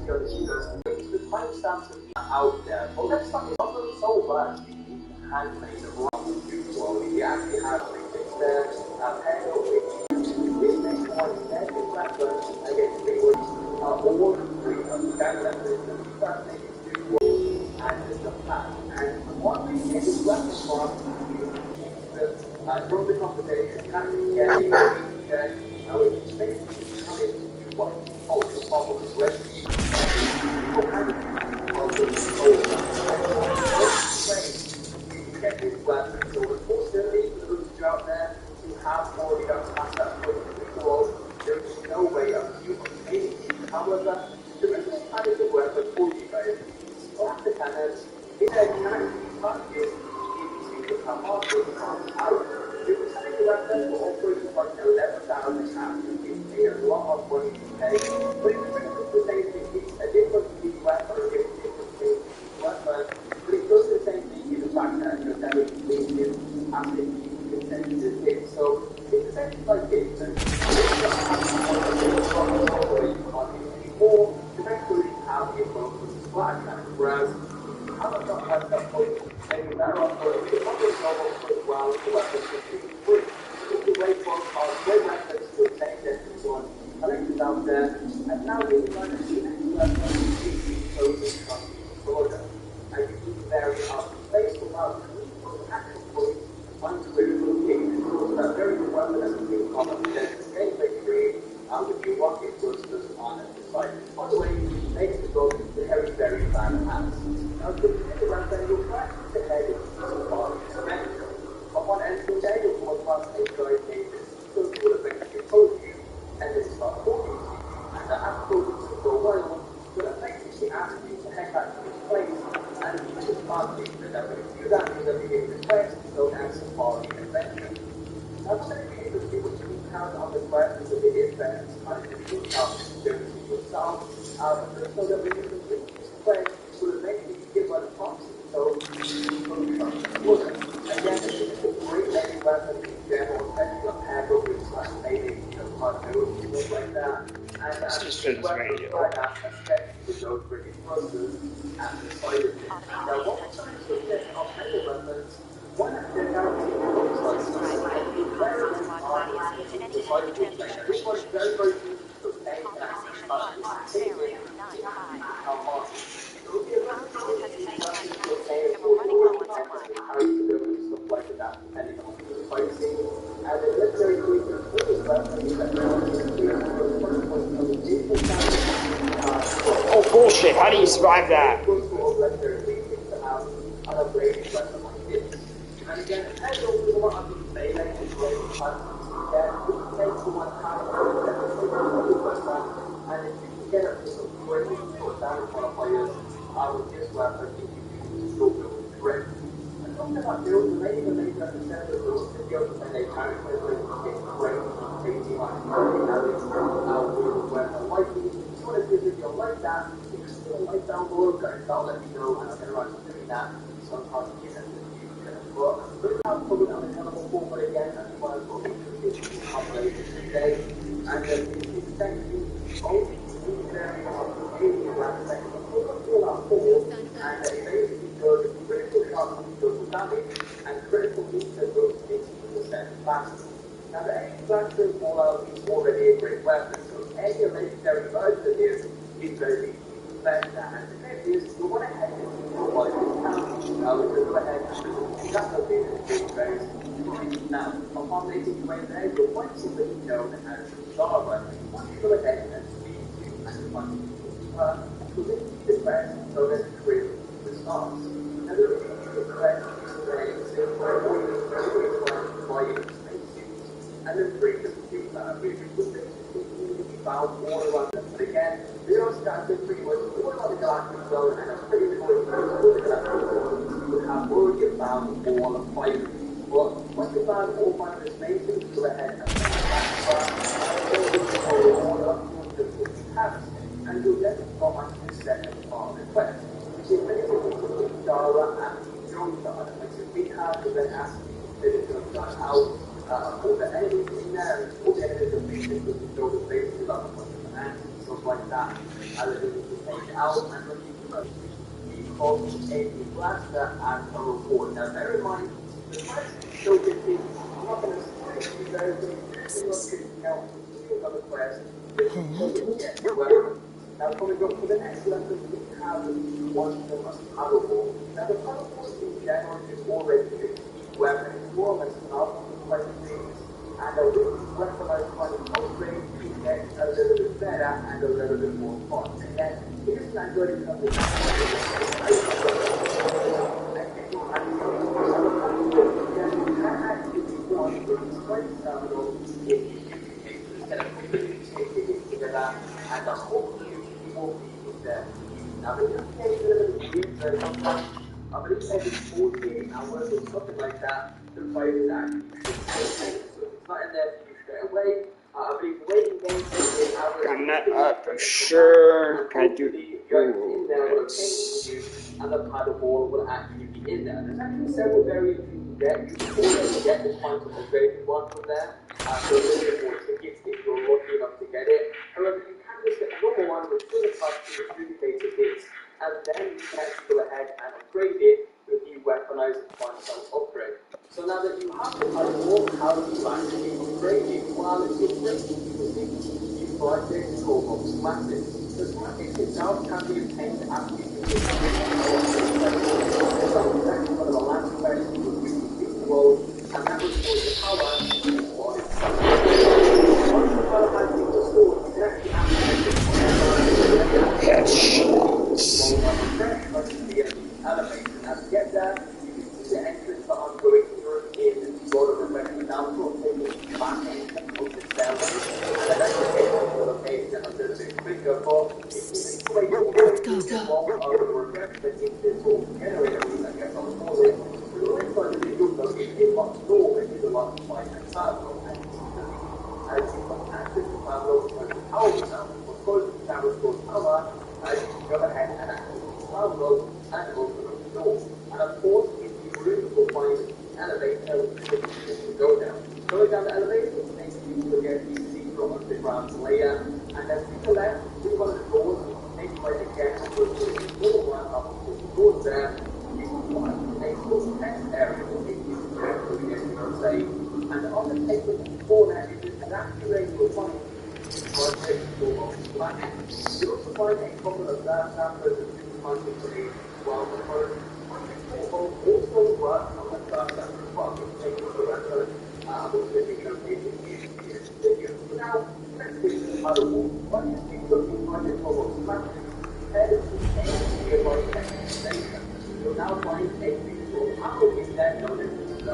The timestamps out there. Well, let's start with something so bad. Handmade of wrong. Well, we actually have things there. Panel which this makes one negative reference against the all three of the back reference, the first thing is to and the plan. And what we get is reference from from the conversation, having getting which is basically coming to what cultural problem is with. People kind of get this weapon, so unfortunately, for those of you out there who have already got past that point in the world, there is no way of you obtaining it. However, there is a kind of weapon for you guys. Slap the cannons, in a kind of target, into the market, out. You can take the weapon for operating like 11,000 pounds, you can pay a lot of money to pay, but it's pretty much the same thing. It's a different weapon, it's a different weapon, but it does the same thing in the fact that you're selling things after you consent to it. So it's essentially like this, and it's not anymore, eventually have the approach to splash, whereas how much of that point, maybe better off for the other novel as well, the weapons would be free. It's a great book, great reference to obtain this one. I think it's out there, and now we're going to see next weapon, chosen from Florida. And you can vary up based on how the actual point uncritical king. So a very good weapon as a king common. There's this game victory with the rocket boosters on the side. By the way, makes the goal very, very bad hands. Now, the weapon will crash the head of the body. Upon entering there, you'll come across a guy named so he will eventually oppose you, and then start talking to you. And after talking to you for a while, will effectively ask you to head back to this place, and you just can't do that. But if you do that, you're going to be given a quest, so answer for the adventure. Now, one of the things that people should count on the quest is a bit advanced, kind of difficult to do yourself. So that we can complete this quest, so that maybe you can give one a proxy. So, again, this is a great many weapons in general, especially on handle, which is like maybe, cartoons, things like that. And Systems radio. Like that, especially with those British thrusters at the side of it. Now, what we're trying to get on handle weapons, one of the guaranteed looks like something like this one is very, very easy to obtain and Oh bullshit, how do you survive that? And again, as always, what I'm going to say, like, is very fun. We can take someone out of the and if you can get up to some great qualifiers, I would just weapon if you still build the correct. And talking about builds, the lady that made that the center of the video when they carry with it, it's great, taking on damage, with weapon lighting. If you want to do a video like that, you can still like down below, guys, I'll let you know, and I'm going to run doing that sometimes in the future. But we're not putting on the channel forward again, and we want to go into this population today. And it's essentially only very alien aspect of all our force, and they basically does critical shots goes to damage, and critical meter goes 15% faster. Now the extraction fallout is already a great weapon, so any legendary version of this is very better. And the thing is, we want to head into what is now. We can go ahead and that's what this is very right now. Upon making your way there, you'll find something known as Java. Once you go ahead and speak to and find within the quest, so that the career starts. Now the reason the quest is very simple, why you and then bring them to which will basically found all around them. But again, they don't start with pretty much all around the galactic zone, and that's pretty much what the galactic zone you would have already found all of fire. But once you found all five of the spaces, go ahead and and you'll then go on to the second part of the quest, which is basically Dara and Jonathan, which we have to then ask you to figure out all the enemies in there, all the enemies of pieces, which is all the basic development and stuff like that. And then you can take out and receive first. We call a blaster and a reward. Now bear in mind, the first token is not going to strike you guys, but it's really not going to count on the quest. Now coming up to the next level, we have one from a paddle ball. Now the paddle ball in general is already a key weapon. It's more or less enough for things. And with this weaponized kind of upgrade, you get a little bit better and a little bit more fun. Again, it is not good enough to and the whole community will be in there. Now, the new game is a little bit weird, sometimes I believe every 48 hours or something like that, the players actually should so it's not in there for you straight away. I believe the waiting game 48 hours. I'm not up for sure. Can I do in there will change you, and the paddle ball will actually be in there. There's actually several variants you can get. You can already get the points of upgrade one from there. So a little bit more tickets if you're lucky enough to get it. However, you can just get a normal one with full cost to duplicate tickets, and then you can actually go ahead and upgrade it with the weaponized one-time upgrade. So now that you have the paddle ball, how do you actually upgrade it? While it's upgrading, you buy the Robux Massive. The Massive itself can be obtained after you complete one of the last quests you will complete the world, and that was for the power on its side. Once the power has been restored, you can actually activate it headshots? elevator. Now to get there, you can see the entrance that I'm going through in Lord of Reflection. Now I'm sort of taking the back end of the stairway, and then actually get to the location that I'm doing a bit quicker, but if you make your way all the way through the wall of the reflection into this sort of generator room, I guess I'll call it, we're always going to be good though, it is much lower, it is a lot of fight and battle, and as you can access the battle with the power itself, of course, the power stores power, you can go ahead and access the power and open up the door. And of course, if you really will find an elevator, you can go down. Going down the elevator makes you to get the secret underground layer, and then to the left, through one of the doors, make your way again to the door one up to the door there. You can find a little test area that takes you to the extra safe. And on the table before that is exactly where you will find you also find a couple of lab samples and concentrate while the first also work on the lab sample while you take the record was living located in video. So now, let's see the other one. What is the looking for the global structure? Head to a nearby station. You'll now find a visual apple is then known as the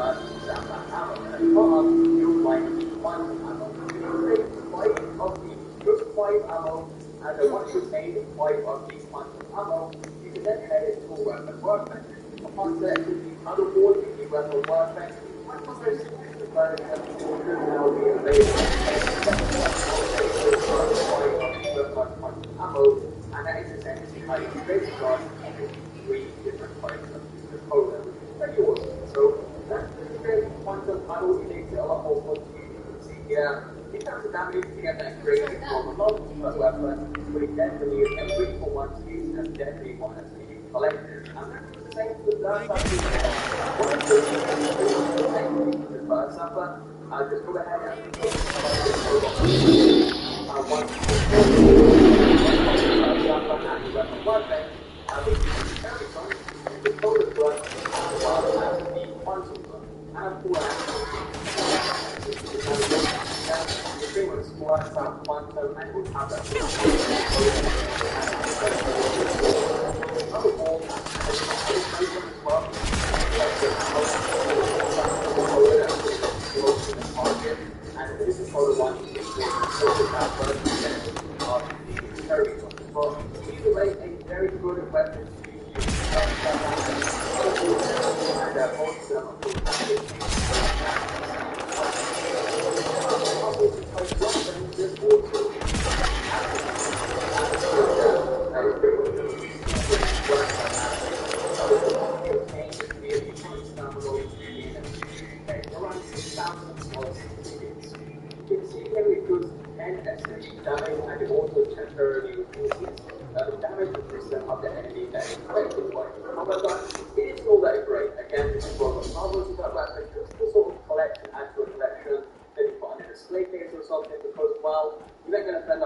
sample apple. And at the top, you'll find one apple. You take 5 of these, just 5 ammo, and once you've made 5 of these quantum ammo, you can then head into a weapon workbench. Upon selecting the other board in the weapon workbench, one of those significant versions will now be available. Ammo, and that is essentially how you create a gun with 3 different types of components, which are yours. So that's the quantum ammo. It makes it a lot more fun to use. You can see here. In terms of damage, you get that crazy from a weapon, but it definitely is a useful one to use and definitely one that's to be collected. And that's the same with the first one of the things with the first supper, just go ahead and once you and the weapon weapon, we use the cherry gun, the total gun, as well as the quantum gun. And of course, pretty much squats out quantum and we'll have that other ball and as well and this is for the one you of the cherry. But either way, a very good weapon to use and damage and it also temporarily reduces damage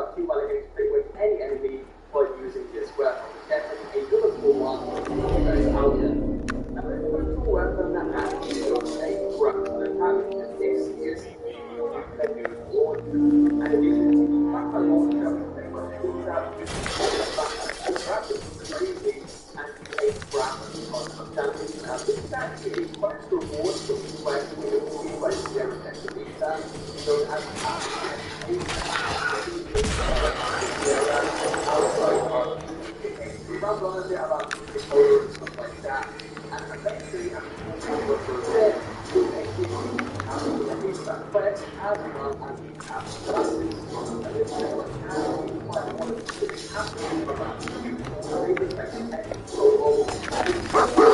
up Q while against pretty much any enemy by using this weapon. Definitely a good cool one that is out there. Now let's go to a weapon that actually does a crap ton of damage, and this is the nuclear launcher. And if you can see the Papa launcher, pretty much shoots out rapid, crazy, and a crap ton of damage. Now this is actually a quest reward for the quest we will see by Sierra Technica, known as we run on a bit about the color and stuff like that. And eventually, after we for a bit, we'll actually have that quest as well as the have classes. And this is what actually quite one of the things happening about you. So they just like technical solo. And it's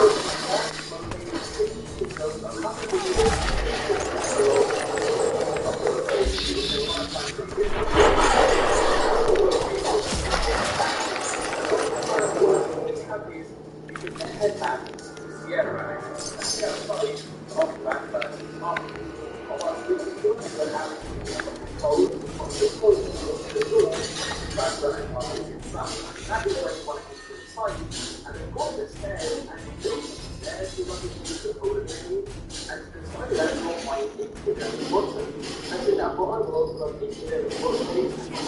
head back to Sierra and Sierra sorry, off back first off. Although this is good because I have code on the code of the door back when I want to inside. That is when you want to enter inside. And of course the stairs and you build the stairs you want to use the code menu and to decide that you don't mind into the button. And so that button will also into the button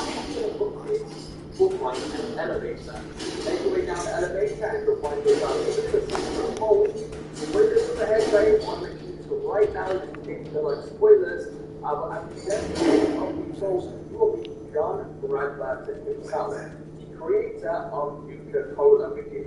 will find an elevator. Make your way down the elevator and you'll find your down to the hole. When this is the headway, I want to make you to right now to take the like spoilers. But at the end of the controls, you will be John Radcliffe himself, the creator of Nuclear Cola, which is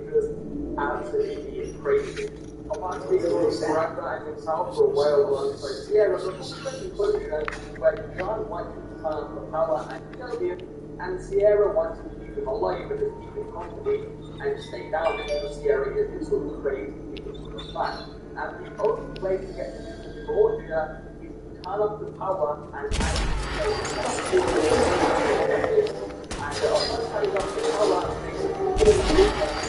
absolutely crazy. I want to speak about Radcliffe himself for a while alongside Sierra, but for the conclusion, where John wanted to turn on the power and kill him, and Sierra wants to keep him alive and just keep him company and stay down because Sierra is this sort of crazy sort of fan. And the only way to get to the Georgia is to turn up the power and actually once turning up the power makes it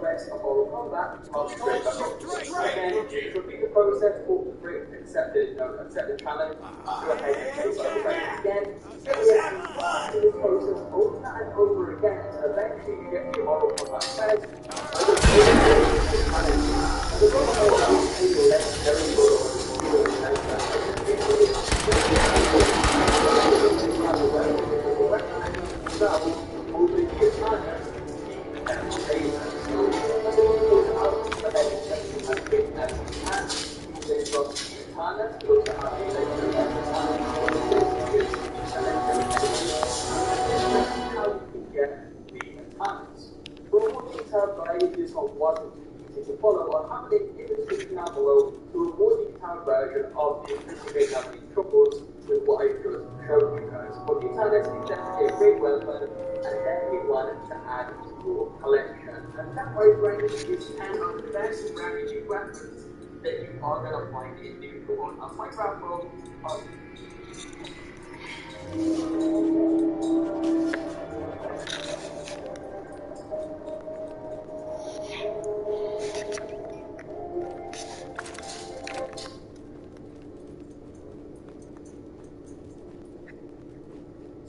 rest of our combat, I'll straight back up. Again, to repeat the process, pull the brick, accept the challenge, go ahead and place it again. In this process over and over again until eventually you get your Mortal Kombat fed. And the goal of a legendary over the katana, how you can get the katanas. For a more detailed guide, this one wasn't easy to follow. I'll have a link in the description down below to a more detailed version of the investigating of these troubles with what I just showed you guys. But the katanas is definitely a great weapon and definitely one to add to your collection. And that wide range is 10 of the best ranging weapons that you are going to find in New Dawn. On my grapple,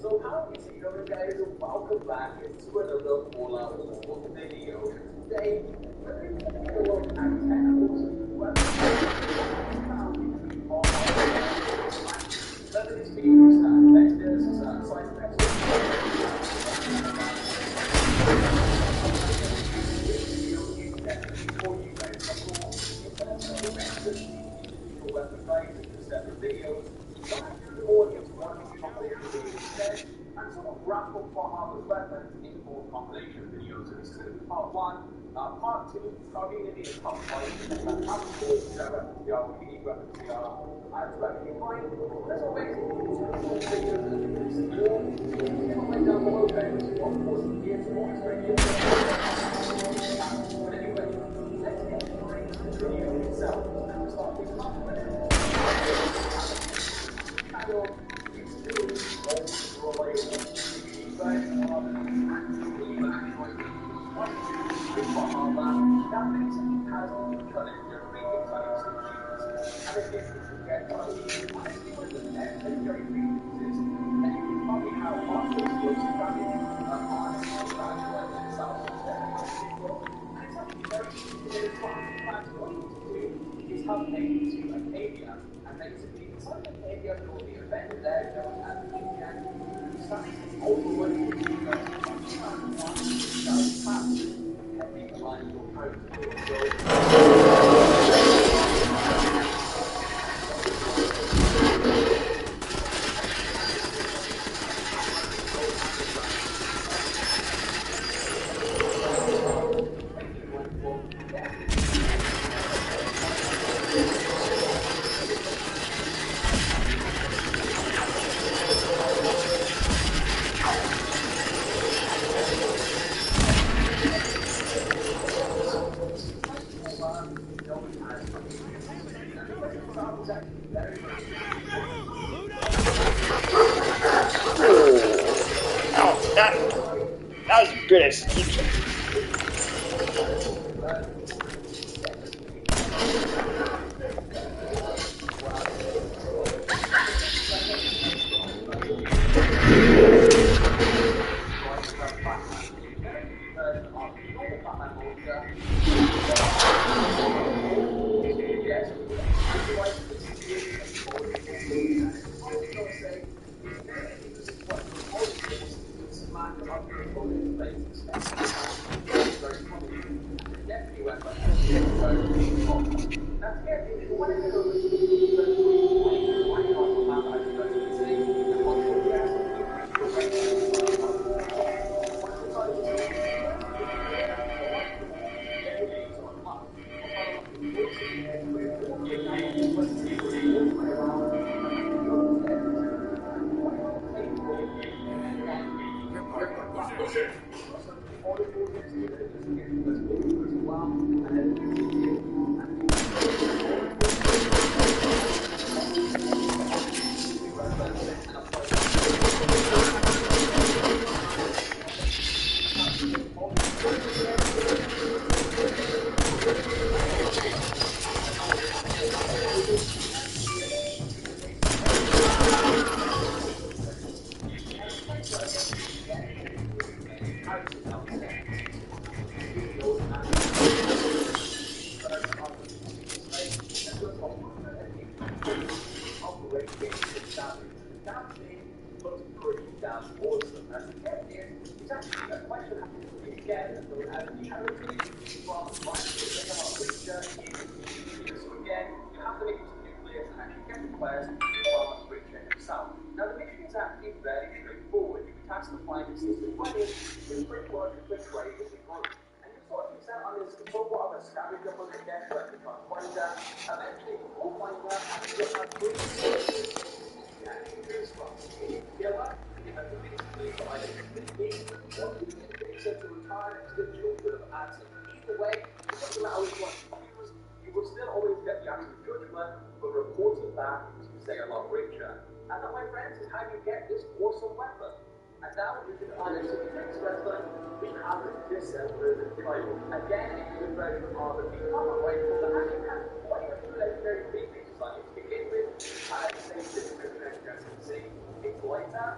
so how is it going, guys? And welcome back to another Fallout 4 video. Today, we're going to take a look at technicals of weapons. Whether it's being used as vendors, as side effects, for you guys. Of course, if that's the individual weapon guides into separate videos, so I do the audience one compilation video instead, and sort of wrap up what are the weapons in more compilation videos. So this is going to be part 1. Part 2 is probably going to be the top 5 how cool that weapons they are, what unique weapons they are, and to actually find. That's all basically videos that you can see more. Comment down below, guys, what was here to watch radio. But anyway, let's get straight to the video itself. And start with confidence. It's really all relatable. You guys are actually that makes it has cutting your reading cutting solutions. And if you get one of these, honestly, one of the best legendary readings and you can probably have lots of explosive damage on the itself instead of and it's actually very easy to get it from. In fact, all you need to do is have a to Acadia, and basically inside Acadia there will be a vendor there known as Dimond, who starts overrunning the universe and one depending on your character. That was good execution. That thing looks pretty damn awesome. And to get this, it's actually a question of again, the heritage from Russia's Reacher in nuclear. So again, you have to make it to nuclear and actually get the quest from Reacher himself. Now the mission is actually very straightforward. You task the flying system running with quick work and quick trade with the group. And you sort of set on this somewhat of a scavenger hunt again where you can't find her. Eventually you will find her and you'll have three choices you actually choose from. Together, you have to basically either complete or you can fix it to retire and still do a bit of action. Either way, it doesn't matter which one you choose, you will still always get the actual judgment but reported back to say a lot richer. And that, my friends, is how you get this awesome weapon. And now we can add it to the next weapon. We have the Disembodied Rifle. Again, a good version of the common rifle that actually has quite a few legendary features on it to begin with. Same description as you can see. It's lighter,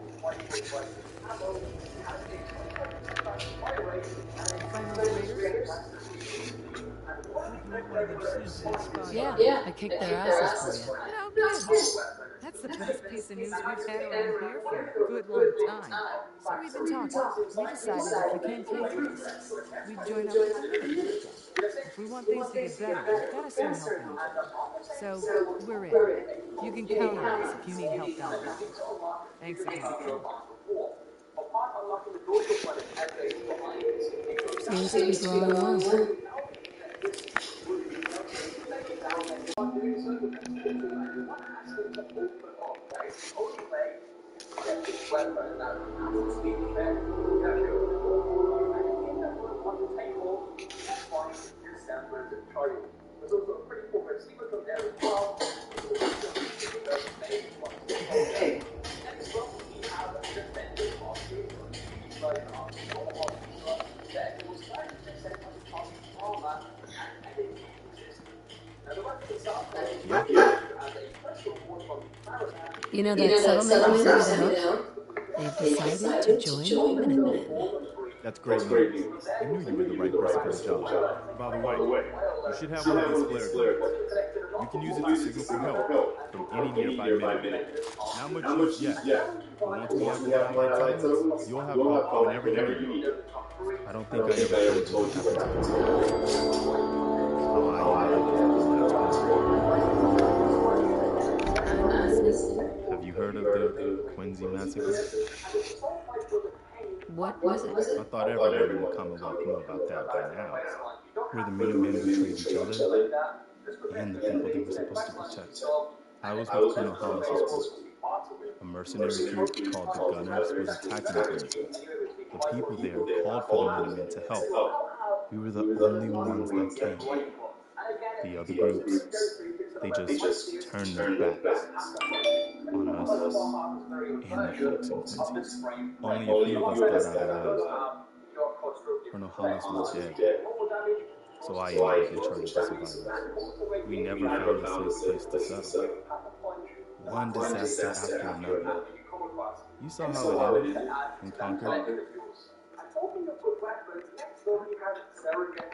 it's quite quick rifle ammo, it has a 25% faster fire rate, and it's Raiders? Yeah, I kicked their asses for you. No kidding. That's the best piece of news we've had around here for a good long time. So we've been talking. We decided if you came through for us, we'd join up with you every weekend. If we want things to get better, we've got to start helping each other. So we're in. You can count on us if you need help down the line. Thanks again, friend. Seems to be going well. There's also a pretty cool receiver from there as well. You know that settlement you sent me down? They've decided to join the Minutemen. That's great news. I knew you were the right person for the job. By the way, you should have one of these flare guns. You can use it to signal for help from any nearby Minutemen. Not much use yet, but once we have the right intelligence, you'll have help whenever you need it. I don't think I ever told you what happened to me. Have you heard of the Quincy massacre? What was it? I thought everyone in the Commonwealth knew about that by now. Where the Minutemen betrayed each other and the people they were supposed to protect. I was with Colonel Hollis's group. A mercenary group called the Gunners was attacking Quincy. The people there called for the Minutemen to help. We were the only ones that came. The other groups, they just turned their backs on us and the folks in Quincy. Only a few of us got out alive. Colonel Hollis was dead, so I ended up in charge of the survivors. We never found a safe place to settle. One disaster after another. You saw how it ended in Concord.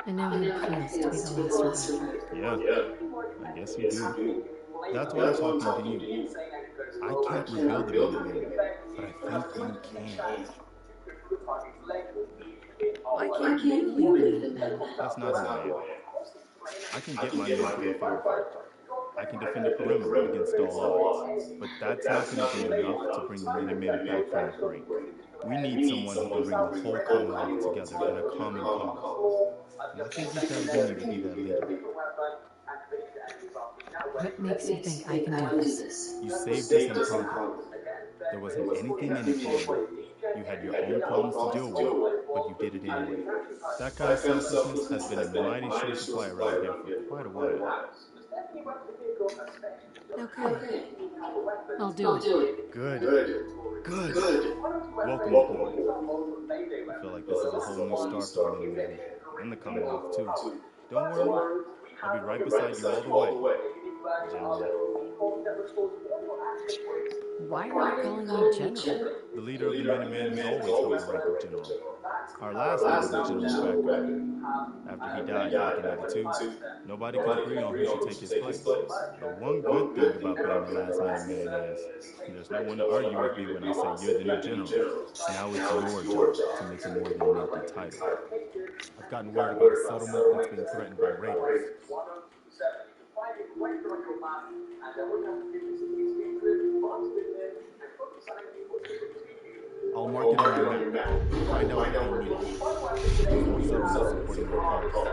I know how it feels to be the last survivor. Yeah, I guess you do. That's why I'm talking to you. I can't rebuild the Minutemen, but I think you can. Why can't you lead the Minutemen? That's not who I am. I can get my men through a firefight. I can defend the perimeter against all odds, but that's not going to be enough to bring the Minutemen back from the brink. We need someone who can bring the whole Commonwealth together in a common cause. And I think you guys need to be that leader. What makes you think I can do this? You saved us in Concord. There wasn't anything in it for you. You had your own problems to deal with, but you did it anyway. That kind of selflessness has been in mighty short supply around here for quite a while. Okay. I'll do it. Good. Welcome aboard. I feel like this is a whole new start for the Minutemen and the Commonwealth too. Don't worry, I'll be right beside you all the way. General. Why are you calling me General? The leader of the Minutemen has always held the rank of general. Our last leader was General Becker. After he died back in 82, nobody could agree on who should take his place. But one good thing about being the last Minuteman is there's no one to argue with me when I say you're the new general. Now it's your job to make it more than an empty title. I've gotten word about a settlement that's being threatened by raiders. I'll mark it on your map. Find out what they need. There's more settlements supporting their cause.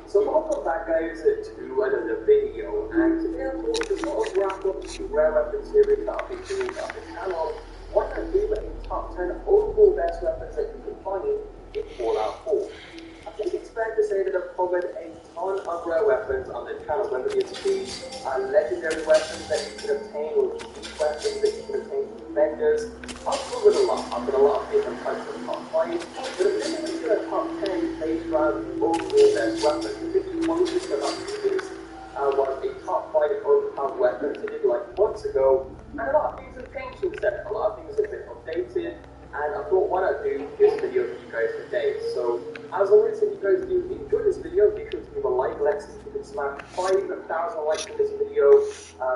So welcome back guys to another video, and today I'm going to sort of wrap up the rare weapon series that I've been doing on the channel. What I do in top 10 overall best weapons that you can find in Fallout 4. I think it's fair to say that I've covered a ton of rare weapons on the channel, whether it's these legendary weapons that you can obtain or cheap weapons that you can obtain from vendors. I've covered a lot. I've got a lot of different types of top 5, but if this is a top 10 based around overall best weapons, I think the closest that I've seen this was a top 5 overpowered weapons I did like months ago, and a lot of things have changed since then. A lot of things have been updated, and I thought why not do this video for you guys today. So as always, if you guys do enjoy this video, be sure to give a like. Let's see if we can smash 5,000 likes in this video.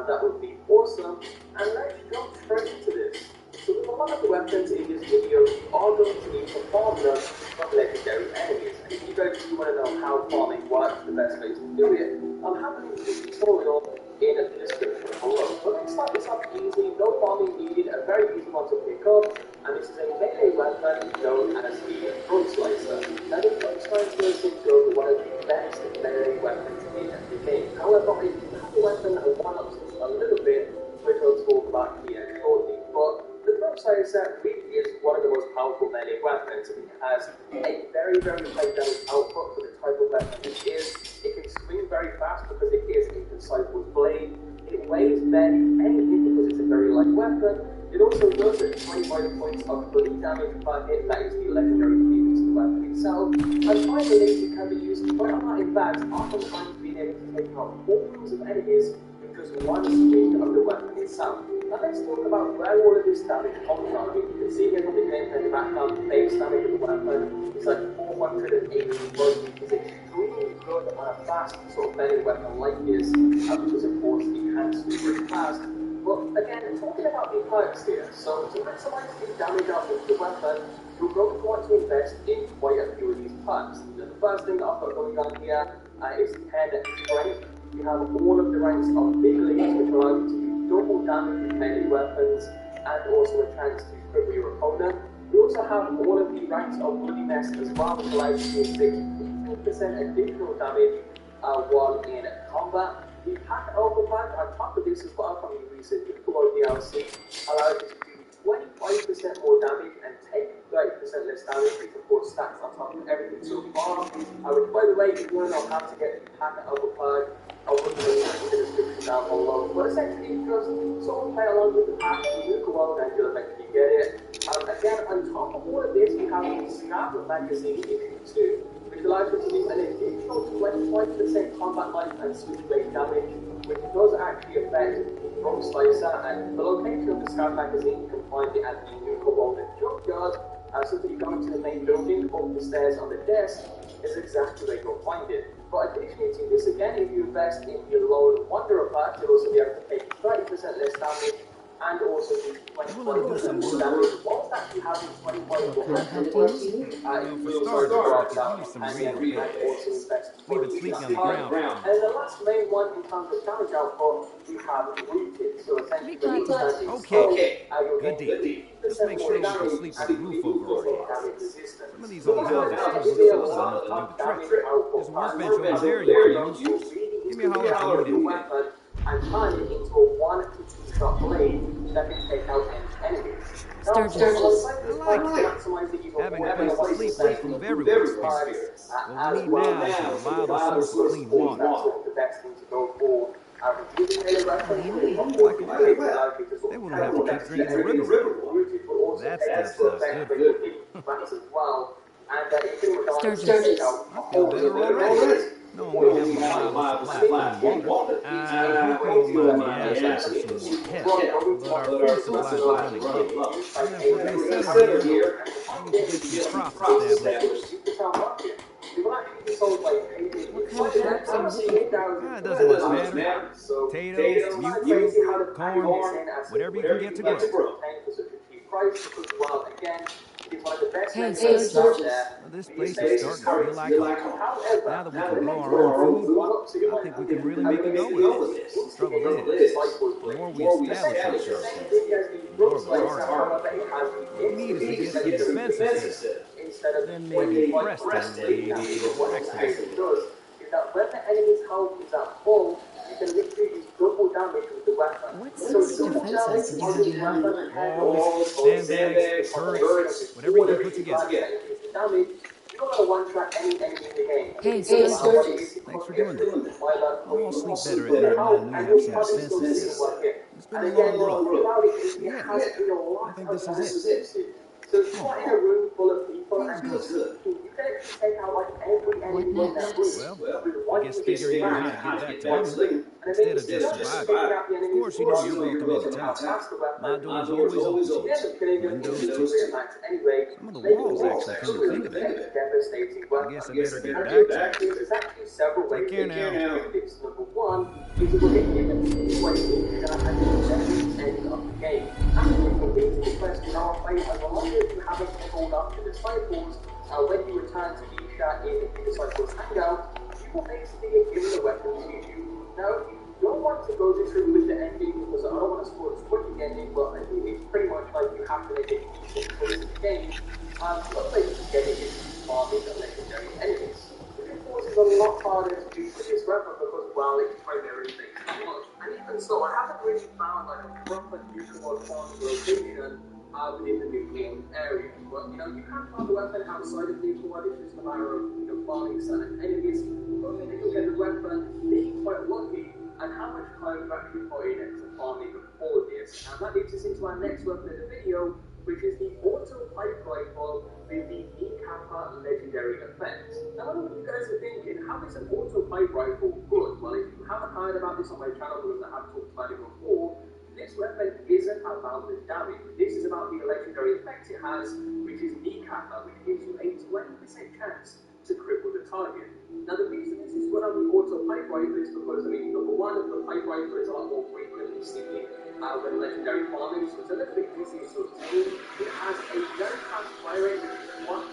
That would be awesome. And let's jump straight into this. So with a lot of the weapons in this video, you are going to need to farm them from legendary enemies. And if you guys do want to know how farming works, the best way to do it, I'll have a link to the tutorial in the description below. But let's start this off easy, no farming needed, a very easy one to pick up, and this is a melee weapon known as the Front Slicer. Now the Front Slicer is considered one of the best melee weapons in the game. However, I do have the weapon and one-ups a little bit, which I'll talk about here shortly. But the Front Slicer really is one of the most powerful melee weapons. It has a very, very high damage output for the type of weapon it is. It can swing very fast because it is a concise blade. It weighs barely anything because it's a very light weapon. It also does 25 points of bleed damage per hit. That is the legendary bleeding to the weapon itself. And finally, it can be used quite a lot. In fact, oftentimes being able to take out hordes of enemies with just one swing of the weapon itself. Now let's talk about where all of this damage comes from. You can see here from the gameplay in the background, the base damage of the weapon is like 480, which is extremely good on a fast sort of melee weapon like this, because of course it can swing really fast. But again, talking about the perks here, so to maximize the damage out of the weapon, you're going to want to invest in quite a few of these perks. The first thing that I've got going on here is 10 strength. You have all of the ranks of big leagues, which allow you to do double damage with melee weapons, and also a chance to cripple your opponent. You also have all of the ranks of Bloody Mess as well, which allows you to inflict 15% additional damage while in combat. The Pack Alpha Pack on top of this as well from the recent Dimond DLC allows you to do 25% more damage and take 30% less damage, which of course stacks on top of everything so far. Which by the way, if you want to know how to get the Pack Alpha Pack, I'll put the link in the description down below. But essentially, just sort of play along with the pack, you nuke a world and you'll eventually get it. Again, on top of all of this, we have the Scarlet Magazine Issue 2, which allows you to do an additional 25% combat life and switchblade damage, which does actually affect Rock Slicer, and the location of the Scarlet Magazine, you can find it at the New Cobalt Junkyard. So that you go into the main building, up the stairs on the desk, is exactly where you'll find it. But additionally to this, again, if you invest in your Lord Wanderer pack, you'll also be able to take 30% less damage and also do 25% more damage, whilst actually having 25% more damage. For starters, I could use some real base. Leave it sleeping on the ground. And the last main one in terms of damage output, we have Rooted. So essentially, Okay, good deal. Let's make sure we can sleep with a roof over our heads. Some of these old houses still look solid enough to do the trick. There's a workbench over there you can use. Give me a holler if you need it. And turn it into a 1 to 2 shot blade that can take out any enemies. Sturgis. I like it. Having a place to sleep will improve everyone's spirits. What we need now is a reliable source of clean water. They won't have to keep drinking the river. That stuff's not good for Sturgis. I feel better already. No, we have a reliable supply of clean water. I hope you won't mind me asking for some more help, but our food supplies are running low. And if we're going to settle here, we need to get some crops established. What kind of crops are you looking for? It doesn't much matter. Potatoes, mute, corn, whatever you can get to grow. Hey, Sturgis. Well, this place is starting to feel like home. Now that we can grow our own food, I think we can really make a go with this. The struggle is, the more we establish ourselves, the more of a target. What we need is to get some defenses set. Then maybe Preston will be able to activate. That when the enemy's health is at full, you can literally use double damage with the weapon. What sorts of defenses did you have in mind? Walls, sandbags, turrets, whatever you can put together. Damage, you don't want to one-track any enemy in the game. Hey, Sturgis. Thanks for doing that. I'll sleep better at night when we have some defenses set. It's been a long road. Yeah, I think this is it. So if you're in a room full of people and you can actually take out like every enemy in that room. Well, I guess figuring out how to get back to him instead of just surviving. Of course, you know you're welcome anytime. My door's always open to you. Windows too. Some of the walls actually come to think of it. I guess I better get back to you. Take care now. Number one is it will get given to you when you're going to have the end of the game. After you complete the quest in our play, as long as you haven't called up to Disciples, when you return to Isha in the Disciples hangout, you will basically get given the weapon to you. Now, you don't want to go this route with the ending because I don't want to spoil the quick ending, but I think it's pretty much like you have to make it decent choice in the game. One way to get it is farming the legendary enemies. Which of course is a lot harder to do with this weapon because, well, it's primarily based on luck. And even so, I haven't really found like a proper neutral farming location within the new game area. But, you can find the weapon outside of Newport. It's just a matter of, farming certain enemies. But then you'll get the weapon, being quite lucky, and how much time you actually put in it to farming before this. And that leads us into our next weapon in the video, which is the auto pipe rifle with the E-Kappa legendary effect. Now, I know what you guys are thinking, how is an auto pipe rifle good? Well, if you haven't heard about this on my channel, because I have talked about it before, this weapon isn't about the damage. This is about the legendary effect it has, which is E-Kappa, which gives you a 20% chance to cripple the target. Now, the reason this is good on the auto pipe rifle is because, number one, the pipe rifle is a lot more frequently seen when legendary farming, so it's a little bit easier to obtain. It has a very fast fire rate, which is one,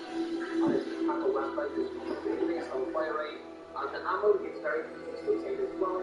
and it's a type of weapon, it's really based on fire rate, and the ammo is very easy to obtain as well.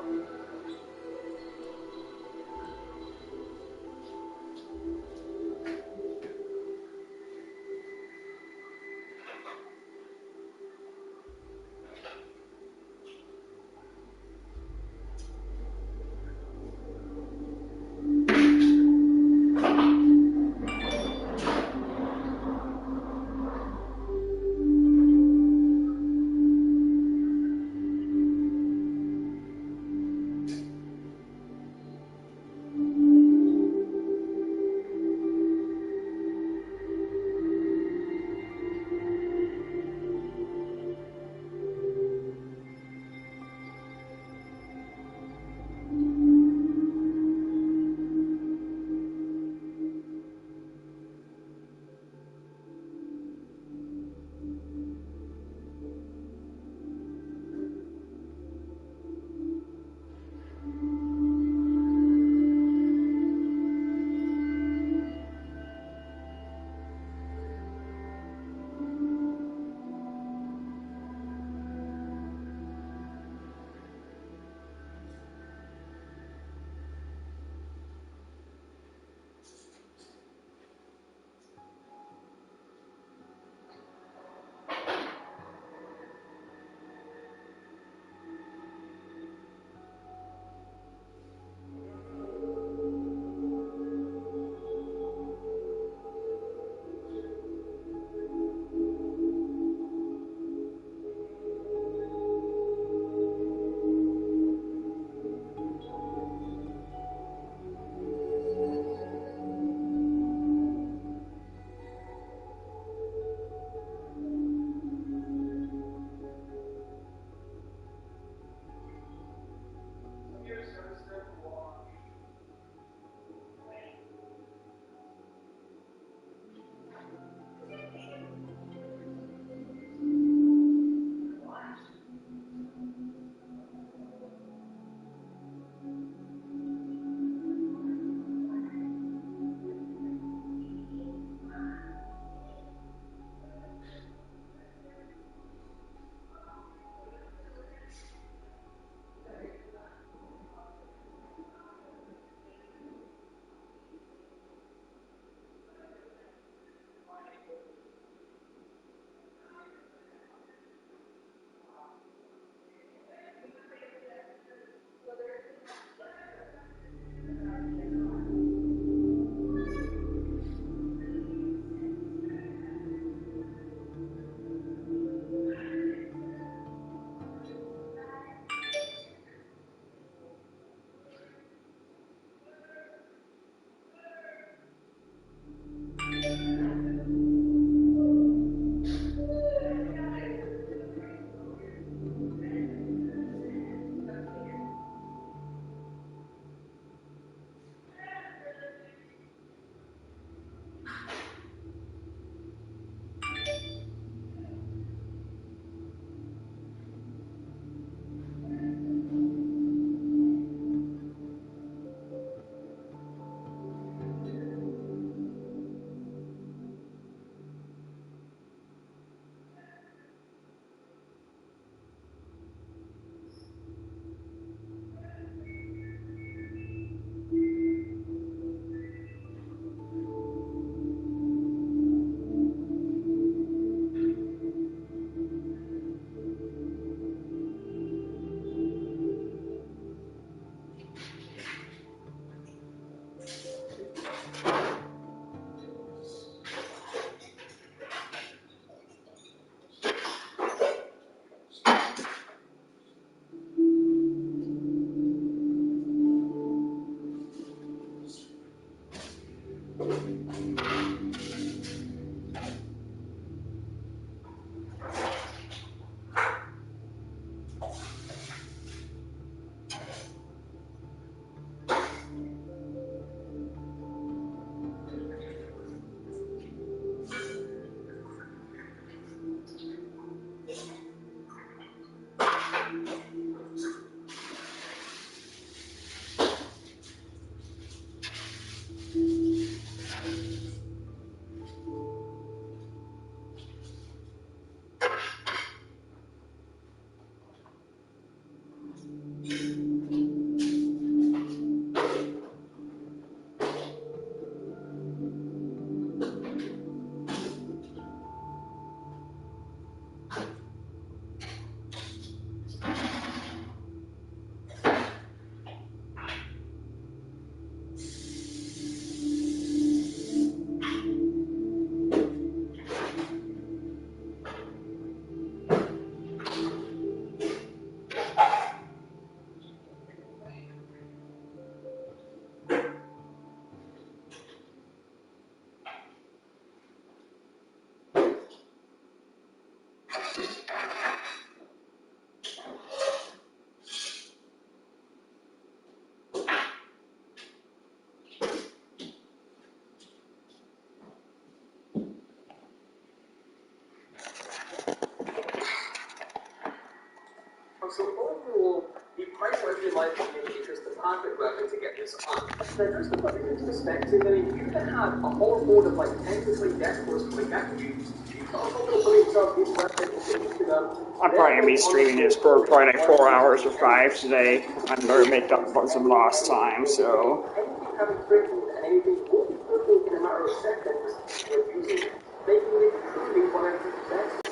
So overall, the price was, in my opinion, is just the perfect weapon to get this on. Now, just to put this into perspective, I mean, you can have a whole board of like 10 to 20 death force coming at you. You can't put yourself this weapon into them. I'm probably gonna be streaming this for probably like 4 hours or 5 today. I'm gonna make up for some lost time, so. Anything having crippled and anything will be crippled in a matter of seconds with using it, making it truly one of the best,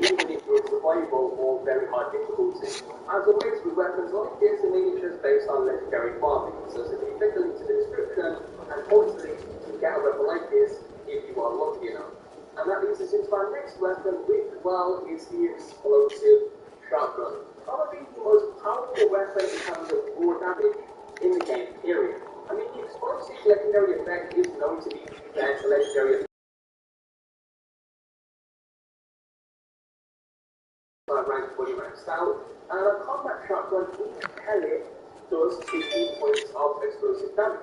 even if you're survivable or very hard difficulty. As always, with weapons like this, the miniatures based on legendary farming. So if you click the link to the description, and hopefully you get a weapon like this if you are lucky enough. And that leads us into our next weapon, which, well, is the explosive shotgun. Probably the most powerful weapon in terms of raw damage in the game, period. I mean, the explosive legendary effect is known to be the legendary effect. Rank fully maxed out, and a combat shotgun each pellet does 15 points of explosive damage,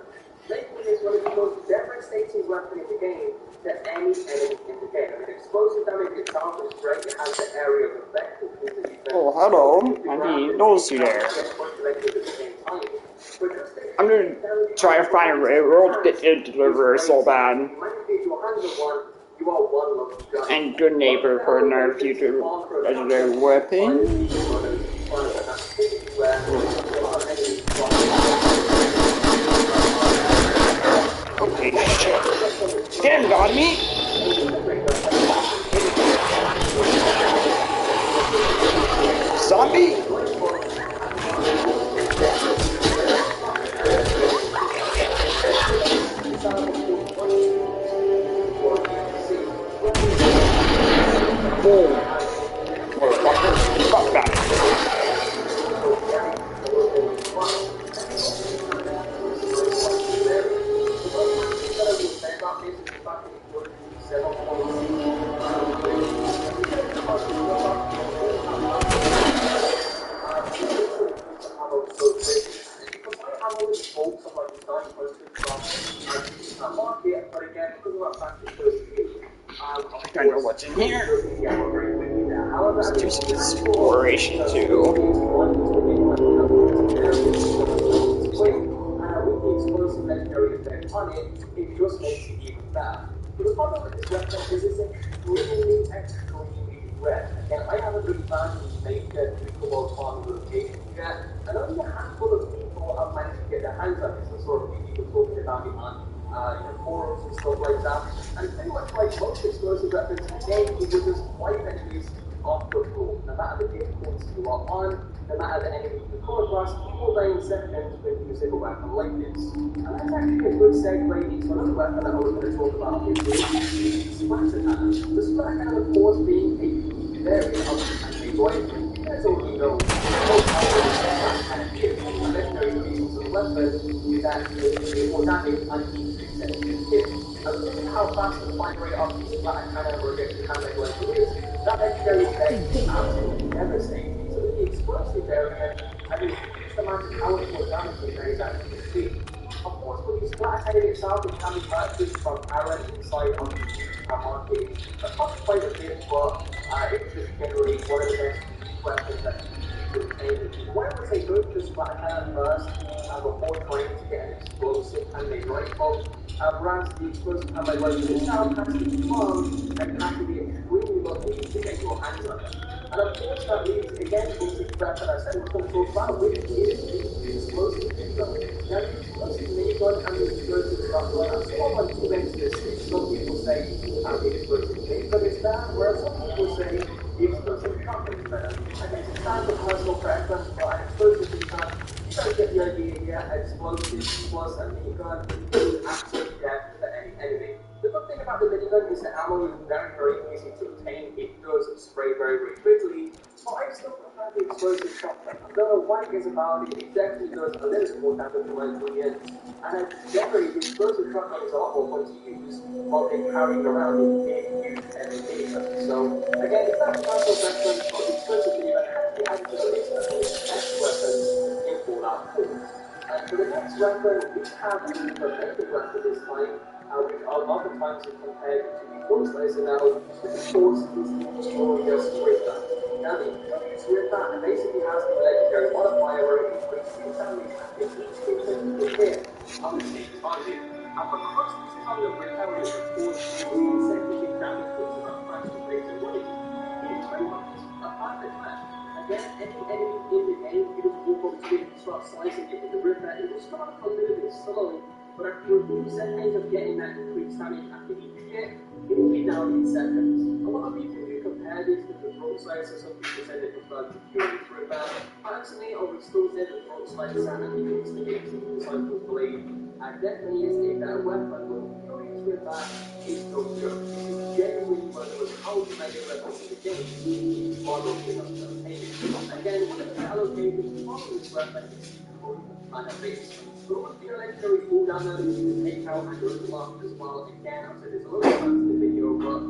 making this one of the most devastating weapons in the game to any enemy in the game. I mean, explosive damage itself is great, it has the area of effect, which means that you can... Oh, hello. I didn't notice you there. I'm gonna try to find a railroad that did deliver so bad. And good neighbor for another future legendary weapon. Okay, shit. Get him, got me! Zombie? Boom. Motherfucker. Fuck back. I think I know what's in here. Let's do some exploration too. With the explosive legendary effect on it, it just makes it even better. But the problem with this weapon is it's extremely rare. Again, I haven't really found any major difficult farming locations yet, and only a handful of people have managed to get their hands on this, and sort of people talking about it on forums and stuff like that. And it's pretty much like most explosive weapons in the game, it will just wipe enemies off the floor, no matter the difficulty you are on, no matter the enemy you come across, all day in seconds when using a weapon like this. And that's actually a good segue into another weapon that I was going to talk about, which is the splatter cannon. The splatter cannon, of course, being a unique variant of the anime rifle. You guys already know how powerful the splatter cannon is. A legendary piece of weapon with that more damage and each successive hit. Given how fast the fire rate of these flat cannon rocket handling rifle is, that legendary effect is absolutely devastating. So with the explosive variant, and the huge amount of powerful damage that is actually achieved. Of course, with the splat cannon itself, it can be purchased from Aaron inside on the used car market. That costs quite a bit, but it's just generally one of the best weapons that you can obtain. Why would I say go to the splat cannon first before trying to get an explosive handmade rifle? Whereas the explosive handmade rifle itself has to be farmed and has to be extremely lucky to get your hands on it. And of course, that leads again into the fact that I said we're going to talk about, which is the explosive minigun. Now, the explosive minigun and the explosive shotgun are sort of on two ends of the stick. Some people say the explosive minigun is better, whereas some people say the explosive shotgun is better. I guess it's down to personal preference, but an explosive minigun, you guys get the idea here. Explosive plus a minigun is absolute death to any enemy. The good thing about the minigun is the ammo is very, very easy to obtain. It does spray very, very quickly, but I still prefer the explosive shotgun. I don't know what it is about it. It definitely does a little more damage in my opinion. And generally, the explosive shotgun is a lot more fun to use while they're carrying around a big, huge heavy minigun. So again, it's not a personal preference, but the explosive minigun has to be added to the list of the best weapons in Fallout 4. And for the next weapon, we have a preventive weapon this time, which a lot of times is compared to the Force Laser now, which of course is the Glorious Ripper. Now the Glorious Ripper basically has the legendary modifier where it increases damage at 15% per hit of the same target. And because this is on the Ripper, which of course the consecutive damage puts about 5 rates away, it's pretty much a perfect match. Again, any enemy in the game, you just walk up to it and start slicing it with the Ripper. It will start off a little bit slow, but after a few seconds of getting that increased damage after each hit, it will be down in seconds. A lot of people do compare this with the front slicer. Some people say they prefer the Furious Ripper. Personally, I would still say the front slicer and the instigating cycle blade definitely is a better weapon, but the Furious Ripper is no joke. This is genuinely one of the most ultimate weapons in the game. It's one of the most obtained. Again, one of the better locations for this weapon is on a base. But it would be a legendary cooldown that you can take out and unlock as well. Again, I've said this a lot of times in the video, but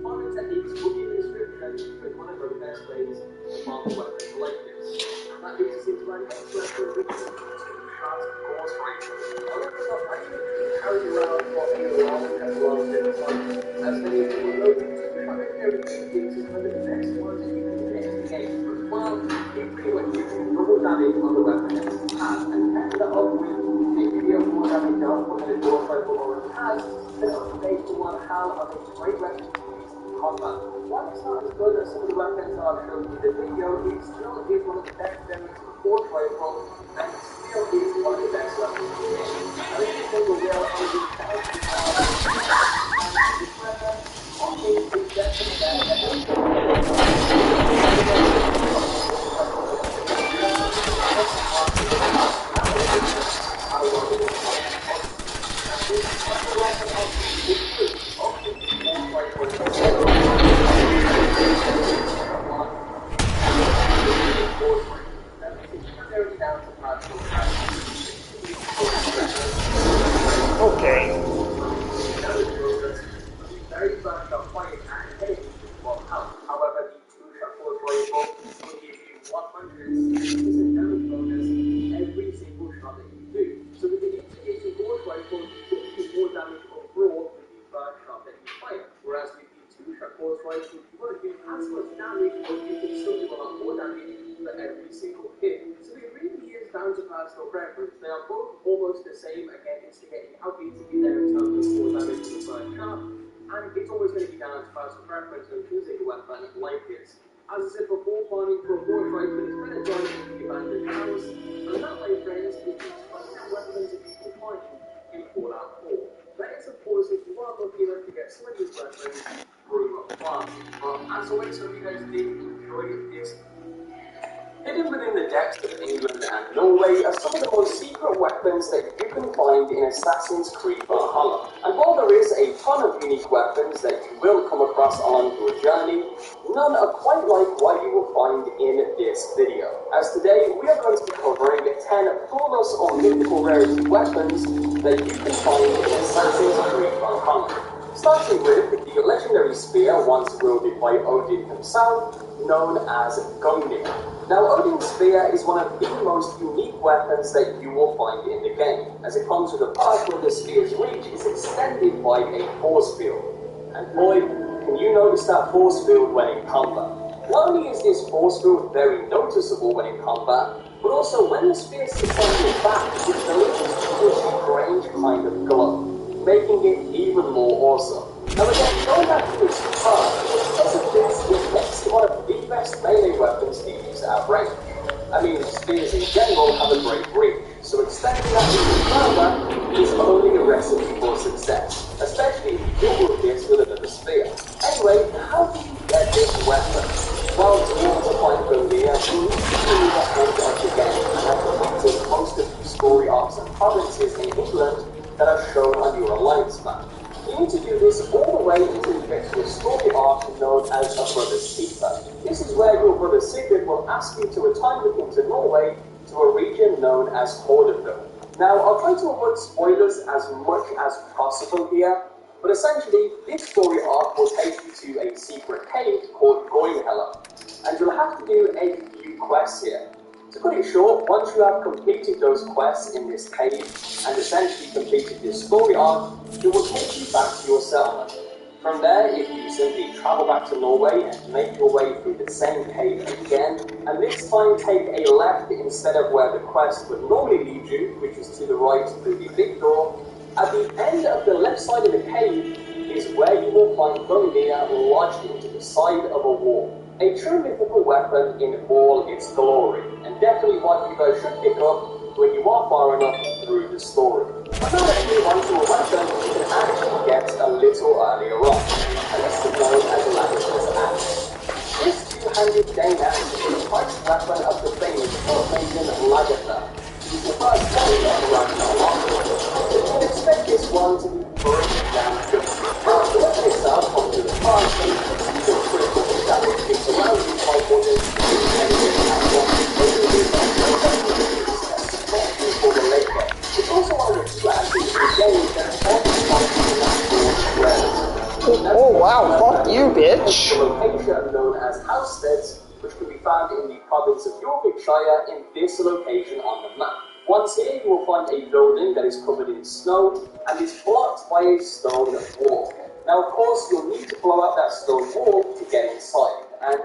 farming techniques will be in the description with one of the best ways to farm a weapon like this. And that leads us into our next weapon, which is two-shot Force Rifle. However, it's not actually carried around for a long and long time. As many of you will know, two-shot legendary techniques is one of the best ones that you can get in the game. Well, it pretty much gives you double damage on the weapon that you have, and back that up with maybe a more damage output than the Force Rifle already has, then update to one hell of a great weapon to use in combat. While it's not as good as some of the weapons that I've shown you in the video, it still is one of the best variants of the Force Rifle, and it still is one of the best weapons in the game. I think this thing will be able to do this weapon, okay, it's definitely Okay. However, the two-shot Force Rifle will give you 160% damage bonus every single shot that you do. So with the instigating Force Rifle, you get more damage overall with the first shot that you fire. Whereas with the two-shot Force Rifle, you won't do as much damage, but you can still do a lot more damage for every single hit. So it really is down to personal preference. They are both almost the same. Again, instigating how big to be there in terms of more damage for the first shot. And it's always going to be down to personal preference when choosing a weapon like this. As I said before, farming for a Force Rifle is better done in the abandoned house. And that, my friends, is the final weapons that you can find in Fallout 4. That is, of course, if you are lucky enough to get some of these weapons through a farm. But as always, hope you guys did enjoy this. Hidden within the depths of England and Norway are some of the most secret weapons that you can find in Assassin's Creed Valhalla. And while there is a ton of unique weapons that you will come across along your journey, none are quite like what you will find in this video. As today, we are going to be covering 10 flawless or mythical rarity weapons that you can find in Assassin's Creed Valhalla. common. Starting with the legendary spear once wielded by Odin himself, known as Gungnir. Now, Odin's spear is one of the most unique weapons that you will find in the game, as it comes with a part where the spear's reach is extended by a force field. And boy, can you notice that force field when in combat. Not only is this force field very noticeable when in combat, but also when the spear sits on your back, it delivers a strange kind of glow, making it even more awesome. Now again, going back to its part, because of this, it makes it one of the best melee weapons to use at range. I mean, spears in general have a great reach, so extending that even further is only a recipe for success, especially if you deal with this with another spear. Anyway, how do you get this weapon? Well, to be able to find Gungnir, you need to be the end of the game, and have completed most of the story arcs and provinces in England that are shown on your alliance map. You need to do this all the way until you get to a story arc known as a Brother's Keeper. This is where your brother Sigurd will ask you to return with him to Norway to a region known as Hordenville. Now, I'll try to avoid spoilers as much as possible here, but essentially, this story arc will take you to a secret cave called Goynhella, and you'll have to do a few quests here. To cut it short, once you have completed those quests in this cave and essentially completed this story arc, it will take you back to your settlement. From there, if you simply travel back to Norway and make your way through the same cave again, and this time take a left instead of where the quest would normally lead you, which is to the right through the big door, at the end of the left side of the cave is where you will find Gungnir lodged into the side of a wall. A true mythical weapon in all its glory, and definitely one you guys should pick up when you are far enough through the story. But now let's move on to a weapon you can actually get a little earlier on, and this is known as Lanister's Axe. This two-handed Dane axe is the prized weapon of the famous Copenhagen Lagertha. It is the first one on Ragnarok. You can expect this one to be pretty damn good. Now, the weapon itself comes with a part and it's still critical damage kicks around you by more than 2 and 1, making this a great especially for the late game. It's also one of the few axes in the game that also functions as a Oh wow, fuck you, bitch! The location known as Housesteads, which can be found in the province of Yorkshire in this location on the map. Once here, you will find a building that is covered in snow and is blocked by a stone wall. Now, of course, you'll need to blow up that stone wall to get inside, and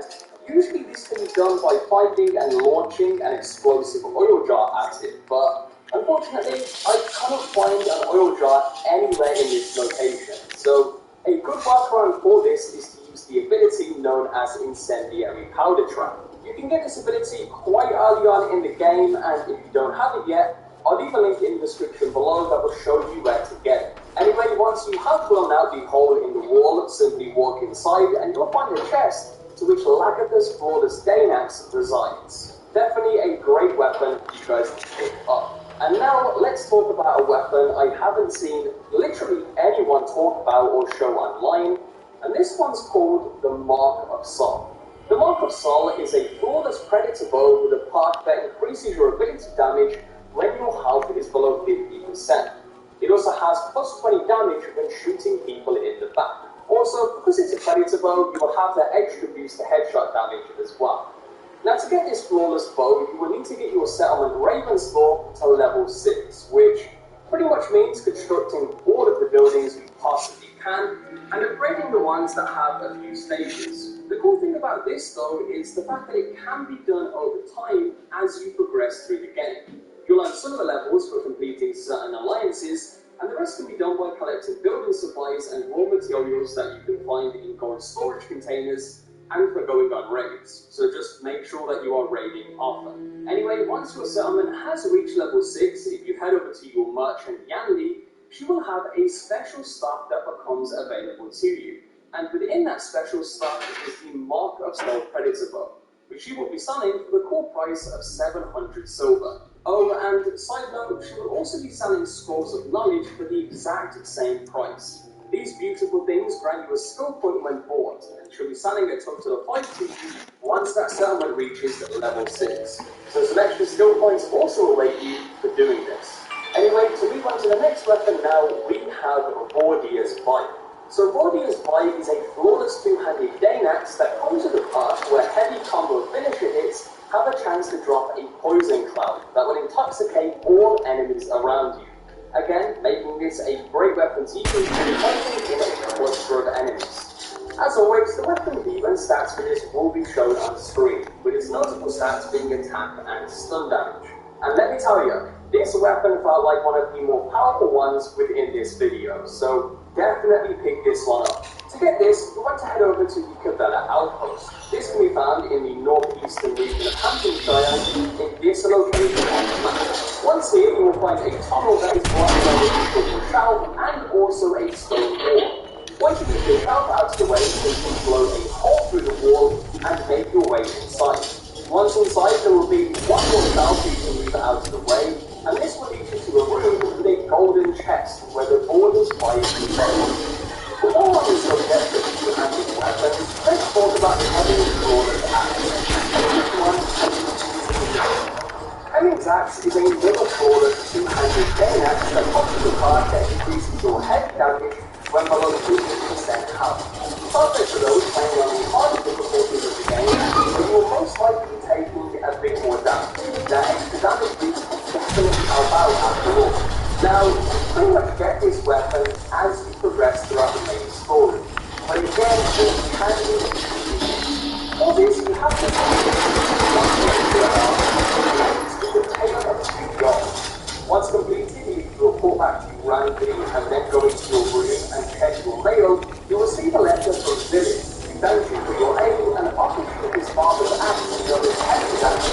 usually this can be done by finding and launching an explosive oil jar at it, but unfortunately, I cannot find an oil jar anywhere in this location, so a good workaround for this is to use the ability known as Incendiary Powder Trap. You can get this ability quite early on in the game, and if you don't have it yet, I'll leave a link in the description below that will show you where to get it. Anyway, once you have blown out the hole in the wall, simply walk inside and you'll find a chest to which Lagertha's flawless Dane axe resides. Definitely a great weapon for you guys to pick up. And now, let's talk about a weapon I haven't seen literally anyone talk about or show online, and this one's called the Mark of Sol. The Mark of Sol is a flawless predator bow with a part that increases your ability damage when your health is below 50%. It also has plus 20 damage when shooting people in the back. Also, because it's a predator bow, you will have that extra boost to headshot damage as well. Now, to get this flawless bow, you will need to get your settlement Ravensfall to level 6, which pretty much means constructing all of the buildings you possibly can, and upgrading the ones that have a few stages. The cool thing about this, though, is the fact that it can be done over time as you progress through the game. You'll earn some of the levels for completing certain alliances, and the rest can be done by collecting building supplies and raw materials that you can find in gold storage containers and for going on raids, so just make sure that you are raiding often. Anyway, once your settlement has reached level 6, if you head over to your merchant Yandy, she will have a special stuff that becomes available to you. And within that special stuff is the Mark of Sol Predator Bow, which she will be selling for the core price of 700 silver. Oh, and side note, she will also be selling Scrolls of Knowledge for the exact same price. These beautiful things grant you a skill point when bought, and she'll be selling a total of 5 to you once that settlement reaches level 6. So some extra skill points also await you for doing this. Anyway, to move on to the next weapon now, we have Vordia's Bite. So Vordia's Bite is a flawless two-handed Dane axe that comes with a part where heavy combo finisher hits have a chance to drop a poison cloud that will intoxicate all enemies around you. Again, making this a great weapon to use when fighting in a cluster of enemies. As always, the weapon Dimond stats for this will be shown on screen, with its notable stats being attack and stun damage. And let me tell you, this weapon felt like one of the more powerful ones within this video, so definitely pick this one up. To get this, you want to head over to the Cavella Outpost. This can be found in the northeastern region of Hamptonshire, in this location on the map. Once here, you will find a tunnel that is blocked by a stone shelf and also a stone wall. Once you get your shelf out of the way, you can blow a hole through the wall and make your way inside. Once inside, there will be one more shelf you can move out of the way, and this will lead you to a room with a golden chest where the Vordia's Bite is contained. Before on this subject of two-handed weapons, let's talk about Hemming's flawless axe. Hemming's axe is a little flawless two-handed Dane axe that comes with a part that increases your head damage when below 50% health. Perfect for those playing on the hardest difficulties of the game, but you will most likely be taking a bit more damage. That extra damage boost will definitely help out after all. Now, you pretty much get this weapon as you progress throughout the main story, but again, it can be confusing. For this, you have to the tail of two dogs. Once completed, you report back to Randy and then go into your room and check your mail. You will receive a letter from Billy. He thanks you for your aid and offers you his father's axe to go his head is at the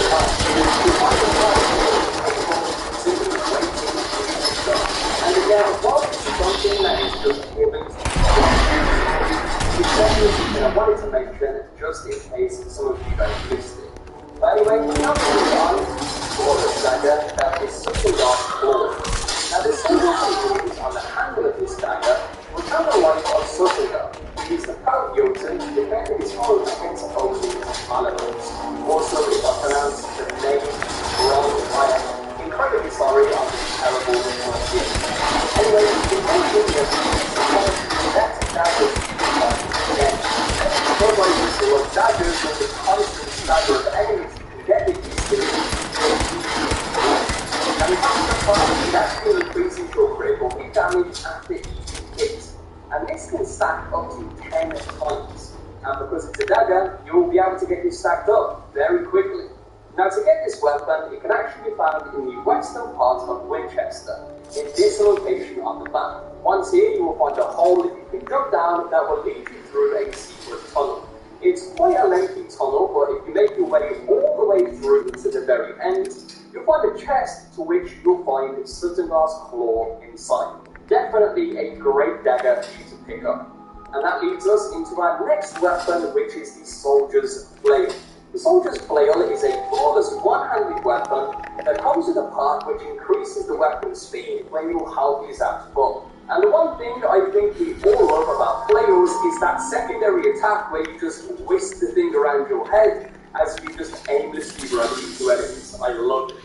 time. You find the price of the table, simply waiting for you to go. And again, while this is something that is just given to you, it's definitely something I wanted to mention just in case some of you guys missed it. But anyway, now moving on for the dagger that is such a dark floor. Now the symbol used on the handle of this dagger will tell the life of Suttlegar. He is the proud Jotun defending his home against opposing Malamutes. Also, if I pronounce the name wrong, I am incredibly sorry on this terrible pronunciation. Anyway, the main thing is that dagger again. Nobody used to love daggers with the constant stagger of enemies you can get with these things. And the faster part is actually increasing your critical hit damage after each hit. And this can stack up to 10 times. And because it's a dagger, you will be able to get this stacked up very quickly. Now to get this weapon, it can actually be found in the western part of Winchester, in this location on the map. Once here, you will find a hole that you can jump down that will lead you through a secret tunnel. It's quite a lengthy tunnel, but if you make your way all the way through to the very end, you'll find a chest to which you'll find Suttengar's claw inside. Definitely a great dagger for you to pick up. And that leads us into our next weapon, which is the Soldier's Flail. The Soldier's Flail is a flawless one-handed weapon that comes with a part which increases the weapon's speed when your health is at full. And the one thing I think we all love about flails is that secondary attack where you just whisk the thing around your head as you just aimlessly run into enemies. I love it.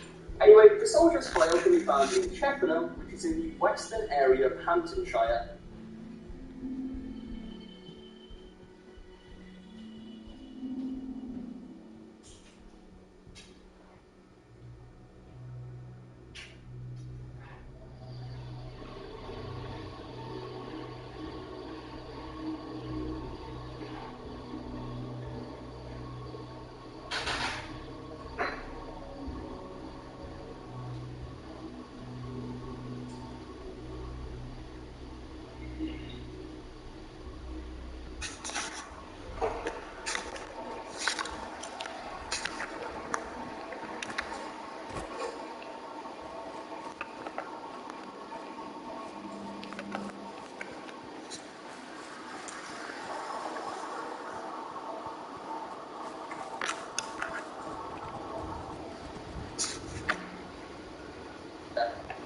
Anyway, the Soldier's Flail can be found in Chippenham, which is in the western area of Hamptonshire.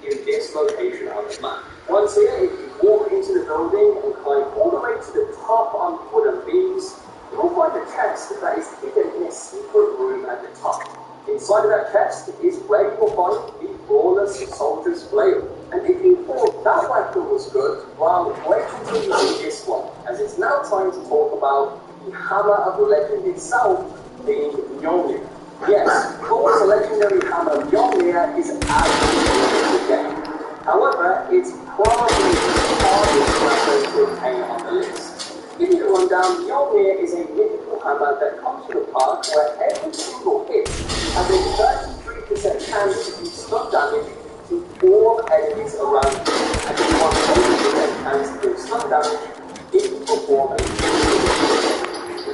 In this location on the map. Once here, if you walk into the building and climb all the way to the top on wooden beams, you will find a chest that is hidden in a secret room at the top. Inside of that chest is where you will find the flawless soldier's flail. And if you thought that weapon was good, well, wait until you see this one, as it's now time to talk about the hammer of legend itself, being Mjolnir. Yes, Thor's legendary hammer Mjolnir is absolutely in the game. However, it's probably the hardest weapon to obtain on the list. To give you the rundown, Mjolnir is a mythical hammer that comes with a part where every single hit has a 33% chance to do stun damage to all enemies around you, and a 100% chance to do stun damage if you perform a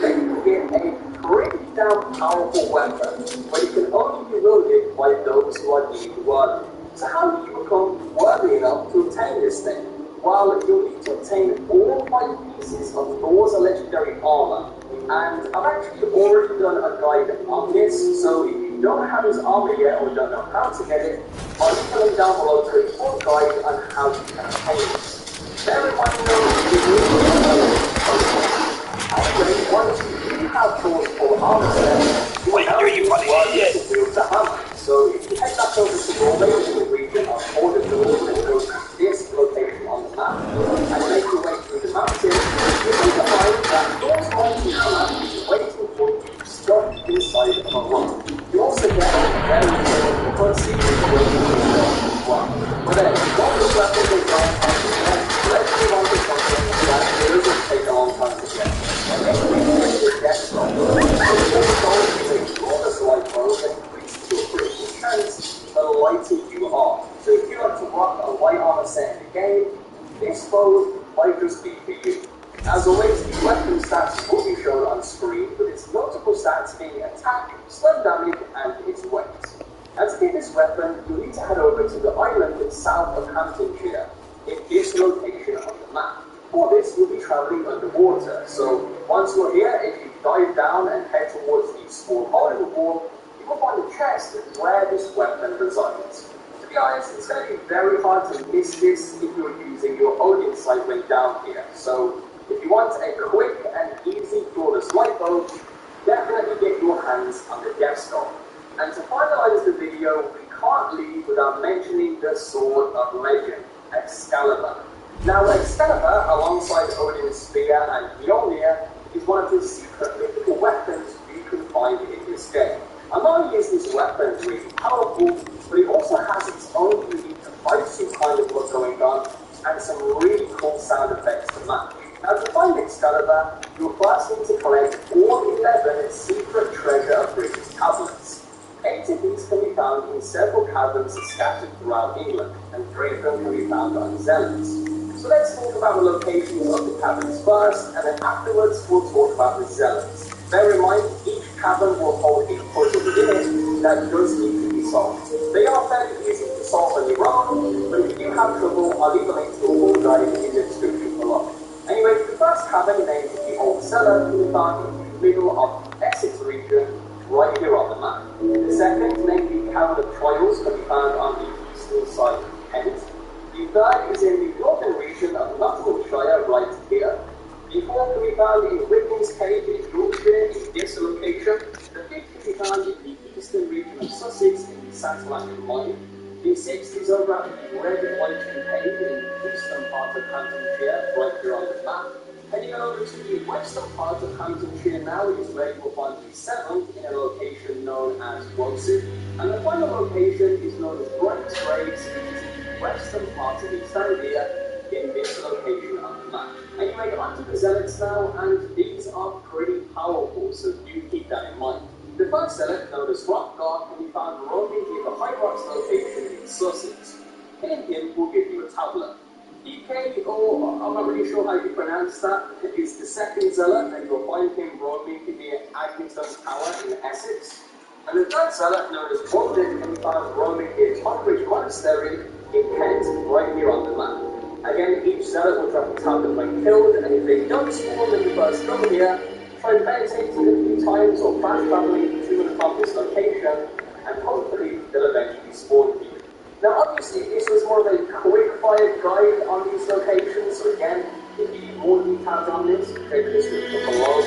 then you get a pretty damn powerful weapon, but it can only be wielded by those who are deemed worthy. So how do you become worthy enough to obtain this thing? Well, you'll need to obtain all 5 pieces of Thor's legendary armor, and I've actually already done a guide on this, so if you don't have his armor yet or don't know how to get it, I'll leave a link down below to a full guide on how you can obtain it. Bear in mind though, you need to anyway, once you do have Thor's full armor set, you will now be worthy to wield the hammer. So if you head back over to Norway in the region of Orderville and go to this location on the map, and make your way through the mountains, you're going to find that Thor's mighty hammer is waiting for you stuck inside of a rock. You also get a very cool secret building as well. But then, what this weapon is done, let's move on to something that doesn't take a long time to get. And if we get this death stone, this stone is a flawless light bulb that increases your critical chance the lighter you are. So if you like to rock a light armor set in the game, this bow might just be for you. As always, the weapon stats will be shown on screen, with its notable stats being attack, stun damage, and its weight. And to get this weapon, you'll need to head over to the island south of Hamptonshire, in this location on the map. For this, you'll be travelling underwater, so once you're here, if you dive down and head towards the small hole in the wall, you will find a chest where this weapon resides. To be honest, it's going to be very hard to miss this if you're using your own insight when down here, so if you want a quick and easy flawless light bulb, definitely get your hands on the Death Star. And to finalize the video, we can't leave without mentioning the Sword of Legend, Excalibur. Now, Excalibur, alongside Odin's Spear and Mjolnir, is one of the secret mythical weapons you can find in this game. And not only is this weapon really powerful, but it also has its own unique fighting kind of look going on, and some really cool sound effects to match. Now, to find Excalibur, you'll first need to collect all 11 secret treasure bridges tablets. 8 of these can be found in several caverns scattered throughout England, and 3 of them can be found on Zealots. So let's talk about the locations of the caverns first, and then afterwards we'll talk about the Zealots. Bear in mind, each cavern will hold a puzzle within it that does need to be solved. They are fairly easy to solve on your own, but if you do have trouble, I'll leave a link to a full guide in the description below. Anyway, the first cavern named the Old Cellar can be found in the middle of Essex region, right here on the map. The second, named the Cavern of Trials, can be found on the eastern side of Kent. The third is in the northern region of Nottinghamshire, right here. The fourth can be found in Whitman's Cave in Yorkshire, in this location. The fifth can be found in the eastern region of Sussex, in the Santlaken Mine. The sixth is over at the Red Whiting Cave in the eastern part of Hamptonshire, right here on the map. Heading over to the western part of Hamptonshire now is where you will find the seventh in a location known as Woolsey. And the final location is known as Brighton's Graves, which is in the western part of East Anglia, in this location on the map. Anyway, onto the Zealots now, and these are pretty powerful, so do keep that in mind. The first Zealot, known as Rockguard, can be found roaming near the High Rocks location in Sussex. Hitting him will give you a tablet. DK, or I'm not really sure how you pronounce that, is the second Zealot, and you'll find him roaming near Agneston Tower in Essex. And the third Zealot, known as Wounded, can be found roaming near Tonbridge Monastery in Kent, right here on the map. Again, each Zealot will drop a tablet when killed, and if they don't spawn when you first come here, try meditating a few times or fast traveling to and from this location, and hopefully they'll eventually spawn for you. Now obviously this was more of a quick-fire guide on these locations, so again, if you need more details on this, check the description below.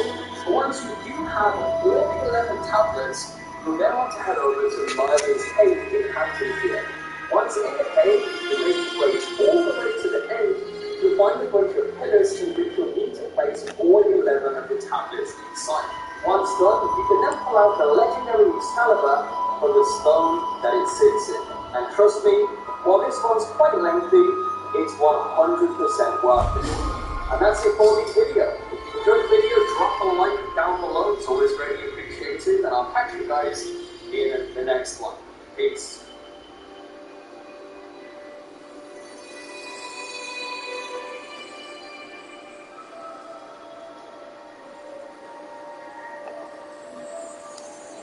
But once you do have all the 11 tablets, you'll then want to head over to Merlin's Cave in Hamptonshire. Once in the cave, you make your way all the way to the end. You'll find a bunch of pillars in which you'll need to place all 11 of the tablets inside. Once done, you can then pull out the legendary Excalibur from the stone that it sits in. And trust me, while this one's quite lengthy, it's 100% worth it. And that's it for this video. If you enjoyed the video, drop a like down below. It's always greatly appreciated. And I'll catch you guys in the next one. Peace.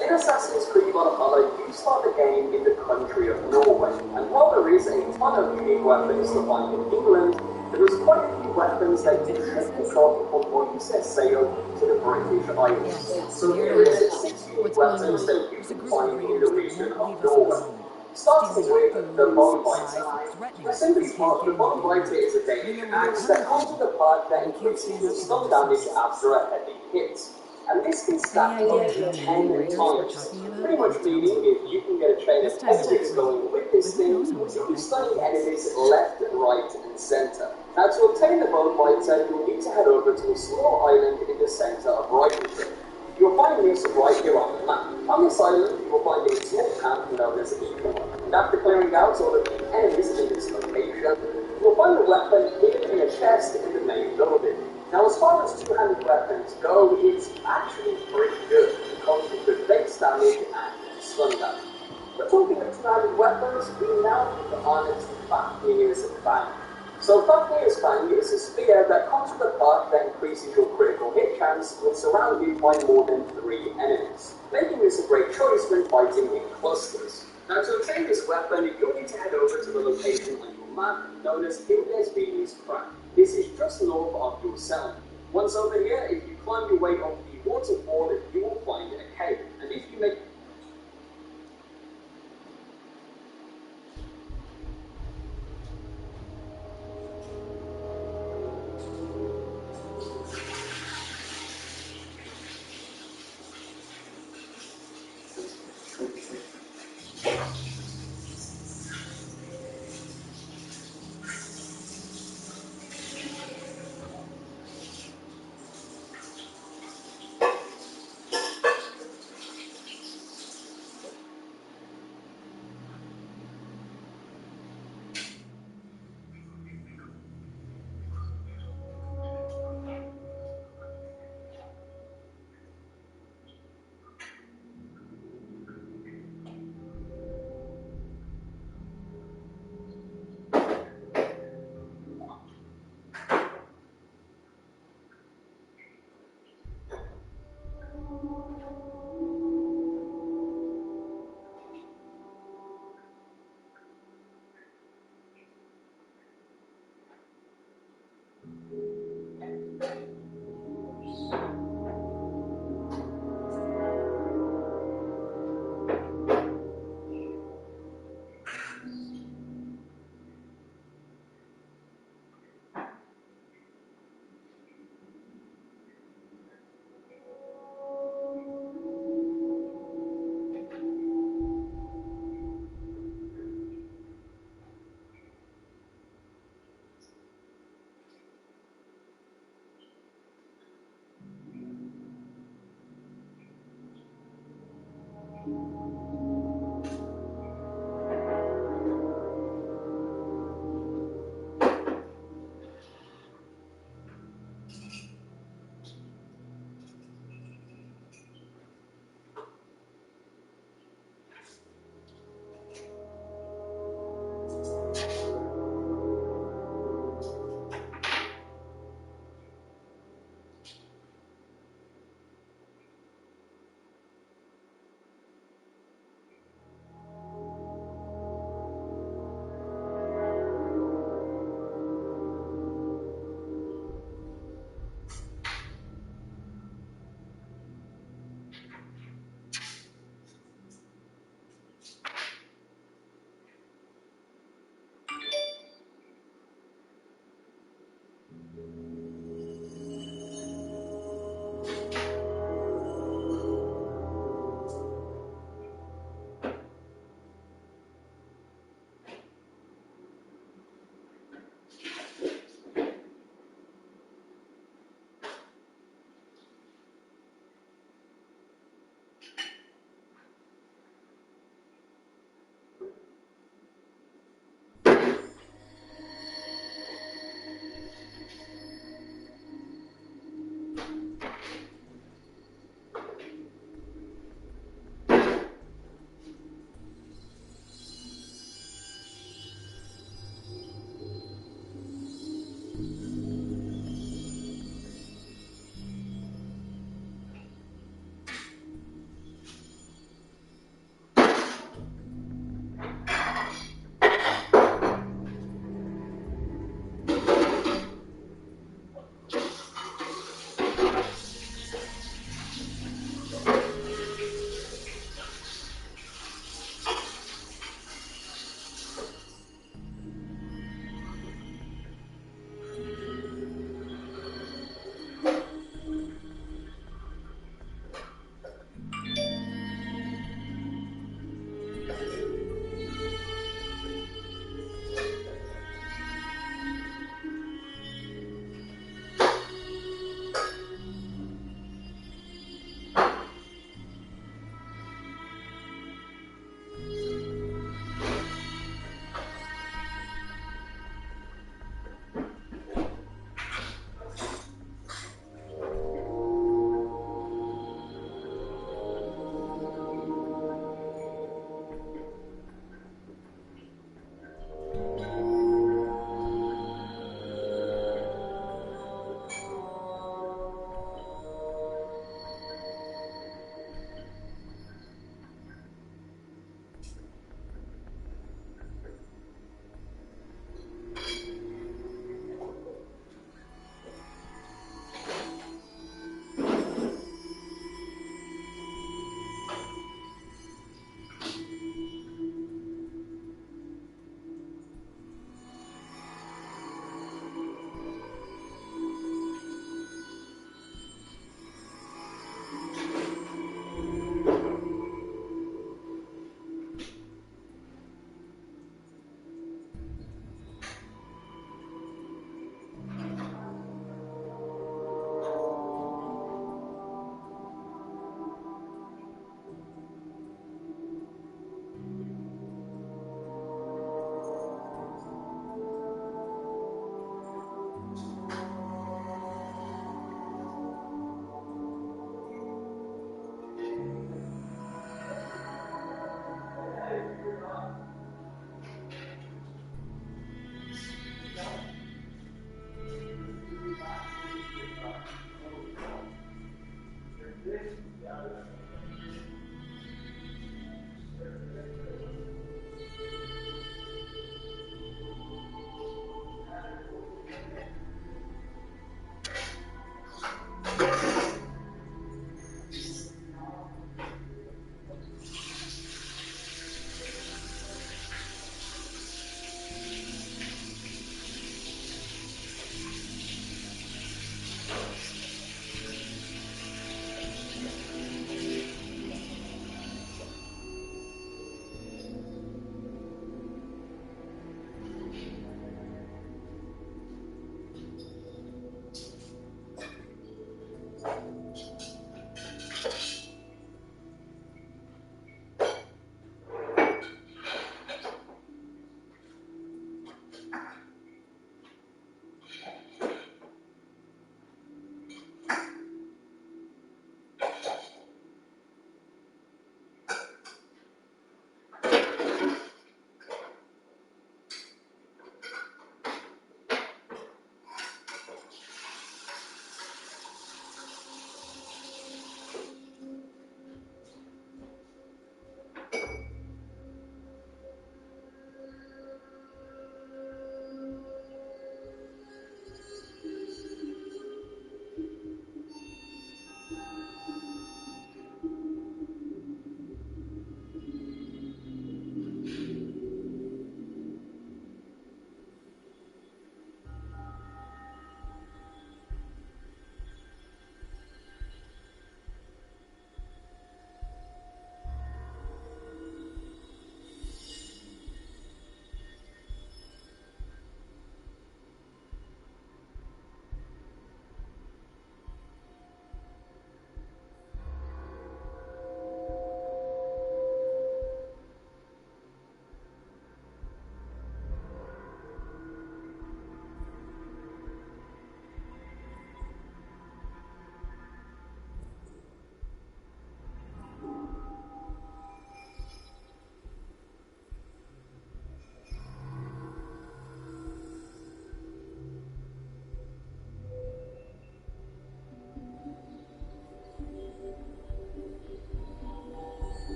In Assassin's Creed Valhalla, you start the game in the country of Norway, and while there is a ton of unique weapons to find in England, there is quite a few weapons that you should pick up before you set sail to the British Isles. So here is 6 unique weapons that you can find in the region of Norway. Starting with the Bonebiter. Simply put, the Bonebiter is a Danish axe that comes with a part that increases your stun damage after a heavy hit. And this can stack up to 10 times. Pretty much meaning if you can get a chain of enemies going with this thing, you'll be stunning enemies left, right, and center. Now to obtain the Bonebiter, you'll need to head over to a small island in the center of Brightonshire. You'll find this right here on the map. On this island, you will find a small camp known as Dimond. And after clearing out all of the enemies in this location, you'll find a weapon hidden in a chest in the main building. Now, as far as two-handed weapons go, it's actually pretty good. It comes with good base damage and stun damage. But talking of two-handed weapons, we now move on to Fafnir's Fang. So Fafnir's Fang is a spear that comes with a part that increases your critical hit chance when surrounded by more than 3 enemies, making this a great choice when fighting in clusters. Now, to obtain this weapon, you'll need to head over to the location on your map known as Hildesby's Crag. This is just north of your cell. Once over here, if you climb your way up the waterfall, you will find a cave. And if you make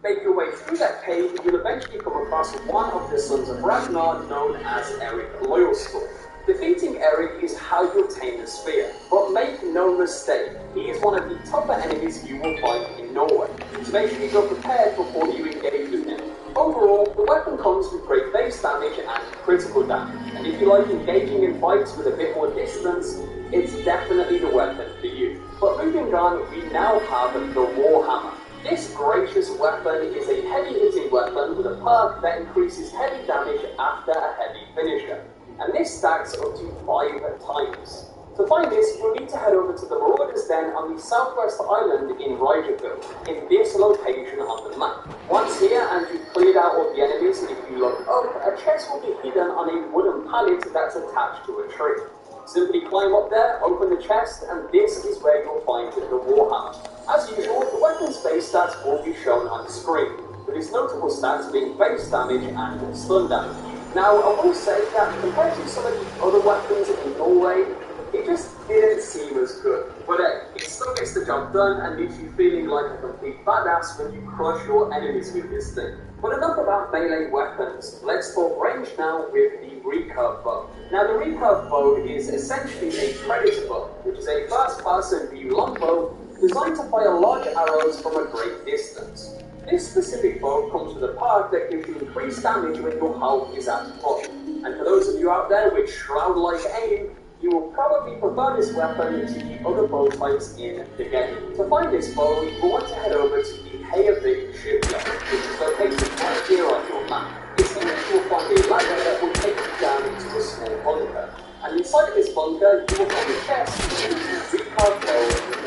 Make your way through that cave, you'll eventually come across one of the sons of Ragnar known as Eric Loyalskull. Defeating Eric is how you obtain the spear, but make no mistake, he is one of the tougher enemies you will find in Norway, so make sure you go prepared before you engage with him. Overall, the weapon comes with great base damage and critical damage, and if you like engaging in fights with a bit more distance, it's definitely the weapon for you. But moving on, we now have the Warhammer. This gracious weapon is a heavy hitting weapon with a perk that increases heavy damage after a heavy finisher, and this stacks up to 5 times. To find this, you'll need to head over to the Marauder's Den on the southwest island in Ryderville, in this location on the map. Once here and you've cleared out all the enemies, if you look up, a chest will be hidden on a wooden pallet that's attached to a tree. Simply climb up there, open the chest, and this is where you'll find the Warhammer. As usual, the weapon's base stats will be shown on the screen, with its notable stats being base damage and stun damage. Now, I will say that compared to some of the other weapons in Norway, it just didn't seem as good. But it still gets the job done and leaves you feeling like a complete badass when you crush your enemies with this thing. But enough about melee weapons, let's talk range now with the recurve bow. Now the recurve bow is essentially a predator bow, which is a first-person view longbow designed to fire large arrows from a great distance. This specific bow comes with a perk that gives you increased damage when your health is at full. And for those of you out there with shroud-like aim, you will probably prefer this weapon to the other bow types in the game. To find this bow, you will want to head over to the Hayavik shipyard, which is located right here on your map. It's here you will find a ladder that will take you down into a small bunker. And inside of this bunker, you will find a chest with a recurve bow in the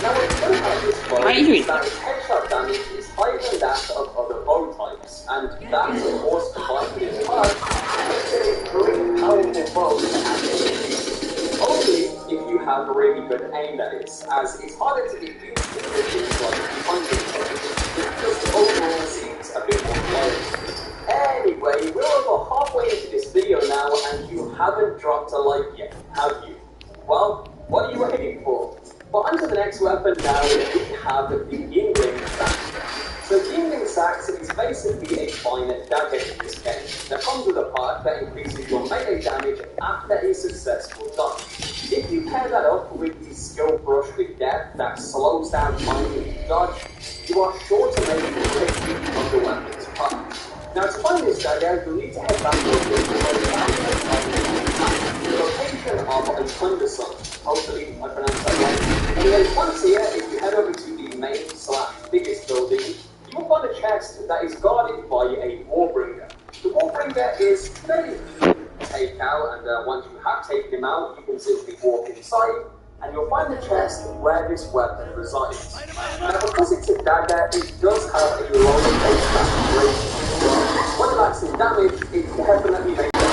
Now what's good about this bow is that its headshot damage is higher than that of other bow types, and that of course combined with its perk makes it a very powerful bow to activate. Only if you have really good aim, that is, as it's harder to get used to things like punching, which just overall seems a bit more close. Anyway, we're over halfway into this video now, and you haven't dropped a like yet, have you? Well, what are you waiting for? But onto the next weapon now, we have the Yingling Sax. So Yingling Sax is basically a fine dagger in this game that comes with a perk that increases your melee damage after a successful dodge. If you pair that up with the skill brush with death that slows down time when you dodge, you are sure to make the safety of the weapon's perk. Now to find this dagger, you'll need to head back over to the location of a Thundersun. Hopefully I pronounced that right. Anyway, once here, if you head over to the main/biggest building, you will find a chest that is guarded by a Warbringer. The Warbringer is fairly easy to take out, and once you have taken him out, you can simply walk inside, and you'll find the chest where this weapon resides. Now because it's a dagger, it does have a lower base damage rating. When maxing damage, it definitely makes sense.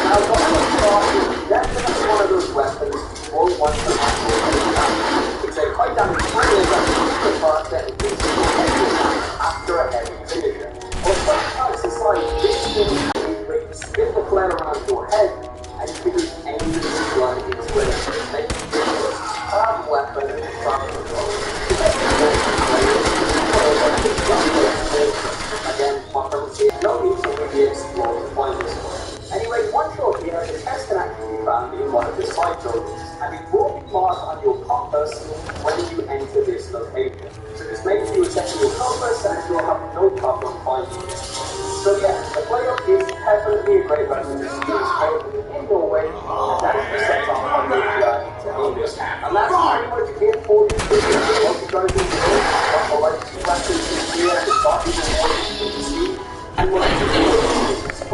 Now, the other part is definitely one of those weapons you will want to have. It's a high damage triangle that is the part that increases your heavy damage after a heavy finisher. Or sometimes it's like this thing can skip the flare around your head, and you can just aim this gun into it and make it a hard weapon from the floor. Again, my friends say, no need to really explore to find this one. Anyway, once you're here, the test can actually be found in one of the side buildings, and it will be marked on your compass when you enter this location. So just make sure you set your compass and you'll have no problem finding it. So yeah, the player is definitely a great weapon to use both in Norway, and that is the setup on your journey to England. And that's pretty much it for this video. I hope you guys enjoyed. I'd like to see weapons in here to start using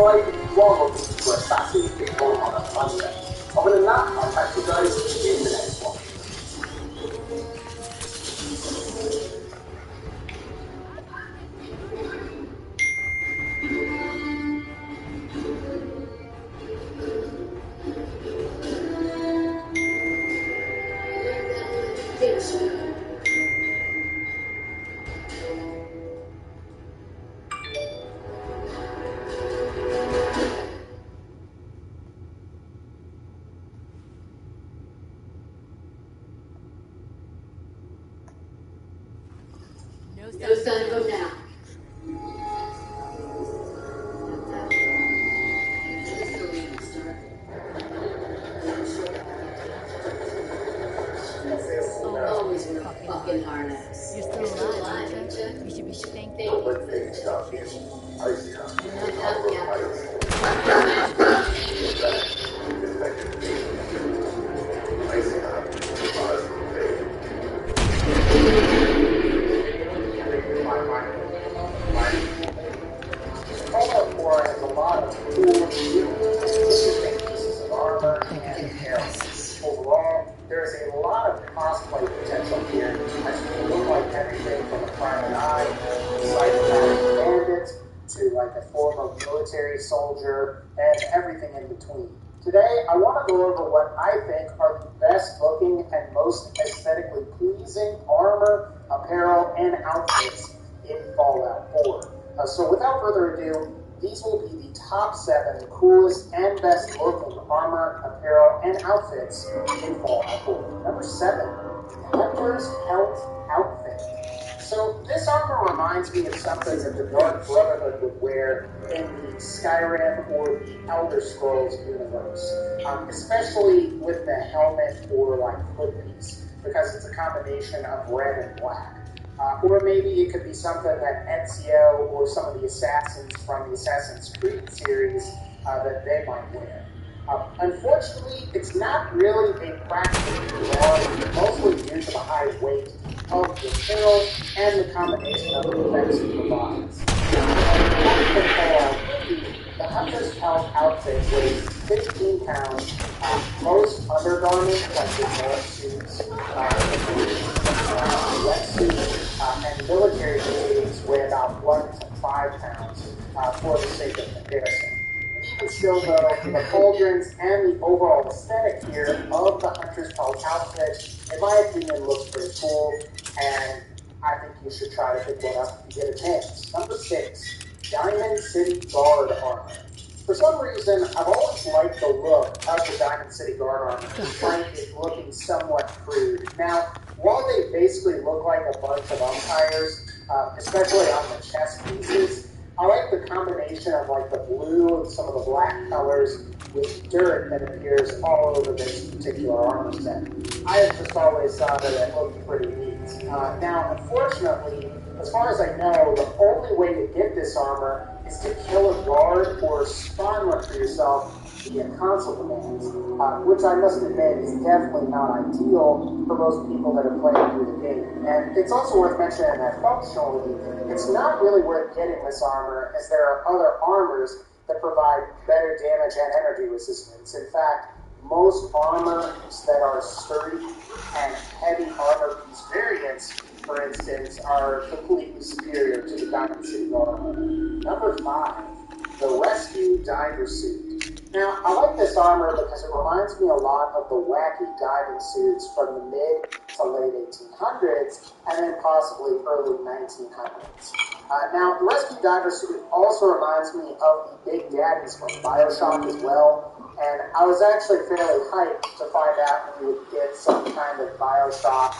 subscribe if you are looking for a fascinating Warhammer content. Other than that, I'll catch you guys in the next one. No sign of him now. Always in a fucking harness. You're still alive, aren't you? You should be thankful. Fallout 4 has a lot of cool, interesting pieces of armor and characters. Overall, there is a lot of cosplay potential here, as you can look like everything from a private eye, psychopathic bandit, to like a former military soldier, and everything in between. Today, I want to go over what I think are the best looking and most aesthetically pleasing armor, apparel, and outfits in Fallout 4. So without further ado, these will be the top 7 coolest and best looking armor, apparel, and outfits in Fallout 4. Number 7, the Hunter's Pelt outfit. So this armor reminds me of something that the Dark Brotherhood would wear in the Skyrim or the Elder Scrolls universe, especially with the helmet or like hoodpiece, because it's a combination of red and black. Or maybe it could be something that Ezio or some of the assassins from the Assassin's Creed series that they might wear. Unfortunately, it's not really a practical armor, mostly due to the high weight of the material and the combination of the effects it provides. The Hunter's Pelt outfit weighs 15 pounds. Most undergarments, like the north suits, wetsuits, and military fatigues weigh about 1 to 5 pounds for the sake of comparison. Even still, though, the cauldrons and the overall aesthetic here of the Hunter's Pelt outfit, in my opinion, looks pretty cool, and I think you should try to pick one up if you get a chance. Number 6, Diamond City Guard armor. For some reason, I've always liked the look of the Diamond City Guard armor, despite it looking somewhat crude. Now, while they basically look like a bunch of umpires, especially on the chest pieces, I like the combination of like the blue and some of the black colors with dirt that appears all over this particular armor set. I have just always thought that it looked pretty neat. Now, unfortunately, as far as I know, the only way to get this armor is to kill a guard or spawn one for yourself via console commands, which I must admit is definitely not ideal for most people that are playing through the game. And it's also worth mentioning that functionally, it's not really worth getting this armor, as there are other armors that provide better damage and energy resistance. In fact, most armors that are sturdy and heavy armor piece variants, for instance, are completely superior to the Diamond City Guard armor. Number 5, the Rescue Diver Suit. Now, I like this armor because it reminds me a lot of the wacky diving suits from the mid to late 1800s, and then possibly early 1900s. Now, the Rescue Diver Suit also reminds me of the Big Daddies from BioShock as well, and I was actually fairly hyped to find out we would get some kind of BioShock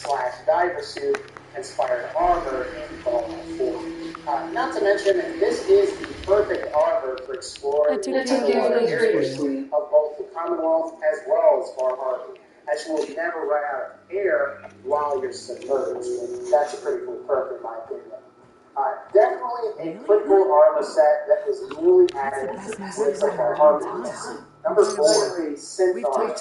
/ diver suit inspired armor in Fallout 4. Not to mention, this is the perfect armor for exploring the areas of both the Commonwealth as well as Far Harbor, as you will never run out of air while you're submerged. That's a pretty cool perk in my opinion. Definitely a pretty cool armor set that was newly added with the Far Harbor. Number 4, Synth armor.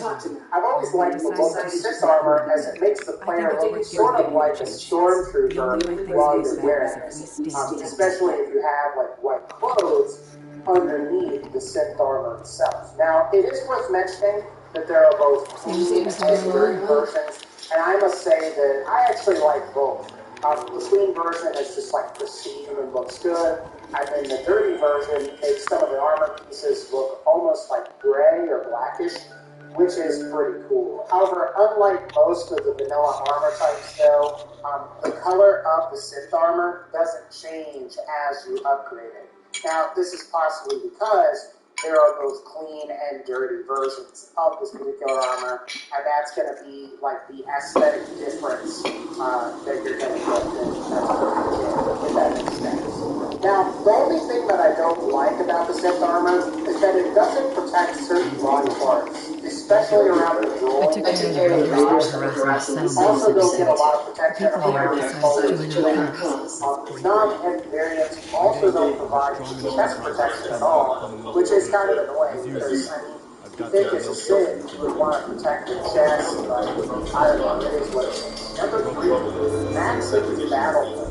I've always liked the look of Synth armor as it makes the player look sort of like a stormtrooper while you're wearing it. Especially if you have like white clothes, underneath the synth armor itself. Now, it is worth mentioning that there are both clean and dirty versions, and I must say that I actually like both. The clean version is just like pristine and looks good, and then the dirty version makes some of the armor pieces look almost like gray or blackish, which is pretty cool. However, unlike most of the vanilla armor types though, the color of the synth armor doesn't change as you upgrade it. Now, this is possibly because there are both clean and dirty versions of this particular armor, and that's going to be like the aesthetic difference that you're going to get. That's pretty legit, if that makes sense. Now, the only thing that I don't like about the synth armor is that it doesn't protect certain body parts, especially around the I joint. took care of the raiders that were harassing the settlement Also don't get a citizens. lot of protection People here around the decided to join our cause. non-heavy variants also don't provide chest protection at all, which is kind of annoying because, I mean, you think it's a sin you would want to protect your chest, but I don't know, it is what it is. Number 3, Max's Battle.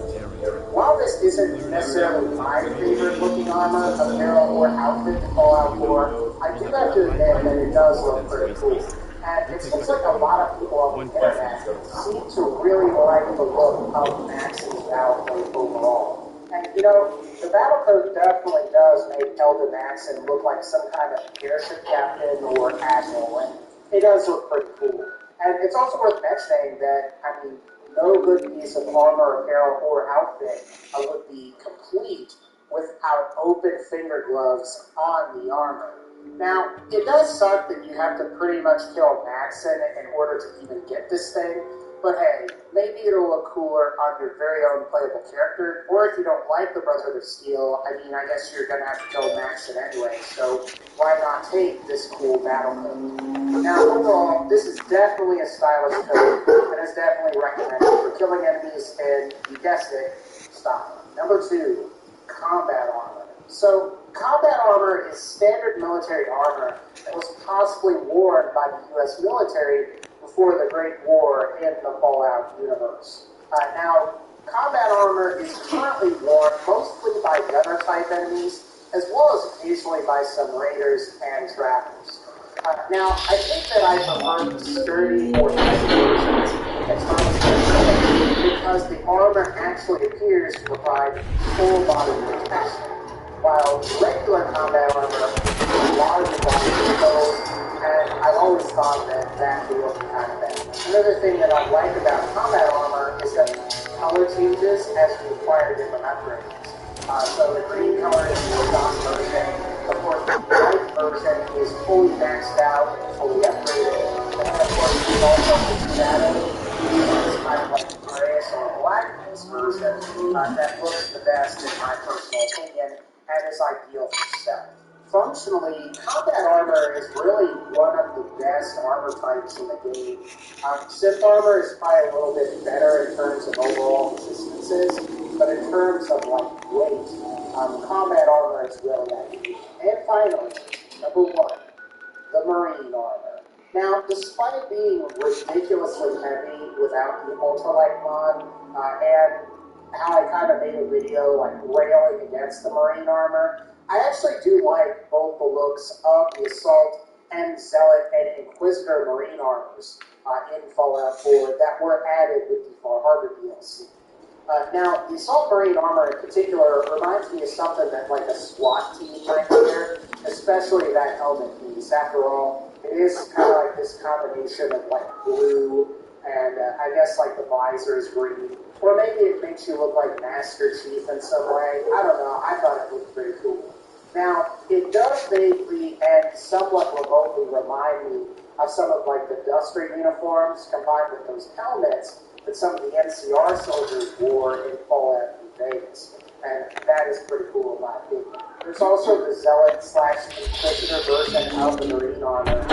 While this isn't necessarily my favorite looking armor, apparel, or outfit to Fallout 4, I do have to admit that it does look pretty cool. And it seems like a lot of people on the internet seem to really like the look of Max's battle code overall. And you know, the battle code definitely does make Elder Maxon look like some kind of airship captain or admiral, and it does look pretty cool. And it's also worth mentioning that, I mean, no good piece of armor, apparel, or outfit would be complete without open finger gloves on the armor. Now, it does suck that you have to pretty much kill Maxon in order to even get this thing, but hey, maybe it'll look cooler on your very own playable character, or if you don't like the Brotherhood of Steel, I mean, I guess you're gonna have to kill Maxon anyway, so why not take this cool battle code? Now, overall, this is definitely a stylish code, and is definitely recommended for killing enemies and, you guessed it, stop. Number 2, combat armor. So, combat armor is standard military armor that was possibly worn by the U.S. military before the Great War in the Fallout universe. Now, combat armor is currently worn mostly by gunner-type enemies, as well as occasionally by some raiders and trappers. Now, I think that I prefer the sturdy or heavy versions at times because the armor actually appears to provide full body protection, while regular combat armor is a lot of your body exposed, and I've always thought that that would look kind of bad. Another thing that I like about combat armor is that the color changes as you acquire different upgrades. So the green color is the stock version. Of course, the white version is fully maxed out and fully upgraded. And of course, there's also the shadow, which is kind of like the grayish or blackness version that looks the best in my personal opinion and is ideal for stealth. Functionally, combat armor is really one of the best armor types in the game. Synth armor is probably a little bit better in terms of overall resistances, but in terms of like weight, combat armor is really ideal. And finally, number 1, the marine armor. Now, despite being ridiculously heavy without the ultralight mod, and how I kind of made a video like railing against the marine armor, I actually do like both the looks of the Assault and Zealot and Inquisitor marine armors in Fallout 4 that were added with the Far Harbor DLC. Now, the Assault Marine armor in particular reminds me of something that like a SWAT team might wear, especially that helmet piece. After all, it is kind of like this combination of like blue and I guess like the visor is green. Or maybe it makes you look like Master Chief in some way. I don't know. I thought it looked pretty cool. Now, it does vaguely and somewhat remotely remind me of some of like the Duster uniforms combined with those helmets that some of the NCR soldiers wore in Fallout New Vegas. And that is pretty cool in my opinion. There's also the Zealot / Inquisitor version of the Marine armor.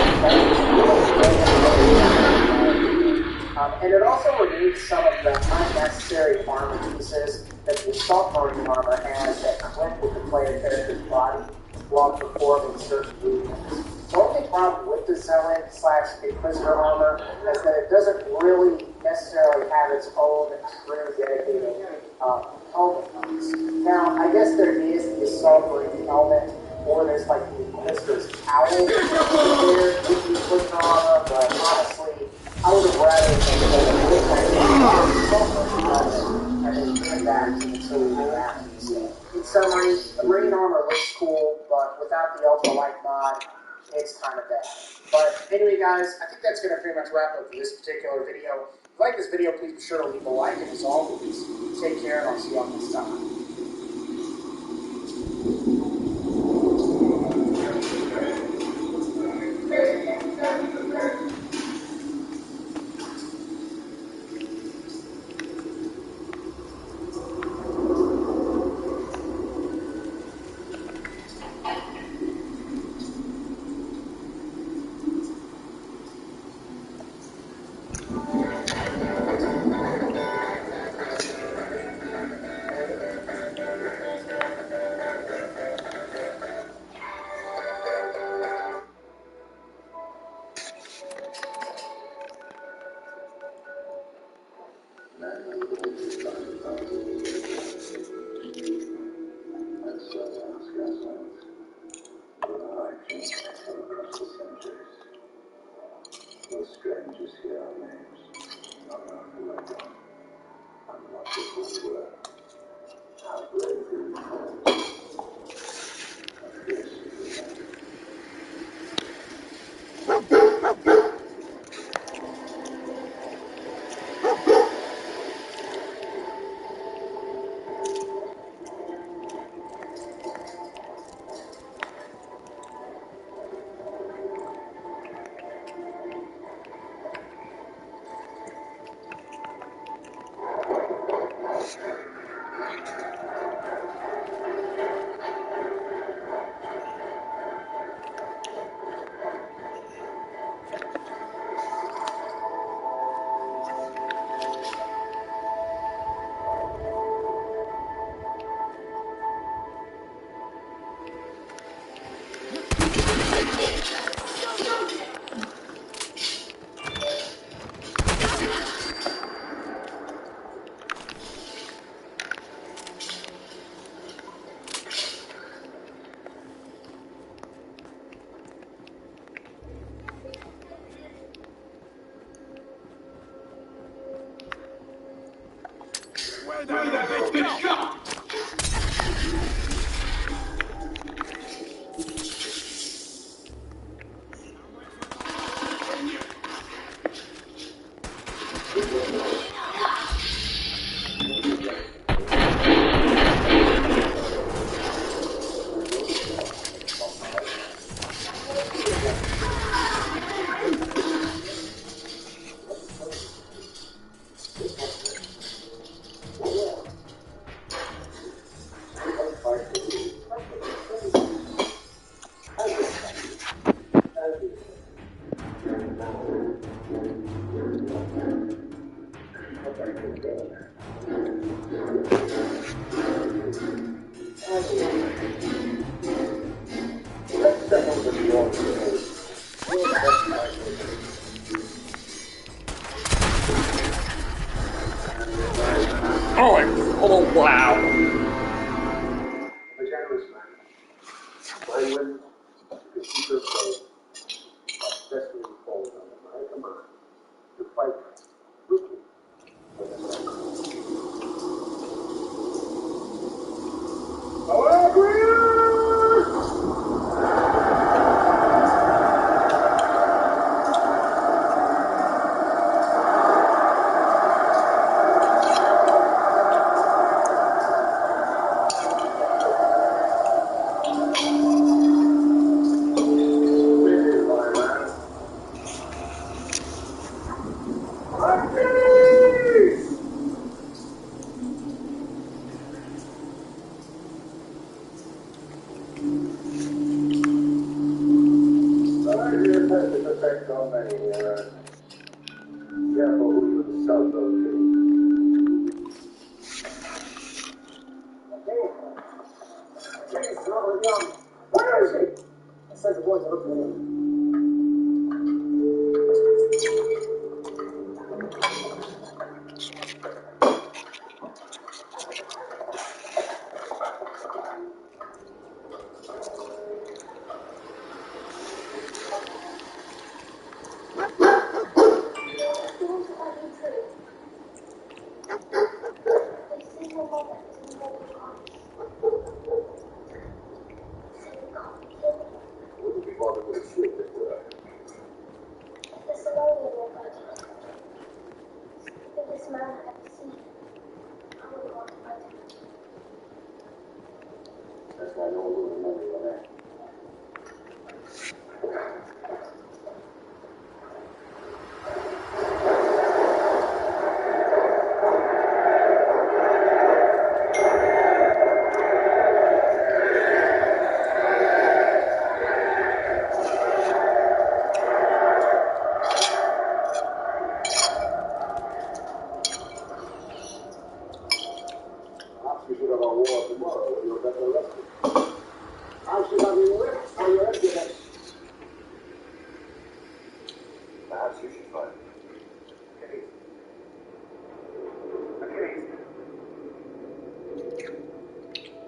And it also removes some of the unnecessary armor pieces that the Assault Marine armor has that clip with the player character's body while performing certain movements. The only problem with the Zealot / Inquisitor armor is that it doesn't really necessarily have its own true dedicated helmet piece. Now, I guess there is the Assault Marine helmet, or there's like the Mr. Cowl there with the quick armor, but honestly, I would have rather and then hand that to the utility matches. In summary, the green armor looks cool, but without the ultralight mod, it's kind of bad. But anyway, guys, I think that's going to pretty much wrap up for this particular video. If you like this video, please be sure to leave a like, and as always, take care, and I'll see you all next time. Where the bitch go? Oh, wow. A generous man. Play with, to keep your faith, destiny falls on my command, to fight with you. Careful who you insult those two. Where is he? I said the boys are looking for him. Perhaps we should have a war tomorrow when you're better rested. I should have you whipped for your impudence. Perhaps you should find Achilles. Achilles. Look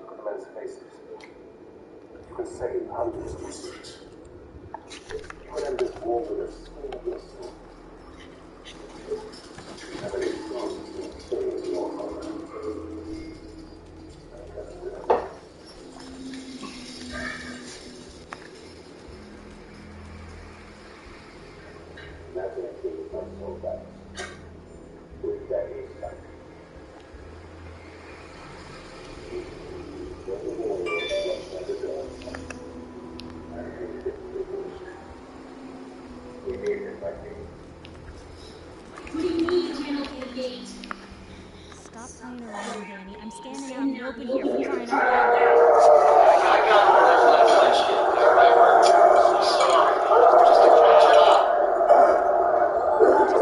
at the men's faces. You can save hundreds of listeners. You can end this war with a swing of your sword. Everything goes to stay in your heart. Imagine a king like so fast. With decades back. When the war was at the door, I hated it the most. We made it like me. What do you need to relocate a gate? Stop playing around, Danny. I'm standing out in the open here for crying out loud.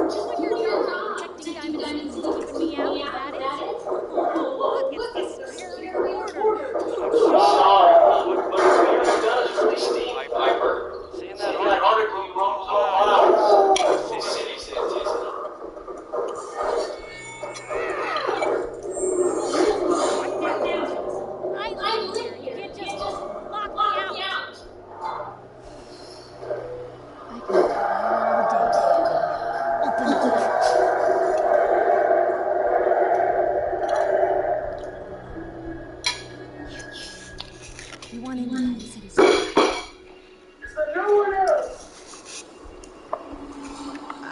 Just doing your job, protecting Dimond Cities and keeping me out. Is that it? Look, it's the superior order. Seeing that article you wrote so I live here. You can't just lock me out. I can cry all day, Danny. Open up. We want in Dimond Cities. Is there no one else? I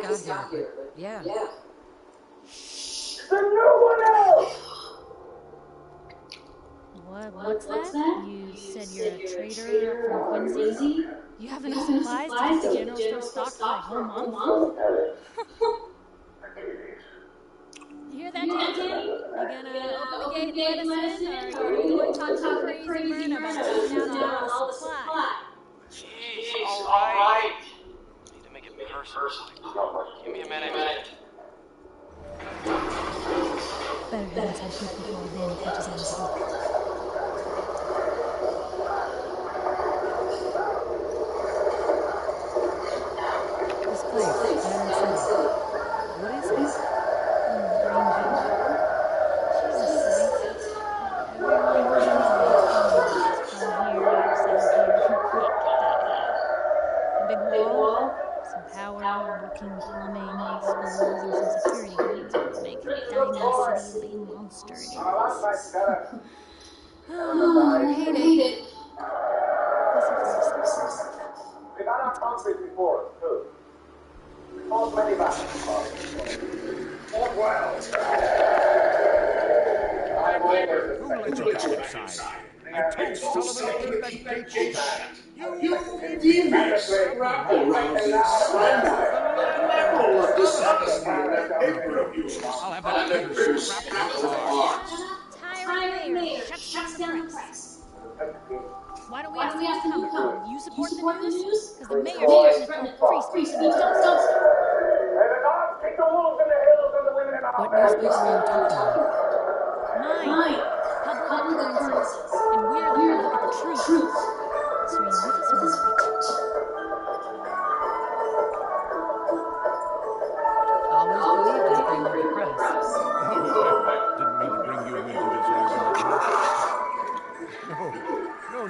just got here, but yeah. Is there no one else? What's that? You said you're a trader from Quincy? You have enough supplies to keep the general store stocked for a whole month? You hear that, Danny? You gonna open the gate and let us in, or are you going to talk to crazy Myrna about cutting down on all the supplies? Jeez, alright. Need to make it personal. Give me a minute. Better head inside quick before Danny catches on his book. This place, Dimond City. What is it? A big wall, some power, working plumbing, schools, and some security guards would make Dimond City the monster it is. I hate it. We got our concrete before us, too. We fought many battles. Fought well. Who let you come inside? I told Sullivan to keep that gate shut. You did this. I'll have that paper strapped to the car. Tyrant mayor shuts down the press. Why don't we ask the newcomer? You support the news? Because the mayor's threatening to throw free speech. Don't. What newspaper are you talking about? Mine. Public occurrences. And we're the ones that get the truth. So are you with us or not? Always believed anything with the press. Didn't mean to bring you into this argument. No.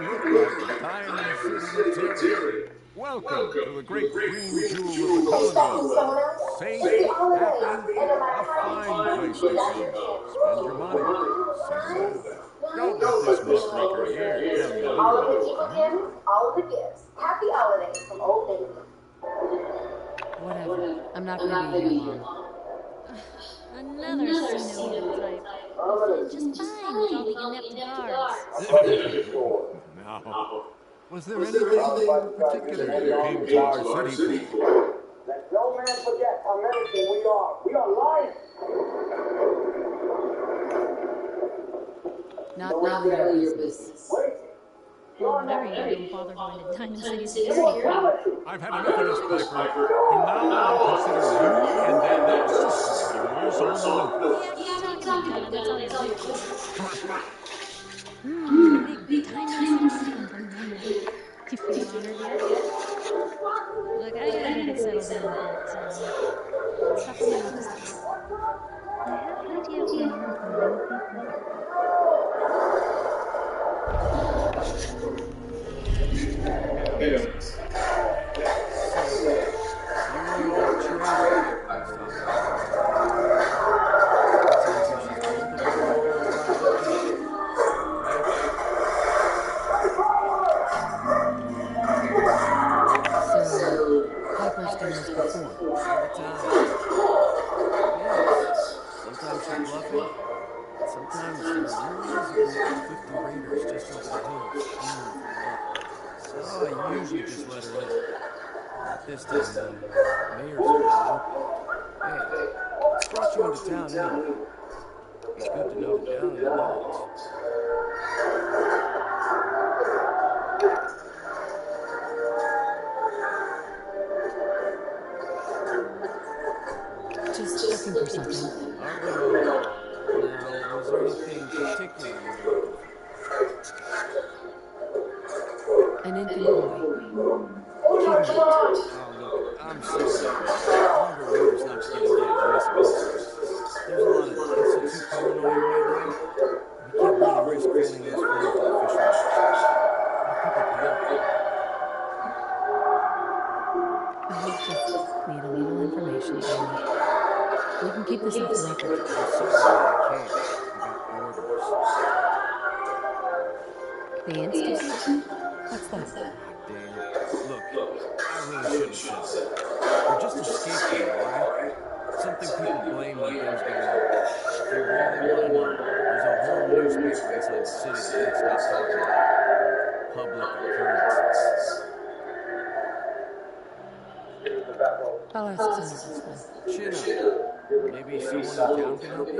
You look like Dimond City material. Welcome to the great green jewel of the Commonwealth. Safe, happy, a fine place to come. Spend your money. Don't let this muckraker here tell you otherwise. All the gifts. Happy holidays from Old England. Whatever. I'm not gonna be here long. Another senile type. Just fine. mean with all the inept guards? Now, was there anything in particular you came to our city for? Let no man forget how menacing we are. We are lions. Not really your business. Wait. Well, whatever you don't bother going to Diamond City Security. I've had enough of this, Piper. From now on, I'll consider you and that sister of yours on the loop. Yeah, keep talking, McDonough. That's all you'll do. Big Diamond City Security. Do you feel honored yet? Look, I gotta go get settled in, but stop by my office later. I have an idea for a new people. Piper's done this before. All the time. Yes. Sometimes she's bluffing. Sometimes there really is a group of 50 raiders just over the hills. So I usually just let her in. But this time, the mayor's got it open. Hey, what's brought you into town anyway? It's good to know the down and the outs. Just looking for something. Aren't we all? Now, was there anything particular you were looking for? An infant boy. Kidnapped. Oh, look, I'm sorry. Younger raiders like to get involved in this business. There's a lot of institute paranoia right now. We can't really risk failing those phones to officials. People pay up. I just need a little information, Dimond. We can keep this off the record. I'm sorry, but I can't. I got orders. The Institute? What's that? Damn. Look, I really shouldn't have said that. We're just a scapegoat, alright? Something people blame when things go wrong. If you really want to know, there's a whole newspaper inside the city that won't stop talking about it. Public occurrences. I'll ask someone this one. Chin up. Maybe someone in town can help you?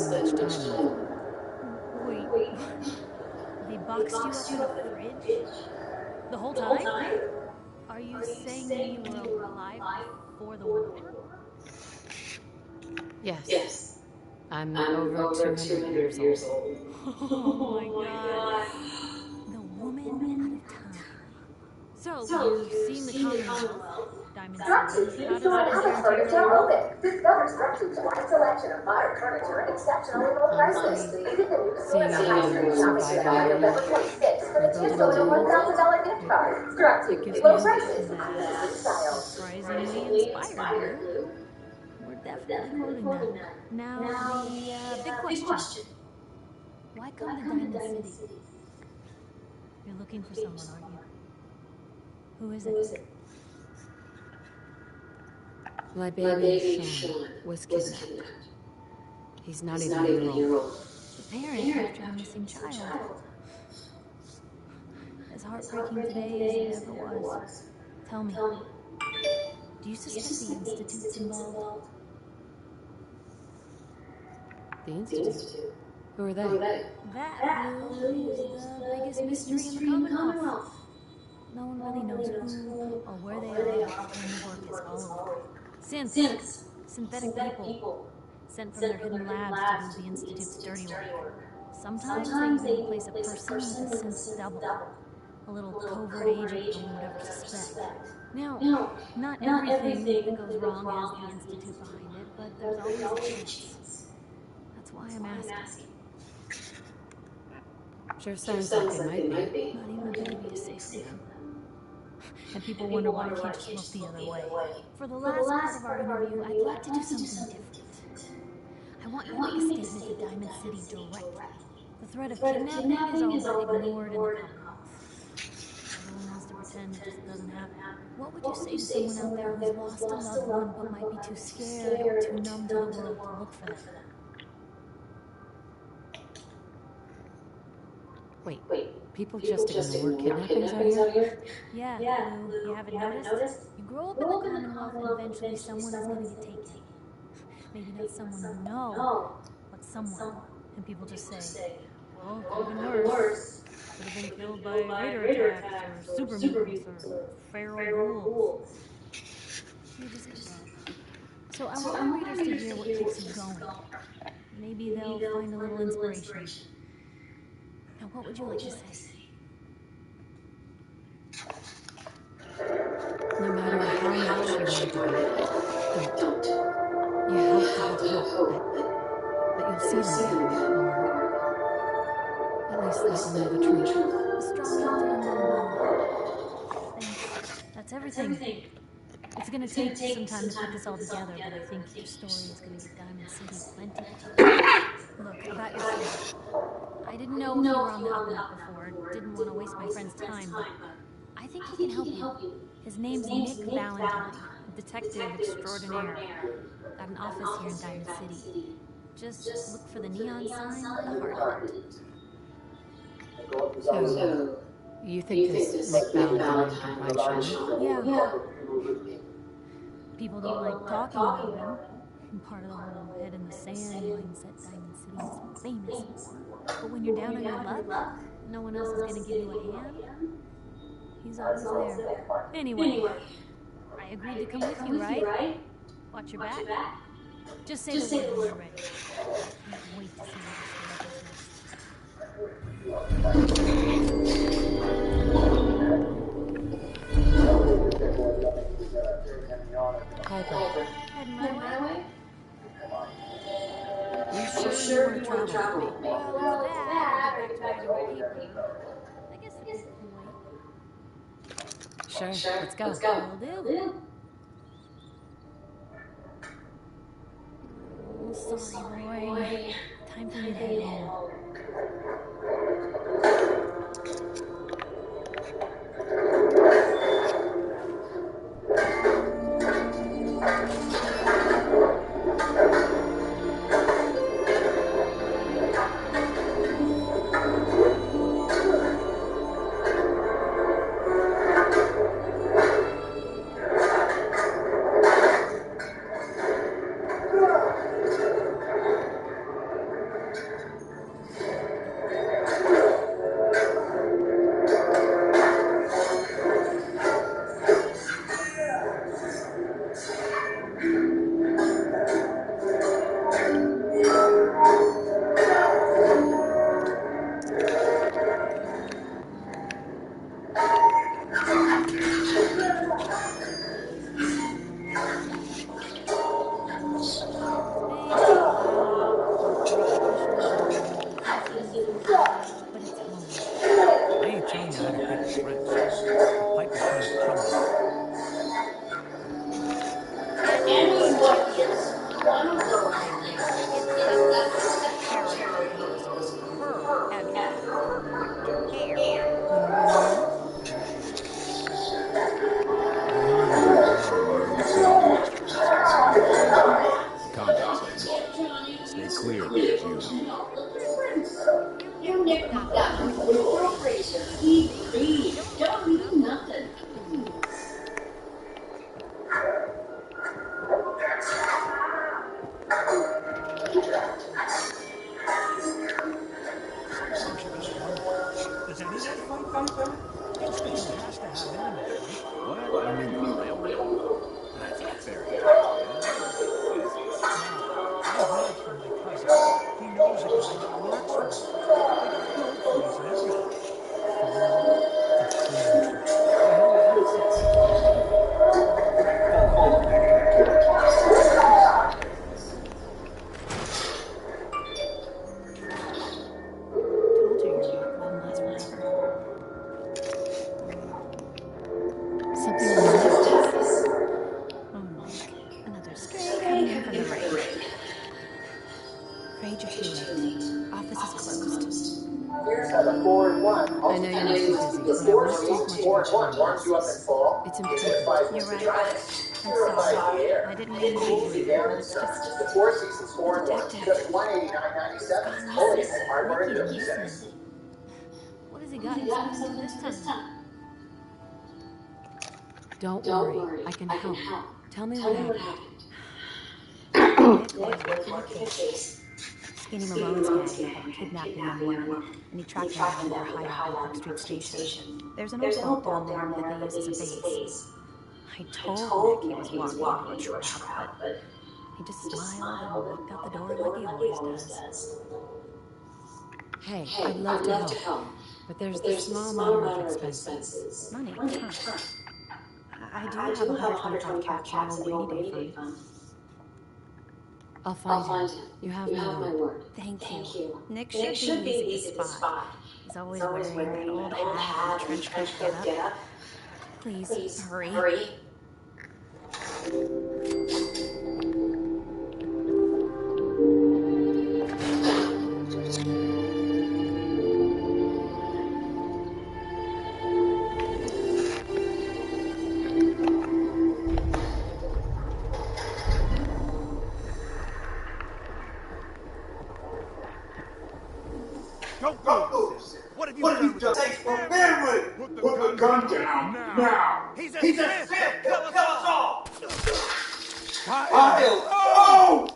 spend much time with them. Wait, they boxed you up in a fridge? The whole time? Are you saying you were alive before the war? Yes, I'm over 200 years old. Oh my god. The woman out of time. So, you've seen the Commonwealth, Diamond City. How does it compare to your own home? Discover Structure's wide selection of modern furniture at exceptionally low prices. Honestly, Visit the new store seeing at how High Street they're Shopping Center surviving November and 26th for the rebuilding chance to the win a world, $1,000 gift card. Structure, it gives me low hope. prices, That's unlimited style. surprisingly inspired, Blue. We're definitely quoting that. Now, the big question. Why come to Diamond City? You're looking for someone, aren't you? Who is it? My baby, Sean, was kidnapped. He's not even a year old. The parent after the missing child. As heartbreaking today as it ever was. Tell me, do you suspect the Institute's involved? The Institute? Who are they? That, Blue, is the biggest mystery in the Commonwealth. No one really knows who or where they are, but the paperwork is all over it. Synths, synthetic people, sent from their hidden labs to do the Institute's dirty work. Sometimes they even replace a person with a synth double. A little covert agent no one would ever suspect. Now, not everything that goes wrong has the Institute behind it, but there's always a chance. That's why I'm asking. Sure sounds like they might be. Not even a baby is safe from them. And people wonder why I can't just look the other way. For the last part of our interview, I'd like to do something different. I want you to make a statement to Diamond City directly. The threat of kidnapping is all but ignored in the Commonwealth. Everyone wants to pretend it just doesn't happen. What would you say to someone out there who's lost a loved one but might be too scared or too numb to the world to look for them? Wait, people just ignore kidnappings out here? Yeah, Lou, you haven't noticed? You grow up in the Commonwealth and eventually someone is going to get taken. Maybe not someone you know, but someone. And people just say, well, could have been worse. Could have been killed by raider attacks, or super mutants, or feral ghouls. You just give up. So I want my readers to hear what keeps you going. Maybe they'll find a little inspiration. Now, what would you like to say? No matter how much you want to don't. You have to have hope that you'll see them again, or at least that you'll know the truth. A strong ending. Thanks. That's everything. It's gonna take some time to put this all together, but I think your story is gonna give Diamond City plenty to tell. Look, about your friend. I didn't know if you were on the up and up before. Didn't want to waste my friend's time, but I think he can help you. His name's Nick Valentine, detective extraordinaire. Got an office here in Diamond City. Just look for the neon sign with the heart on it. So, you think this Nick Valentine can find Sean? Yeah. People don't like talking about him. Part of the whole head in the sand mindset Diamond City is famous for. But when you're down on your luck, no one else is going to give you a hand. He's always there. Anyway, I agreed to come with you, right? Watch your back. Just say the word when you're ready. Can't wait to see where this story Piper. Heading my way? You sure you want to travel with me? Well, it's that. I'll get back to writing the paper. I guess the paper can wait. Sure, let's go. Will do. Oh, sorry, boy. Time for me to head home. you how to take a rest. The pipe is kind of killing me. Anyone gets one of those things. It's a character piece with fur. Have you combed your hair? No. I heard in your bar you were the field master. Well, the contact's open. Stay clear if it's you. You nicked my gun with your razor. Easy. Don't do nothing. Sometimes you gotta wonder, does anyone fight better? Institute has to have internet, right? What? You mean the railroad? That's a fairy tale, man. No, I heard from my cousin. He knows a guy that works for them. They got code-frees and everything. Phone, the freedom train. The hell is this? Hold on, I gotta talk. Told you your luck wouldn't last forever. Something on the list. Oh, Nick. Another stray coming in from the rain. Afraid you're too late. Office is closed. Here's how the 4-in-1. I know you must be busy, but I won't take much of your time. Warms you up in fall. It's Gives important. 5 You're minutes of right. dryness. I'm Purifies sorry. the air. I didn't mean to be Cools you rude. down in It's summer. just The Four Seasons 4-in-1. detective. Just $189.97. Only at Hardware and Building Centers. what has he got you so into this time? Don't worry. I can help. Tell me what happened. Nick was working a case. Skinny Malone's gang had kidnapped a young woman, and he tracked them down to their hideout in Park Street Station. There's an old vault down there that they use as a base. I told Nick he was walking into a trap, but he just smiled and walked out the door like he always does. Hey, I'd love to help. But there's the small matter of expenses. Money, huh? I do have 125 cash in an old rainy day fund. I'll find him. You have my word. Thank you. Nick should be easy to spot. He's always wearing that old hat and trench coat getup. Please, hurry. Don't move, Sid. What have you done with the family? Put the gun down now. He's a Sith. He'll kill us all. Kyle! Oh!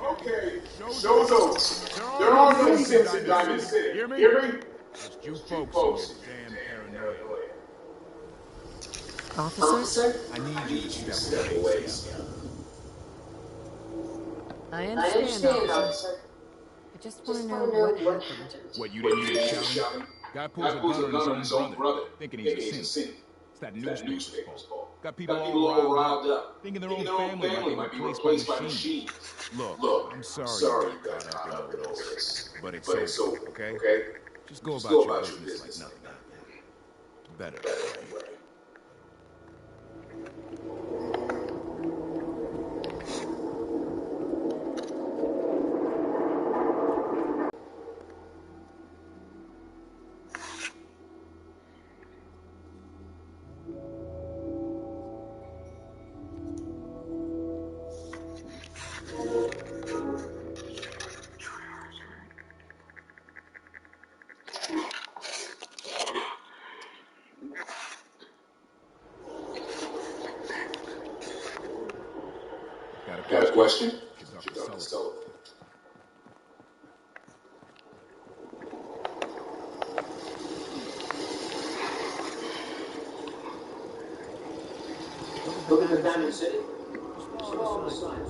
Okay, show's over. There are no Siths in Diamond City. Hear me? Just you folks and your damn paranoia. Officer? I need you to step away, Scout. I understand, officer. I just want to know what happened. What, you didn't hear shouting? Guy pulls a gun on his own brother, thinking he's a Sith. It's that newspaper's fault. Got people all riled up, thinking their own family might be replaced by machines. Look, I'm sorry you got caught up in all this, but it's over, okay? Just go about your business like nothing happened. Better. Got a question? Dr. Sullivan. Look at the Diamond City. Just follow the signs.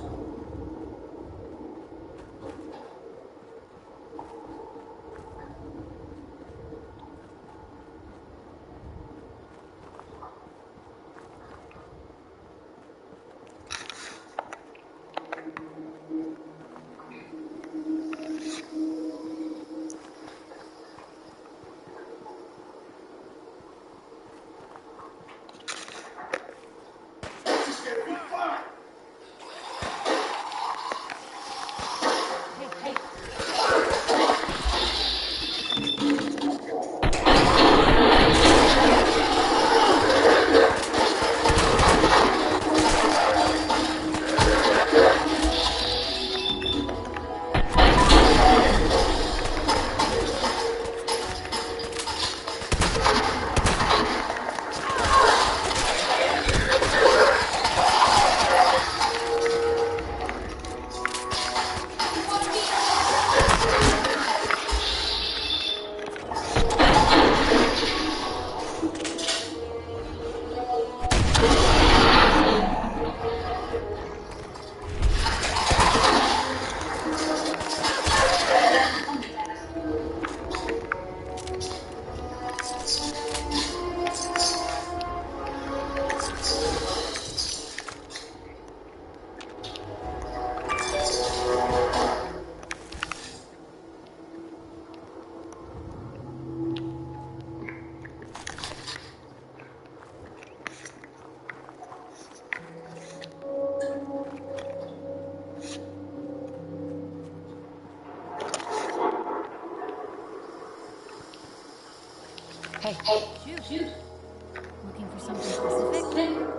Hey, Shoot. Looking for something specific?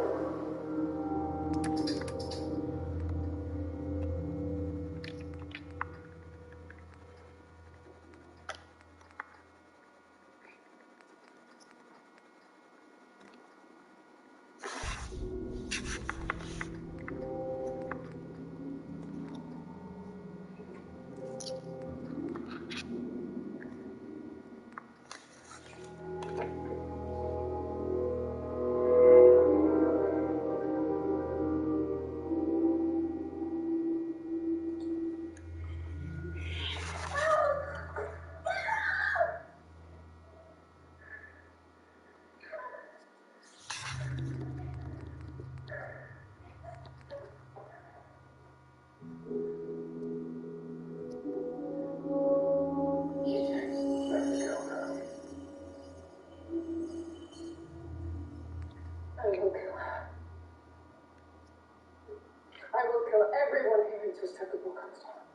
I will kill everyone here who just took a book on top.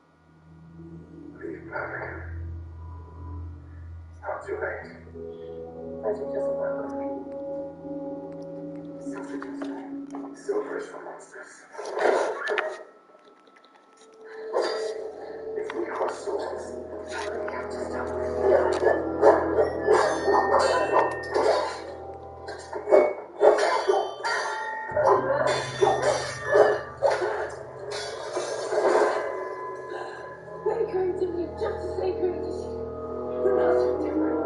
Leave Patrick. It's not too late. Magic doesn't work with me. Silver does that. Silver's for monsters. If we cross swords, I can't just stop. Are you going to be just as sacred as who else would do it?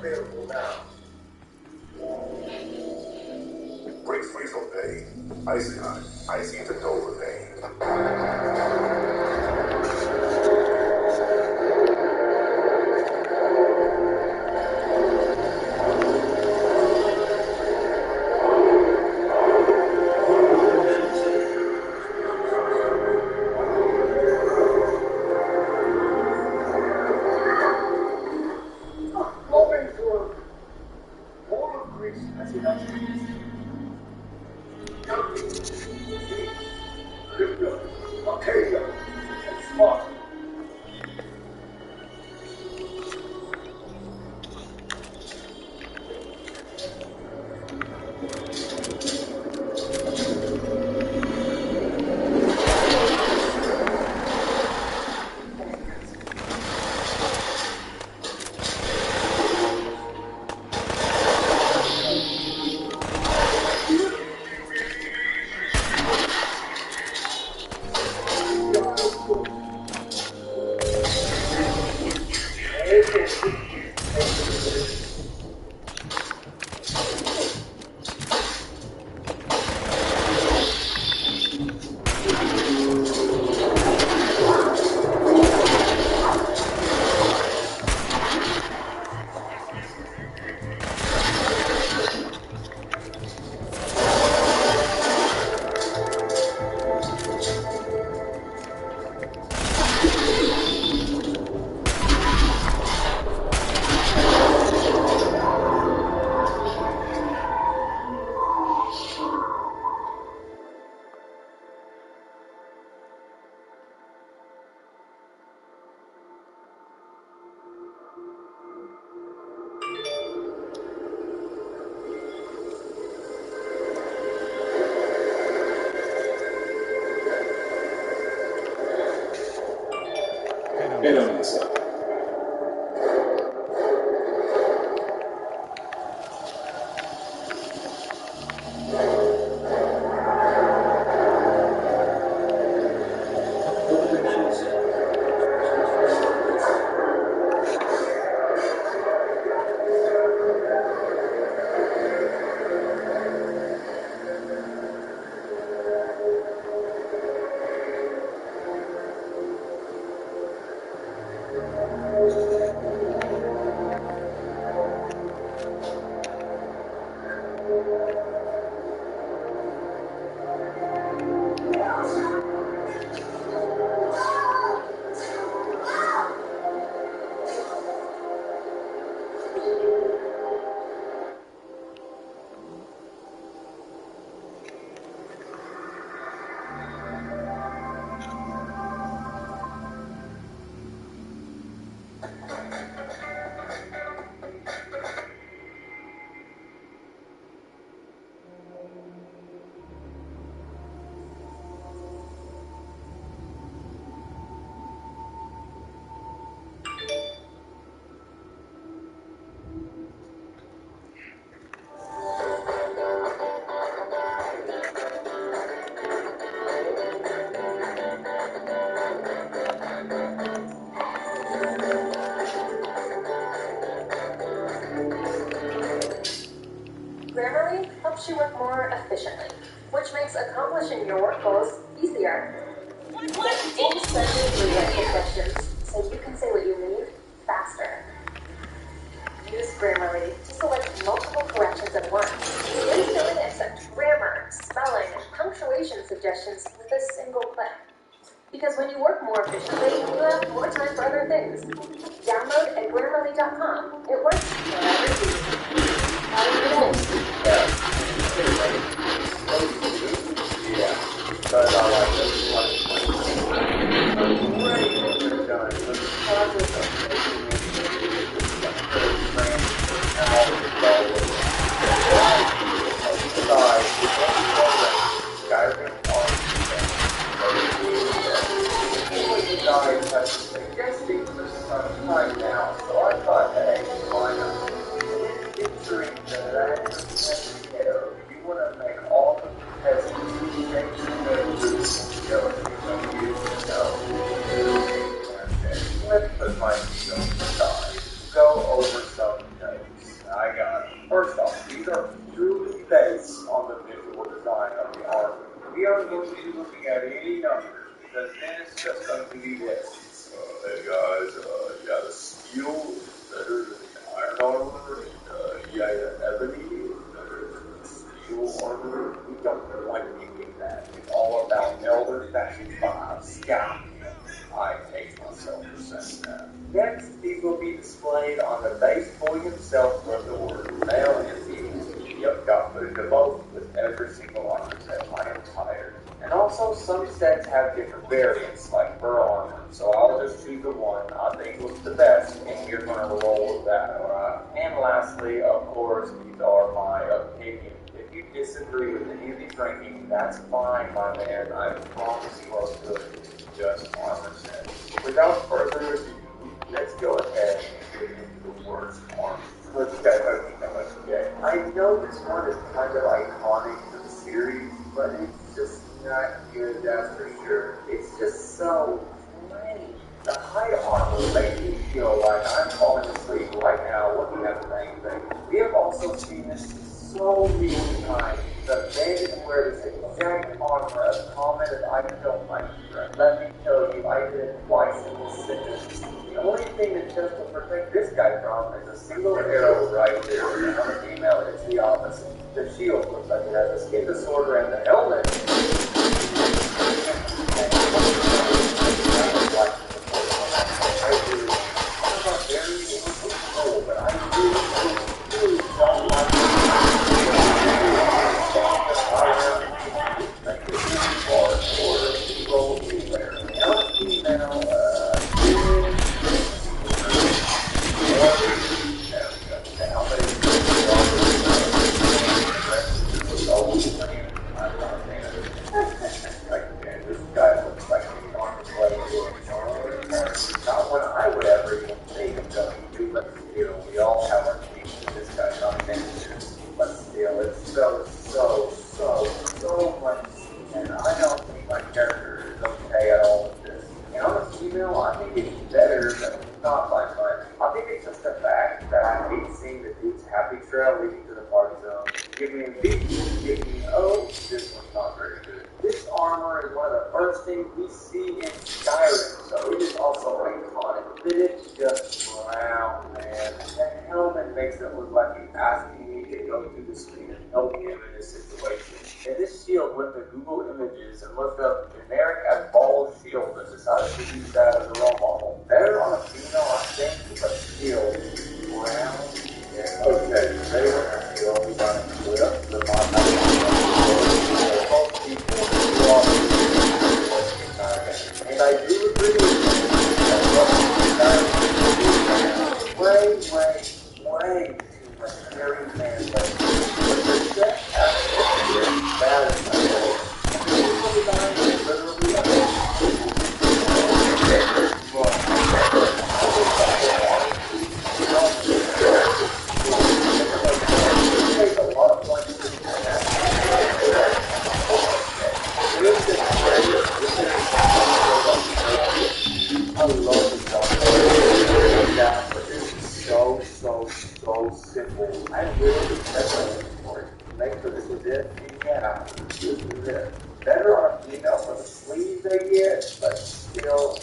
available now. Break free from pain. Icy hot. Icy to Dover pain. and on the side. Grammarly helps you work more efficiently, which makes accomplishing your work goals easier. Set full-sentence rewrite questions so you can say what you mean faster. Use Grammarly to select multiple corrections at once. Instantly accept grammar, spelling, and punctuation suggestions with a single click. Because when you work more efficiently, you have more time for other things. Download at Grammarly.com. It works wherever you need. But I like this one. Great what they've done, but the process of making suggesting for some time now, so I thought, hey, why not? Picturing that you want to make all the contestants change their rules, let's put my ego aside. Go over some notes. I got it. First off, these are truly based on the visual design of the armor. We are going to be looking at any numbers, because then it's just going to be this. Hey guys, yeah, the steel is better than the iron armor, and ebony is better than the steel armor. We don't like thinking that. It's all about Elder Faction 5 scouting. I hate myself for saying that. Next, these will be displayed on the base boy himself from the word male and female. Yep, got footage of both with every single armor set. I am tired. And also, some sets have different variants, like fur armor, so I'll just choose the one I think looks the best, and you're going to roll with that, alright? And lastly, of course, these are my opinions. If you disagree with any of these rankings, that's fine, my man. I promise you are good. Just armor sets. Without further ado, let's go ahead and get into the worst armor. Okay. I know this one is kind of iconic to the series, but it's just not good, that's for sure. It's just so plain. The hide armor makes me feel like I'm falling asleep right now looking at the dang thing. We have also seen this so many times. The men wear this exact armor as common as I felt my strength. Let me tell you, I did it twice in this sentence. The only thing that just will protect this guy from is a single arrow right there. And on the female, it's the opposite. The shield looks like it has a skin disorder, and the helmet. first thing we see in Skyrim, so it is also iconic. But it's just brown, man. That helmet makes it look like he's asking me to go through the screen and help him in this situation. And this shield went to Google Images and looked up generic as ball shield and decided to use that as a role model. Better on a female, I think, but still brown. Yeah, okay, they were actually done it with the most people and I do agree with you that way too much Harry man like but the set atmosphere is bad as I know. People design is literally takes a lot of points to I love the software. Yeah, but this is so simple. I really expected for it. Make sure this was it. Yeah, this is it. Better on a female for the sleeves they get, but still.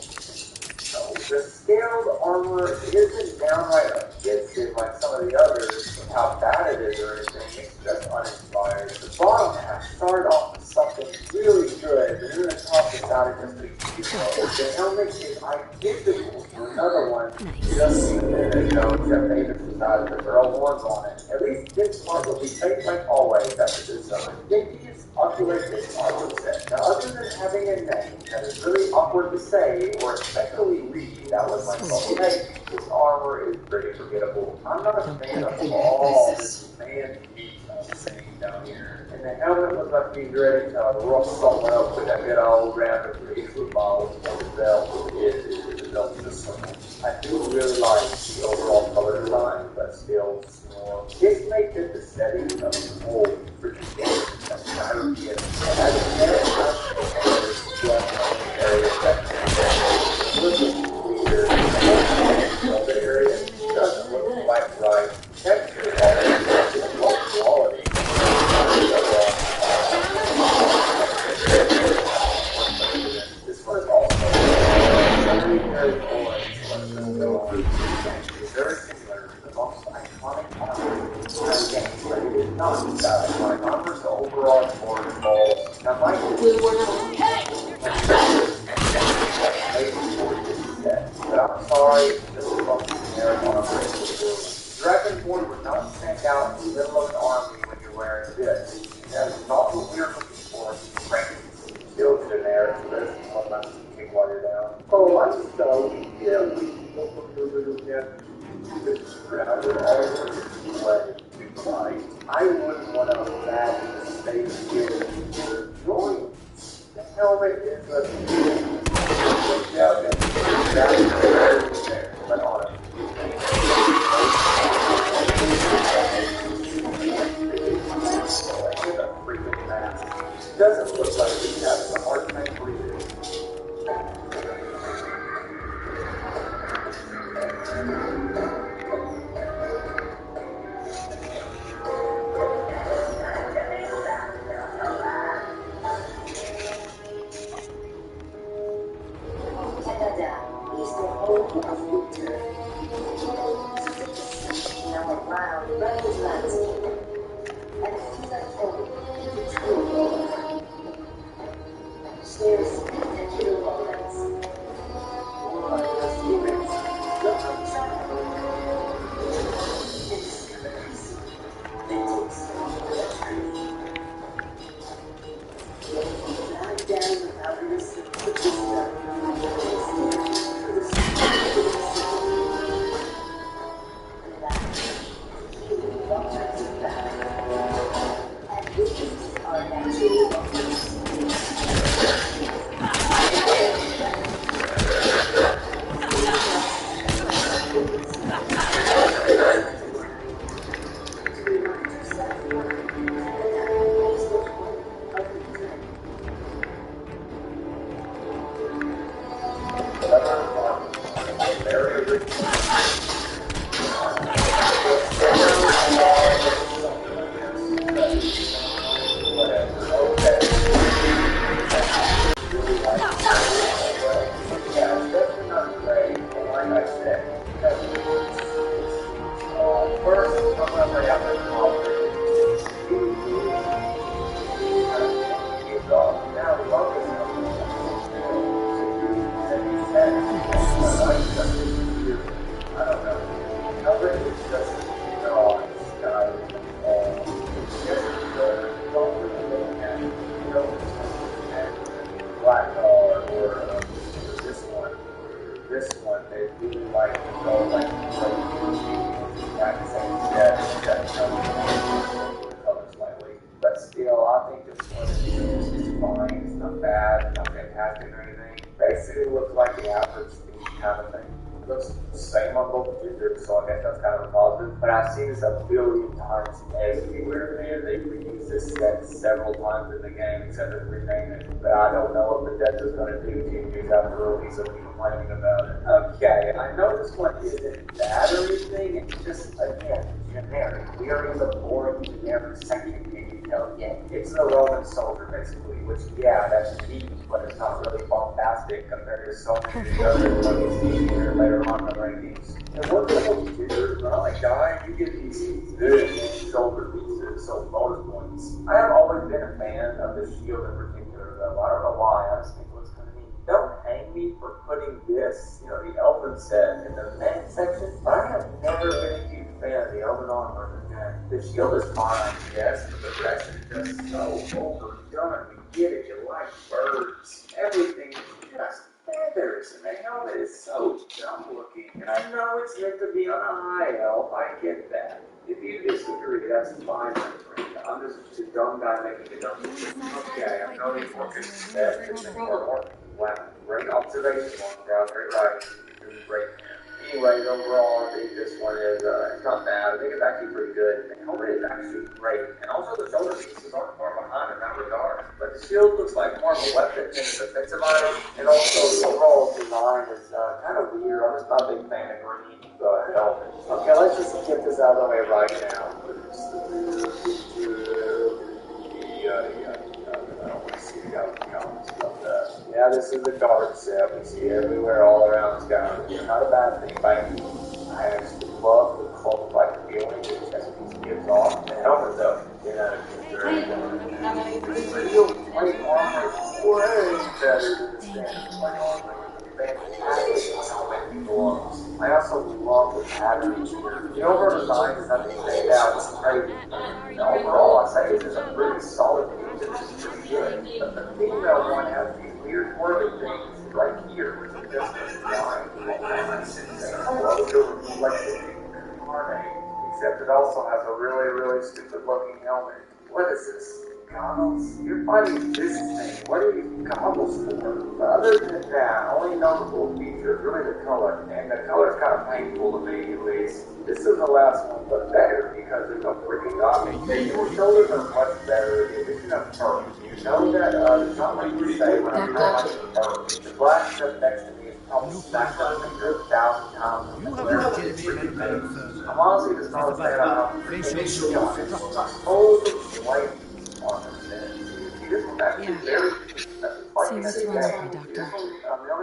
No, the scaled armor isn't downright offensive like some of the others of how bad it is or anything. It's just uninspired. The bottom half started off with something really good, but then the top decided just to be too low. The helmet is identical to another one just a minute ago, Jeff Davis decided to throw horns on it. At least this part will be safe like always after this summer. Dinky's oculated armor set. Now, other than having a name that is really awkward to say or especially read, that was my fault. Hey, this armor is pretty forgettable. I'm not a fan of all this man meat I'm saying down here. And the helmet was like being ready to rough someone up with that good old round of pretty football on the belt. It is a belt just simple. I do really like the overall color design, but still small. This may fit the setting of an old freaking game. That's not a idea. And as a parent, I'm area that looking weird. The area doesn't look quite right. Texture is low quality. This one is also very boring. It's very similar to the most iconic armor in the game, but it is not that iconic armor, so overall score is balls. Now, my but I'm sorry, this is fucking generic on a regular. Dragonborn would not stand out in the middle of an army when you're wearing this. That is not what we're looking for. Rankings still generic, so this is one less kick while you're down. Oh, I'm so I wouldn't want to imagine the space here. Join the helmet is a but on it. Doesn't look like he's having a hard time breathing. black car or this one, they really like to go like same set, the color slightly. But still, I think this one is fine. It's not bad, not fantastic or anything. Basically, it looks like the average theme kind of thing. It looks the same on both genders, so I guess that's kind of a positive. But I've seen this a billion times everywhere, man. They've reused this set several times in the game, except for renaming it. But I don't know what Bethesda's going to do 10 years after release of me complaining about it. Okay, I know this one isn't bad or anything. It's just, again, generic. We are in the boring generic section, can you tell? Yeah, it's the Roman soldier, basically, which, yeah, that's neat, but it's not really bombastic compared to so many of the other ones you see here later on in the rankings. And what the hell you do? When I die, you get these good shoulder pieces, so bonus points. I have always been a fan of the shield in particular, though. I don't know why, I just think it looks kind of neat. Don't hang me for putting this, the elven set in the main section, but I have never been a huge fan of the elven armor. The shield is fine, yes, but the rest is just so overdone. You get it, you like birds. Everything is just feathers, and the helmet is so dumb looking. And I know it's meant to be on a high elf, I get that. If you disagree, that's fine, my friend. I'm just a dumb guy making a dumb decision. Okay, I know these work set and more. Wow, great observation, Brown. Great writing. You're doing great. Anyways, overall, I think this one is it's not bad. I think it's actually pretty good. The helmet is actually great. And also the shoulder pieces aren't far behind in that regard. But the shield looks like more of a weapon than a defensive item. And also the overall design is kind of weird. I'm just not a big fan of green helmet. Okay, let's just get this out of the way right now. I don't want to see the comments about that. Yeah, this is the guard set we see everywhere, all around Skyrim. Not a bad thing by any means. I actually love the cult-like feeling that this piece gives off. The helmet, though, real plate armor is way better than the standard plate armor. Fantastic helmet gloves. I also love the pattern here. The overall design is nothing stand out. It's crazy. Overall, I say it's a pretty solid piece. It's pretty good. But the female one has these weird whirly things right here, which is just a design. I love the reflective incarnate, except it also has a really, really stupid looking helmet. What is this? Goggles? You're fighting this thing. What are you goggles for? Other than that, only notable feature is really the color. And the color is kind of painful to me, at least. This is the last one, but better because there's no freaking goggles. Your shoulders are much better. The addition of fur. You know that it's not like you say when I'm highlighting fur. The black stuff next to me is probably stacked up 100,000 times. You have a legitimate medical concern. I'm honestly just not a This is fan about of facial reconstruction. all the white on the set. This one's actually very See what's wrong with me, Doctor.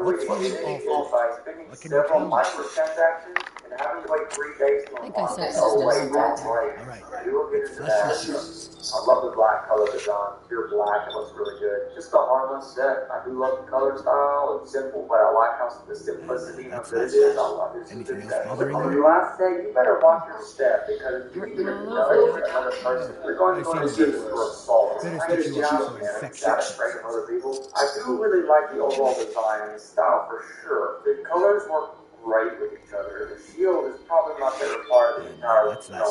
What's really awful? Spending What can you several tell me? microtransactions and having to wait 3 days to I think I unlock said it. something Oh, wait, else that's out right. All right, We will get let's into flesh that. this out. I love the black color design. Pure black, it looks really good. Just a harmless set. I do love the color style. It's simple, but I like how the simplicity of it is. I love it. Anything else bothering On you? your last day, you better watch your step because if you Hurting even all over, know another person, you're going to go to see for assault. Better I stick you up just for man, infection. that afraid of other people. I do really like the overall design and the style for sure. The colors work great with each other. The shield is probably my favorite part of the entire set.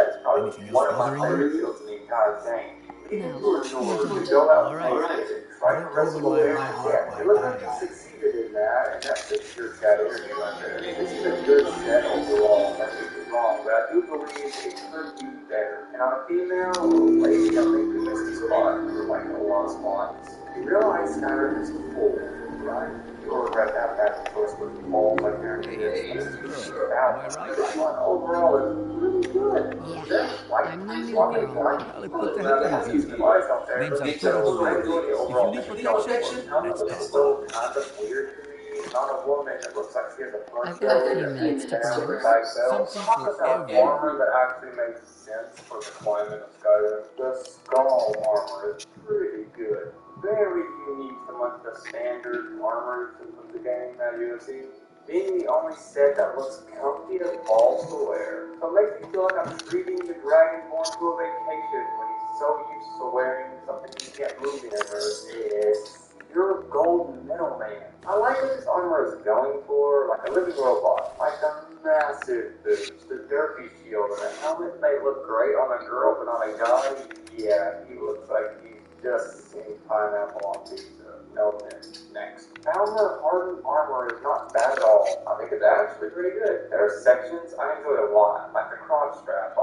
It's probably Anything else one of my bothering favorite you? shields in the entire thing. Now, To go out All and right. fight it and try to Don't wrestle ruin my away high from heart it. by It looks like dying. you succeeded in that, and that's just pure chat energy right there. This is a good set overall. Don't get me wrong, but I do believe it could be better. And on a female lady, I think we missed a spot for like a lot of spots. You realize Skyrim is full, right? You'll regret that bad choice with mold like there it is. Am I right? This one overall is really good. yeah, I'm the new girl. Well, it put the headlines easy. Name's unpredictable. If you need protection, let's talk. Still kind of weird to me. Not a woman that looks like she has a I've got a few minutes to browse. Something for everyone. armor that actually makes sense for the climate of Skyrim. The skull armor is pretty good. Very unique among the standard armor of the game that you have seen. Being the only set that looks comfy as balls to wear. So it makes me feel like I'm treating the Dragonborn to a vacation when he's so used to wearing something he can't move in. Yes. pure gold middleman. I like what this armor is going for, like a living robot, like a massive boost. The derpy shield and the helmet may look great on a girl, but on a guy, yeah, he looks like he's just seen pineapple on pizza. No offense. Next. Armor, hardened armor is not bad at all. I think it's actually pretty good. There are sections I enjoy a lot, like the crotch strap. I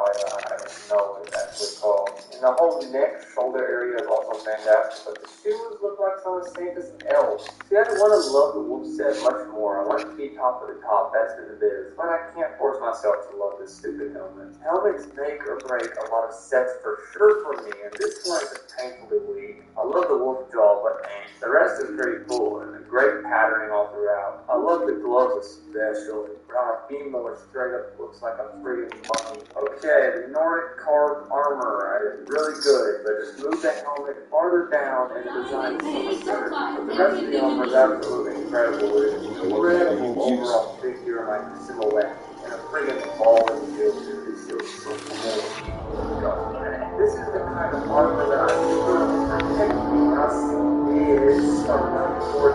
don't know what it's actually called. And the whole neck, shoulder area is also fantastic, but the shoes look like someone stamped as an L. See, I want to love the wolf set much more. I want it to be top of the top, best in the biz, but I can't force myself to love this stupid helmet. Helmets make or break a lot of sets for sure for me, and this one is painfully weak. I love the wolf jaw, but the rest is pretty cool, and the great patterning all throughout. I love the gloves especially. On a female, it straight up looks like a freaking monkey. Okay, the Nordic carved armor is really good, but just move the helmet farther down and the design is so much better. But the rest of the armor is absolutely incredible. With an incredible overall figure and like silhouette, and a friggin' ball in the shield. This shield is so cool. This is the kind of armor that I feel will protect me when I see this around for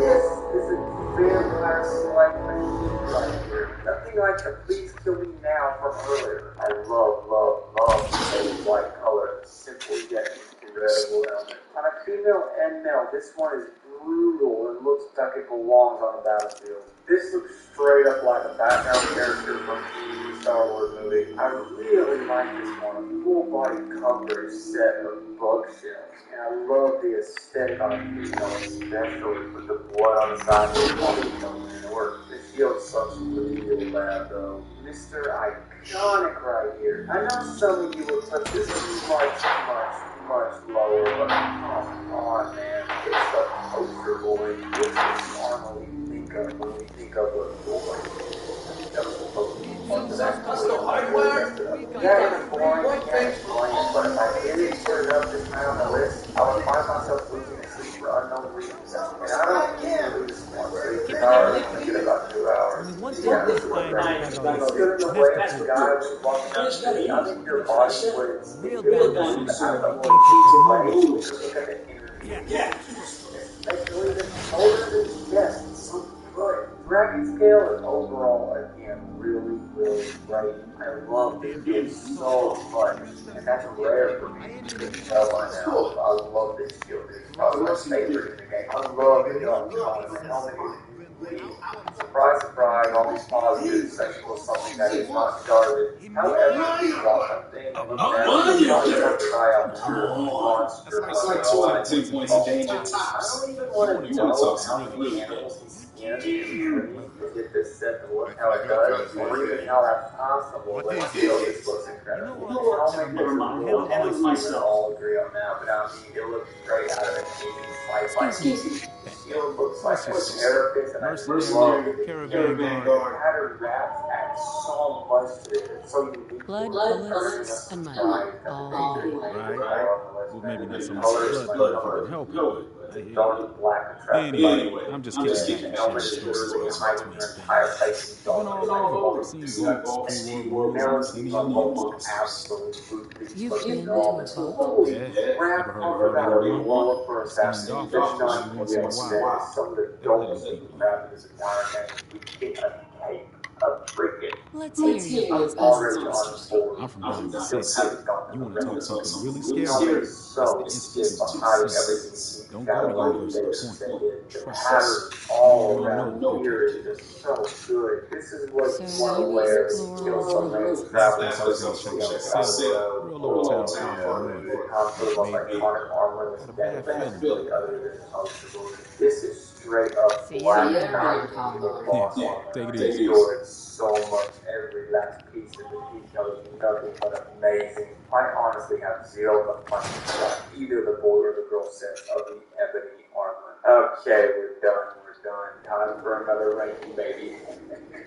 This is a vampire slime machine right here. Nothing like the please kill me now from earlier. I love the white color. Simple yet incredible element. On a female and male, this one is brutal and looks like it belongs on a battlefield. This looks straight up like a background character from the Star Wars movie. I really like this one. A full body coverage set of bookshelves. And I love the aesthetic on a female, especially with the blood on the side. It works. The shield sucks real bad though. Mr. Iconic right here. I know some of you will put this much lower, but come on, man. It's a poster boy. This is the armor we think of when we think of a boy. Yeah, it's boring, yeah, it's bland, but if I didn't put it up this high on the list, I would find myself losing sleep for unknown reasons. And I don't lose one sleep. I only get about 2 hours. Yeah, this is what nice. Stood in the way of the guy who's walking down the street. I think your body would instinctively move out of the way. Look at the energy. Yeah. Especially the shoulders and chest. So good. Dragon scale is overall, again, really great. I love this game so much, and that's rare for me. You can tell by now. I love this shield. It's probably my favorite in the game. I love the helmet. Surprise, surprise, all these positives sexual something that is not garbage. However, one thing that is not to try out this monster. It's like 2 points of danger tops. I don't even want to know how many animals he skinned to get this set to look how it does, or even how that's possible, but still, this looks incredible. I'll make this rule, and we all agree on that, but I mean, it looks great out of an 80s sci-fi. It looks like a therapist, and I love it. Caravan guard. Pattern wraps add so much to it. It's so unique. Blood, bullets, and money. All in one. Right? Well, maybe not so much blood if you can help it. Anyway, I'm just kidding. Sharing stories about between things. I've been all over. Seen boats, pre-war movies, any news. You've been to a boat? Yeah. Ever heard of Vertigo 1? Stand off every once in a while. They're little people. Let's hear your business. I'm from down in the city. You want to talk something really scary? That's the Institute of Sins. Don't go to University Point. Trust us. All around here is just so good. This is what you want to wear. That's why I was going to check out Sid. Real old town farm. This is straight up black. Yeah, take it easy. So much, every last piece of the detail is nothing but amazing. I honestly have zero complaints about either the boy or the girl sets of the ebony armor. Okay, we're done. Time for another ranking, baby.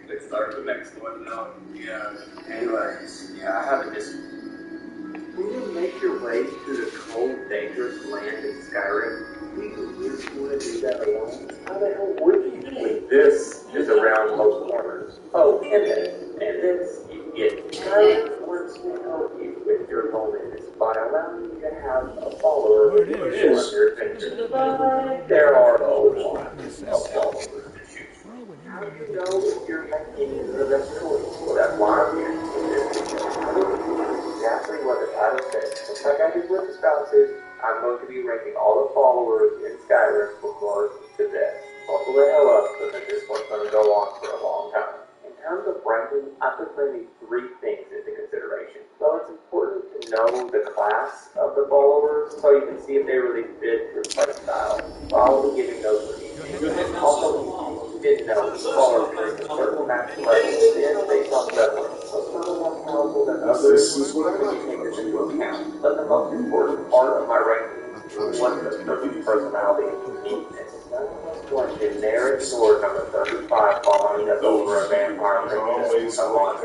Let's start the next one now. Yeah. Anyways, I have a discipline. When you make your way through the cold, dangerous land in Skyrim, do you really want to do that alone? How the hell would you? When this is around most corners. Oh, and this you get. Skyrim wants to help you with your loneliness by allowing you to have a follower. could have done that without There are being a pushed lot back of myself. followers to choose Why would from. How do anyone you ever know do that? if you're making the best choice? Well, that's why I'm here with this video. I'm going to do exactly what the title says. Just like I did with the spouses, I'm going to be ranking all the followers in Skyrim from worst to best. Buckle the hell up because this one's going to go on for a long time. In terms of ranking, I put mainly three things into consideration. Well, it's important to know the class of the followers so you can see if they really fit your play style. So I'll be giving those for each. Also, you didn't know, followers bring a certain max level in based on leveling. So some are more powerful than others, when you take this into account. But the most important part of my rankings is what the person's personality uniqueness. None of us want generic sword number 35 following us over a vampire princess. Come on.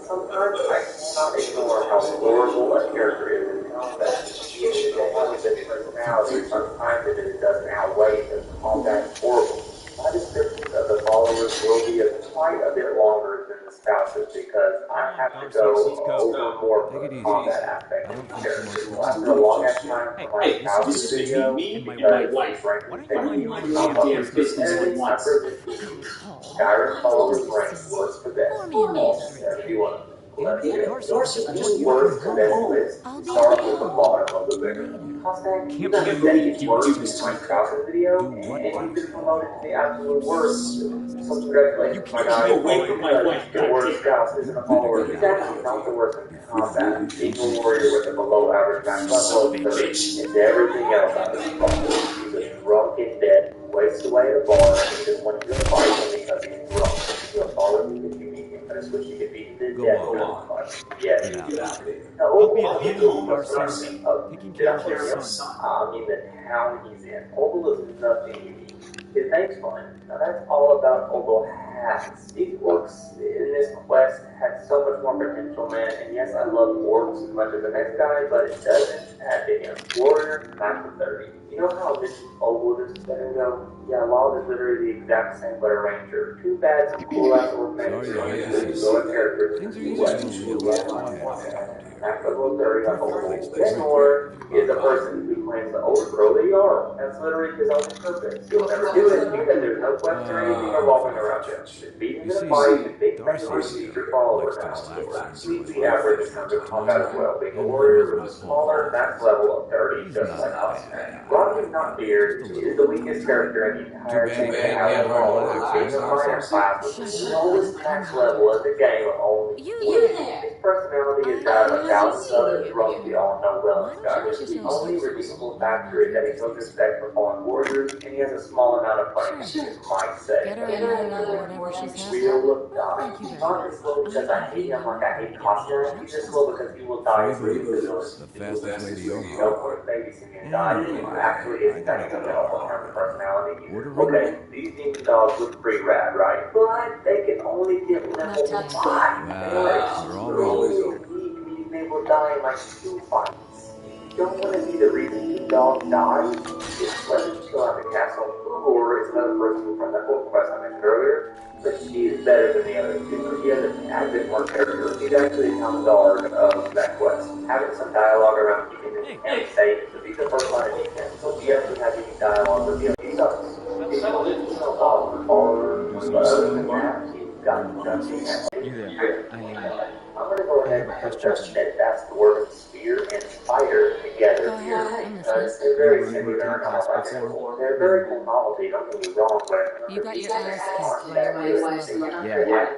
Sometimes I cannot ignore how horrible a character is in combat. Even if they have a good personality, sometimes it just doesn't outweigh the combat horrible. My descriptions of the followers will be quite a bit longer than the spouses because I have to go over more of the combat aspect of the character. So after a long ass time for my spouses video, because these rankings take me not much business, I present to you Skyrim followers rank worst to best. Pour me a news. 71. Damn Let's it, get it. Darcy, I want you to come Worst to best home. list. I'll be Start at with the home. bottom of the litter. Later. Hashtag, you Can't got a believe second you worst do in this my to me. spouse's video, Do what and to you've me? been promoted to the absolute You worst. son of a... So congratulations, my guy. away Only from my because wife, your worst spouse isn't a follower. He's actually not the worst in combat. He's a warrior with a below average max level of 30. It's everything else I just called. He's a drunken dead who wastes away at a bar and he just wants you to fight him because he's drunk. He'll follow you if you meet him, but it's what you can beat him to death in a fight. Yes, Get out. now, I'll be at Opal home, was Darcy, of taking did care I of our hear him? son. I mean the town he's in. Opal is nothing unique. His name's fun. Now that's all about Opal has. These orcs in this quest had so much more potential, man. And yes, I love orcs as much as the next guy, but it doesn't add to him. Warrior, max of 30. You know how this Opal this is gonna go? Yeah, Law is literally the exact same, but a ranger. Too bad some cool ass orc names. Sorry to have to So say characters. things are getting slowly a little quiet around here. Max level 30 on Opal. Thanks to Rick, Ignore is a everybody. person who plans to overthrow the Jarl. That's literally his only purpose. He'll never do it because there's no quest or anything revolving around him. Just beat him You in a see, fight and big Darcy feature followers likes to now. relax and Completely enjoy life. average in terms of combat as well. Being a And her warrior husband with a Paul. smaller max level of 30, He's just not like a us. bad guy. Rocky Not Beard is the weakest character in the entire Too bad game. you can't get her relaxed, Being a huh, minor Darcy? class with the lowest max level of the game of only You 20. there. His personality is I that of a haven't thousand seen you other here drunks we before. all know well Why in don't you Skyrim. make The yourself only scarce? redeemable factor is that he shows respect for fallen warriors, and he has a small amount of fighting, Sure. you might say. Get her in whatever she's having. Real look Well, die. thank you very Not much. as slow because I hate him like I hate Costa. He's just slow because he will die Free through booze, the the fastest way to your no heart. point babysitting and dying. Anyway, Actually, is I that gotta a go. mental term of personality. Ordering? Okay, these demon dogs look pretty rad, right? But they can only get level 5. Wow, they're always Being able to die in like 2 fights. You don't want to be the reason the dog dies. It's pleasant to chill out the castle. Ugor is another person from that book quest I mentioned earlier, but she is better than the other two. She has a bit more character. She's actually the town guard of that quest. Having some dialogue around keeping the camp safe to be the first line of defense. So she actually has any dialogue with the other sucks. She's a little follower, but other than that, she's got nothing. You there. I'm going to go ahead and put their steadfast dwarven spear and spider together Go here ahead, I'm because listening. they're very Never similar run in across how I before? They're very cool novelty, don't get me wrong, but You got your ass kicked by your wife's lover. Yeah.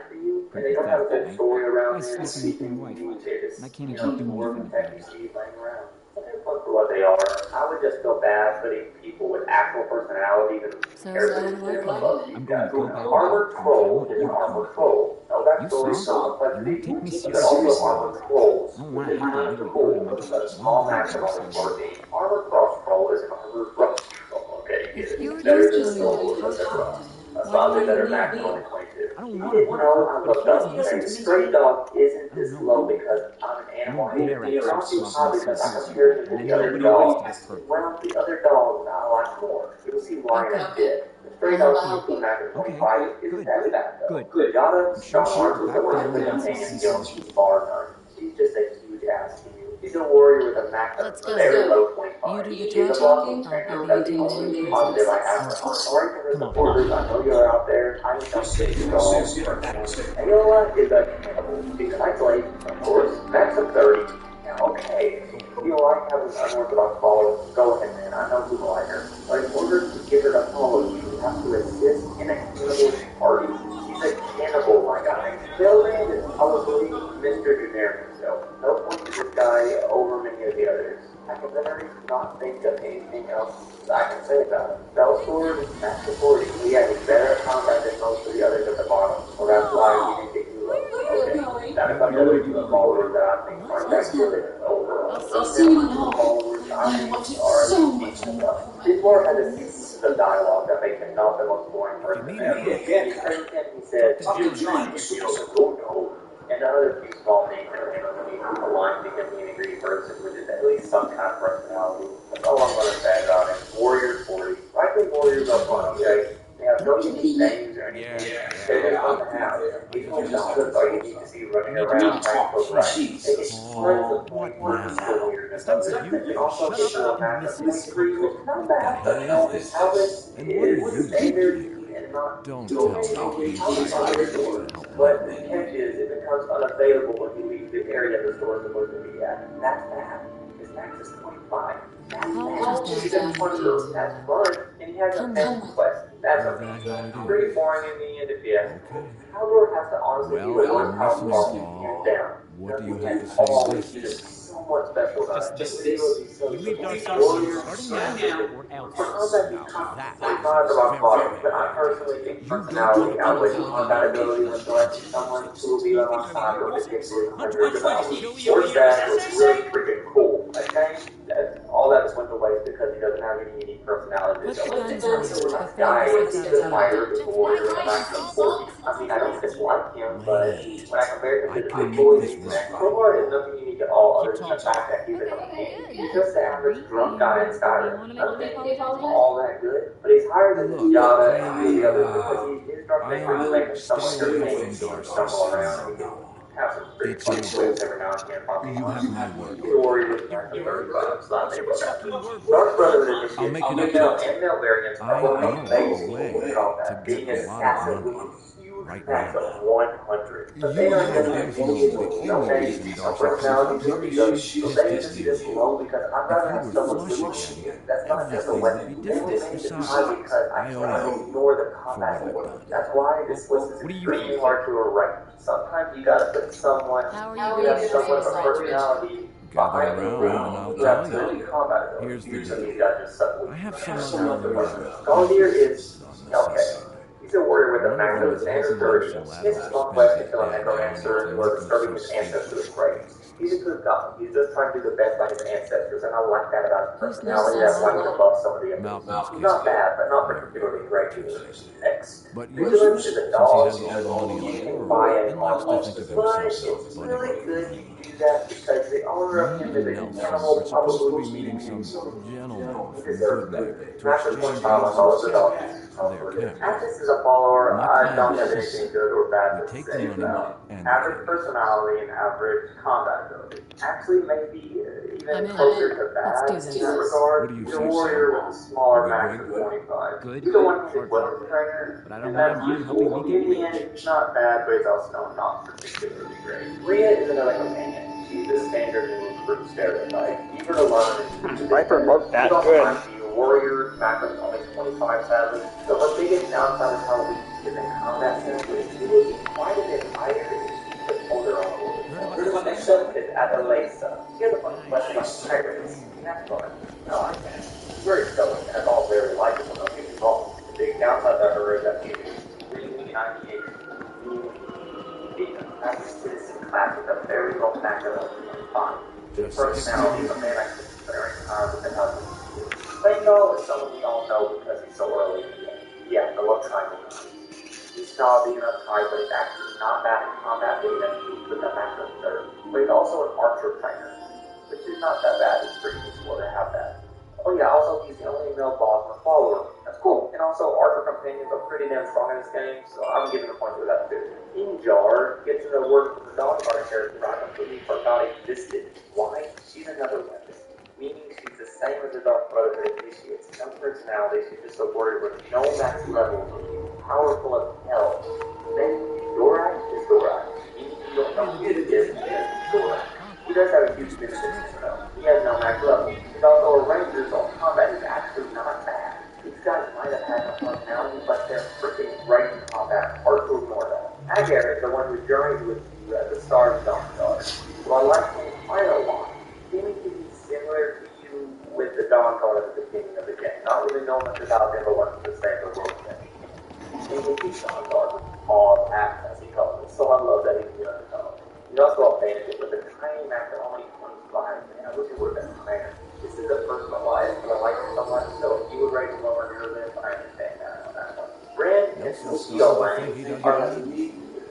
and they don't have a good story around I was there. sleeping with my wife, and I can't even do anything about it. They're fun for what they are. I would just feel bad putting people with actual personalities and So how do I play? I'm going to go back Armored and Troll tell is you an to come. armored troll. No backstory, You no complexity. don't take me But also seriously. armored trolls. I don't want to Which is have to kind of literally cool, hurt him. I but just a small want max to of do only something. 14. Armored cross troll is an armored cross troll. Okay, If you were better just than going to troll talk as to a cross. him, A why slightly do better you max need of only me? 22. I don't You want to didn't hurt know him, I but if looked he up. doesn't listen to me, Stray dog isn't I this don't know. slow because I'm an animal No hater. bear It's not acts too are high smoking because I so compared to and the then other nobody waits to dogs. get hurt. Well, the other dogs I like more. You'll see why in a Okay. bit. The stray I'll dog help from you. Mac Okay, 25 isn't good, that bad though. good. Yada, I'm sure Star she'll Wars was the back worst down thing once I've I seen see in what she bar none. She's just a huge ass to you. He's a warrior with a max of Let's go. very low 25. You do the He is a talking, blocking I'll do trainer the that's the intimidating only positive I have presence. for him. Sorry to the Come on. supporters, I know you're out there. I just don't think you're all personally. And Yola is a cannibal because I played, of course, max of 30. Now, okay, if you like having unorthodox followers, go ahead, man. I know people like her. But in order to get her to follow you, you have to assist in a cannibal party. She's a cannibal, my guy. Bellman is probably Mr. Generic himself. No point to this guy over many of the others. I can literally not think of anything else I can say about him. Bellsword is max support. He has a better combat than most of the others at the bottom. So that's why we didn't get you low. Okay. That is another two followers that I think are best good overall. I'll see you in hall. Followers I think are decent enough. Before had a pieces of dialogue that make him not the most boring person ever. He said, "You trying to steal some gold?" And another few small things that are handling me aligned to him being a greedy person, which is at least some kind of personality. That's all I'm going to say about him. Warriors 40. Likely Warriors are fun, okay? They have no unique names or anything. They're just fun to have. These ones are unique to see running around playing for right. They get tons of points for just the weirdness of it. They also get to a max of 23, which is not bad, but Elvis is standard and not Don't too tell many. me he's fighting to help But level the you. catch is, it becomes unavailable when you leave the area the store is supposed to be at. That's bad. His max is 25. That's I'll bad. just He's ask in you Hunter. That's to fun. And he has a come fan home. quest. That's Is a that how it pretty is? boring in the end if you ask me. Okay. Haldor has to honestly be Well, the worst I'm house listening, boss Paul. hands down. What do you He have to has say to all this? he's just so much special about it. Just He this. is so You leave warrior. Darcy starting now or For else. combat, he's Now that is unorthodox very body, but I bad. personally think You don't want personality to come outweighs along and combat make me ability when feel selecting someone who will be Do you on think my I'm side your for nuisance? ridiculously hundreds of 100% hours. show you Or here that to was say really so? freaking cool. Okay? All that just went to waste because he doesn't have any unique personality. Put the So guns so away when I before die, this gets he's out of the hand. fighter, the warrior, the max of 40. I mean, I don't dislike him, but Wait. when I compare him I to the can big make boys, this right. Crowbar is nothing unique at all Keep other than the talking. fact that he's Okay, a king. good. He's just the average drunk guy in You Skyrim. want to make me apologize? All that good, but he's higher than Look, Yada and a few of the others because his dark nature I'll is making stay someone away every day from and see him Darcy stumble for around and he now. can have some pretty It's funny over. quips every now and again if I'm being You have honest. my word He's a on warrior with Your max of word? 35, so I What's think your we're back. fucking word? Dark Brotherhood I'll Initiative, make it up to female you. and male variants are I both know amazing a way in combat, to get being a lot of assassinably money huge right max now. of 100. But they You are guys going to both be know the no only names, reason no Darcy comes up personalities, no here is egos. she's So pissed they at just see you. this low because I'd If rather you have were someone flush good again, with. That's not just a everything would be weapon. They will different. manage to hide Besides, because I I owe try to you ignore the for combat what you've skill. done. That's why this list is What do you extremely think? hard to arrange. Sometimes you gotta put someone How are you who going has to somewhat of a arrange it? personality Gather behind the around and I'll who have tell you. good combat ability. Here's the Usually deal. these guys just suck I weak. have some So other much of what business Galdier is on the okay. side. He's a warrior with a One of max them of is standard helping 30. Marshall His Adams long spend quest his to kill a bad money necromancer to was look starting so with sweet ancestors with of the praise. He's a gangsters. good guy. He's just trying to do the best by his ancestors, and I like that about his Who's personality. next That's on why the he's list? above some of the others. Malcolm's He's kid. not bad, but not Very particularly good. great either. Next. But Vigilance useless, is a since he dog has all the money in you the can world buy at and likes to cost. think of But himself as a it's buddy really of good mine. you do that because the owner of Me him is and a Nelson cannibal are supposed to be publicity. meeting some gentleman He from deserves Goodmaker that. to Master exchange 25 on goods and all of the dog. services for their camp. Atlas is a follower. My I plan don't is have simple. anything good or bad We to take the say money about. and the Average candy. personality and average combat ability. Actually, maybe I'm even in. closer to Let's bad do in this. that regard. What do you He's a say, warrior Paul? with a smaller Are we max good? of 25. Good. He's the one who's a Hardly. weapon trainer. But I don't And that's mind you helping me useful. get In the rich. end, he's not bad, but he's also not particularly great. Rhea is another companion. She's the standard move for stereotype. Leave her alone and do Viper looked that also good. might be a warrior, max of only 25 sadly. So her biggest downside is how weak she is in combat sense, but she would be quite a bit higher if she could hold her own order. Heard about There's this one thing? accepted at Elisa. She has a funny question about Nice. pirates. And that's fun. I like that. She's very stoic, and that's all very likable. Don't get me wrong. The big downside to her is that she's extremely as a citizen class with a very low factor of fun. His personality is a man I consider with the help of Fangol is someone we all know because he's so early in the game. Yeah, the love triangle. He's snobby and uptight, but he's actually not bad in combat being a thief with a max of 30. But he's also an archer trainer, which is not that bad. It's pretty useful to have that. Oh yeah, also he's the only male boss and follower. That's cool. In all also, archer companions are pretty damn strong in this game, so I'm giving a point to that too. In Jar, gets in the word from the Dawn Guard character I completely forgot existed. Why? She's another weapon. Meaning she's the same as the Dark Brotherhood initiates. No personality, she's just a warrior with no max levels, powerful as hell. Then Dorak is Dorak. Meaning you don't know who it is, Dorak. He does have a huge benefit though. He has no max level. He's also a ranger, so combat is actually not bad. These guys might have had no personality, but they're freaking great in combat. Hard to ignore that. Agar is the one who journeys with you as the Stars Dawn Guard. So I like him quite a lot. Seeming to be similar to you with the Dawn Guard at the beginning of the game. Not really knowing much about him, but wanting to save the world again. And with these Dawn Guard with all acts as he calls it. So I love that he's the underdog. He's also a bandit with a tiny max of only 25. Man, I wish it would have been higher. This is a personal bias, but I like it so much, so if you would rate it lower near this, I understand that on that one. Ren and Sukiyo Lang are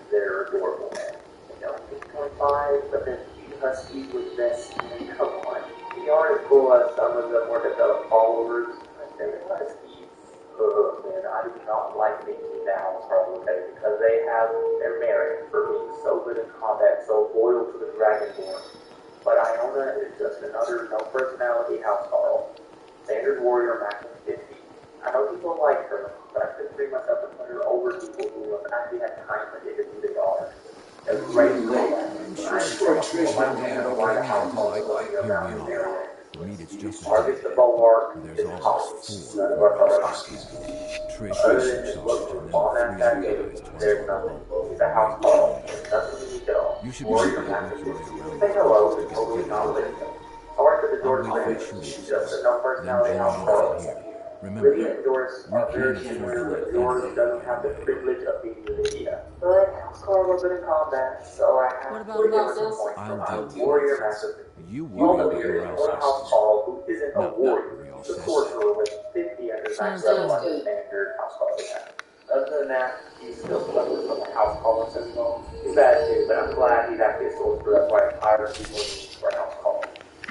they're adorable, man. You know, 6.5, but then cute huskies with vests, come on. The art is cool as some of the more developed followers. My favorite huskies. Man, I do not like making now, okay, because they have their merit for being so good in combat, so loyal to the Dragonborn. But Iona is just another no personality household. Standard warrior max of 50. I know people like her, but I couldn't bring myself to put her over people who have actually had time to dig who they are. That's great to say that. I'm sure people might know why the household is looking around this area. Argus the Bulwark is polished. None of our other options. Other than his look for bomb ass that gave, there's nothing. He's a house call. There's nothing unique at all. Warrior massive 50. Say hello is totally not video. Sorry for the Jordan Brand. She's just a no personality house call. Lydia and Doris are very similar, but Doris doesn't have the privilege of being Lydia. But house call was good in combat, so I have to give her some points for my warrior massive 50. You worry about your One house call who isn't a warrior. The sorcerer with 50 as his max level on the standard house call they have. Other than that, he's still suffering from the house call syndrome. He's bad too, but I'm glad he's actually a sorcerer. That's why I'm tired of people using for a house call.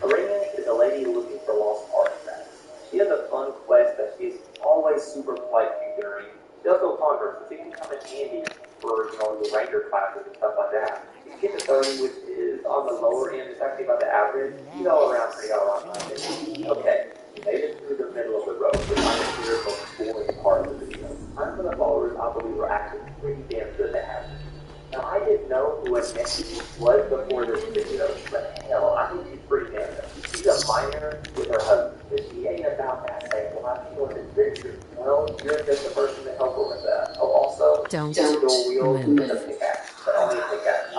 Arena is a lady looking for lost artifacts. She has a fun quest that she's always super polite during. She also converts, so she can come in handy for, you know, the ranger classes and stuff like that. She's getting 30, which is on the lower end. It's actually about the average. She's all around pretty all around. Okay, she made it through the middle of the road, which I'm considered the schooling part of the video. Time for the followers, I believe, were actually pretty damn good to have. Now, I didn't know who Annette was before this video, but hell, I think she's pretty damn good. She's a minor with her husband, but she ain't about that same life. She wants adventure. Well, you're just the person to help her with that. Oh, also, Don't dual wield move. with a pickaxe, but only a pickaxe.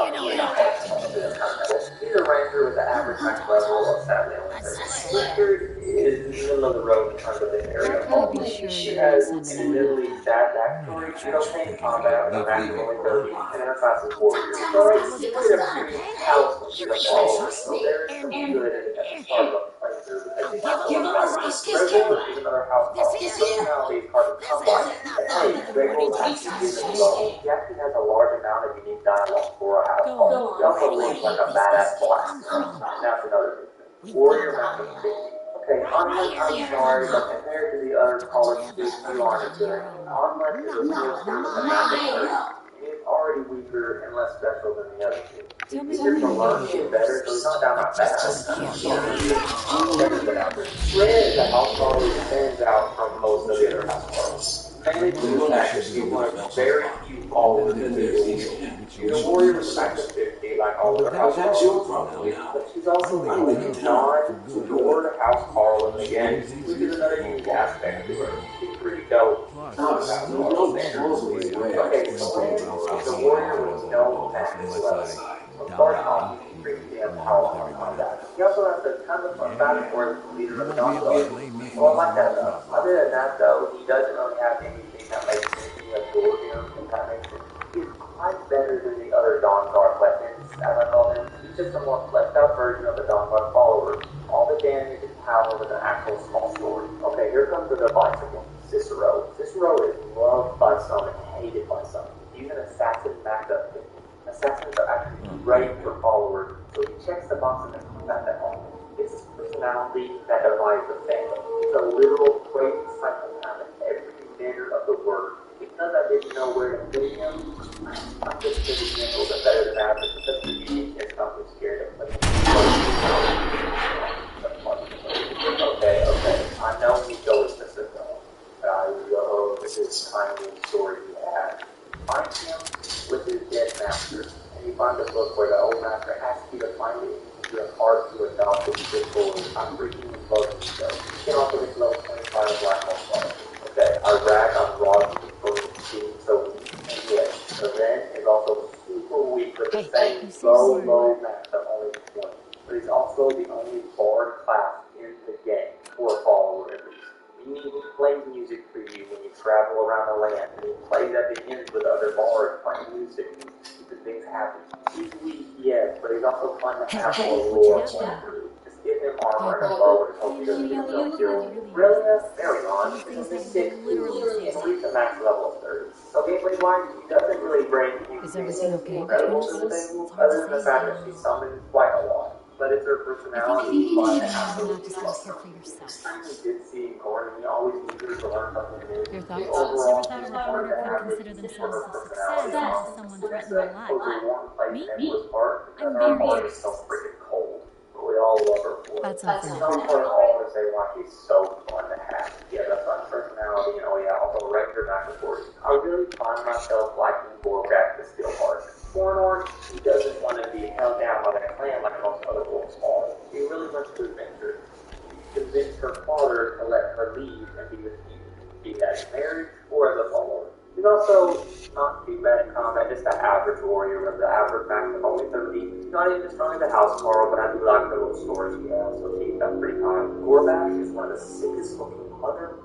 She's a ranger with the average max level of sadly only 30. Richard is in the middle of the road in terms of this area. She has an admittedly sad backstory. She's okay in combat, but max only 30, and her class is warrior. So it's pretty much house when she's a follower. So there's some good in the start of the ranger because she's not going to Gregor is another house call. Personality is hard to come by. Hey, Gregor actually is low. He actually has a large amount of unique dialogue for a house call. He also reads like a badass blast. That's another thing. Warrior master 50. Okay, Onlet, I'm sorry, but compared to the other college students, you aren't good. Onlet is a sorcerer with a master 30. He is already weaker and less special than the other two. Tell me He's when just a you're learn to get better, so he's not down that bad. Better than average. Red is a house call who stands out from most of the other house calls. Mainly due to the fact that she's one of the very few followers in the video. She's a warrior with a max of 50, like all other house calls, but she's also the only non-adored house call in the game, which is another unique aspect to her. She's pretty dope. Okay, so the warrior with no max level. From starting off, he's pretty damn powerful on that. He also has a ton of fun back and forth with the leader of the Dawn Guard. Well, I like that though. Other than that though, he doesn't really have anything that makes me adore him, if that makes sense. He's quite better than the other Dawn Guard weapons, as I call them. He's just a more fleshed out version of the Dawn Guard followers. All the damage and power with an actual small sword. Okay, here comes the divisive one, Cicero. Cicero is loved by some and hated by some. He's an assassin backup. Assassins are actually great for followers, so he checks the box in the combat at all. It's his personality that divides the family. He's a literal crazy psychopath in every manner know where to put him. I'm just thinking a little bit better than average, but that's the unique kid's not too scared of putting Okay. I know you go with Mr. Dog. I love this tiny story he had. Find him with his dead master, and you find the book where the old master asks you to find it into your heart to adopt it to forward. I freaking love this show. You can also get level 25 Black Hole Fire. Okay, I rag on Rob for being so weak, and yes, the Ren is also super weak with the same low max of only 20. But he's also the only bard class in the game for a follower at least. Meaning he plays music for you when you travel around the land, and he plays at the ends with other bards playing music to things happen. He's weak, yes, but he's also fun to have for a lore point through. Just give him armor and a bow and hope he doesn't get himself killed. Really? Very on. He's only 6 and reach a max level of 30. So gameplay-wise, he doesn't really bring anything incredible to the table, other than the fact that she summons quite a lot. But it's her personality, fun, and absolutely awesome. I did see Gordon, he always eager to learn something new. Your thoughts? Never thought a reporter could consider themselves a success until someone threatened their life. Me? I'm very She's so freaking cold. But we all love her for it. That's all for Some now. part always say why she's so fun to have. Yeah, that's fun personality, and oh yeah, also regular back and forth. I really find myself liking Borgak the Steelheart. Fornor, he doesn't want to be held down by that clan like most other wolves are. He really wants to adventure. He convinced her father to let her leave and be with you, be that in marriage or as a follower. He's also not too bad in combat, just an average warrior with the average max of only 30. He's not even as strong as a house Carl, but I do like the little stories he has, so keep that pretty high. Gorbash is one of the sickest looking mother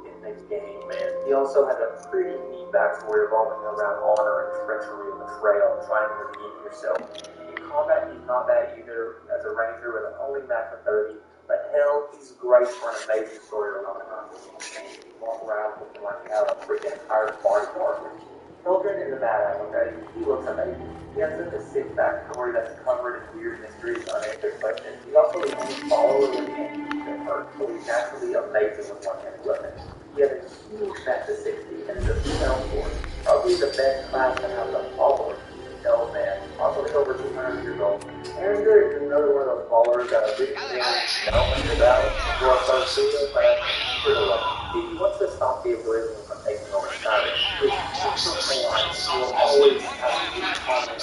in the game, man. He also has a pretty neat backstory revolving around honor and treachery and betrayal and trying to redeem yourself. In combat, he's not bad either as a ranger with an only max of 30, but hell, he's great for an amazing story around the campaign. You walk around looking like you have a freaking entire party partner. Children is a badass, okay? He looks amazing. He has such a sick backstory that's covered in weird mysteries and unanswered questions. He's also the only follower with an that hurt, so he's naturally amazing with one-handed weapons. He has a huge max of 60 and is a female force. Probably the best class to have a follower. No man. Also, he's over 200 years old. Andrew is another one of those followers that I didn't think know much about before I started seeing it, but I'm pretty lucky. He wants to stop the ability from taking over the side. His personal life will always have to be common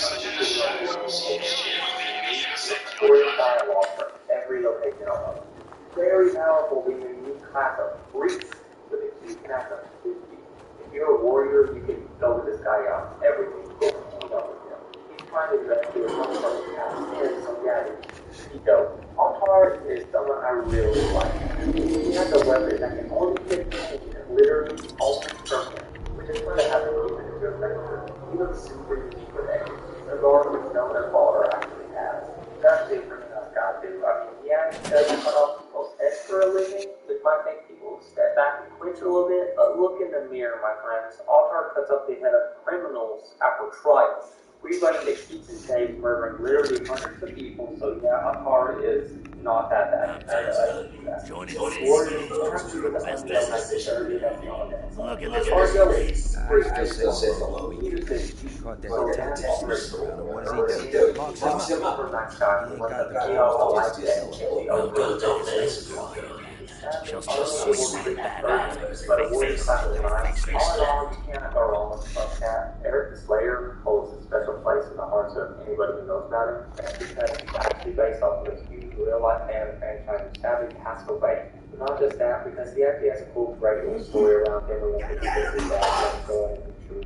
supporting dialogue from every location on Earth. Very powerful being a unique class of priests with a huge mass of 50. If you're a warrior, you can go with this guy out everything going on with him. He's trying his best to do as much as he can, so yeah, he's dope. Altar is someone I really like. He has a weapon that can only hit pain and literally alter circle, which is fun to have him keep it into a picture. He looks super unique with it. The Lord which no other follower actually has. He's actually a pretty nice guy too. I mean, yeah, he doesn't cut off people's heads for a living, which might make people step back and quench a little bit, but look in the mirror, my friends. Altar cuts off the head of criminals after trial. We're running the keeps and caves, murdering literally hundreds of people, so yeah, Altar is not that bad. Look at this. I still say so. Caught that detective sneaking around, and what does he do? Locks him up. He ain't got the balls to just kill him. We'll go to this quiet. Just a sweet bad eyes on his faces. Eric the Slayer holds a special place in the hearts of anybody who knows about him, and because he's actually based off of this huge real-life fan franchise who sadly passed away. But not just that, because he actually has a cool, great little story around him and what he did his dad and going into true.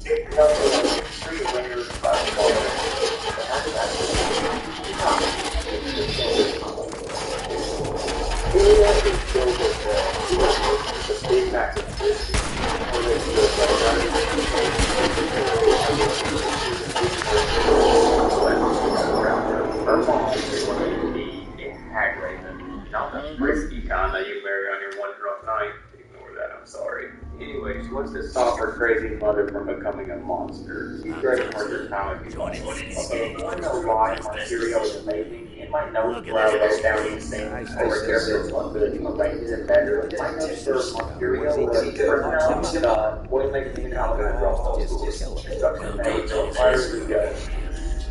He also has three winners by the ball, and that's Ilya is filled with the big max of this, or this her mom is going to be a hag raven, not the frisky kind that you marry on your one drunk night. Ignore that, I'm sorry. Anyway, she wants to stop her crazy mother from becoming a monster. She's ready for her time if you want. Okay, if you want to know why Ontario is amazing and might notice Look at where I this was down place. these I things see. over here that's on the arranged and measure. You might notice there was Ontario with personnel, boys making the common and drama schools. Construction Welcome made to to this require history the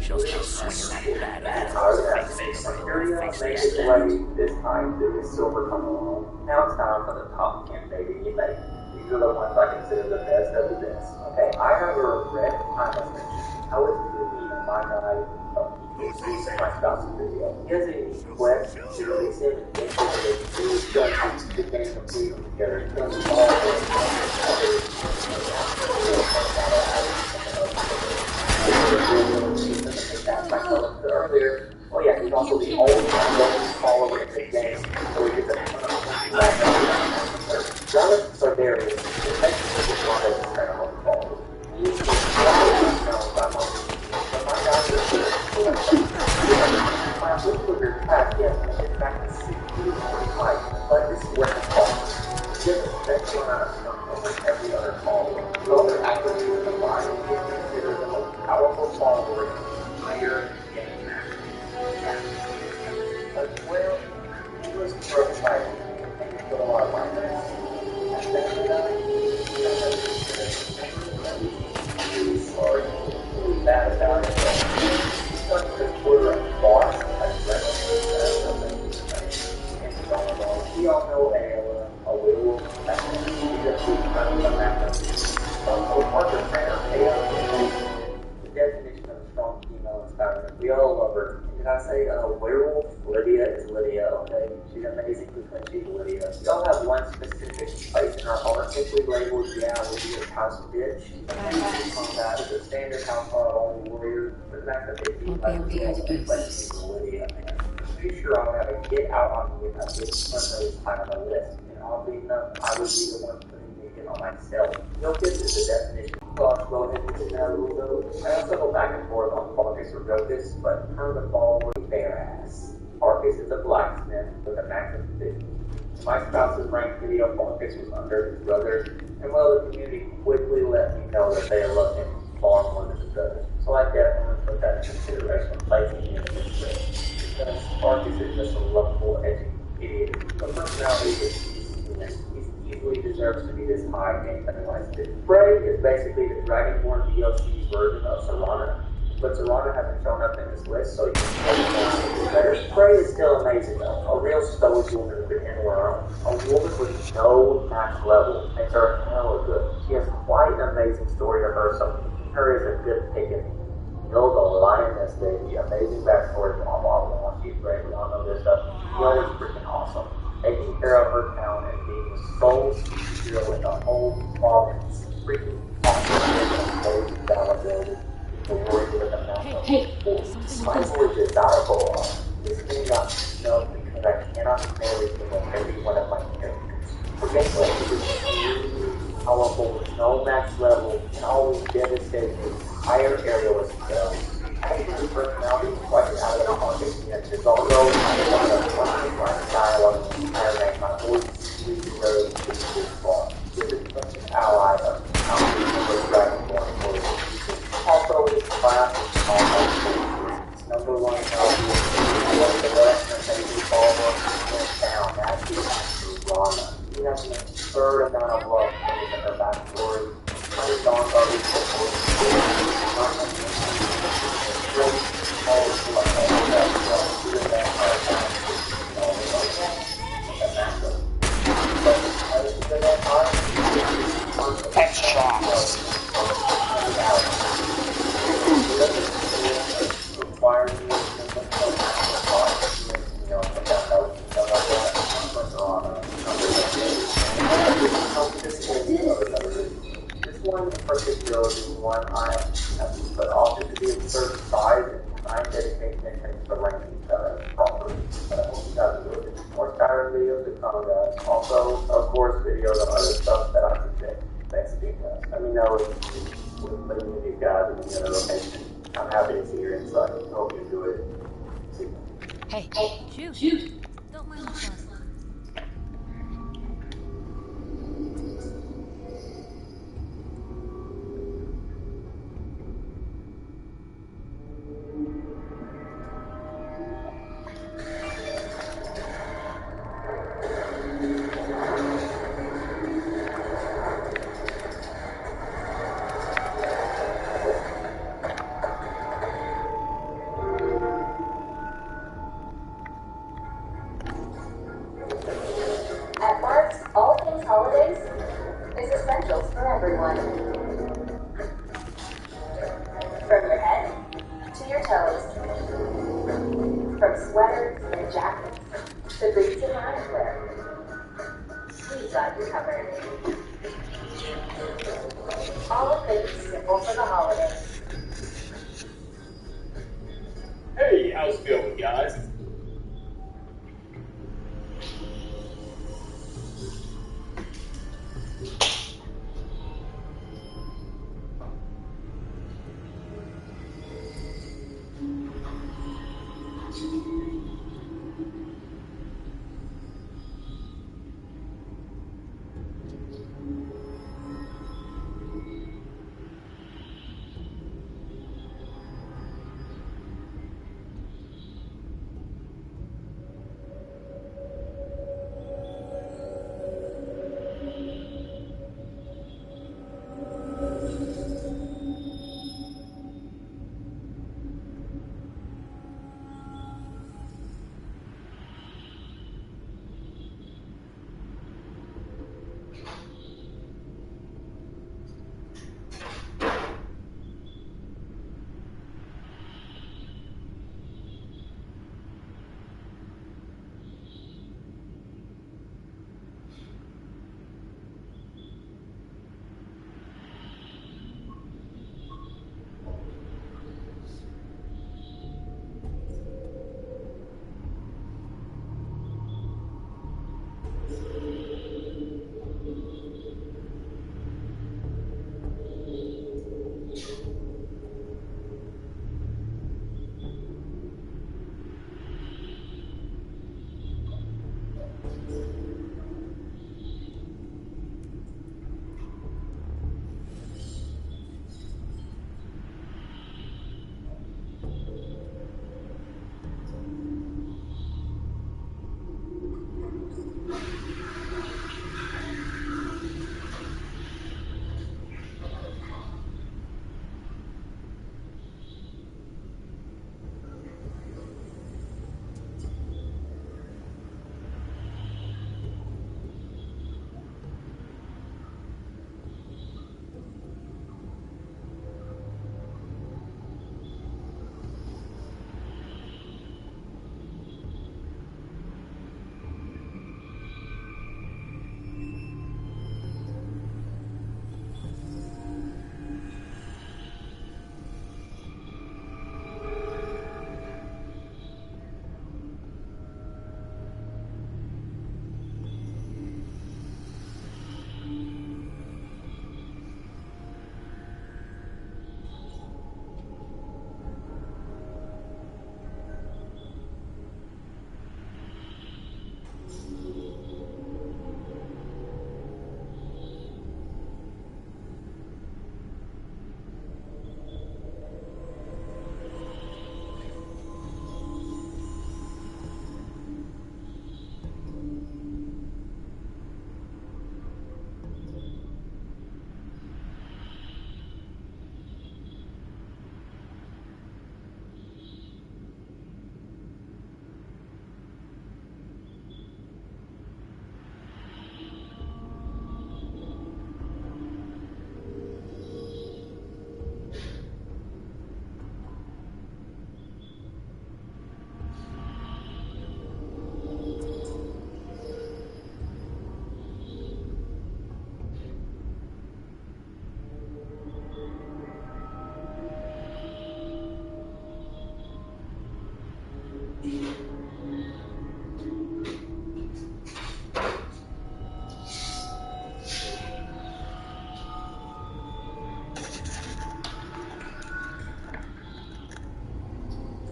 She'll start swinging that bat ass in I was your going to face. say, Ain't nobody gonna Syria face made that. its way this time to this silver tunnel. Now it's time for the top 10 baby you make. These are the ones I consider the best of the best. Okay, I have a regret I must mention. I was thinking of my guy, my spouse's video. He has a quest to release him and get him to the game complete together. He does earlier. Oh yeah, he's also the only follower in the game, so he gets a ton of Dallas Sardarius is technically one of the incredible followers. He's known by most people, but my God, this was your past, yes, it's back to 60 but this is where it's called. He doesn't special amount of stuff over every other follower. So other attributes combined, he is considered the most powerful follower in the entire game. As well, he was prototyping and he put a lot of life in it. At the end of the day, he doesn't really sorry, really bad about it. He's done his Twitter and boss as we all know a werewolf that's so Parker Trainer, the definition of a strong female inspirer. We all love her. And did I say a werewolf? Lydia is Lydia, okay? She's amazing because she's Lydia. We all have one specific place in our heart. If we labeled, yeah, Lydia's house bitch. That is a standard household only warrior. But back to 15, like, Lydia, man. I'm pretty sure I'll have a kid out on me if I didn't put those high on the list. And oddly enough, I would be the one putting the hit on myself. Jokic is the definition. Well, I'll go ahead and get that a little bit. I also go back and forth on Farkas or Jokic, but in terms of followers, bare ass. Farkas is a blacksmith with a max of 50. My spouse's ranked video Farkas was under his brother, and well, the community quickly let me know that they love him far more than his brother. So I definitely put that in consideration, placing him in this list. Because Farkas is just a lovable, edgy idiot. But personality is he easily deserves to be this high game otherwise. Frey is basically the Dragonborn DLC version of Serana, but Serana hasn't shown up in this list, so you can better. Frey is still amazing though. A real stoic woman who can handle her own. A woman with no max level makes her hella good. She has quite an amazing story to her, so picking her is a good picking. Build a lioness, baby. Amazing backstory from Mama. She's great. We all know this stuff. Yo is freaking awesome. Taking care of her town and being the sole superhero in the whole province. Freaking awesome. Amazing validity. The words with the mouth. Hey, my voice is desirable. This thing got snubbed because I cannot marry him with every one of my characters. For gameplay, it was powerful with no max level and always devastating the entire area with spells. Actually, personality is quite out of the pocket, and it's although one of the funniest line dialogue in the entire game, my voice really deserves to be this far. This is such an ally of the Dragonborn voice. Also, it's classic it's number one the rest of the baby follower went down. That's the Rana. She has an absurd amount of love in her backstory. Honey Dawn This one in particular is one I have put off to be a certain size and time dedication and to ranking properly. But I hope you guys enjoyed it. More Skyrim videos to come, guys. Also, of course, videos on other stuff that I suggest. Thanks again, guys. Let me know if putting with these guys in any other location. I'm happy to see your insight. I hope you enjoyed it. See you. Hey, shoot. Don't mind the fun. is essentials for everyone. From your head to your toes. From sweaters and jackets to boots and loungewear. We've got you covered. All of things simple for the holidays. Hey, how's it going, guys?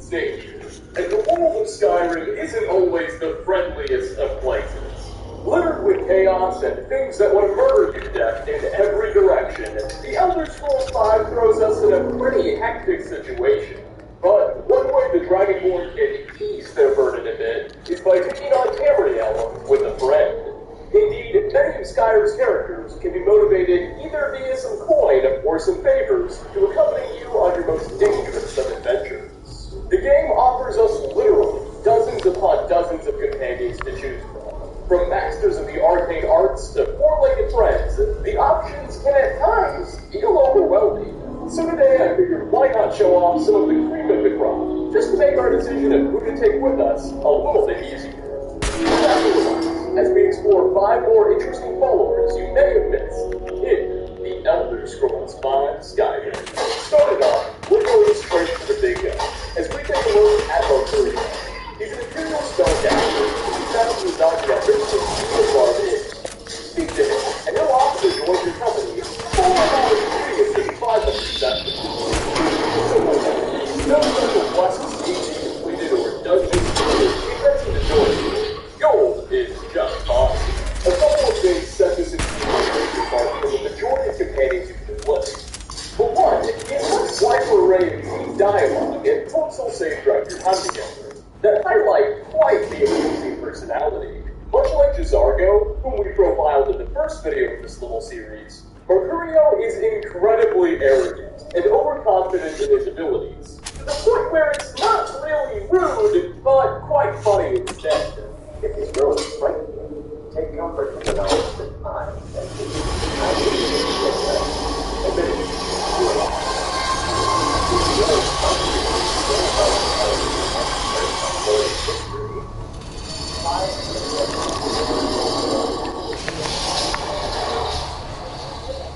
Danger. And the world of Skyrim isn't always the friendliest of places. Littered with chaos and things that want to murder you to death in every direction, the Elder Scrolls V throws us in a pretty hectic situation. But one way the Dragonborn can ease their burden a bit is by taking on Tamriel with a friend. Indeed, many of Skyrim's characters can be motivated either via some coin or some favors to accompany you on your most dangerous of adventures. The game offers us literally dozens upon dozens of companions to choose from. From masters of the arcane arts to four-legged friends, the show off some of the cream of the crop, just to make our decision of who to take with us a little bit easier. As we explore 5 more interesting followers you may have missed in The Elder Scrolls V Skyrim. Starting off, we're going straight to the big guy, as we take a look at Mercurio. He's an Imperial spellcaster who's found to reside in the richest Dimond is. Speak to him, and he'll offer to join your company for about as previously 500 sessions. No special quests need to be completed or dungeons needed. He begs you to join you. Gold is just awesome. A couple of things set this experience apart from the majority of companions you can play. For one, he has such wide array of unique dialogue and console save throughout your time together that highlight quite the amazing personality. Much like Jazargo, whom we profiled in the first video of this little series, Mercurio is incredibly arrogant and overconfident in his abilities, to the point where it's not really rude, but quite funny instead. If he's really frightening, take comfort from the knowledge that I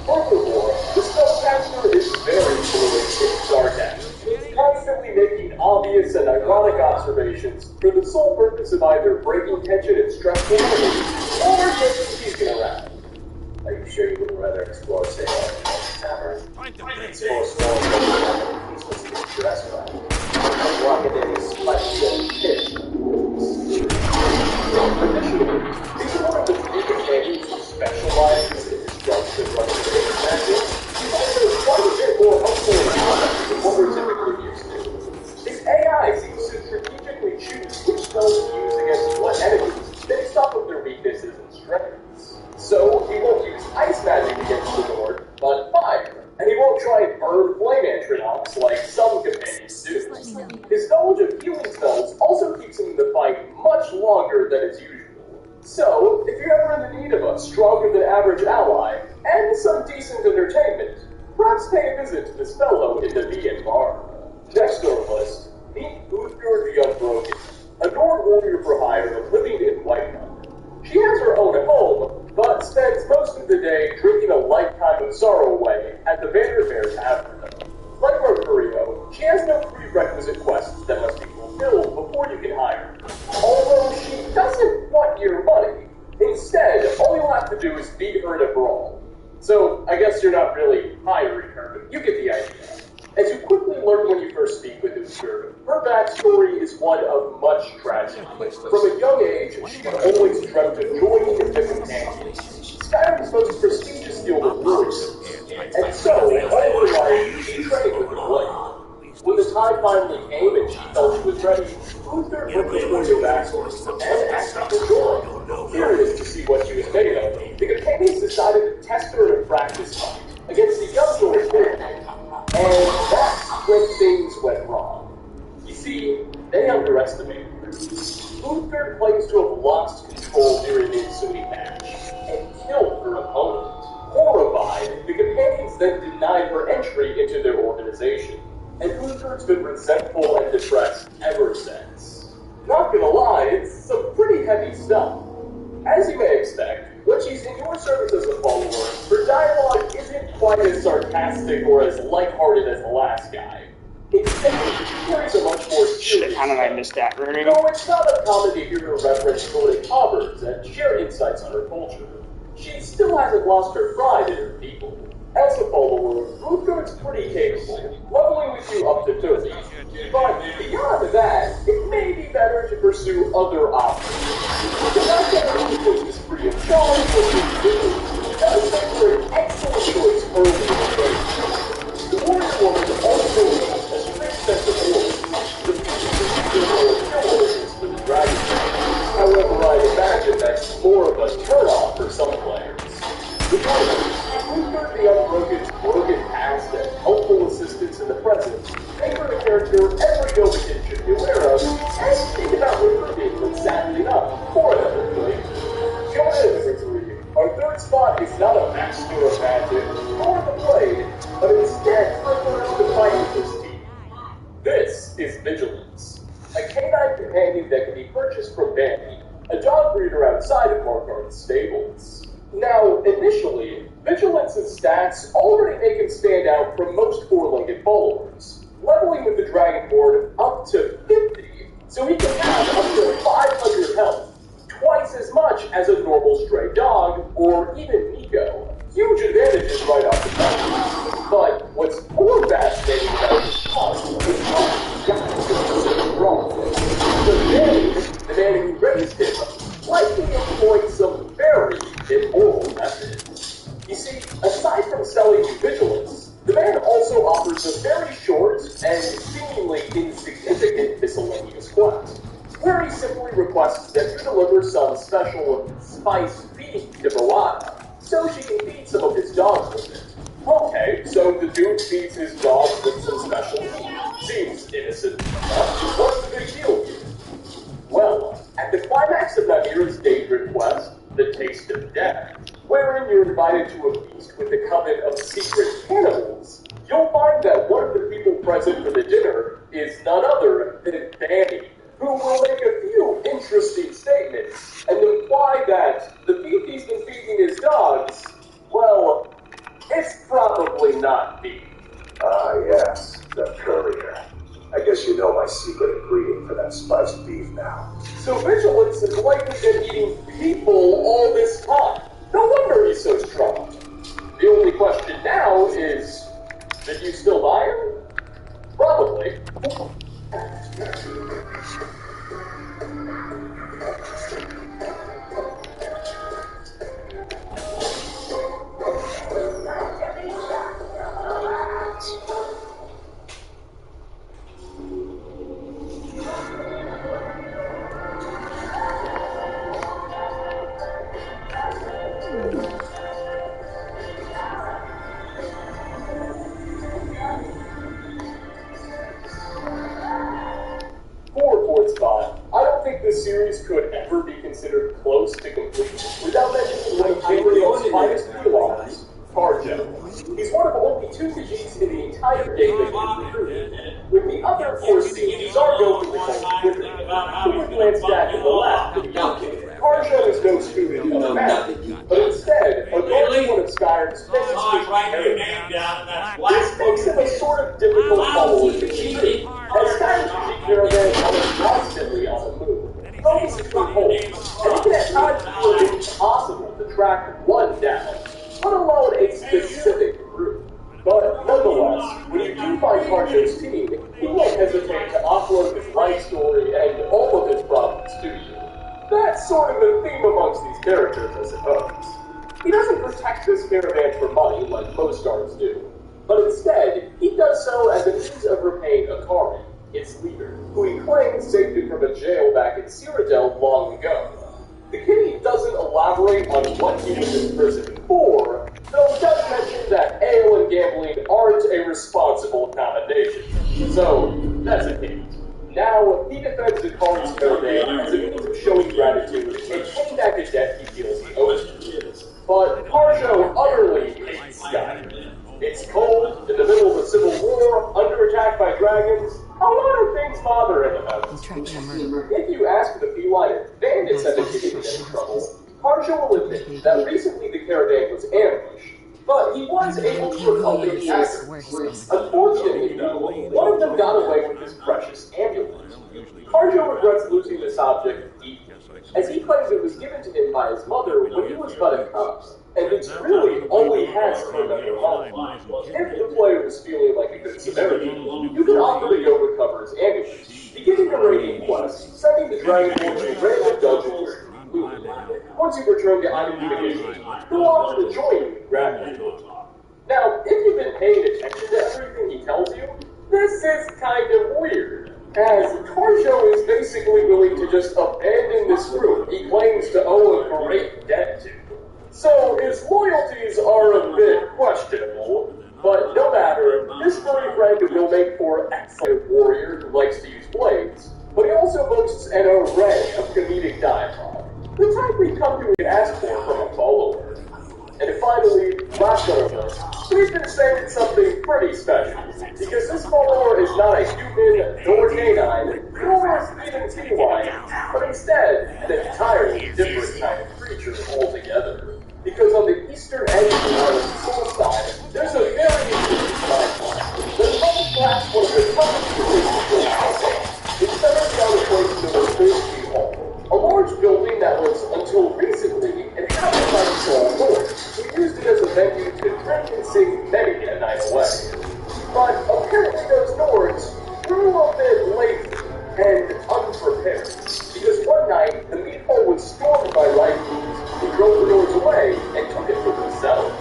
Furthermore, the spellcaster is very fluent in sarcasm, constantly making obvious and ironic observations for the sole purpose of either breaking tension in stressful moments or just teasing around. Are you sure you would rather explore, say, tavern? Explore small He's supposed to be stressed by it. And walk into these spicy fish. Additionally, he's one of the few companions who specializes in destruction and restoration magic. He's also quite a bit more helpful in combat than what we're typically used to. His AI seems to strategically choose which spells to use against what enemies based off of their weaknesses and strengths. So, he won't use ice magic against the Lord, but fire. And he won't try and burn flame antronox like some companions do. His knowledge of healing spells also keeps him in the fight much longer than is usual. So, if you're ever in the need of a stronger than average ally, and some decent entertainment, perhaps pay a visit to this fellow in the Vian Bar. Next on the list, meet Uthgur the Unbroken, a Nord warrior for hire living in Whitehunt. She has her own home, but spends most of the day drinking a lifetime of sorrow away at the Vandermeer Tavern. Like Mercurio, she has no prerequisite quests that must be fulfilled before you can hire her. Although she doesn't want your money. Instead, all you'll have to do is beat her in a brawl. So, I guess you're not really hiring her, but you get the idea. As you quickly learn when you first speak with Uthgur, her backstory is one of much tragedy. From a young age, she had always dreamt of joining the companions, Skyrim's most prestigious guild of warriors. And so, all her life, she trained with the blade. When the time finally came and she felt she was ready, Uthgur put before your backstory and asked her to join. Curious to see what she was made of, the companions decided to test her in a practice fight against the young Nord. And that's when things went wrong. You see, they underestimated her. Uthgur claims to have lost control during the ensuing match and killed her opponent. Horrified, the companions then denied her entry into their organization, and Uthgur's been resentful and depressed ever since. Not gonna lie, it's some pretty heavy stuff. As you may expect, when she's in your service as a follower, her dialogue isn't quite as sarcastic or as lighthearted as the last guy. Instead, she carries a much more serious How did I miss that, Rudy? No, it's not uncommon to hear her reference Nordic proverbs and share insights on her culture. She still hasn't lost her pride in her people. As a follower, Uthgur's pretty capable, leveling with you up to 30. But beyond that, it may be better to pursue other options. The fact that Uthgur is free of charge or free does make her an excellent choice early in the game. The warrior woman also needs a strict sense of order. The for the dragon. However, I imagine that's more of a turn-off for some players. Uthgur the Unbroken's rugged past and helpful assistance in the present make her a character every Novikin should be aware of, and think about recruiting them sadly enough for another playthrough. Join in, Victory. Our third spot is not a master of magic, nor the blade, but instead refers to fight with his team. Vigilance, a canine companion that can be purchased from Vandy, a dog breeder outside of Marquard's stables. Now, initially, Vigilance's stats already make him stand out from most four-legged followers, leveling with the Dragonborn up to 50, so he can have up to 500 health, twice as much as a normal stray dog, or even Nico. Huge advantages right off the bat. But what's more fascinating about this dog is how he's got so strong. The man who raised him likely employed some very immoral methods. You see, aside from selling you vigilance, the man also offers a very short and seemingly insignificant miscellaneous quest, where he simply requests that you deliver some special spiced beef to Moana, so she can feed some of his dogs with it. Okay, so the dude feeds his dogs with some special meat. Seems innocent enough. What's the big deal here? Well, at the climax of Nadir's dangerous quest, The Taste of Death, wherein you're invited to a feast with the coven of secret cannibals, you'll find that one of the people present for the dinner is none other than Danny, who will make a few interesting statements and imply that the beef he's been feeding his dogs, well, it's probably not beef. Ah, yes, the courier. I guess you know my secret ingredient for that spiced beef now. So Vigilance has likely been eating people all this time. No wonder he's so strong. The only question now is, did you still buy him? Probably. I don't think this series could ever be considered close to complete without mentioning one of Gabriel's finest prologues, Carjo. He's one of only two Khajiits in the entire game that can recruit, with the other four Khajiits are going to become with him. Who would glance back in the lap? Carjo is no student of the magic, but instead, a guardian of Skyrim's next This makes him a sort of difficult follower to keep, as Skyrim's Khajiit caravan are constantly on the move, focusing for holes, and it can at times feel impossible to track one down, let alone a specific group. But nonetheless, when you do find Carjo's team, he won't hesitate to offload his life story and all of his problems to you. That's sort of a theme amongst these characters, I suppose. He doesn't protect this caravan for money like most guards do, but instead, he does so as a means of repaying Akari, its leader, who he claims saved him from a jail back in Cyrodiil long ago. The kitty doesn't elaborate on what he was in prison for, though it does mention that ale and gambling aren't a responsible accommodation. So, that's a hint. Now, he defends the Akari's caravan as a means of showing gratitude and paying back a debt he feels he owes him. But Carjo utterly hates Skyrim. It's cold, in the middle of a civil war, under attack by dragons. A lot of things bother him about it. If you ask the feline if bandits have been getting in any trouble, Carjo will admit that recently the caravan was ambushed, but he was able to repel the attackers. Unfortunately, though, one of them got away with his precious amulet. Carjo regrets losing this object deeply, as he claims it was given to him by his mother when he was but a cub, and it's really all he has to remember home. If the player is feeling like a good Samaritan, you can offer to go recover his amulet, beginning a raiding quest, sending the Dragonborn to a random dungeon where you lose. Once you return to item communication, he'll offer to join you in Gratitude. Now, if you've been paying attention to everything he tells you, this is kind of weird, as Carjo is basically willing to just abandon this group he claims to owe a great debt to. So his loyalties are a bit questionable, but no matter, this furry friend will make for an excellent warrior who likes to use blades, but he also boasts an array of comedic dialogue, the type we've come to ask for from a follower. And finally, last but not least, we've been saying something pretty special, because this follower is not a human, nor canine, nor even feline, but instead an entirely different kind of creature altogether. Because on the eastern edge of the island's soul side, there's a very interesting sideline that probably perhaps one of the toughest decisions you'll ever. It centers around a place known as Thirsty Hall, a large building that was, until recently, inhabited by the Soul Lord, who used it as a venue to drink and sing many a night away. But apparently those doors grew a bit lazy and unprepared, because one night the meat hall was stormed by rifles who drove the doors away and took it for themselves.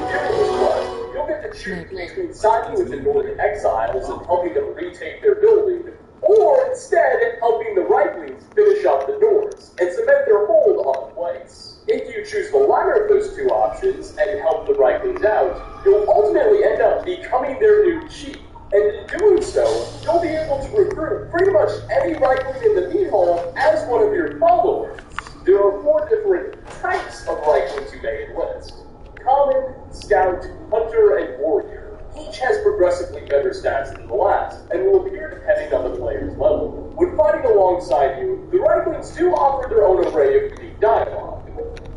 During this quest, you'll get to choose between siding with the Northern exiles and helping them retake their building, or instead helping the Rikelings finish up the doors and cement their hold on the place. If you choose the latter of those two options and help the Rikelings out, you'll ultimately end up becoming their new chief. And in doing so, you'll be able to recruit pretty much any Reikling in the meat hall as one of your followers. There are 4 different types of Reiklings you may enlist: Common, Scout, Hunter, and Warrior. Each has progressively better stats than the last, and will appear depending on the player's level. When fighting alongside you, the Reiklings do offer their own array of unique dialogue.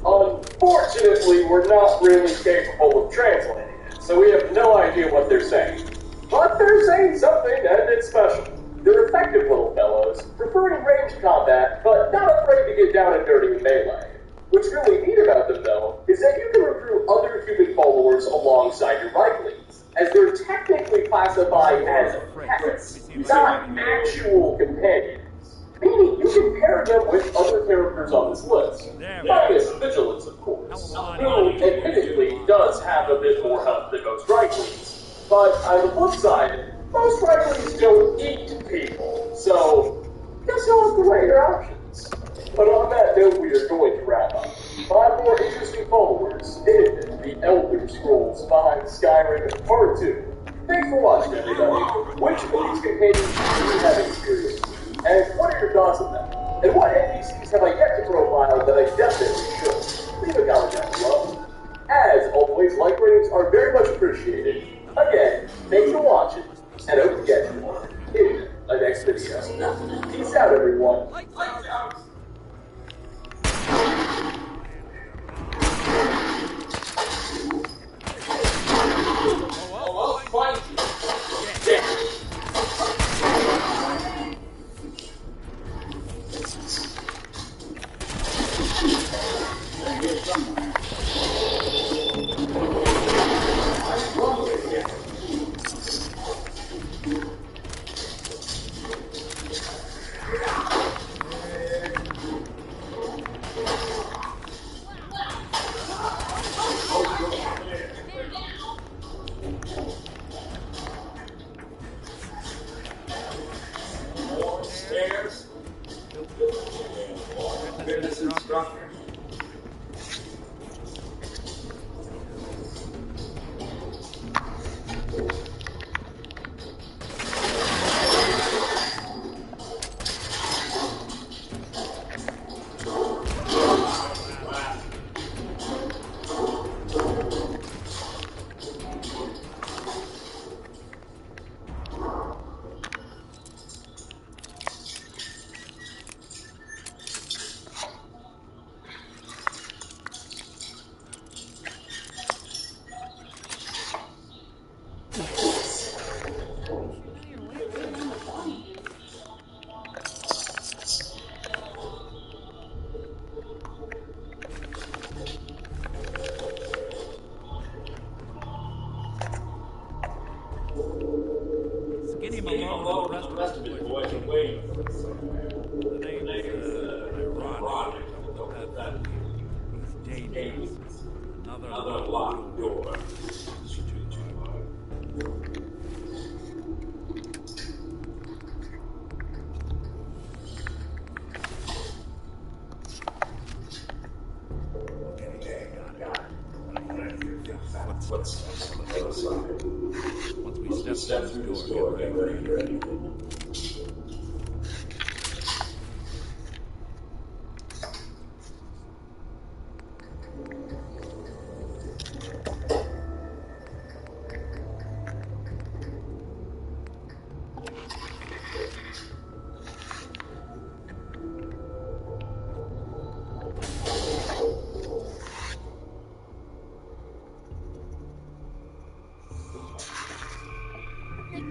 Unfortunately, we're not really capable of translating it, so we have no idea what they're saying. But they're saying something, and it's special. They're effective little fellows, preferring ranged combat, but not afraid to get down and dirty in melee. What's really neat about them, though, is that you can recruit other human followers alongside your Reiklings, as they're technically classified as pets, not actual companions. Meaning you can pair them with other characters on this list. Minus Vigilance, of course, who admittedly does have a bit more health than most Reiklings. But on the flip side, most Reiklings don't eat people, so guess you'll have to weigh your options. But on that note, we are going to wrap up. 5 more interesting followers in the Elder Scrolls V Skyrim Part 2. Thanks for watching, everybody. Which of these companions do you have experience with? And what are your thoughts on them? And what NPCs have I yet to profile that I definitely should? Leave a comment down below. As always, like ratings are very much appreciated. Again, thanks for watching, and hope to get you in the next video. Peace out, everyone. Lights out. Oh, I'll find you. Fitness instructor. Skinny Malone and the rest of his boys are waiting for us somewhere. The name's ironic. Don't have that weird. He's dangerous. Another locked door. Once we step through this door, get ready.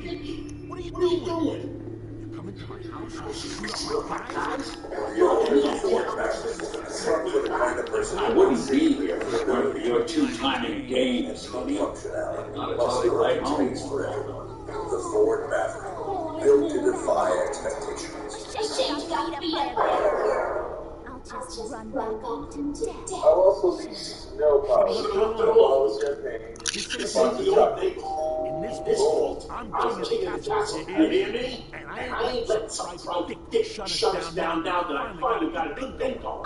What are you doing? You come into my house and shoot up my guys? Certainly the kind of person who wouldn't be here if it weren't for your two-timing game and functionality. Plus the right space for everyone. The Ford Maverick, built to defy expectations. I'll just run back home to daddy. I'll also leave no problem. A bottle of champagne, This a ain't box of the old days. chocolates. In this vault, I'm king of the castle, you hear me? And I ain't letting some private dick shut us down now that I finally got a good thing going.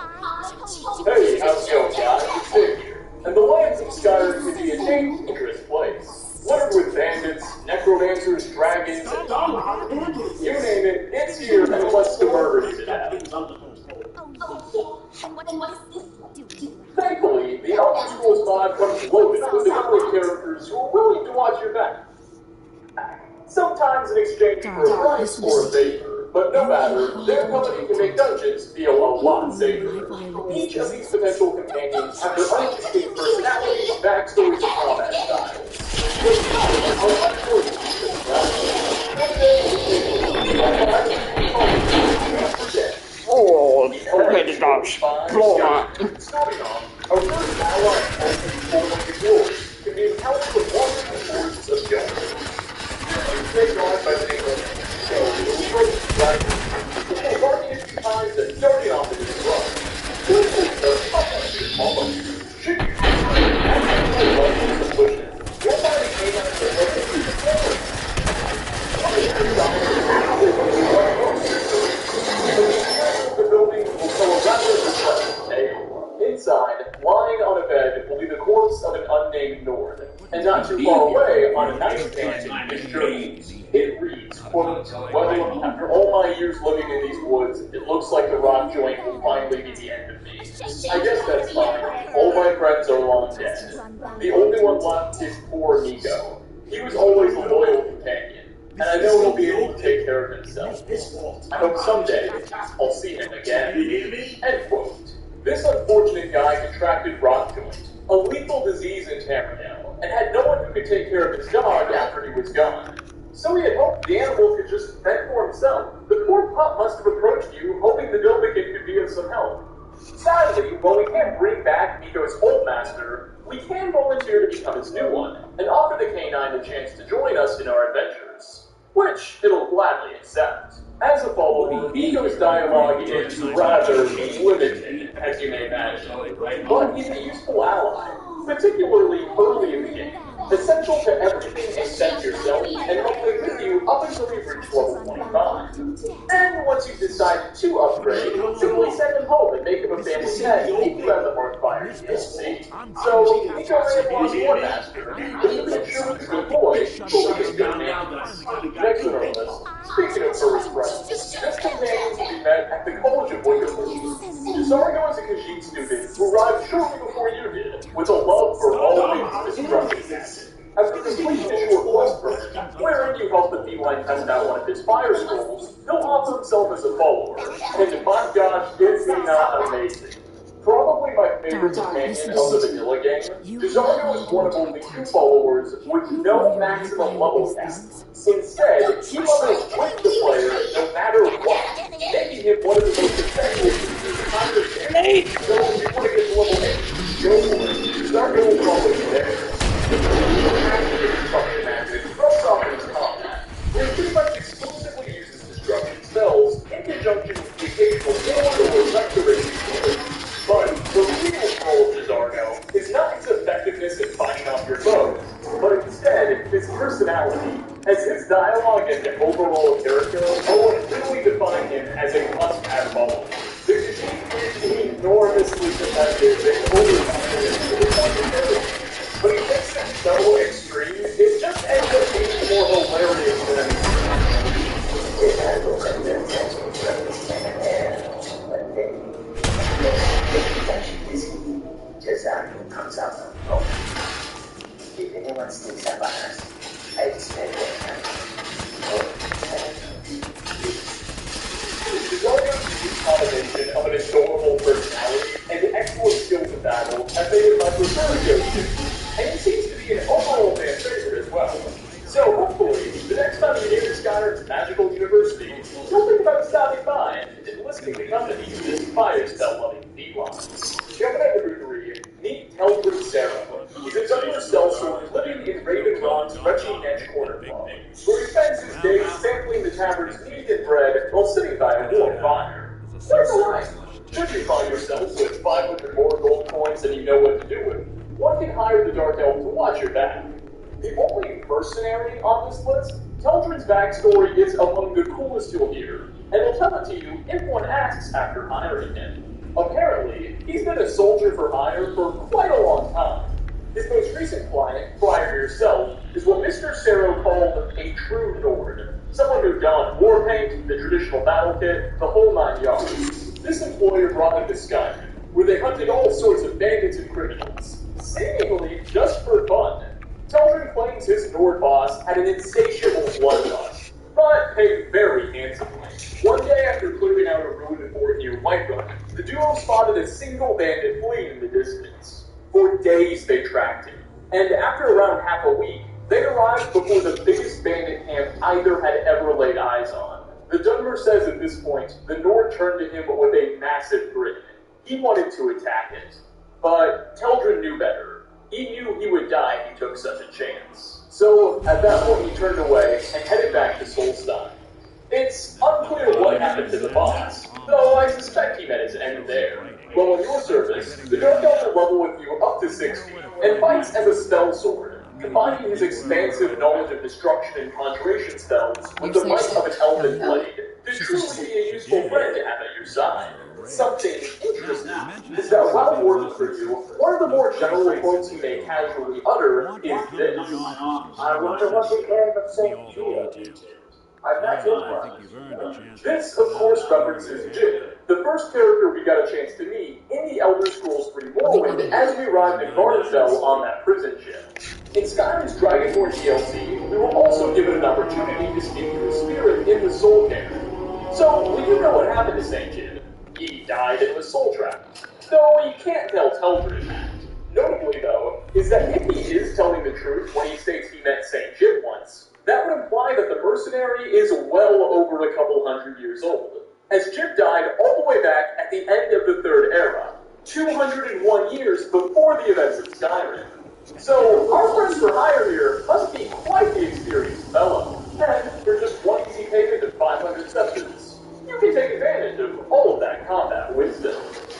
Hey, how's it going, guys? It's Dave here. And the lands of Skyrim can be a dangerous place. Littered with bandits, necromancers, dragons, and goblins. You name it, it's here and wants to murder you to death. Thankfully, the Elder Scrolls mod comes loaded with enough characters who are willing to watch your back. Sometimes in exchange for a price or a favor, but no matter, their company can make dungeons feel a lot safer. Each of these potential companions have their own distinct personalities, backstories, and combat styles. Oh, okay, the dogs. Blow them up. Starting off, our first ally can be encountered with one of the forces of justice. Take on by the name of Guardian behind the starting off in his run. Should you the building will tell a rather depressing tale. Inside, lying on a bed, will be the corpse of an unnamed Nord. And not too far away, on a nightstand in his journey, it reads, quote, well, after all my years living in these woods, it looks like the rock joint will finally be the end of me. I guess that's fine. All my friends are long dead. The only one left is poor Nico. He was always a loyal companion, and I know he'll be able to take care of himself. I hope someday I'll see him again. End quote. This unfortunate guy contracted rock joint, a lethal disease in Tamriel, and had no one who could take care of his dog after he was gone. So he had hoped the animal could just fend for himself. The poor pup must have approached you, hoping the Dovahkiin could be of some help. Sadly, while we can't bring back Nico's old master, we can volunteer to become his new one, and offer the canine the chance to join us in our adventures, which it'll gladly accept. As a follower, Nico's dialogue is rather limited, as you may imagine, but he's a useful ally, particularly early in the game, essential to everything except yourself, and hopefully with you up until you reach level 25. And once you've decided to upgrade, simply send him home and make him a family pet and keep you out of the Hearthfire DLC. So, Nico may have lost one master, but you can ensure he's a good boy, who will be a good man. Next on our list, speaking of first friends, this companion will be met at the College of Winterloops. Desargo is a Khajiit student who arrived shortly before you did, with a love for all things destruction. After completing a short quest for him, wherein you help the feline test out one of his fire scrolls, he'll offer himself as a follower, and my gosh, is he not amazing? Probably my favorite companion of the vanilla game, Desargo is one of only 2 followers with no maximum level cap. Instead, he levels with the player no matter what, making him one of the most effective users in the game. So if you want to get to level 8, go for it. Desargo will probably be there. Destruction magic rubs off in his combat, where he pretty much exclusively uses destruction spells in conjunction with the occasional sword or restoration sword. But the real role of Desargo is not his effectiveness in fighting off your foes, but instead his personality, as his dialogue and overall character will really define him as a must-have follower. The Khajiit is enormously competitive and overconfident with his popularity. But he makes it so extreme, it just ends up being more hilarious than anything. Desargo comes out from home. If anyone sneaks up on us, I expect it. Desargo's unique combination of an adorable personality and excellent skills in battle have made him my preferred go-to. And he seems to be an overall fan favorite as well. So hopefully, the next time stretchy niche corner club, where he spends his days sampling the tavern's meat and bread while sitting by a warm fire. Quite the life. Should you find yourself with 500 more gold coins than you know what to do with, one can hire the Dark Elf to watch your back. The only mercenary on this list, Teldrin's backstory is among the coolest you'll hear, and will tell it to you if one asks after hiring him. Apparently, he's been a soldier for hire for quite a long time. His most recent client, prior to yourself, is what Mr. Sero called a true Nord. Someone who donned war paint, the traditional battle kit, the whole 9 yards. This employer brought him to Skyrim, where they hunted all sorts of bandits and criminals, seemingly just for fun. Teldrin claims his Nord boss had an insatiable bloodlust, but paid very handsomely. One day after clearing out a ruined fort near Whiterun, the duo spotted a single bandit fleeing in the distance. For days they tracked him, and after around half a week, they arrived before the biggest bandit camp either had ever laid eyes on. The Dunmer says at this point, the Nord turned to him with a massive grin. He wanted to attack it, but Teldrin knew better. He knew he would die if he took such a chance. So, at that point he turned away and headed back to Solstein. It's unclear what happened to the boss, though I suspect he met his end there. While in your service, the Dark Elf will level with you up to 60, and fights as a spell sword, combining his expansive knowledge of destruction and conjuration spells with the might of an elven blade to truly be a useful friend to have at your side. Something interesting is that while working for you, one of the more general quotes you may casually utter is this. I wonder what became of St. Jude. I'm not sure. This, of course, references Jim, the first character we got a chance to meet in the Elder Scrolls III Morrowind as we arrived in Varnfell on that prison ship. In Skyrim's Dragonborn DLC, we were also given an opportunity to speak to the spirit in the Soul Cairn. So, we do know what happened to St. Jim. He died and was soul trapped. Though you can't tell Teldrin that. Notably, though, is that if he is telling the truth when he states he met St. Jim once, that would imply that the mercenary is well over a couple hundred years old, as Jim died all the way back at the end of the Third Era, 201 years before the events of Skyrim. So, our friend for hire here must be quite the experienced fellow, and for just one easy payment of 500 sessions, you can take advantage of all of that combat wisdom.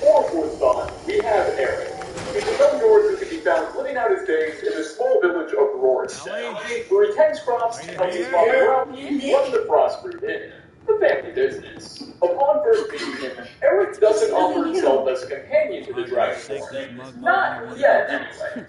Or, for thought, we have Eric. He's a young Nord who can be found living out his days in the small village of Rorikstead, where he tends crops, helps his father out, and runs the Frostbrood Inn, the family business. Upon first meeting him, Eric doesn't offer himself as a companion to the Dragonborn. Not yet, anyway.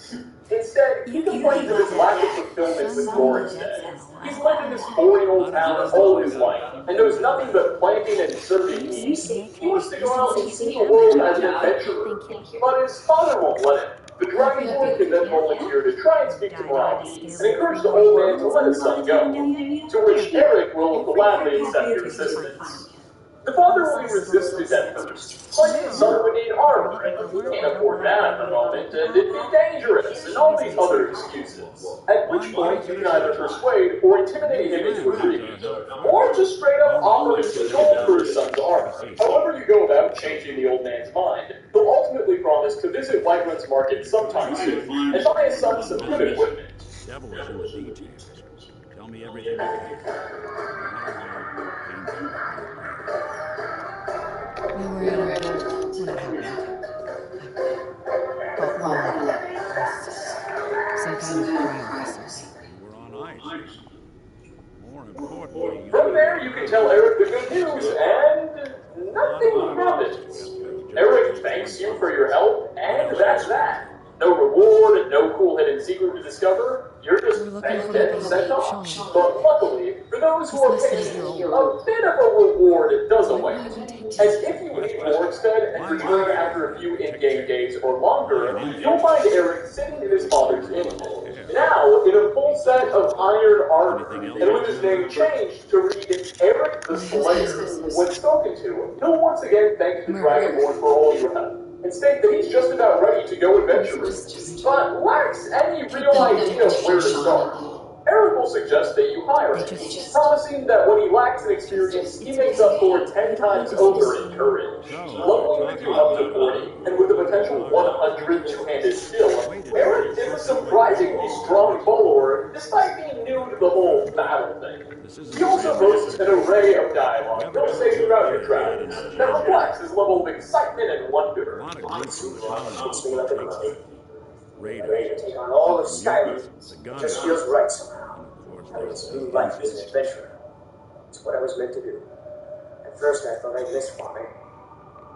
Instead, he complains of his lack of fulfillment with Rorikstead. He's lived in this boring old town all his life, and knows nothing but planting and serving meat. He wants to go out and see the world as an adventurer, but his father won't let him. The Dragonborn can then volunteer to try and speak to Morales and encourage the old man to let his son go, to which Eric will gladly accept your assistance. The father will be resistant at first, claiming his son would need armor, and he can't afford that at the moment, and it'd be dangerous, and all these other excuses. At which point, you can either persuade or intimidate him into agreeing, or just straight up offer him some gold for his son's armor. However you go about changing the old man's mind, he'll ultimately promise to visit Whiterun's market sometime soon, and buy his son some good equipment. Devil is in the details. Tell me everything you We were in a boat when it happened. But some kind of cryo facility. were on ice. More importantly, From there, you can tell Eric the good news, and nothing happens. Eric thanks you for your help, and that's that. No reward, no cool hidden secret to discover. You're just thanked and sent off. But luckily, for those who are paying, a bit of a reward does await. As if you leave Rorikstead and return after a few in-game days or longer, you'll find Eric sitting in his father's inn. Now, in a full set of iron armor, and with his name changed to read Eric the Slayer. When spoken to, he'll once again thank the Dragonborn for all your help, and state that he's just about ready to go adventuring, but lacks any real idea of where to start. Eric will suggest that you hire him, promising that when he lacks in experience, he makes up for 10 times over in courage. Leveling with you up to 40, and with a potential 100 two-handed skill, Eric is a surprisingly strong follower, despite being the whole battle thing. He also boasts an array of dialogue he'll say throughout your travels that reflects his level of excitement and wonder. It's me like a monkey. Ready to take on all of Skyrim. It just feels right somehow. Having this new life as an adventurer. It's what I was meant to do. At first I thought I'd miss farming.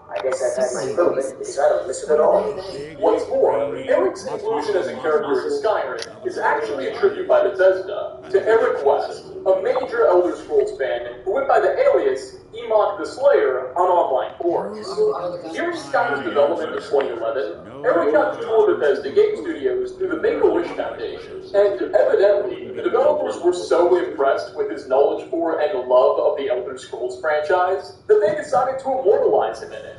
I guess I've had my fill of it because I don't miss it at all. What's more, Eric's inclusion as a character in Skyrim is actually a tribute by Bethesda to Eric West, a major Elder Scrolls fan who went by the alias Enoch the Slayer on online forums. During Skyrim's development in 2011, Eric got to tour Bethesda Game Studios through the Make-A-Wish Foundation, and evidently, the developers were so impressed with his knowledge for and love of the Elder Scrolls franchise that they decided to immortalize him in it.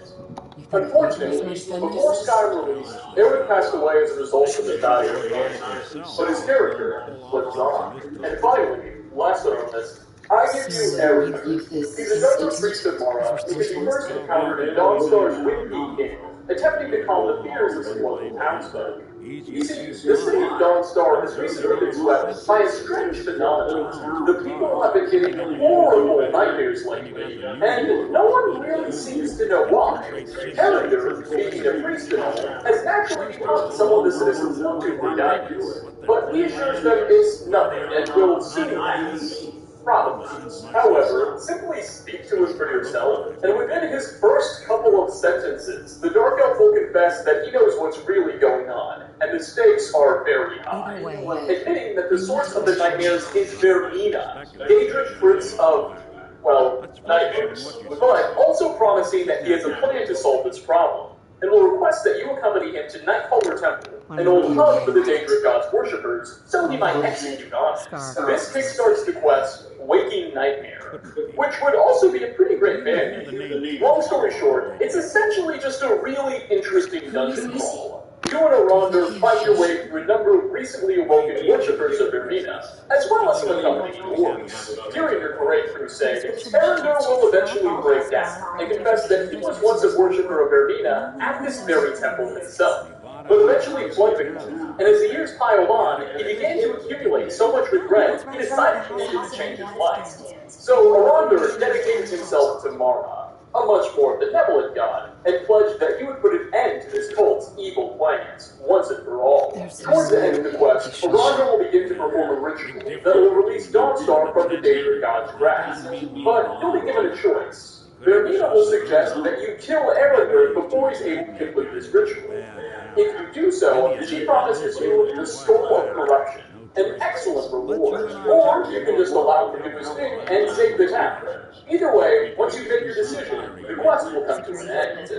Unfortunately, before Skyrim release, Eric passed away as a result of the dying of cancer, but his character lives on. And finally, last on our list, I give you Eric. He's a Dungeon Priest of Mara because he first encountered a Dawnstar's Winged King, attempting to calm the fears of some local townsfolk. You see, the city of Dawnstar has recently been swept by a strange phenomenon. The people have been getting horrible nightmares lately, and no one really seems to know why. Erinder, being a priest and all, has naturally become someone the citizens look to for guidance, but he assures them it's nothing and will soon pass. Probably. However, simply speak to us for yourself, and within his first couple of sentences, the Dark Elf will confess that he knows what's really going on, and the stakes are very high. Admitting that the source of the nightmares is Vermina, Daedric Prince of, well, nightmares, but also promising that he has a plan to solve this problem, and will request that you accompany him to Nightcaller Temple, an old hub for the Daedric God's worshippers, so he might execute on it. This kickstarts the quest, Waking Nightmare, which would also be a pretty great fan. Long story short, it's essentially just a really interesting dungeon crawl. You and Aronder find your way through a number of recently awoken worshippers of Vermina, as well as some accompanying dwarves. During your great crusade, Erender will eventually break down and confess that he was once a worshipper of Vermina at this very temple himself, but eventually fled the cult, and as the years piled on, he began to accumulate so much regret, he decided he needed to change his life. So Aronder dedicated himself to Mara, a much more benevolent god, and pledged that he would put an end to this cult's evil plans, once and for all. Towards the end of the quest, Aronder will begin to perform a ritual that will release Dawnstar from the Daedric god's grasp, but he'll be given a choice. Vermina will suggest that you kill Erender before he's able to complete this ritual. If you do so, she promises you the Skull of Corruption, an excellent reward, or you can just allow him to do his thing and save the town. Either way, once you make your decision, the quest will come to an end.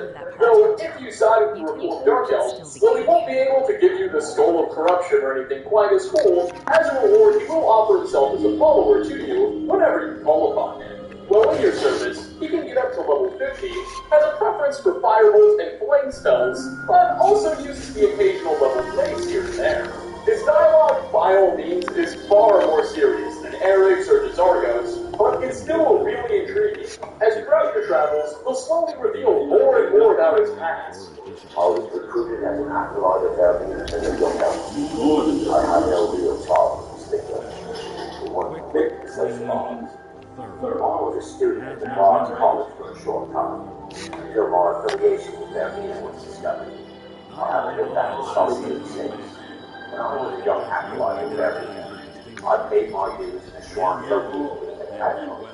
Though, if you side with the Rule of Dark Elves, well, he won't be able to give you the Skull of Corruption or anything quite as cool. As a reward, he will offer himself as a follower to you whenever you call upon him. While in your service, he can get up to level 50, has a preference for firebolt and flame spells, but also uses the occasional level blaze here and there. His dialogue, by all means, is far more serious than Eric's or Desargo's, but it's still really intriguing, as throughout your travels, he'll slowly reveal more and more about his past. I was recruited as an acolyte of Vermina as a young elf. I had no real child in particular. It wasn't fit for such bonds. I was a student at the Barnes College for a short time, until my affiliation with Vermina was discovered. I haven't been back to solitude since. When I was a young acolyte of Vermina, I paid my dues in a shrine located in the capital.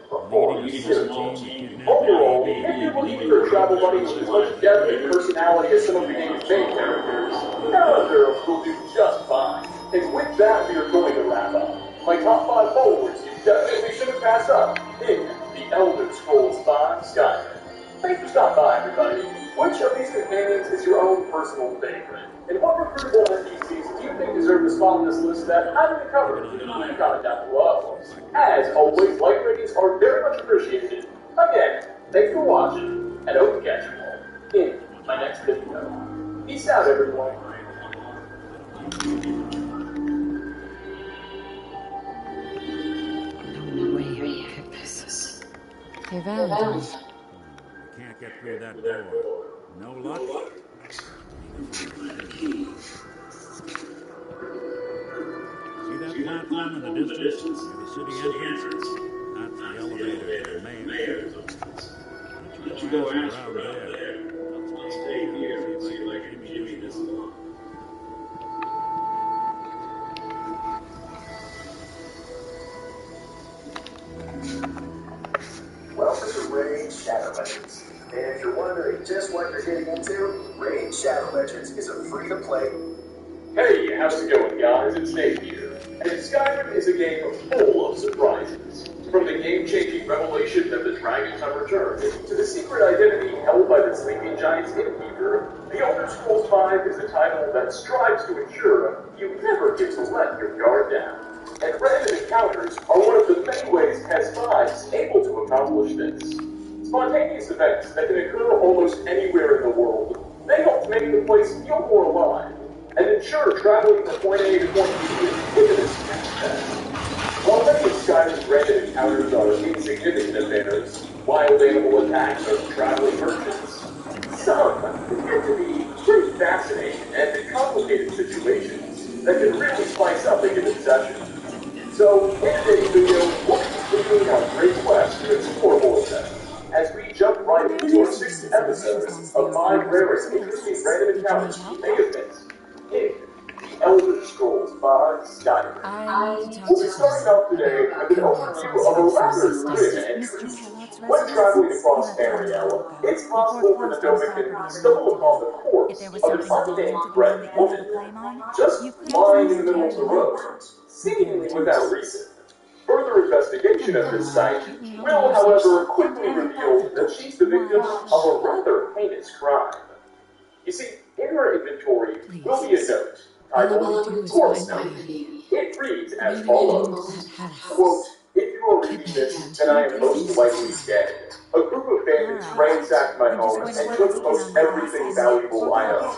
Before you served. Overall, if you believe your travel buddy with as much depth and personality as some of the game's main characters, Erender will do just fine. And with that, we are going to wrap up. My top 5 followers you definitely shouldn't pass up in the Elder Scrolls V Skyrim. Thanks for stopping by, everybody. Which of these companions is your own personal favorite? And what recruitable NPCs do you think deserve to spot on this list that I haven't covered? Leave a comment down below. As always, like ratings are very much appreciated. Again, thanks for watching, and I hope to catch you all in my next video. Peace out, everyone. Hey, Valentine. We can't get through that door. No luck? See that that platform in the distance near the city entrance? That's the elevator to the mayor's office. Why don't you go ask around there? I'll stay here and see if I can get Jimmy this along. Welcome to Raid Shadow Legends. And if you're wondering just what you're getting into, Raid Shadow Legends is a free-to-play. Hey, how's it going, guys? It's Nate here. And Skyrim is a game full of surprises. From the game-changing revelation that the dragons have returned, to the secret identity held by the sleeping giant's innkeeper, The Elder Scrolls V is a title that strives to ensure you never get to let your guard down. And random encounters are one of the many ways PS5 is able to accomplish this. Spontaneous events that can occur almost anywhere in the world, they help make the place feel more alive, and ensure traveling from point A to point B is imminent success. While many of Skyrim's random encounters are insignificant affairs, wild animal attacks or traveling merchants, some tend to be pretty fascinating and complicated situations that can really spice up a given session. So, in today's video, we'll be continuing our great quest to explore more of them, as we jump right into our 6th episode of 5 rare and interesting random encounters you may have missed in The Elder Scrolls V Skyrim. We'll be starting off today with an overview of a rather grim entry. When traveling across Ariel, it's possible for the Dovahkiin to stumble upon the corpse of an unnamed red woman, just lying in the middle of the road, seemingly without reason. Further investigation of this site will, however, quickly reveal that she's the victim of a rather heinous crime. You see, in her inventory will be a note titled Corpse Note. It reads as follows, quote, "If you are reading this, then I am most likely dead. A group of bandits ransacked my home and took most everything valuable I own.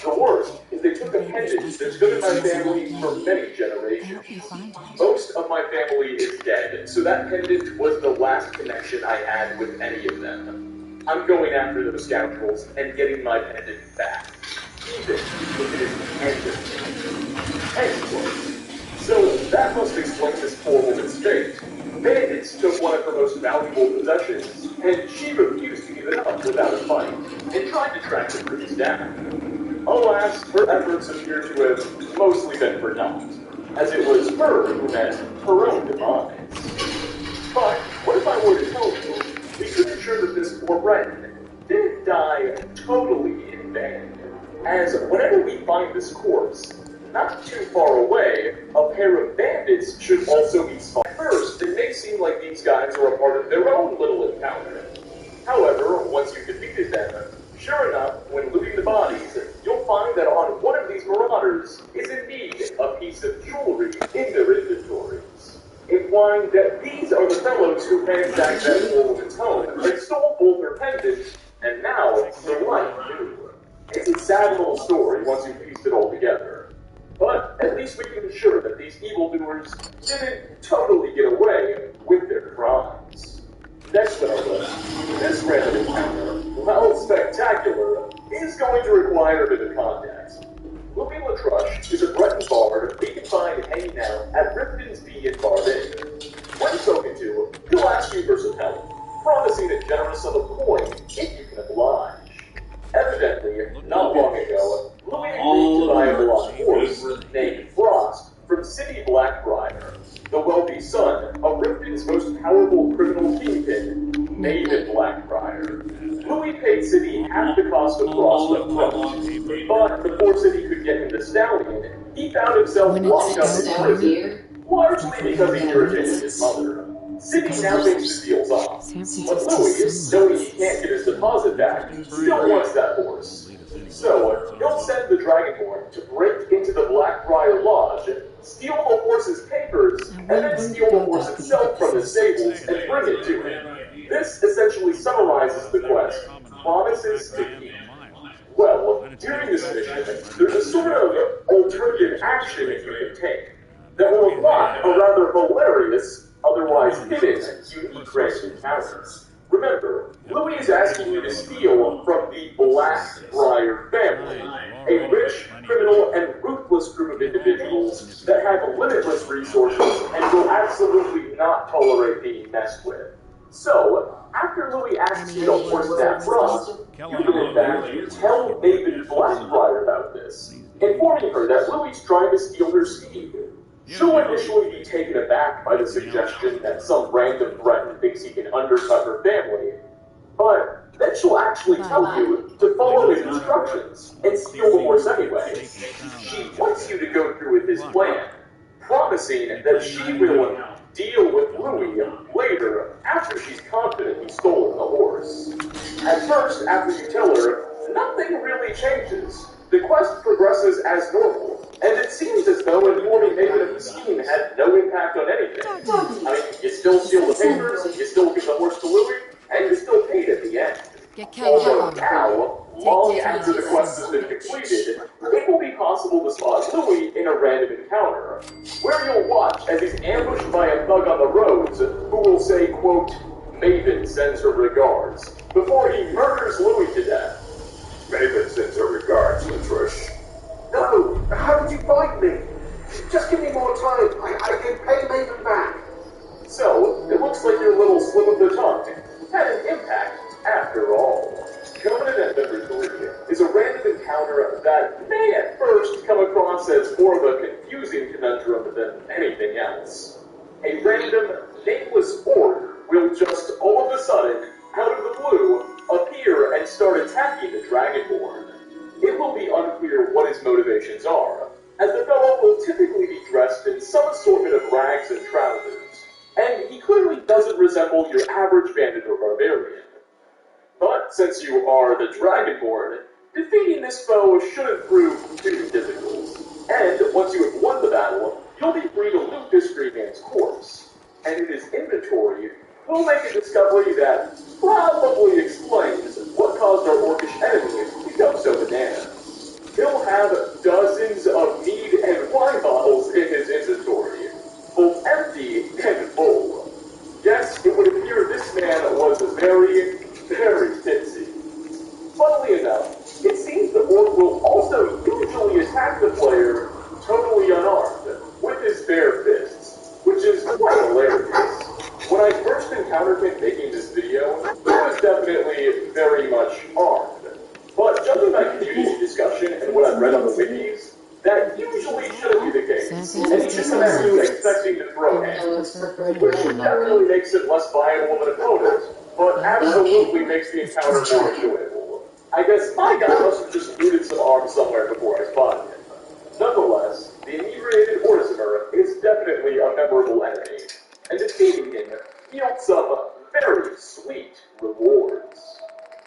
The worst is they took a pendant that stood in my family for many generations. Most of my family is dead, so that pendant was the last connection I had with any of them. I'm going after those scoundrels and getting my pendant back, even if it is the end of me." End quote. So that must explain this poor woman's fate. Bandits took one of her most valuable possessions, and she refused to give it up without a fight, and tried to track the crews down. Alas, her efforts appear to have mostly been for naught, as it was her who met her own demise. But what if I were to tell you we could ensure that this poor Breton didn't die totally in vain, as whenever we find this corpse, not too far away, a pair of bandits should also be spotted. First, it may seem like these guys are a part of their own little encounter. However, once you've defeated them, sure enough, when looting the bodies, you'll find that on one of these marauders is indeed a piece of jewelry in their inventories, implying that these are the fellows who ransacked that poor woman's home and stole both her pendant and now the life too. It's a sad little story once you've pieced it all together. But at least we can ensure that these evildoers didn't totally get away with their crimes. Next on our list, this random encounter, while spectacular, is going to require a bit of context. Louis LaTruche is a Breton bard we can find hanging out at Riften's Bee in Bardin. When spoken to, he'll ask you for some help, promising a generous sum of coin if you can oblige. Evidently, not long ago, Louis agreed to buy a blonde horse named Frost from City Blackbriar, the wealthy son of Riften's most powerful criminal kingpin, Maven Blackbriar. Louis paid City half the cost of Frost up front, but before City could get him the stallion, he found himself locked up in prison, largely because he irritated his mother. City now thinks the deal's off, but Louis, knowing he can't get his deposit back, still wants that horse. So, he'll send the Dragonborn to break into the Blackbriar Lodge, steal the horse's papers, and then steal the horse itself from the stables and bring it to him. This essentially summarizes the quest, Promises to Keep. Well, during this mission, there's a sort of alternative action you can take that will unlock a rather hilarious, otherwise hidden, unique race encounters. Remember, Louis is asking you to steal from the Blackbriar family, a rich, criminal, and ruthless group of individuals that have limitless resources and will absolutely not tolerate being messed with. So, after Louis asks you to horse that front, you can in fact tell Maven Blackbriar about this, informing her that Louis is trying to steal her seed. She'll initially be taken aback by the suggestion that some random threat thinks he can undercut her family, but then she'll actually tell you to follow his instructions and steal the horse anyway. She wants you to go through with his plan, promising that she will deal with Louis later after she's confident he's stolen the horse. At first, after you tell her, nothing really changes. The quest progresses as normal, and it seems as though informing Maven of the scheme had no impact on anything. I mean, you still steal the papers, you still give the horse to Louis, and you're still paid at the end. So now, long after the quest has been completed, it will be possible to spot Louis in a random encounter, where you'll watch as he's ambushed by a thug on the roads who will say, quote, "Maven sends her regards," before he murders Louis to death. Maven sends her regards, Latrish. No! How did you find me? Just give me more time. I can pay Maven back. So, it looks like your little slip of the tongue had an impact after all. Covenant Number 3 is a random encounter that may at first come across as more of a confusing conundrum than anything else. A random, nameless orc will just all of a sudden, out of the blue, appear and start attacking the Dragonborn. It will be unclear what his motivations are, as the fellow will typically be dressed in some assortment of rags and trousers, and he clearly doesn't resemble your average bandit or barbarian. But since you are the Dragonborn, defeating this foe shouldn't prove too difficult. And once you have won the battle, you'll be free to loot this green man's corpse. And in his inventory, we'll make a discovery that probably explains what caused our orcish enemy to go so bananas. He'll have dozens of mead and wine bottles in his inventory, both empty and full. Yes, it would appear this man was very, very tipsy. Funnily enough, it seems the orc will also usually attack the player totally unarmed, with his bare fists, which is quite hilarious. When I first encountered him making this video, he was definitely very much armed. But judging by community discussion and what I've read on the wikis, that usually shouldn't be the case. And he just comes through expecting to throw hands, which definitely makes it less viable of an opponent, but absolutely makes the encounter more enjoyable. I guess my guy must have just looted some arms somewhere before I spotted him. Nonetheless, the inebriated Orsimer is definitely a memorable enemy, and defeating him yields some very sweet rewards.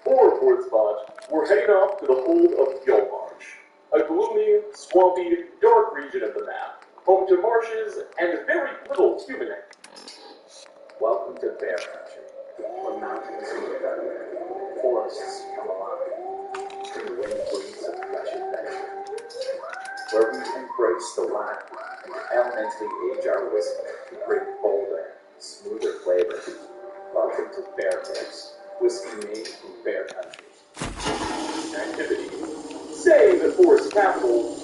For our fourth spot, we're heading off to the hold of Gilmarsh, a gloomy, swampy, dark region of the map, home to marshes and very little human activity. Welcome to Bear Country, where mountains look better, forests come alive, and the wind breathes of flesh adventure, where we embrace the land and elementally age our whiskey to bring bolder, smoother flavor. Welcome to Bear Tips, whiskey made from Bear Country. Activity. Say the forest capital,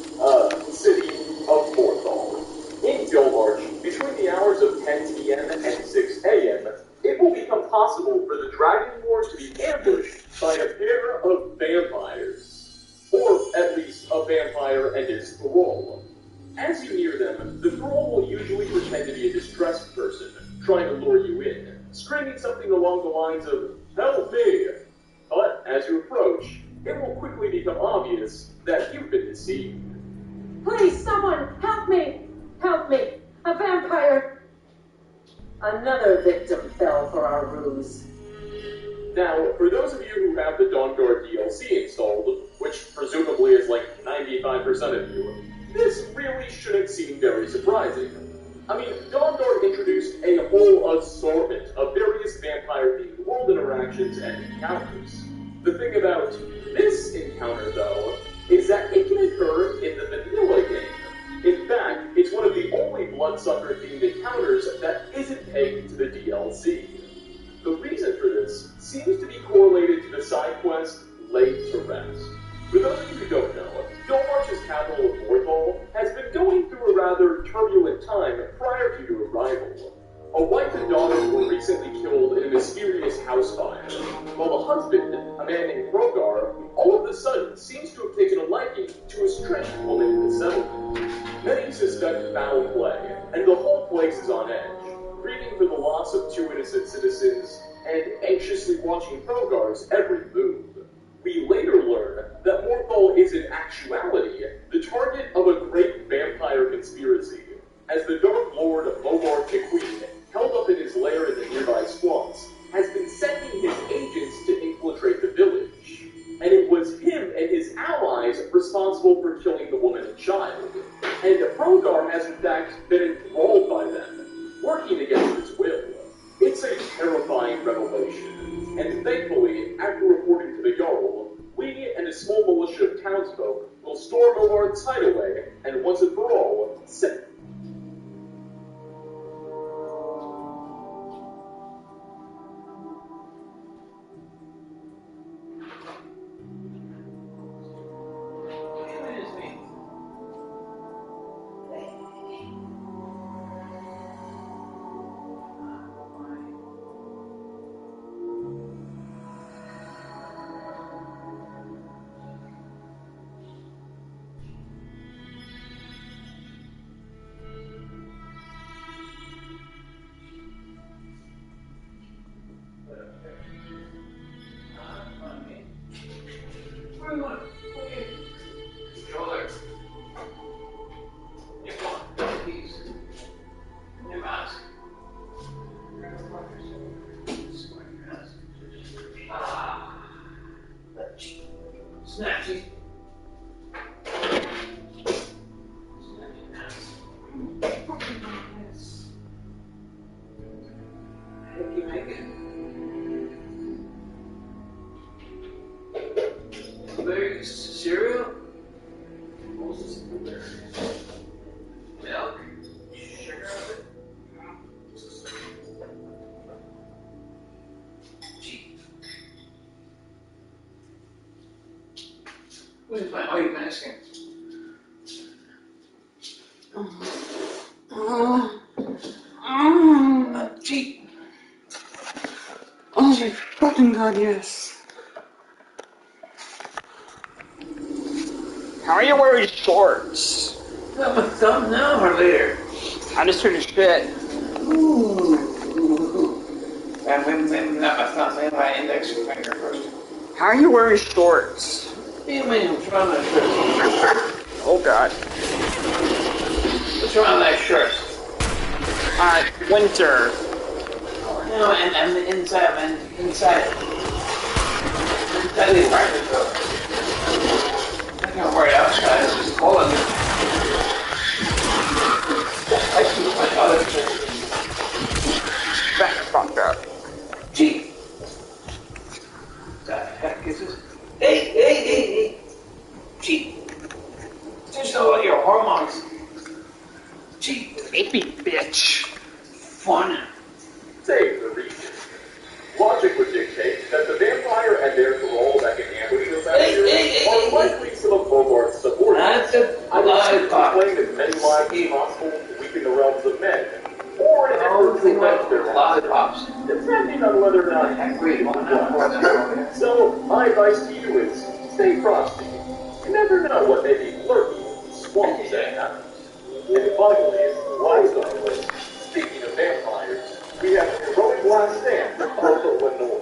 city of Morthal. In Gilmarsh, between the hours of 10 p.m. and 6 a.m., it will become possible for the Dragonborn to be ambushed by a pair of vampires. Or, at least, a vampire and his thrall. As you near them, the thrall will usually pretend to be a distressed person, trying to lure you in, screaming something along the lines of, "Help me!" But as you approach, it will quickly become obvious that you've been deceived. Please, someone, help me! Help me! A vampire! Another victim fell for our ruse. Now, for those of you who have the Dawnguard DLC installed, which presumably is like 95% of you, this really shouldn't seem very surprising. I mean, Dawnguard introduced a whole assortment of various vampire-themed world interactions and encounters. The thing about this encounter, though, is that it can occur in the vanilla game. In fact, it's one of the only Bloodsucker-themed encounters that isn't pegged to the DLC. The reason for this seems to be correlated to the side quest Laid to Rest. For those of you who don't know, Dolmarch's capital of Morthal has been going through a rather turbulent time prior to your arrival. A wife and daughter were recently killed in a mysterious house fire, while the husband, a man named Rogar, all of a sudden seems to have taken a liking to a strange woman in the settlement. Many suspect foul play, and the whole place is on edge, grieving for the loss of 2 innocent citizens, and anxiously watching Rogar's every move. We later learn that Morthal is in actuality the target of a great vampire conspiracy, as the Dark Lord Mobar McQueen, held up in his lair in the nearby swamps, has been sending his agents to infiltrate the village. And it was him and his allies responsible for killing the woman and child. And Rogar has in fact been enthralled by them, working against his will. It's a terrifying revelation, and thankfully, after reporting to the Jarl, we and a small militia of townsfolk will storm Mobar's hideaway, and once and for all, set. Snatchy. Cereal? Milk? Sugar? Gee. What is my wife asking? Gee. Oh my fucking god, yes. How are you wearing shorts? I'm a thumbnail for later. I just took a shit. Ooh. Maybe not my thumbnail, my index finger first. How are you wearing shorts? What do you mean? What's wrong with that shirt? Oh god. What's wrong with that shirt? Winter. No, and the inside. Inside the apartment though. I can't wear it outside, it's just cold in there. I keep my other shirt. Back the fuck up. Gee. The heck is this? Hey. Gee. Just know about your hormones. Gee. Baby bitch. Fun. Save the region. Logic would dictate that the vampire and their thrall that can ambush your manager are likely some of Bogart's subordinates. That's a lollipop. Claim as many lives as possible to weaken the realms of men, or an effort to prevent their lollipops, depending on whether or not you agree on that. So, my advice to you is stay frosty. You never know what may be lurking in the swamps at night. And finally, last on the list, speaking of vampires, we have the heroic last stand of Lenore.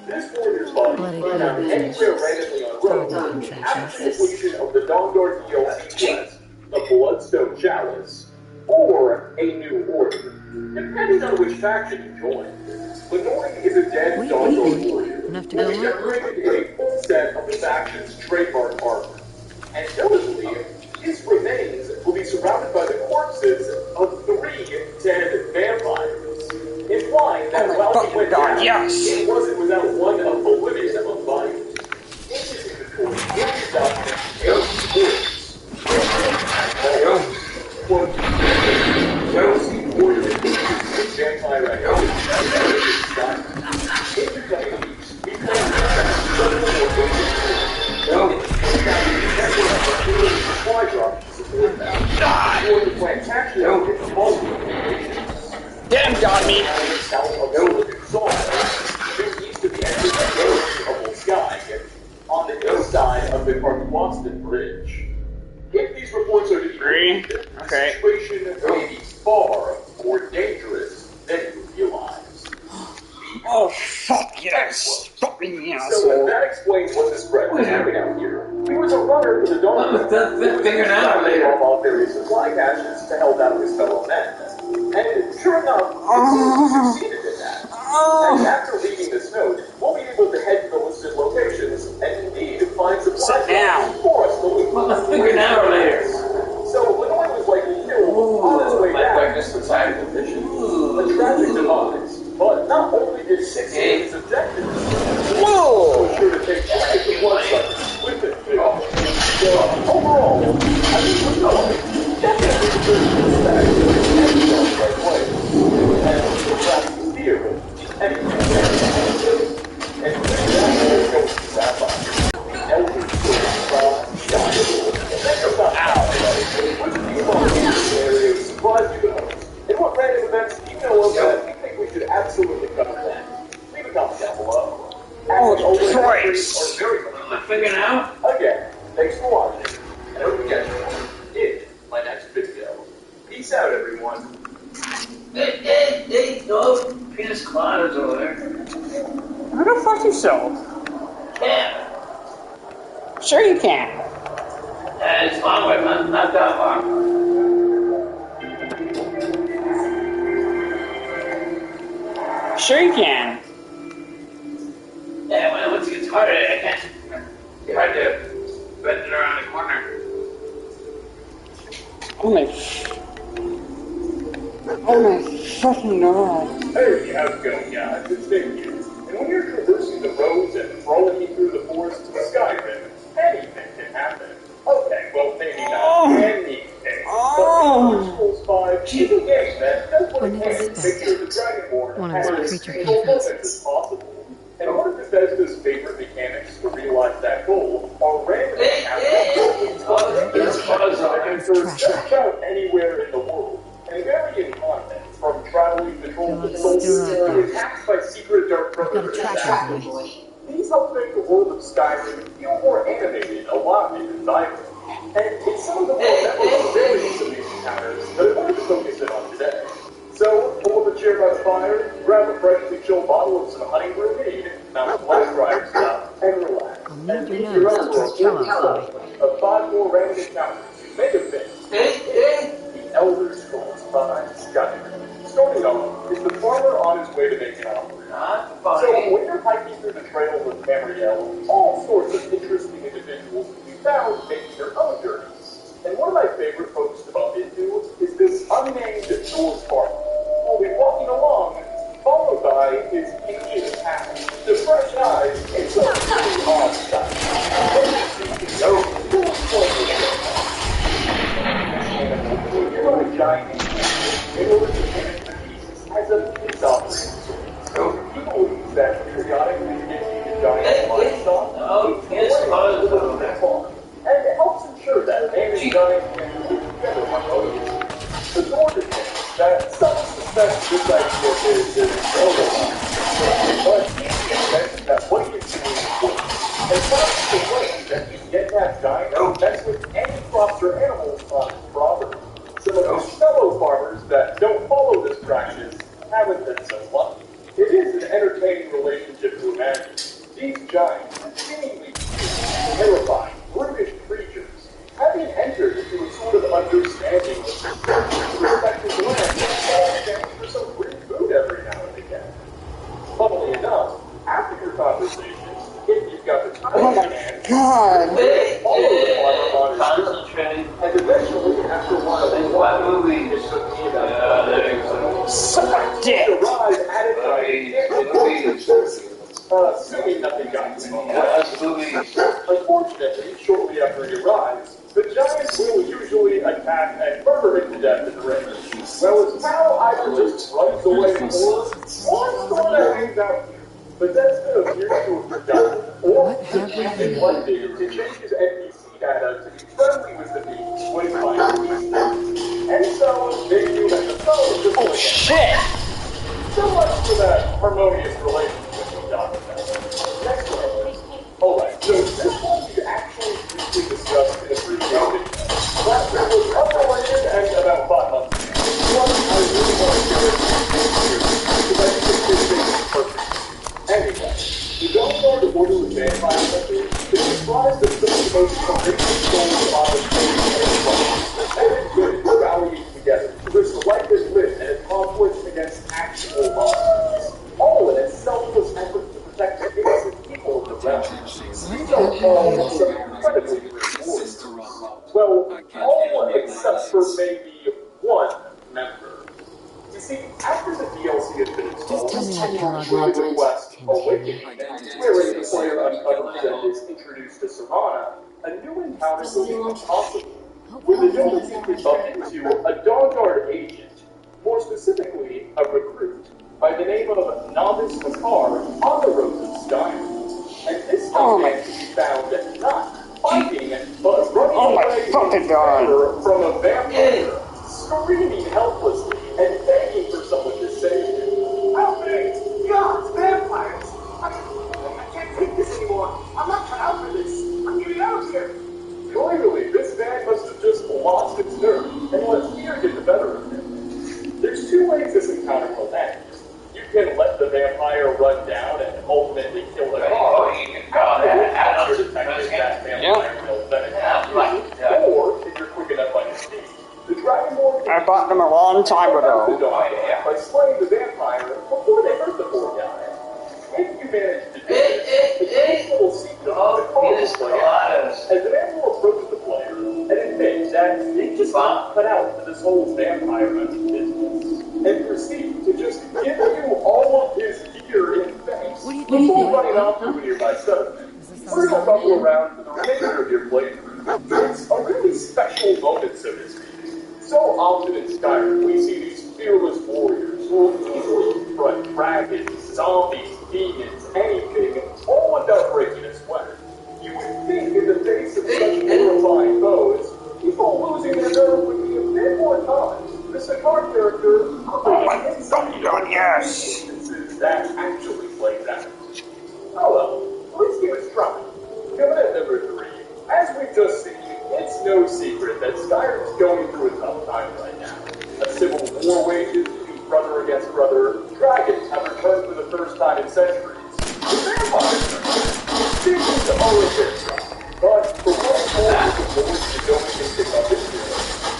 This warrior's body was found anywhere randomly on road after the completion of the Dawnguard DLC quest, the Bloodstone Chalice, or a new order, depending on which faction you join. Lenore is a dead Dawnguard warrior, Enough to go and decorated in a full set of the faction's trademark armor. And notably, his remains will be surrounded by the corpses of 3 dead vampires, implying that while he went down, it wasn't without one of the limits of a fight. In his inventory, he documented vampire activity. In the coming weeks, we plan to me. South of Overton Soil, just east of the entrance of Old Sky, on the east side of the Boston Bridge. If these reports are to be believed, the situation may be far more dangerous than you realize. Oh, fuck yes. Fucking asshole. So that explains what the spread was having out here. We was a runner for the dog. Figuring out later. Off various supply caches to help out his fellow men. And sure enough, he succeeded in that. And after reading this note, we'll be able to head to the listed locations and indeed find supplies for us to loot. Well, figure it out later. So Lenore was likely killed on his way back. Breakfast inside the vision. A tragic demise. But not only did 6 his objectives, whoa! was sure to take the blood suckers with it. So overall, I think we're going definitely deserves respect and the right way. And perhaps the fear of anything. And that goes to Sapphire. The elders will try think about how, which of these scenarios surprised you the most? And what random events do you know of that you think we should absolutely cover next? Leave a comment down below. Oh, Christ! I'm figuring out. Again, thanks for watching, and I hope to catch you in my next video. Peace out, everyone. Hey, those penis clotters over there. Who the fuck yourself? Yeah. Sure you can. It's a long way, not that far. Sure you can. Yeah, once it gets harder, I can't. If I do, bend it around the corner. Oh my fucking god. Hey, how's it going, guys? It's Nick here. And when you're traversing the roads and frolicking through the forest to Skyrim, anything can happen. Okay, well, maybe not anything. But Elder Scrolls 5 is a game that does what it can to make sure the Dragonborn has as stable focus as possible. And one of Bethesda's favorite mechanics to realize that goal are random encounters that can occur just about anywhere in the world. And vary in content, from traveling patrols with soldiers to attacks by secret dark predators. These help make the world of Skyrim feel more animated, alive, and vibrant. And it's some of the more memorable variants of these encounters that I wanted to focus in on today. So, pull up a chair by the fire, grab a freshly chilled bottle of some honey brewade, mount a flash drive stuff, and relax. And leave your own for a full tally of 5 more random encounters you may have missed. The Elder Scrolls 5 Skyrim. Starting off is the farmer on his way to making an offer. So when you're hiking through the trails of Tamriel, all sorts of interesting individuals can be found making their own journeys. And one of my favorite folks to bump into is this unnamed Norse farmer. We'll be walking along, followed by his Indian hat, the fresh eyes, and some really odd stuff. You're on a giant in order to finish the piece as a peace offering. So he believes that periodically getting the giant livestock and it helps ensure that man and giant can live together harmoniously. The Lord admits that some suspect this idea is irrelevant, but he admits that what he is doing is good. And finds the way that he can get that giant to mess with any crops or animals on his property. Some of his fellow farmers that don't follow this practice haven't been so lucky. It is an entertaining relationship to imagine. These giants, seemingly cute, terrifying, brutish creatures, having entered into a sort of understanding with their respective land and standing for some free food every now and again. Funnily enough, after your conversations, if you've got the time in hand, God. Follow the farmer on his journey, and eventually, after a while, they suck my dick. arrive at it assuming nothing got Unfortunately, shortly after he arrives, the giants will usually attack and murder him to death in the rain. Well, his pal either just runs away or sort of hangs out here. Bethesda appears to have forgotten or neglected to change his NPC data to be friendly with the beast when he finds peace. And so, they do that the phone just So much for that harmonious relationship we talked about. Next one. Alright, so this one we actually briefly discussed in a previous video. But it was unrelated and about 5 months ago. Plus, I really want to share it here because I think this thing is perfect. Anyway, the Dimond Order of Vampire Hunters is comprised of some of the most courageous souls on the stage and men and women rallying together to risk life and limb in a conflict against actual monsters. All in a selfless effort to protect the innocent people of the realm. These are all some incredibly great warriors. Well, all except for maybe one member. You see, after the DLC has been installed, Just tell me you what join the Kellogg quest wants. Awakening, wherein the player uncovers and is introduced to Serana, a new encounter will become possible. With the Dota secret bump into a Dawnguard agent, more specifically, a recruit, by the name of Novice Makar on the road to Dimond. And this young man can be found not fighting, but running away in terror from a vampire, screaming helplessly and begging for someone to save him. Help me! God, vampires! I can't take this anymore. I'm not cut out for this. I'm getting out of here. Clearly, this man must have just lost its nerve and let fear get the better of him. There's two ways this encounter will end. You can let the vampire run down and ultimately kill the car. You can call that out. That vampire will then attack you. Or, if you're quick enough on your feet, the Dragonborn I bought them a long time ago. By slaying the vampire before they hurt the poor guy. If you manage to do this, a nice little sequence the car will play out. As the man will approach the player and admit that they just not cut out for this whole vampire hunting business, and proceed to just give you all of his gear in face before running off to a nearby settlement. We're going to bubble around for the remainder of your playthrough. It's a really special moment, so to speak. So often in Skyrim, we see these fearless warriors who will easily confront dragons, zombies, demons, anything, all without breaking a sweat. You would think in the face of such horrifying foes, people losing their nerve would be a bit more common. The Sakar character, yes, that actually plays out. Oh well, at least he was trying. Coming at number 3, as we've just seen, it's no secret that Skyrim's going through a tough time right now. A civil war wages between brother against brother. Dragons have returned for the first time in centuries. The vampires are seems to always get struck. But for what it's worth, the boys to go and pick up this year,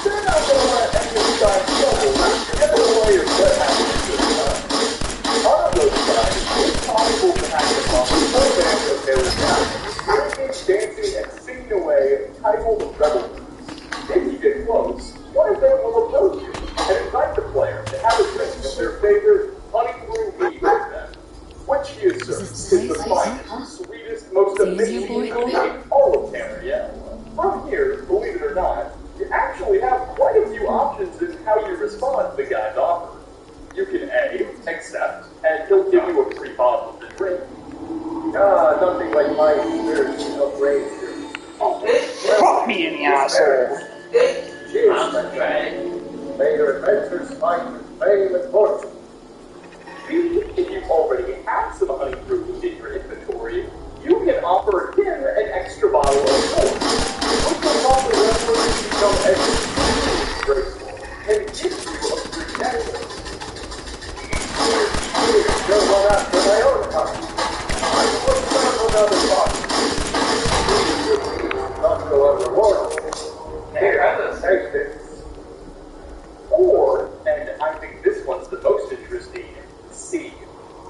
they're not going to let any of the guys struggle to get the players that have a good time. On those sides, it's possible to hack them off with no band of terror down, drinking, dancing, and singing away titled Rebel Blues. If you get close, one of them will approach you and invite the player to have a drink of their favorite honeydew mead with them, which he asserts is the finest, sweetest, most amazing mead in all of Tamriel. From here, believe it or not, you actually have quite a few options in how you respond to the guy's offer. You can A, accept, and he'll give you a free bottle of the drink. Nothing like my experience of rage. Fuck me in the asshole. Cheers, my friend. May your adventures find you fame and fortune. If you already have some honey brew in your inventory, you can offer him an extra bottle of yours, which will cause the reference to become extremely graceful and give you a free necklace. Still run after my own heart. I will start another box. Not so unrewardable. Take this. Or, and I think this one's the most interesting, C.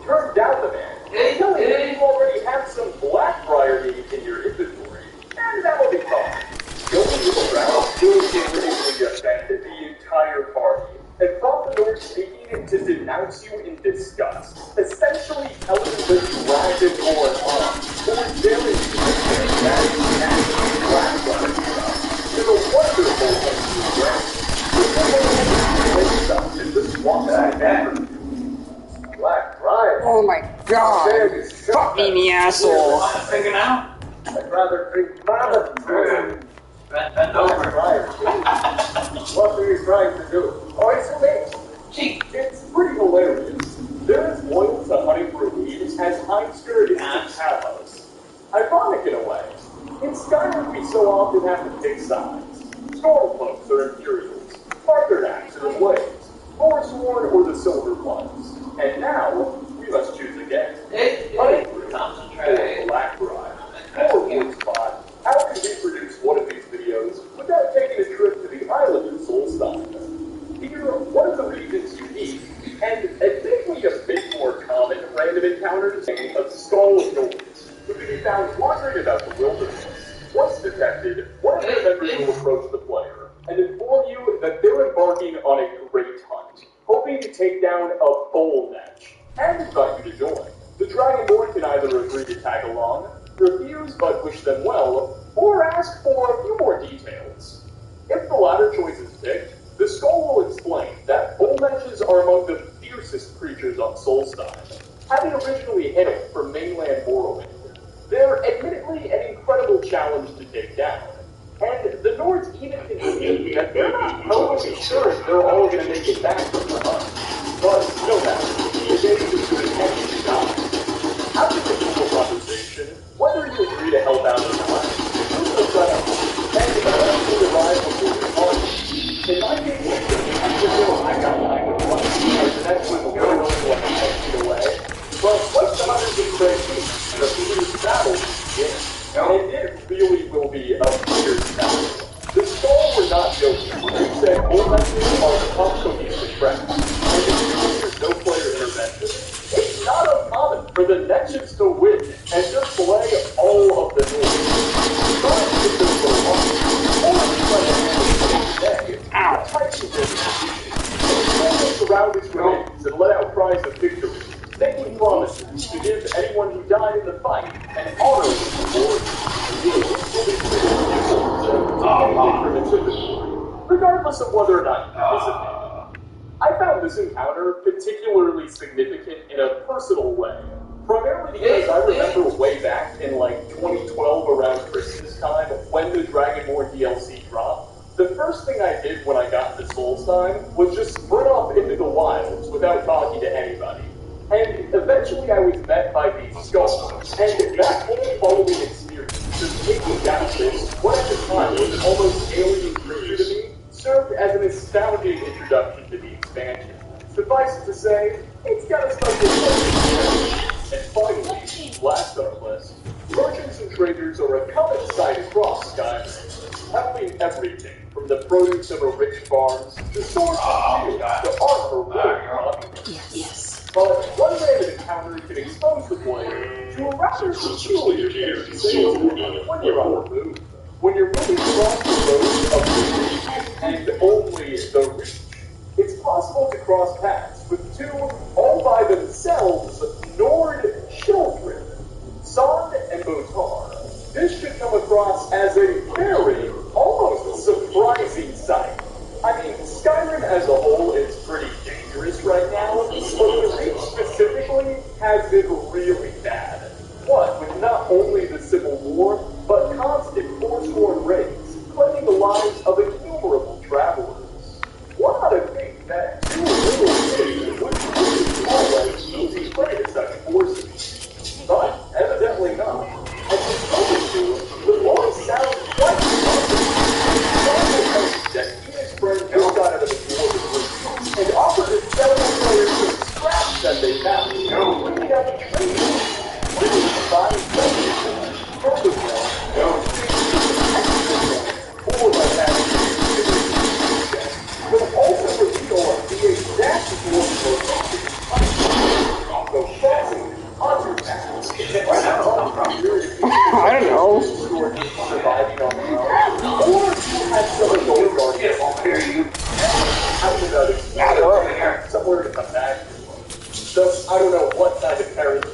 Turn down the man, telling him you already have some Blackbriar meat in your inventory, and that'll be fine. Going to the round will immediately offend the entire party, and from the North speaking to denounce you in disgust, essentially telling the Dragonborn or very that Blackbriar stuff is a wonderful thing to grant. Oh my god. Fuck me in the asshole. Thinking out? I'd rather drink mammoth brew. Bend over. What are you trying to do? Poison me? It's pretty hilarious. would have to pick sides. Stormcloaks or Imperials, Arthurnax or the Blades, Forsworn or the Silver Bloods. And now, we must choose again. Concentrate. Black Bride. Or Woodspot. How can we produce one of these videos without taking a trip to the island of Solstein? Here, one of the region's unique, and admittedly a bit more common random encounters of Skull Noise, who can be found wandering about the wilderness. Once detected, one of their members will approach the player and inform you that they're embarking on a great hunt, hoping to take down a bull netch, and invite you to join. The Dragonborn can either agree to tag along, refuse but wish them well, or ask for a few more details. If the latter choice is picked, the Skull will explain that bull netches are among the fiercest creatures on Solstein, having originally hailed from mainland Morrowind. They're admittedly an incredible challenge to take down, and the Nords even concede that they're not totally sure if they're all going to make it back from the hunt. But no matter, the days is good and to die. After the simple conversation, whether you agree to help out or not, you'll feel set up, and eventually arrive before the party. In my case, I got behind the front, as the next one will go only like 10 feet away. But like the hunters in Crazy, the fierce battle begins. And it really will be a fierce battle. The Skull were not joking. They said bull netches are tough cohesive friends. And if there's no player intervention, it's not uncommon for the netches to win and just play all of the noise. Not if there's no luck, or if you let the handle today, types of distribution. The Skull will surround its grenades and let out cries of victory, making promises to give anyone who died in the fight an honorable reward. You will be treated with resources and anything from its inventory, regardless of whether or not you participate. I found this encounter particularly significant in a personal way, primarily because I remember way back in like 2012 around Christmas time when the Dragonborn DLC dropped. The first thing I did when I got to Solstein was just sprint off into the wilds without talking to anybody. And eventually I was met by these skulls, and that whole following experience of taking down this, what at the time was an almost alien creature to me, served as an astounding introduction to the expansion. Suffice it to say, it's got a special place. And finally, last on our list, merchants and traders are a common sight across Skyrim, handling everything from the produce of a rich farms to swords and shields to armor war. Yes. But one random encounter can expose the player to a rather peculiar salesman when you're on the move. When you're moving across the road of the rich and only the rich, it's possible to cross paths with two all by themselves Nord children, Son and Botar. This should come across as a very, almost surprising sight. I mean, Skyrim as a whole is pretty dangerous right now, but the Reach specifically has it really bad. What with not only the Civil War, but constant Forsworn raids, claiming the lives of innumerable travelers. One ought to think that two little kids would really always easy prey to such forces. But evidently not. And to spoken to, the law sounds quite positive. That he and his friend just got out of the dwarven room and offered to sell the players some scraps that they found, bringing out the trade. Bringing the body further or by having but also reveal the exact dwarven location. So passing under that. I don't know. Surviving on their own, or have some adult guardian somewhere to come back to. So I don't know what kind of parents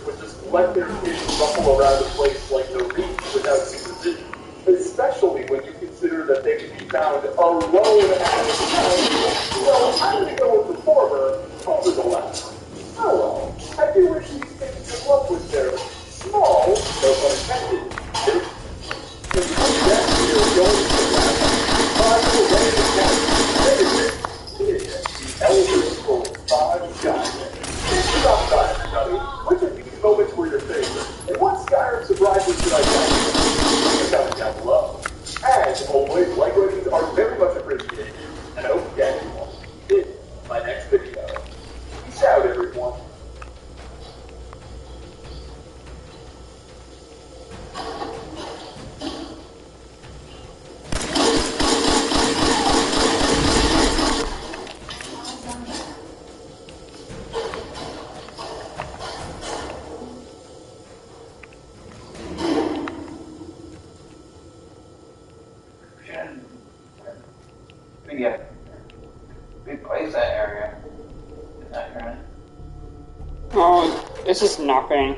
Oh, this is nothing.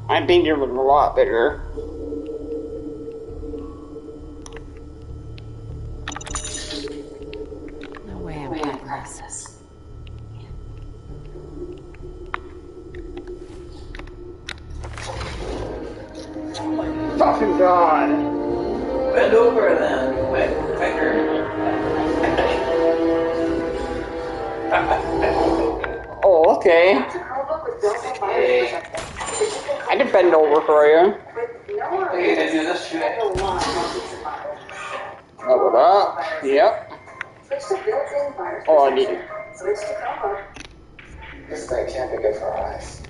I think it was a lot bigger. No way I'm cracking this. Fucking God. Bend over then, quicker. Oh, okay. I can bend over for you. Okay, to do this shit. Level up. Yep. Oh, I need it. This thing can't be good for our eyes.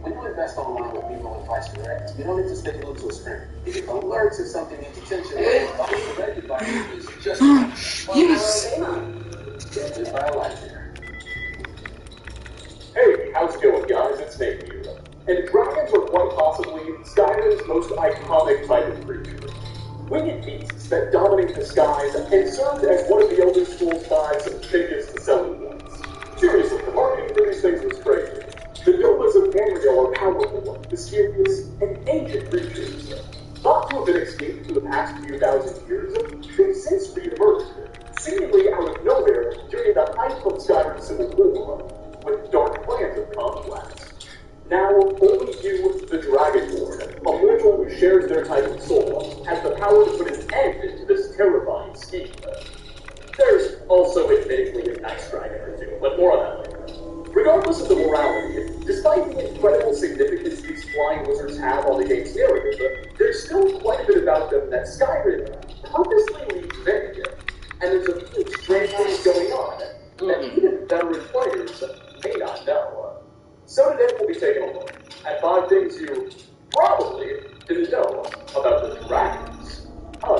When you invest online with Dimond Advice Direct, you don't need to stay glued to a screen. You get alerts if something needs attention. Yes. Judged by a light here. Hey, how's it going, guys? It's Nate here. And dragons are quite possibly Skyrim's most iconic type of creature. Winged beasts that dominate the skies and served as one of the Elder Scrolls V's biggest selling points. Seriously, the marketing for these things was crazy. The Nobles of Tamriel are powerful, mysterious, and ancient creatures. Thought to have been extinct for the past few thousand years, they've since re-emerged, seemingly out of nowhere during the height of Skyrim's Civil War, with dark plans of conquest. Now, only you, the Dragonborn, a mortal who shares their type of soul, has the power to put an end to this terrifying scheme. There's also admittedly a nice dragon or two, but more on that later. Regardless of the morality, despite the incredible significance these flying lizards have on the game's narrative, there's still quite a bit about them that Skyrim purposely leaves vague, and there's a few strange things going on that even veteran players may not know. So today we'll be taking a look at 5 things you probably didn't know about the dragons of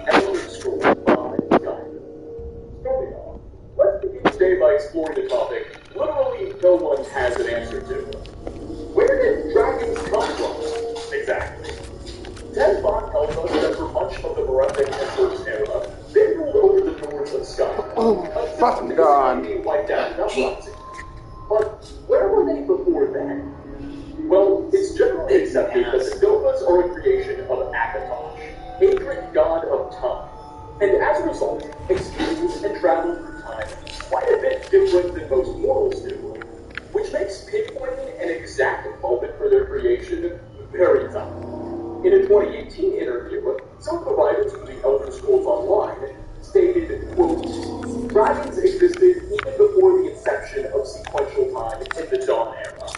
Elder Scrolls V Skyrim. Starting off, let's begin today by exploring the topic literally no one has an answer to. Where did dragons come from? Exactly. Ted Bond tells us that for much of the Moroccan Emperor's era, they ruled over the north of Skyrim. Oh, fucking God. Being wiped out in uprising. But where were they before then? Well, it's generally accepted that the Dovas are a creation of Akatosh, ancient god of time. And as a result, experience and travel through time quite a bit different than most mortals do, which makes pinpointing an exact moment for their creation very tough. In a 2018 interview, some of the writers from the Elder Scrolls Online stated, quote, dragons existed even before the inception of sequential time in the Dawn Era.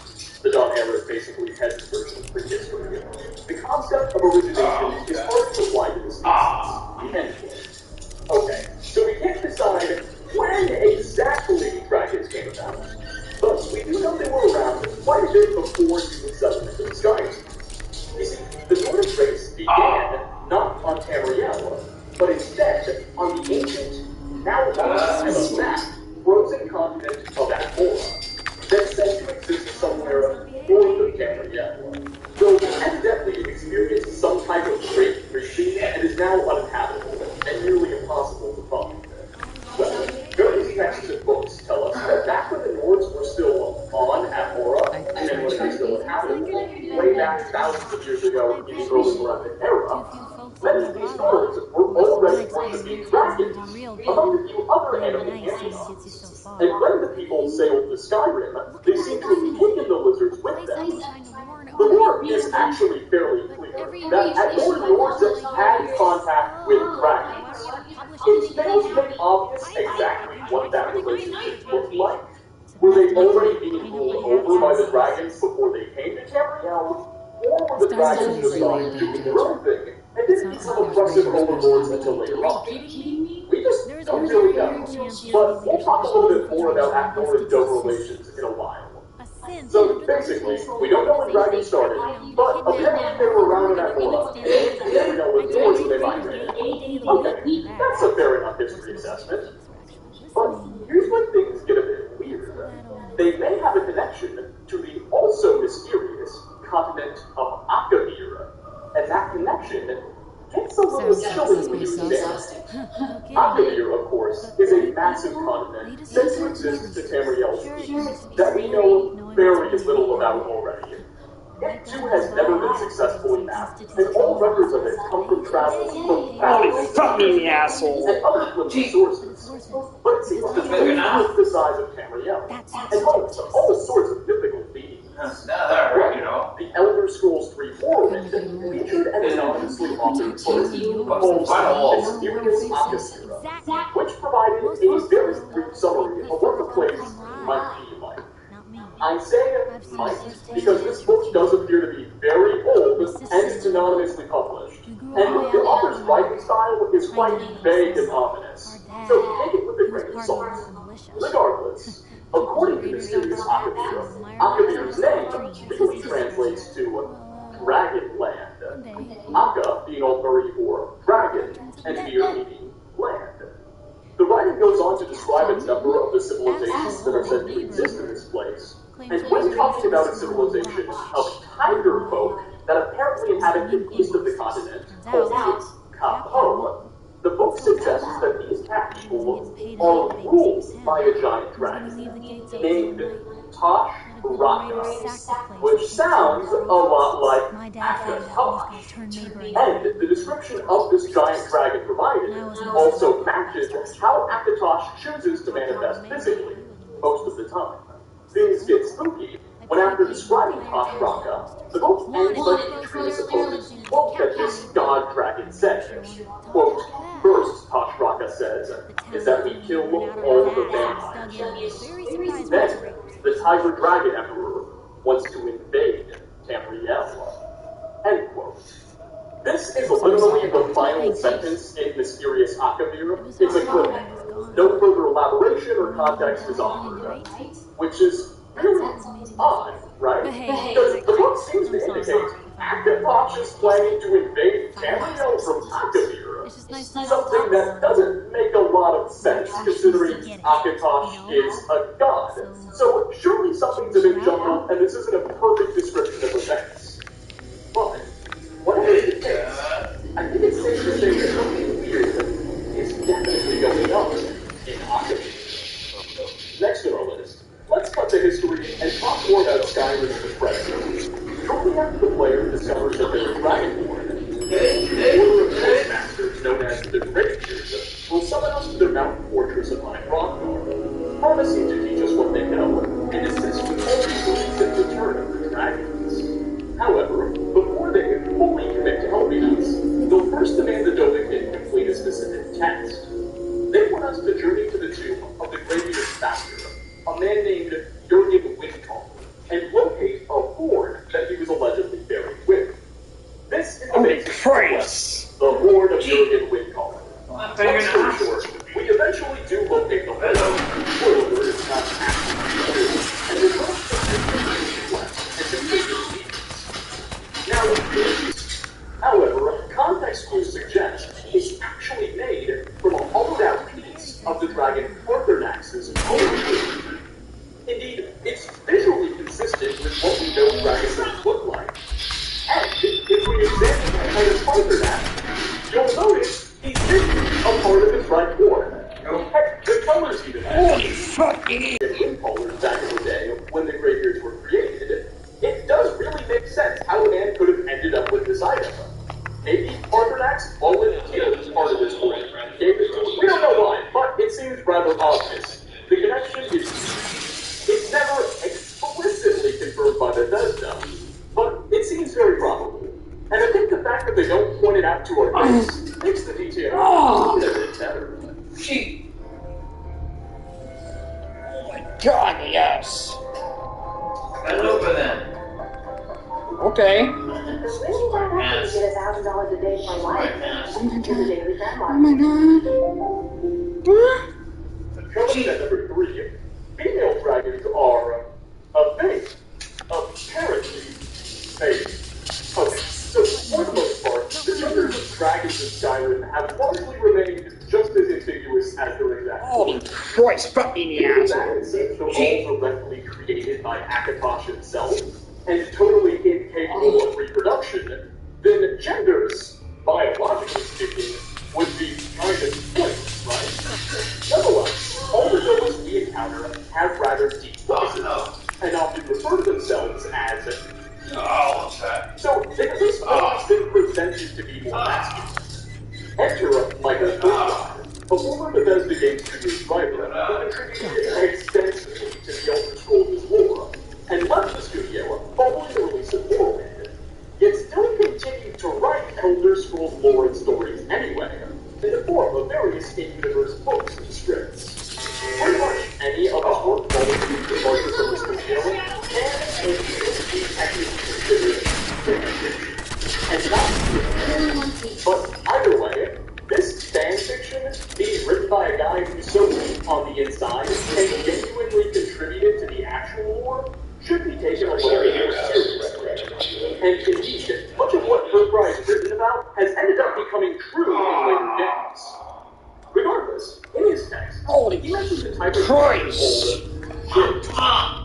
The Dawn Era is basically Ted's version of prehistory. The concept of origination is hard to apply to this species. End quote. Okay, so we can't decide when exactly dragons came about. But we do know they were around quite a bit before human settlement in the skies. You see, the Nordic race began not on Tamriel, but instead on the ancient, now lost and unmapped, frozen continent of Athora, that's said to exist somewhere north of Tamriel, though evidently experienced some type of great freezing and is now uninhabitable and nearly impossible to find. Well, various texts and books tell us that back when the Nords were still on Athora, and when they still inhabited, way back thousands of years ago in the early Moroccan era, many of these Nords were already worshipping dragons, among a few other animal pantheons. And when the people sailed to Skyrim, they seem to have taken the lizards with them. The lore is actually fairly clear that at Lord Nords had contact with dragons. It fails to make obvious exactly what that relationship looked like. Were they already being ruled over by the dragons before they came to Tamriel? Or were the dragons just on doing their own thing and didn't become oppressive overlords until later on? We just don't really know. But we'll talk a little bit more about Athor and Dove relations in a while. So basically, we don't know when dragons started, but apparently they were around in Athora, and Tamriel was north when they migrated. Okay, that's a fair enough history assessment. But here's when things get a bit weird. They may have a connection to the also mysterious continent of Akavir, and that connection gets a little chilling when you examine it. Akavir, of course, is a massive continent said to exist to Tamriel's east that we know very little about already. It too has never been successfully mapped, and all records of it come from travels from thousands fucking asshole. and other flimsy sources. But it seems to be about the size of Tamriel, and home to all sorts of mythical beings. The Elder Scrolls 3 forum featured an anonymously authored book called Mysterious Akasura, which provided a very brief summary of what the place might be like. I say might because this book does appear to be very old and is anonymously published, and the author's writing style is quite vague and ominous, so take it with a grain of salt. Regardless, according to Mysterious Akavir, Akavir's name really translates to Dragon Land, Aka being Old Murray for dragon, and Vir meaning land. The writing goes on to describe a number of the civilizations that are said to exist in this place, and when talking about a civilization of tiger folk that apparently inhabit the east of the continent, called Kapo, the book suggests that these cat people are ruled by a giant dragon named Tosh Raka, which sounds a lot like Akatosh. And the description of this giant dragon provided also matches how Akatosh chooses to manifest physically most of the time. Things get spooky when, after describing Tosh Raka, the book ends by featuring a supposed quote that this god dragon said. Quote, first, Tosh Raka says, is that we kill all the vampires. Then, the Tiger Dragon Emperor wants to invade Tamriel. End quote. This is literally the final sentence in Mysterious Akavir. It's a cliffhanger. No further elaboration or context is offered, which is really odd, right? Because the book seems to indicate Akatosh is planning to invade Tamriel from Akavir, something that doesn't make a lot of sense considering Akatosh is a god. So surely something's a bit jumbled, and this isn't a perfect description of events. But whatever is the case, I think it's safe to say that something weird is definitely going on in Akavir. Next on our list, let's cut to history and talk more about Skyrim and the present. Shortly after the player discovers that they're dragonborn, the order of Force Masters known as the Rangers will summon us to their mountain fortress of High promising to teach us what they know and assist with all the that return of the dragons. However, before they fully commit to helping us, they'll first demand the Dovahkiin complete a specific task. They want us to journey to the tomb of the Gravier Factor, a man named Jurgen Windcall, and locate a horn that he was allegedly buried with. This is the basis of the horn of Jurgen Windcall. Long story short, we eventually do locate the horn. Spoiler alert, it's not actually true, and we're going to however, context clues suggest it's actually made from a hollowed-out piece of the dragon Arthurnax's horn. Indeed, it's visually consistent with what we know dragons look like. And if we examine the head of Arthurnax, you'll notice he's missing a part of his right horn. Heck, the colors even holy fucking colors back in the day when the Greybeards were created. It does really make sense how a man could have ended up with this item. Maybe Arthurnax volunteered part of his horn and gave it to him. We don't know why, but it seems rather obvious. The connection is it's never explicitly confirmed by Bethesda, but it seems very probable. And I think the fact that they don't point it out to our face makes the detail a bit better. Oh my god, yes. Bend over then. Okay. The really bad happens to get $1,000 a day for life. Oh my god. Coming at number 3, female dragons are a thing. Apparently, fake. Okay, so for the most part, the genders of dragons in Skyrim have largely remained just as ambiguous as their exact Holy Christ, fucking ass. Since they're all directly created by Akatosh himself, and totally incapable of reproduction, then genders, biologically speaking, would be kind of pointless, right? Nonetheless, all the villains we encounter have rather deep voices, and often refer to themselves as what's that? so they've at least always been presented to be more masculine. Enter Michael Burkhardt, a former Bethesda Game Studios writer who contributed extensively to the Elder Scrolls lore, and left the studio following the release of Morrowind, yet still continued to write Elder Scrolls lore and stories anyway, in the form of various in-universe books and scripts. Pretty much any of his work falls into the departures of the studio, and be technically considered and not but either way, this fan fiction, being written by a guy who's so deep on the inside and genuinely contributed to the actual lore, should be taken a little bit more seriously. And indeed, much of what Burkhardt has written about has ended up becoming true in later games. Regardless, in his text, he mentions the type of ships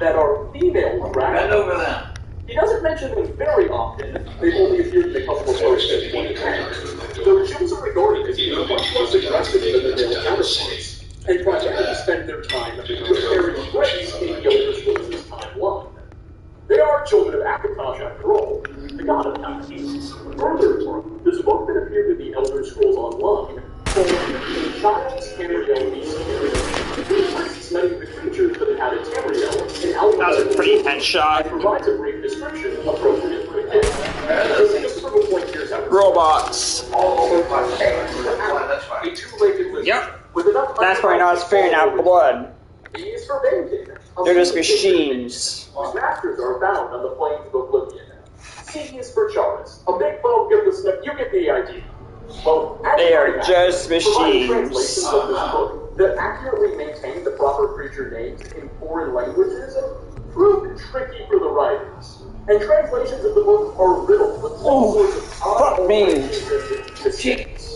that are female dragons. Bend over them. He doesn't mention them very often. They've only appeared in a couple of posts in 2010. Though ships are regarded as being much less aggressive than their male counterparts, and primarily spend their time preparing threats in the Elder Scrolls' timeline. They are children of Akatosh after all, the god of time. Furthermore, there's a book that appeared in the Elder Scrolls Online called The Child's Tamriel Beast. It lists many of the creatures that inhabit Tamriel in alphabet. That was a pretty headshot. And provides a brief description appropriate for a kid. Just for a point, here's how it's Robots. a two-legged lizard. Yep. With enough That's why not spitting out blood. He's forbidden. They're just machines. Whose masters are bound on the plains of Oblivion. C is for Charis, a big bug of the snip. You get the idea. Well, they are just machines. Translations of this book that accurately maintain the proper creature names in foreign languages proved tricky for the writers. And translations of the book are riddled with all sorts of odd mistakes.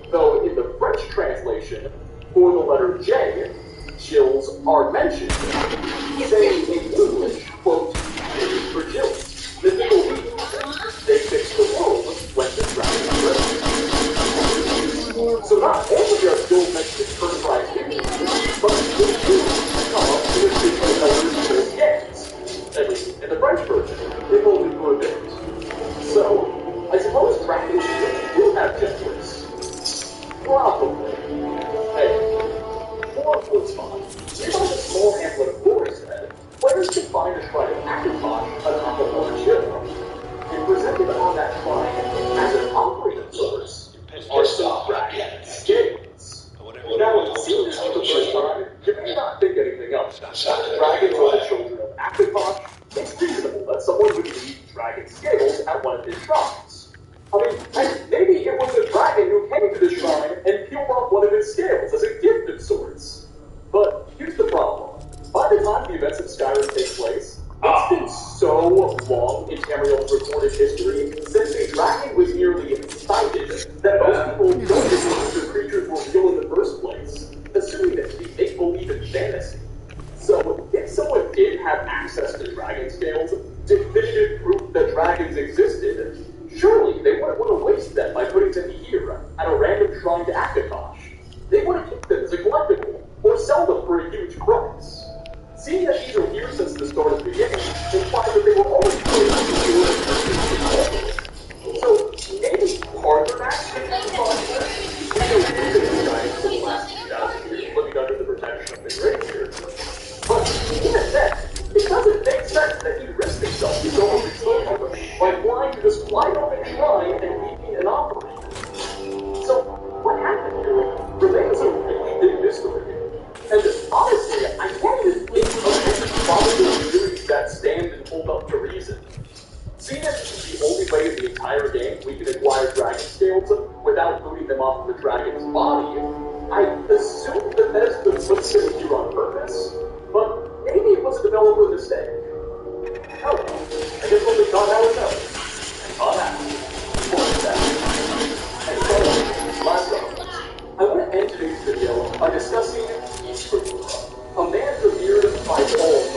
Though in the French translation, for the letter J, Jills are mentioned. Saying in English, quote, for Jills, mythical beings, they fix the world when the dragon is so not only are still mentioned personalized images, but they do come up with the Elder Scrolls games. At least in the French version, they've only for a bit. So, I suppose dragons do have genders. Probably. Hey, more was fine. Nearby the small hamlet of Borishead, players can find a shrine of Akatosh atop a large hill. And presented on that shrine as an operating source are some dragon scales. Now, seeing this for the first time, you may not think anything else. Dragons are the children of Akatosh. It's reasonable that someone would need dragon scales at one of his shrines. I mean, maybe it was a dragon who came to the shrine and peeled off one of his scales as a gift of sorts. But here's the problem. By the time the events of Skyrim take place, it's been so long in Tamriel's recorded history since a dragon was nearly sighted that most people don't believe the creatures were real in the first place, assuming that to be make-believe and fantasy. So, if someone did have access to dragon scales, definitive proof that dragons existed, surely they wouldn't want to waste them by putting them here at a random shrine to Akatosh. They want to keep them as a collectible, or sell them for a huge price. Seeing that these are here since the start of the game implies that they were always playing so maybe part of that living under the protection of the great here. But even then, it doesn't make sense that he risked himself so much by flying to this wide open shrine and leaving an offering. So what happened here remains a really big mystery. And honestly, I can't even think of any probable theories that stand and hold up to reason. Seeing as this is the only way in the entire game we can acquire dragon scales without booting them off of the dragon's body, I assume that Bethesda puts them here on purpose, but maybe it was a developer mistake. Oh well, I guess only God knows knows. And God asks. More than that. And so, last up, I want to end today's video by discussing a man revered by all,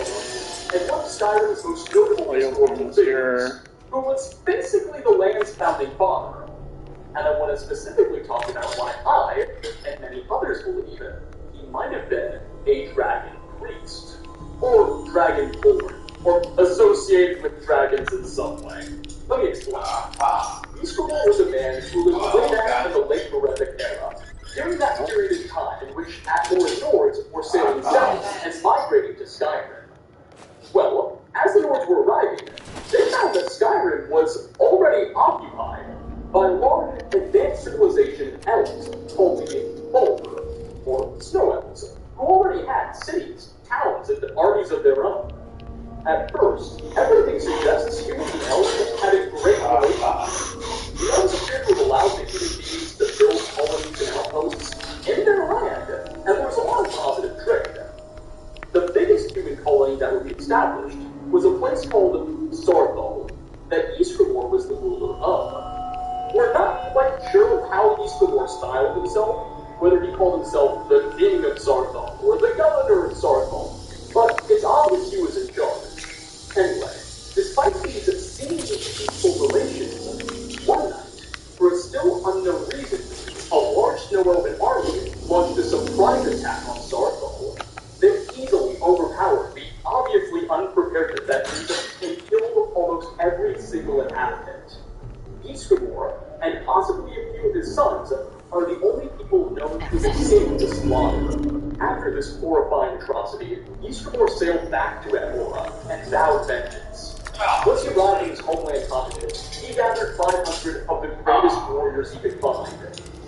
and one of Skyrim's most notable historical figures, who was basically the land's founding father. And I want to specifically talk about why I, and many others believe, he might have been a dragon priest, or dragonborn, or associated with dragons in some way. Let me explain. Ysgramor was a man who lived way back in the late Merethic era, during that period of time in which Atmor and Nords were sailing south and migrating to Skyrim. Well, as the Nords were arriving, they found that Skyrim was already occupied by large advanced civilization elves called the Bolver, or Snow Elves, who already had cities, towns, and armies of their own. At first, everything suggests humans and elves had a great relationship. The elves appear to have allowed the human beings to build colonies and outposts in their land, and there was a lot of positive trade. The biggest human colony that would be established was a place called Sarthal, that Ysgramor was the ruler of. We're not quite sure how Ysgramor styled himself, whether he called himself the King of Sarthal or the Governor of Sarthal, but it's obvious he was in charge. Anyway, despite these seemingly peaceful relations, one night, for a still unknown reason, a large snow elven army launched a surprise attack on Sarthal. They easily overpowered the obviously unprepared defenders and killed almost every single inhabitant. Ysgramor, and possibly a few of his sons, are the only people known to have escaped the slaughter. After this horrifying atrocity, Ysgramor sailed back to Atmora and vowed vengeance. Once he arrived in his homeland continent, he gathered 500 of the greatest warriors he could find,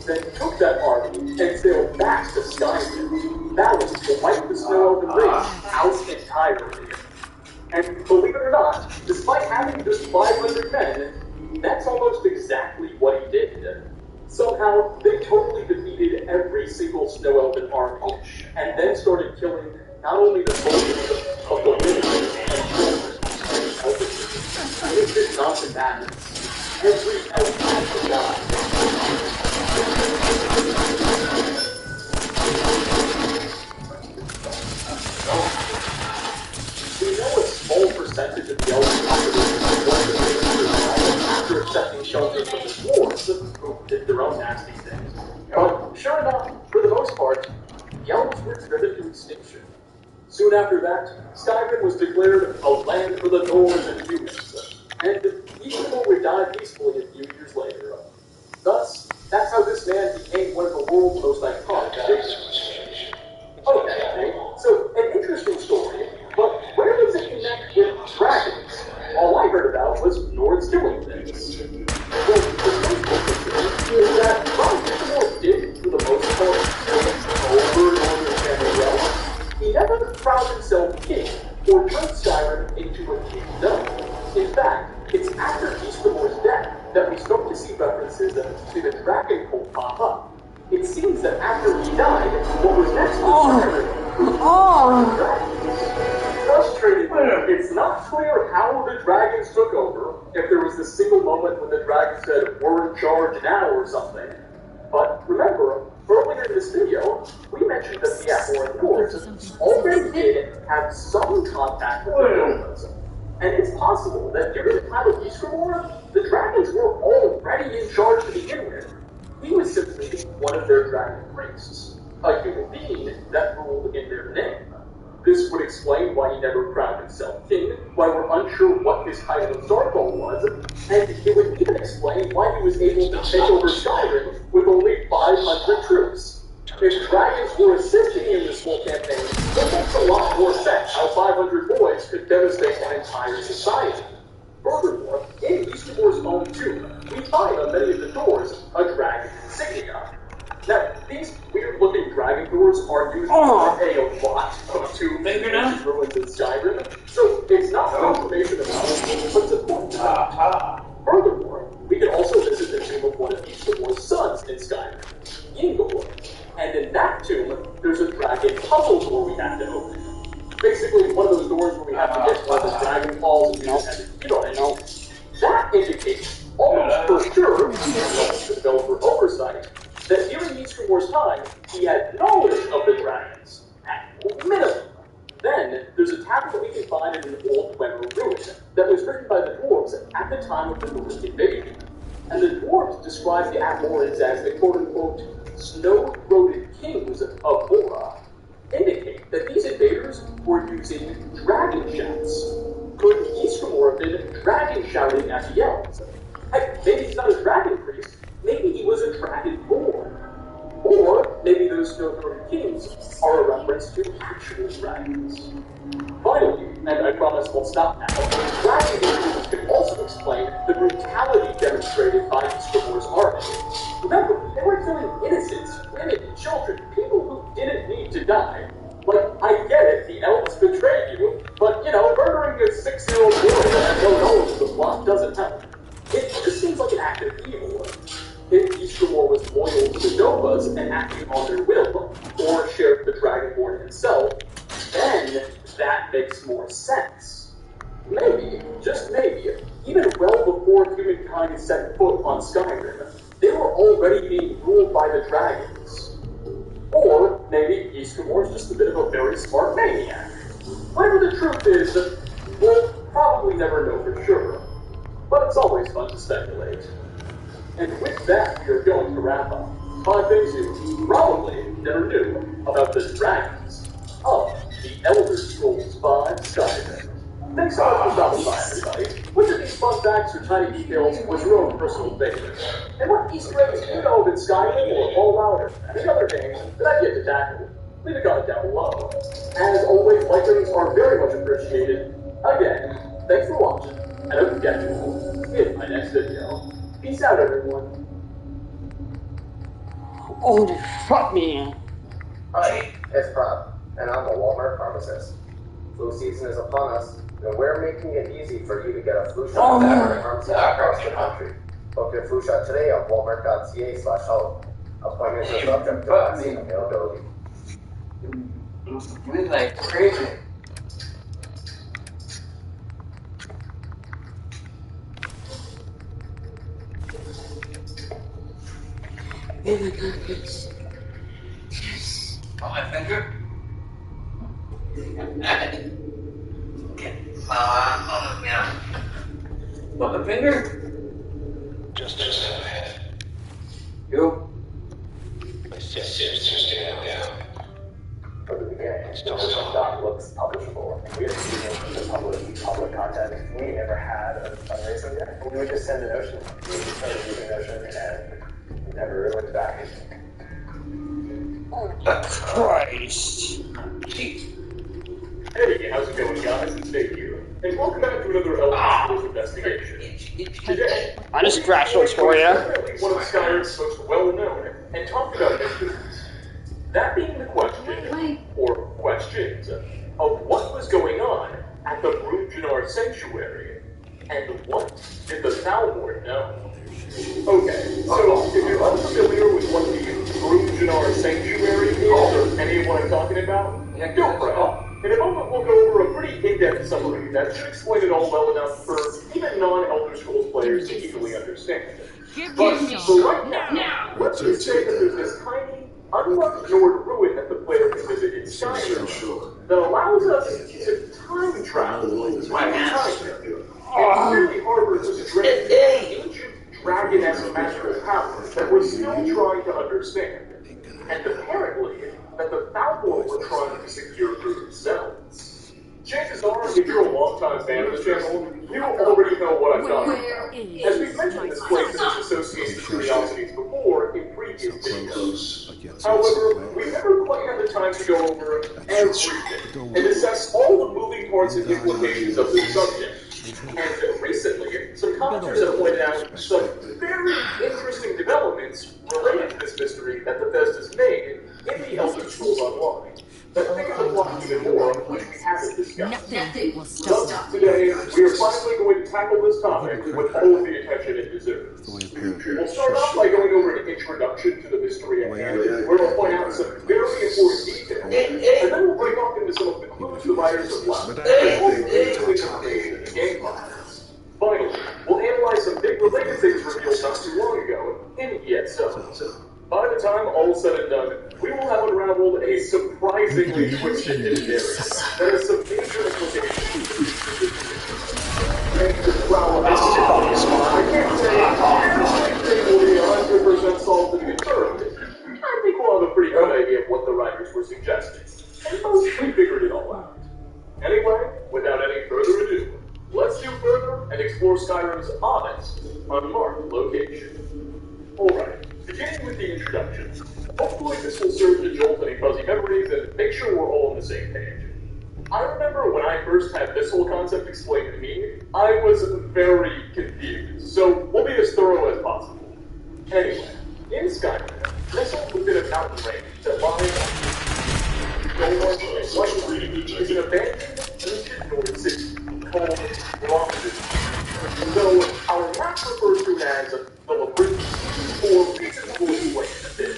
then took that army and sailed back to Skyrim, vowing to wipe the Snow Elven race out entirely. And believe it or not, despite having just 500 men, that's almost exactly what he did. Somehow, they totally defeated every single Snow Elven army, and then started killing not only the soldiers, but the women and children and elderly. It's just non-combatants. Every elf had to die. We know a small percentage of the elven population after accepting shelter from the dwarves, who did their own nasty things. But sure enough, for the most part, the elves were driven to extinction. Soon after that, Skyrim was declared a land for the dwarves and humans, and Ysgramor would die peacefully a few years later. Thus, that's how this man became one of the world's most iconic figures. Okay, so an interesting story, but where does it connect with dragons? All I heard about was Nords killing things. Well, the first thing is that while Ysgramor did, for the most part, over Northern family realm, he never crowned himself king or turned Skyrim into a kingdom. In fact, it's after Ysgramor's death that we start to see references to the dragon cult pop up. It seems that after he died, what was next was frustrating. It's not clear how the dragons took over, if there was this single moment when the dragon said, "We're in charge now," or something. But remember, earlier in this video, we mentioned that the Atmor and Nords already did have some contact with the Nomads. And it's possible that during the time of Ysgramor, the dragons were already in charge to begin with. He was simply one of their dragon priests, a human being that ruled in their name. This would explain why he never crowned himself king, why we're unsure what his title of Sarthal was, and it would even explain why he was able to take over Skyrim with only 500 troops. If dragons were assisting in this whole campaign, it makes a lot more sense how 500 boys could devastate an entire society. Furthermore, in Ysgramor's own tomb, we find on many of the doors a dragon insignia. Now, these weird-looking dragon doors are used to pay a lot of tombs and ruins in Skyrim, so it's not confirmation of it, but it's important to note. Furthermore, we can also visit the tomb of one of Ysgramor's sons in Skyrim, Yngol, and in that tomb, there's a dragon puzzle door we have to open. Basically, one of those doors where we have to get one of the dragon balls and we just have to hit on it. That indicates, almost for sure, the developer oversight, that during Ysgramor's time, he had knowledge of the dragons, at minimum. Then, there's a tablet that we can find in an old Weimar ruin that was written by the dwarves at the time of the Norse invasion. And the dwarves describe the Atmorans as the quote-unquote snow-throated kings of Bora. were using dragon shouts. Could Eastmore have been dragon shouting as he yells? Heck, maybe he's not a dragon priest. Maybe he was a dragonborn. Or maybe those snow-thrown kings are a reference to actual dragons. Finally, and I promise we'll stop now, dragon images can also explain the brutality demonstrated by Eastmore's army. Remember, they were killing innocents, women, children, people who didn't need to die. Like, I get it, the elves betrayed you, but, murdering a 6-year-old boy that had no knowledge of the plot doesn't help. It just seems like an act of evil. If Eastmore was loyal to the Novas and acting on their will, or shared the Dragonborn himself, then that makes more sense. Maybe, just maybe, even well before humankind set foot on Skyrim, they were already being ruled by the dragons. Or maybe Eastmore's just a bit of a very smart maniac. Whatever the truth is, we'll probably never know for sure. But it's always fun to speculate. And with that, we are going to wrap up 5 things you probably never knew about the dragons of the Elder Scrolls V Skyrim. Thanks so much for stopping by, everybody. Which of these fun facts or tiny details was your own personal favorite? And what Easter eggs do you know of in Skyrim or Fallout or any other games that I've yet to tackle? Leave a comment down below. As always, like ratings are very much appreciated. Again, thanks for watching, and I hope to catch you all in my next video. Peace out, everyone. Oh, fuck me. Hi, it's Prab, and I'm a Walmart pharmacist. Flu season is upon us, and we're making it easy for you to get a flu shot at pharmacies across the country. Book your flu shot today on walmart.ca/health. Appointments are subject to vaccine availability. You're like crazy. Oh my god, please. Yes. On my finger? Okay. Yeah. What, the finger? Just a minute. You? My sister's stand down. From the beginning, the doc looks publishable. We had to publish public content. We never had a fundraiser yet. We would just send a Notion. We just started using Notion and never went back. Christ. Hey, how's it going, guys? It's Dave here, and welcome back to another Elder Scrolls investigation. Today, I just scratched those for you. one of Skyrim's most well-known and talked about mysteries. That being the question, or questions, of what was going on at the Brunjanar Sanctuary, and what did the Thalmor know? Okay, so if you're unfamiliar with what the Brunjanar Sanctuary is, or any of what I'm talking about, don't fret. In a moment, we'll go over a pretty in-depth summary that should explain it all well enough for even non-Elder Scrolls players to easily understand. But for right now, let's just say that there's this tiny, unignored ruin that the player can visit in Skyrim that allows us to time travel by time. It really harbors a strange, ancient dragon-esque magical power that we're still trying to understand. And apparently, that the Thalmor were trying to secure for themselves. Chances are, if you're a long-time fan of the channel, you already know what I'm talking about. As we've mentioned this place and its associated curiosities before in previous videos. However, we've never quite had the time to go over everything and assess all the moving parts and implications of this subject. And recently, some commenters have pointed out some very interesting developments related to this mystery that Bethesda's made in the Elder Scrolls Online. But think of the plot even more, which we haven't discussed. Thus, today, we are finally going to tackle this topic with all of the attention it deserves. We'll start off by going over an introduction to the mystery at hand, where we'll point out some very important details, and then we'll break off into some of the clues the writers have left, and all the information in the game files. Finally, we'll analyze some big related things revealed not too long ago in Yet So. By the time all's said and done, we will have unraveled a surprisingly twisted hidden area that has some major implications. Well, I can't say everything will be 100% solved and confirmed. I think we'll have a pretty good idea of what the writers were suggesting, and mostly figured it all out. explore Skyrim's oddest, unmarked location. Alright, beginning with the introduction. Hopefully this will serve to jolt any fuzzy memories and make sure we're all on the same page. I remember when I first had this whole concept explained to me, I was very confused, so we'll be as thorough as possible. Anyway, in Skyrim, nestled within a mountain range that lies is an abandoned ancient Norse city called Dimond. So our map refers to it as the Labyrinth, or reasons we'll explain in a bit.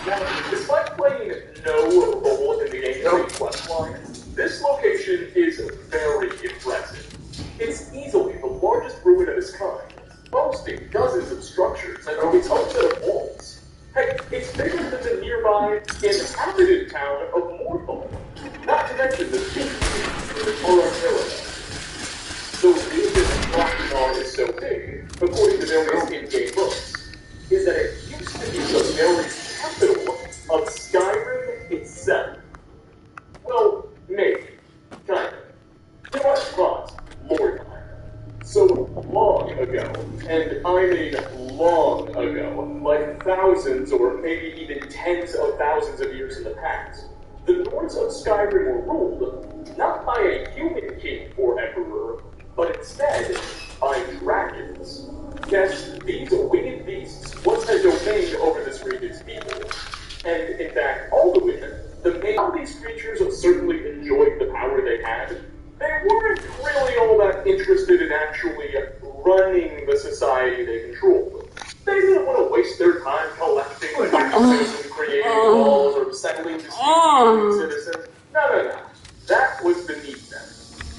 Now, despite playing no role in the game's main questline, this location is very impressive. It's easily the largest ruin of its kind, boasting dozens of structures and its own set of walls. Heck, it's bigger than the nearby inhabited town of Morthal, not to mention the city in the Torah. The reason Rocknall is so big, according to various in-game books, is that it used to be the very capital of Skyrim itself. Well, maybe. Kind of. You know what? But, more time. So long ago, and I mean long ago, like thousands or maybe even tens of thousands of years in the past, the Nords of Skyrim were ruled not by a human king or emperor, but instead by dragons. Yes, these winged beasts once had domain over this region's people. And in fact, all the women, all these creatures certainly enjoyed the power they had. They weren't really all that interested in actually running the society they controlled. They didn't want to waste their time collecting taxes and creating laws or settling disputes between citizens. No. That was beneath them.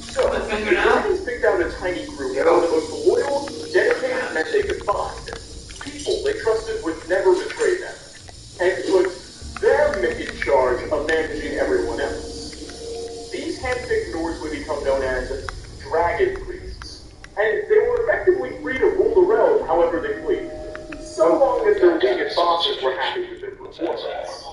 So, the dragons picked out a tiny group of the most loyal, dedicated men they could find. People they trusted would never betray them. And put them in charge of managing everyone else. These hand-picked Nords would become known as dragon priests, and they were effectively free to rule the realm however they pleased, so long as their winged bosses were happy with their performance.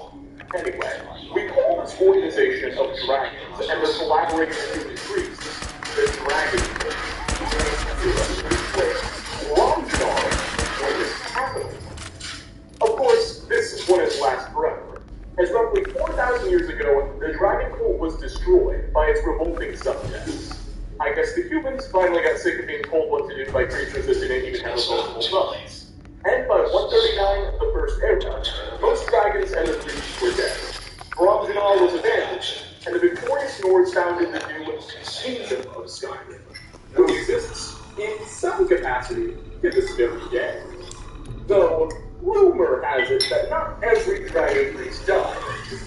Anyway, we call this organization of dragons and the collaborating human priests the Dragon Romjar was its capital. Of course, this wouldn't last forever, as roughly 4,000 years ago, the dragon cult was destroyed by its revolting subjects. I guess the humans finally got sick of being told what to do by creatures that didn't even have opposable thumbs. And by 139 of the First Era, most dragons and the priests were dead. Romjar was abandoned, and the victorious Nords founded the new Kingdom of Skyrim, who exists in some capacity to this very day. Though, rumor has it that not every dragon priest died,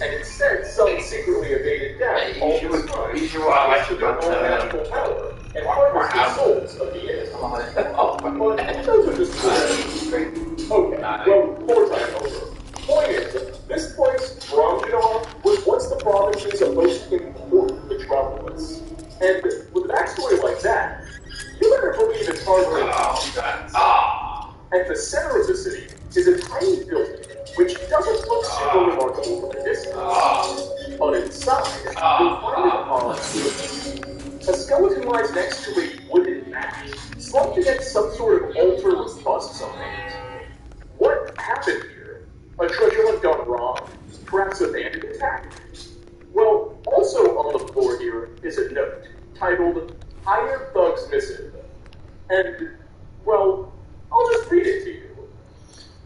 and instead some secretly evaded death all this time to their own magical power and harvest the souls of the innocent. But those are just stories. Okay, well, more time over. Point is, this place, Romjar, was once the province's most important metropolis. And with a backstory like that, you better believe it's harboring At the center of the city is a tiny building, which doesn't look super remarkable from a distance. But inside, you'll find an odd A skeleton lies next to a wooden mat, slumped against some sort of altar with busts on it. What happened here? A treasure hunt gone wrong? Perhaps a bandit attack? Well, also on the floor here is a note titled Hired Thug's Missive. And, well, I'll just read it to you.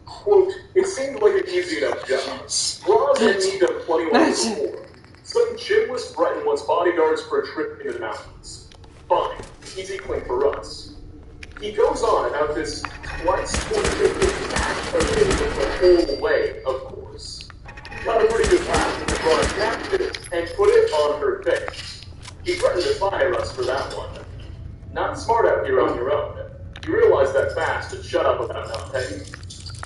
Quote, it seemed like an easy enough job. Roz and me done plenty long before. Some chinless Breton wants bodyguards for a trip into the mountains. Fine, easy clean for us. He goes on about this twice the whole way, of course. Got a pretty good laugh when he brought a captive and put it on her face. He threatened to fire us for that one. Not smart out here on your own. You realize that fast and shut up about not paying.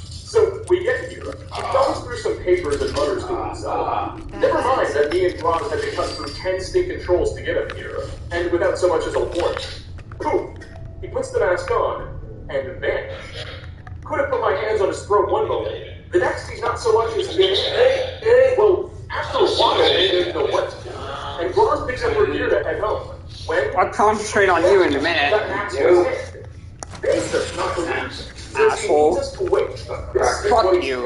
So we get here. He thumbs through some papers and mutters to himself. Never mind that me and Roz had to cut through 10 stinking trolls to get him here, and without so much as a warning. Poof! He puts the mask on and vanished. Could have put my hands on his throat one moment. The next, he's not so much as been. Well, after a while, they didn't know what to do. And Roz picks up her gear to head home. When, I'll concentrate on you in a minute. Asshole. Fuck you.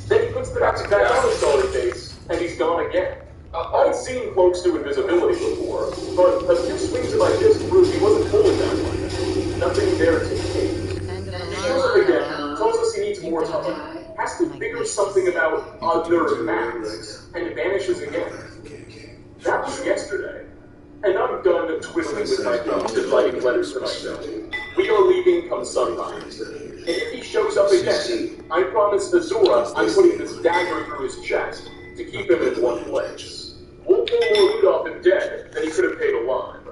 Then he puts the mask back on his solid face, and he's gone again. I'd seen cloaks do invisibility before, but a few swings of my fist proved he wasn't pulling that one. Nothing there to take. Shows up again, tells us he needs more time, has to figure something about other masks, and vanishes again. That was yesterday. And I'm done twiddling with my thumbs and writing letters to myself. We are leaving come sunrise. And if he shows up again, I promise Azura I'm putting this dagger through his chest to keep him in one place. We'll pull more loot off him dead than he could have paid alive.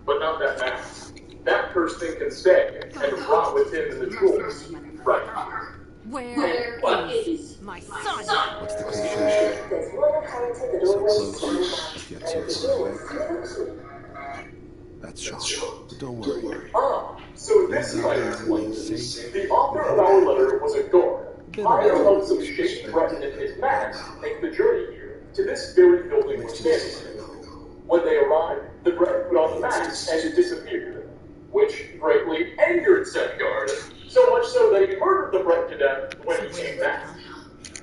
But not that mask. That cursed thing can stay and rot with him in the drawers. Right. Where is my son? What's the cliche? So close, yet so far away. That's Sean. But don't worry. So this might explain. The author of our letter was a guard. Hired to help some shady Breton and his mask make the journey here to this very building we're standing in. When they arrived, the Breton put on the mask and it disappeared, which greatly angered said guard, so much so that he murdered the Breton to death when he came back.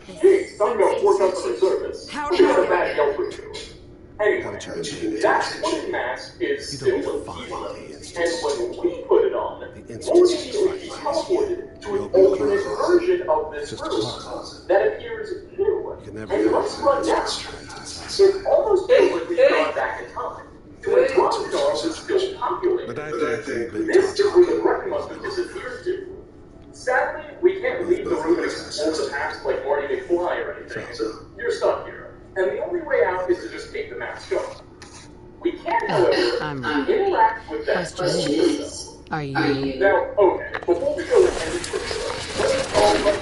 Jeez, talking about poor customer service. We got a bad Yelp review. Anyway, that wooden mask is still evil, and when we put it on, we'll immediately be teleported to an alternate version of this room that appears new, and let's run down. It almost feels like we've gone back in time, to when Rockstar was still populated. This is where the Breton must have disappeared to. Sadly, we can't leave the room and explore the past like Marty McFly or anything, so you're stuck here. And the only way out is to just take the mask off. We can, however, interact with that Question. Are you? Now, okay, before we go into any further, let's all let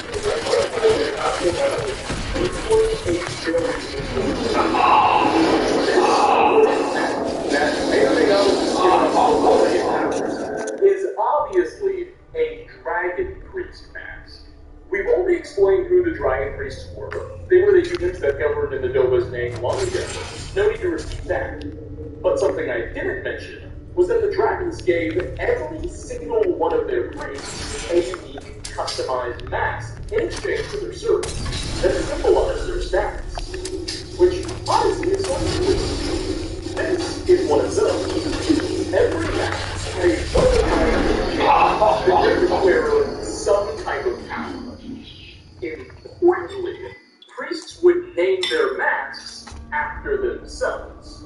is obviously a dragon priest mask. We've already explained who the dragon priests were. They were the humans that governed in the Dova's name long ago. No need to repeat that. But something I didn't mention was that the dragons gave every single one of their priests a unique, customized mask in exchange for their service that symbolized their status. Which, honestly, is so cool. This is one of those. Every mask had a the different wearer some type of power. Importantly, priests would name their masks after themselves.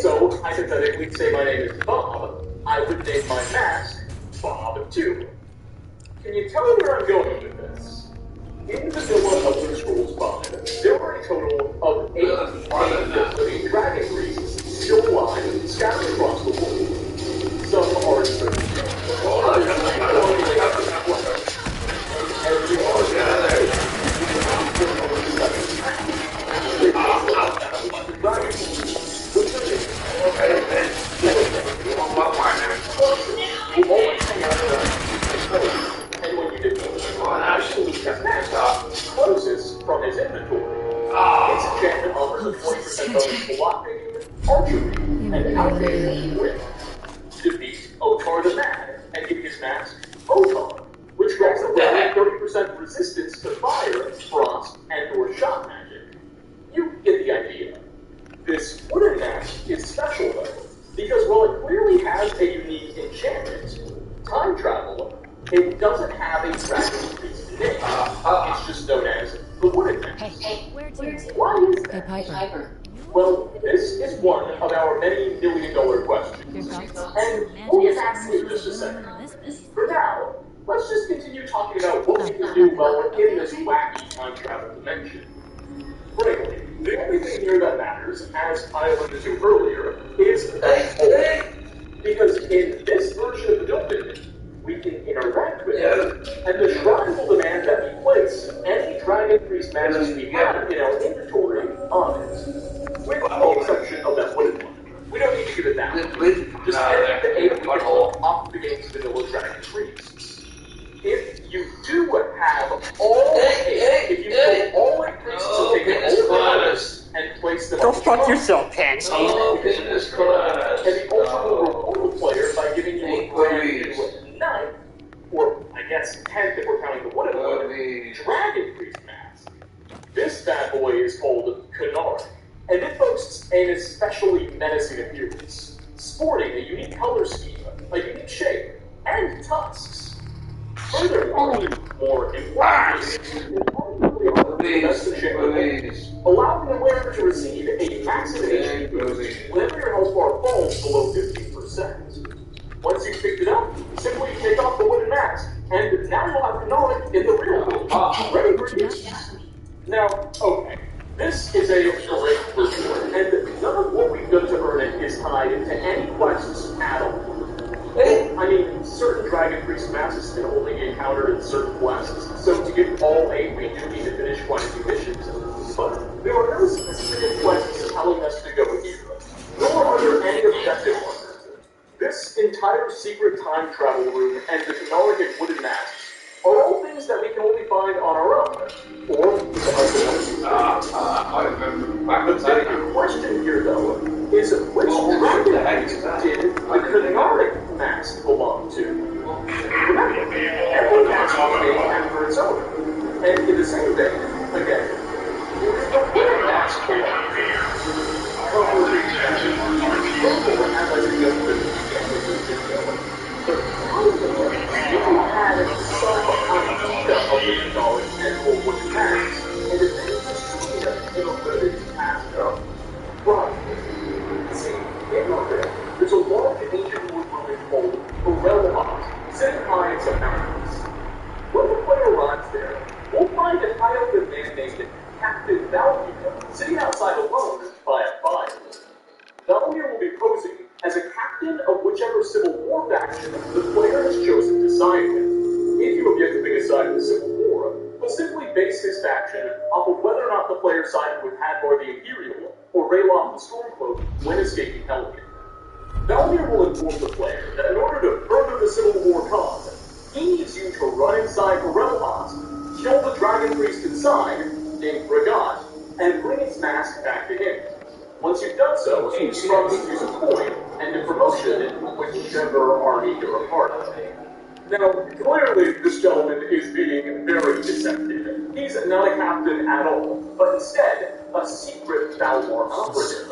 So, hypothetically, say my name is Bob, I would name my mask Bob 2. Can you tell me where I'm going with this? In the Villa of the Scrolls 5, there were a total of 8 living dragon priests still alive scattered across the world. Some are in certain others are every closest from his inventory. Its enchantment offers a 20% bonus to lockpicking, archery, and outdated wit. Defeat Otar the Mad and give his mask Otar, which grants a 30% resistance to fire, frost, and/or shot magic. You get the idea. This wooden mask is special though, because while it clearly has a unique enchantment, time travel, it doesn't have a dragon priest name. It's just known as the wooden mask. Hey, where to? Why is that? Hey, Piper. Well, this is one of our many million-dollar questions. And we'll get back to it in just a second. For now, let's just continue talking about what we can do while we're in this wacky time travel dimension. Frankly, the only thing here that matters, as I alluded to earlier, is that because in this version of the building, we can interact with it, and the shrine will demand that we place any dragon priest masks we have in our inventory on it, with the exception of that wooden one. We don't need to give it that one. Just any of the 8 we can hold up against vanilla dragon priests. If you do have all 8, if you pull all 8 priests to take an old and place them Go on the fuck shrine, yourself, Pansy. and the appearance, sporting a unique color scheme, a unique shape, and tusks. Furthermore, more importantly, allowing the wearer to receive a massive HP boost whenever your health bar falls below 15%. Once you've picked it up, simply take off the wooden mask, and now you'll have Canonic in the real world, ready for use. Now, okay, this is a great reward, and none of what we've done to earn it is tied to any quests at all. I mean, certain Dragon Priest masks can only be encountered in certain quests, so to get all 8 we do need to finish quite a few missions. But there are no specific quests telling us to go here, nor are there any objective ones. This entire secret time travel room and the Canonic and wooden masks are all things that we can only find on our own, or with the help of the big question here, though, is which dragon did the Canonic mask belong to? Remember, every mask is named after its owner, and in the same vein, again, who did the wooden mask belong to? As I suggested at the beginning of this video, the problem if you had some idea of the Canonic and wooden masks, and if they were seen in a limited capacity, right. See, in London, there's a large ancient wood ruin called Borelhot, sitting high in some mountains. When the player arrives there, we'll find a high-up man named Captain Valmir sitting outside alone by a fire. Valmir will be posing as a captain of whichever Civil War faction the player has chosen to side with. If you have yet to pick a side in the Civil War, he'll simply base his faction off of whether or not the player sided with Hadvar the Imperial or Rayloff the Stormcloak when escaping Helgen. Valmir will inform the player that in order to further the Civil War cause, he needs you to run inside Borelhot, kill the Dragon Priest inside, named Bragat, and bring its mask back to him. Once you've done so, he promises you some coin and a promotion in whichever army you're a part of. Now, clearly this gentleman is being very deceptive. He's not a captain at all, but instead, a secret Thalmor operative.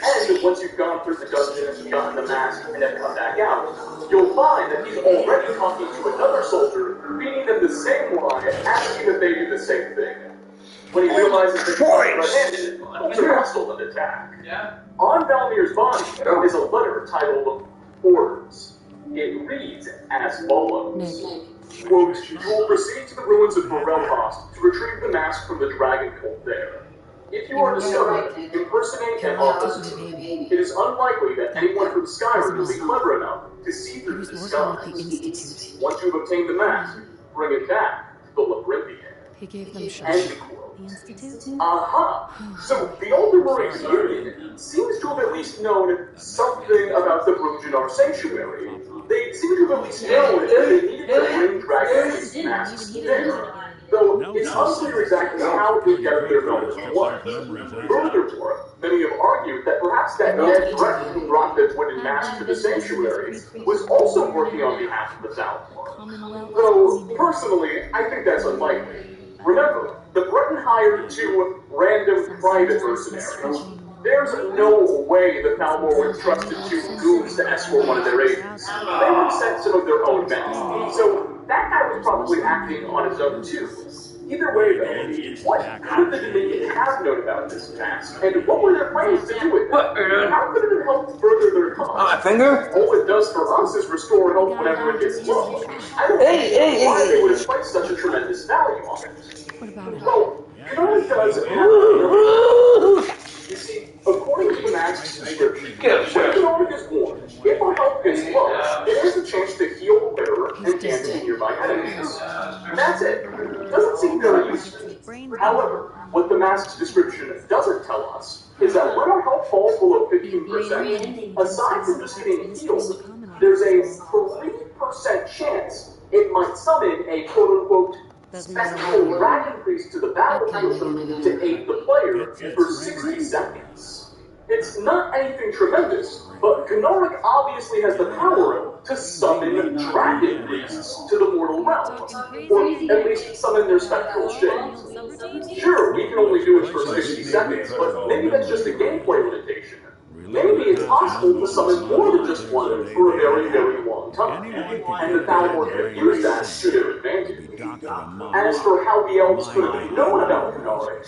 And once you've gone through the dungeon, gotten the mask, and then come back out, you'll find that he's already talking to another soldier, feeding them the same lie, asking that they do the same thing. When he realizes that he's red-handed, he's hostile and attack. On Valmir's body is a letter titled Orders. It reads as follows. Quote, you will proceed to the ruins of Borelhot to retrieve the mask from the dragon cult there. If you are discovered, impersonate an officer. It is unlikely that anyone from Skyrim will be clever enough to see through the disguise. Once you have obtained the mask, bring it back to the Labyrinthian. He gave them shelter. The Institute? Aha! So the Ultramarine Union seems to have at least known something about the Bruginar Sanctuary. They seem to have at least known that they needed to bring Dragon's masks there. Though it's unclear exactly how they gathered their knowledge was. Furthermore, many have argued that perhaps that Ned Breton who brought the wooden mask to the Sanctuary was also working on behalf of the Thalmor. Though, personally, I think that's unlikely. Remember, the Breton hired 2 random private mercenaries. There's no way the Thalmor would trust the 2 goons to escort one of their agents. They would send some of their own men. So that guy was probably acting on his own too. Either way though, what could the Dominion have known about this task? And what were their plans to do with it? How could it have helped further their cause? My finger? All it does for us is restore health whenever it gets low. I don't know why they would have placed such a tremendous value on it. What about it? Well, Canonic does You see, according to the mask's description, when Canonic is born, if our health gets low, it has a chance to heal the wearer and damage nearby enemies. That's it. Doesn't seem very useful. However, what the mask's description doesn't tell us is that when our health falls below 15%, aside from just getting healed, there's a 3% chance it might summon a quote-unquote special dragon priest to the battlefield to aid the player for 60 seconds. It's not anything tremendous, but Canonic obviously has the power to summon dragon priests to the mortal realm, or at least summon their spectral shape. Sure, we can only do it for 60 seconds, but maybe that's just a gameplay limitation. living maybe it's past possible to summon moments more when than just lives one of for a day very, to very day. long time. Anyone can And get the the dead Thalmor can brain use of that a to their saint. advantage. Maybe Dr. As Amon, for how the elves my could have known about behavior Kunaric,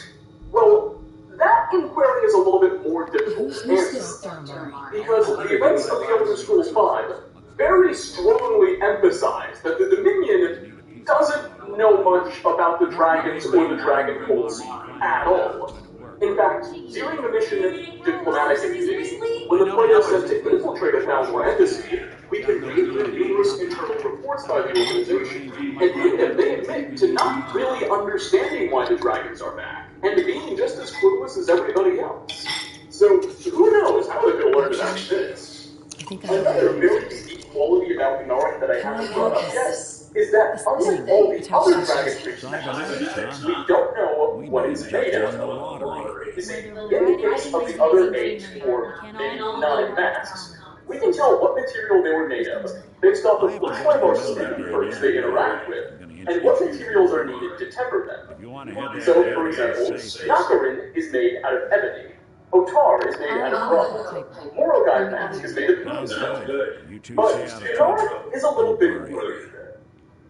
well, that inquiry is a little bit more difficult to Who's answer. Dr. Amari? Because the events of the Elder Scrolls V very strongly emphasize that the Dominion doesn't know much about the dragons or the dragon cults at all. In fact, during the mission Diplomatic Immunity, when the player is sent to infiltrate a Thalmor embassy, we can read through numerous internal reports by the organization, and in them they admit to not really understanding why the dragons are back, and to being just as clueless as everybody else. So, who knows how they're going to learn about this? I think I Another know. very unique quality about Kunaric that I haven't brought up yet is that, unlike thing all the attached other to his dragon chest. creatures, Cybernetics, huh? we don't know We what may it's have made just of. won the lottery. You see, Whether in we're the riding case of these the other dragons 8, or or we can't maybe all 9 be masks, we can tell what material they were made of based off I of have to which go one to of the our memory standard game quirks they either way. interact with, I'm going to and what introduce you to materials are one. needed to temper them. If you want to head that So, dead for end example, safe, Nakarin is made out of ebony. Otar is made out of bronze. Morogai's mask is made of sounds moonstone. good. You two But stay out of trouble. Kunaric is a little Don't bit worry. weird.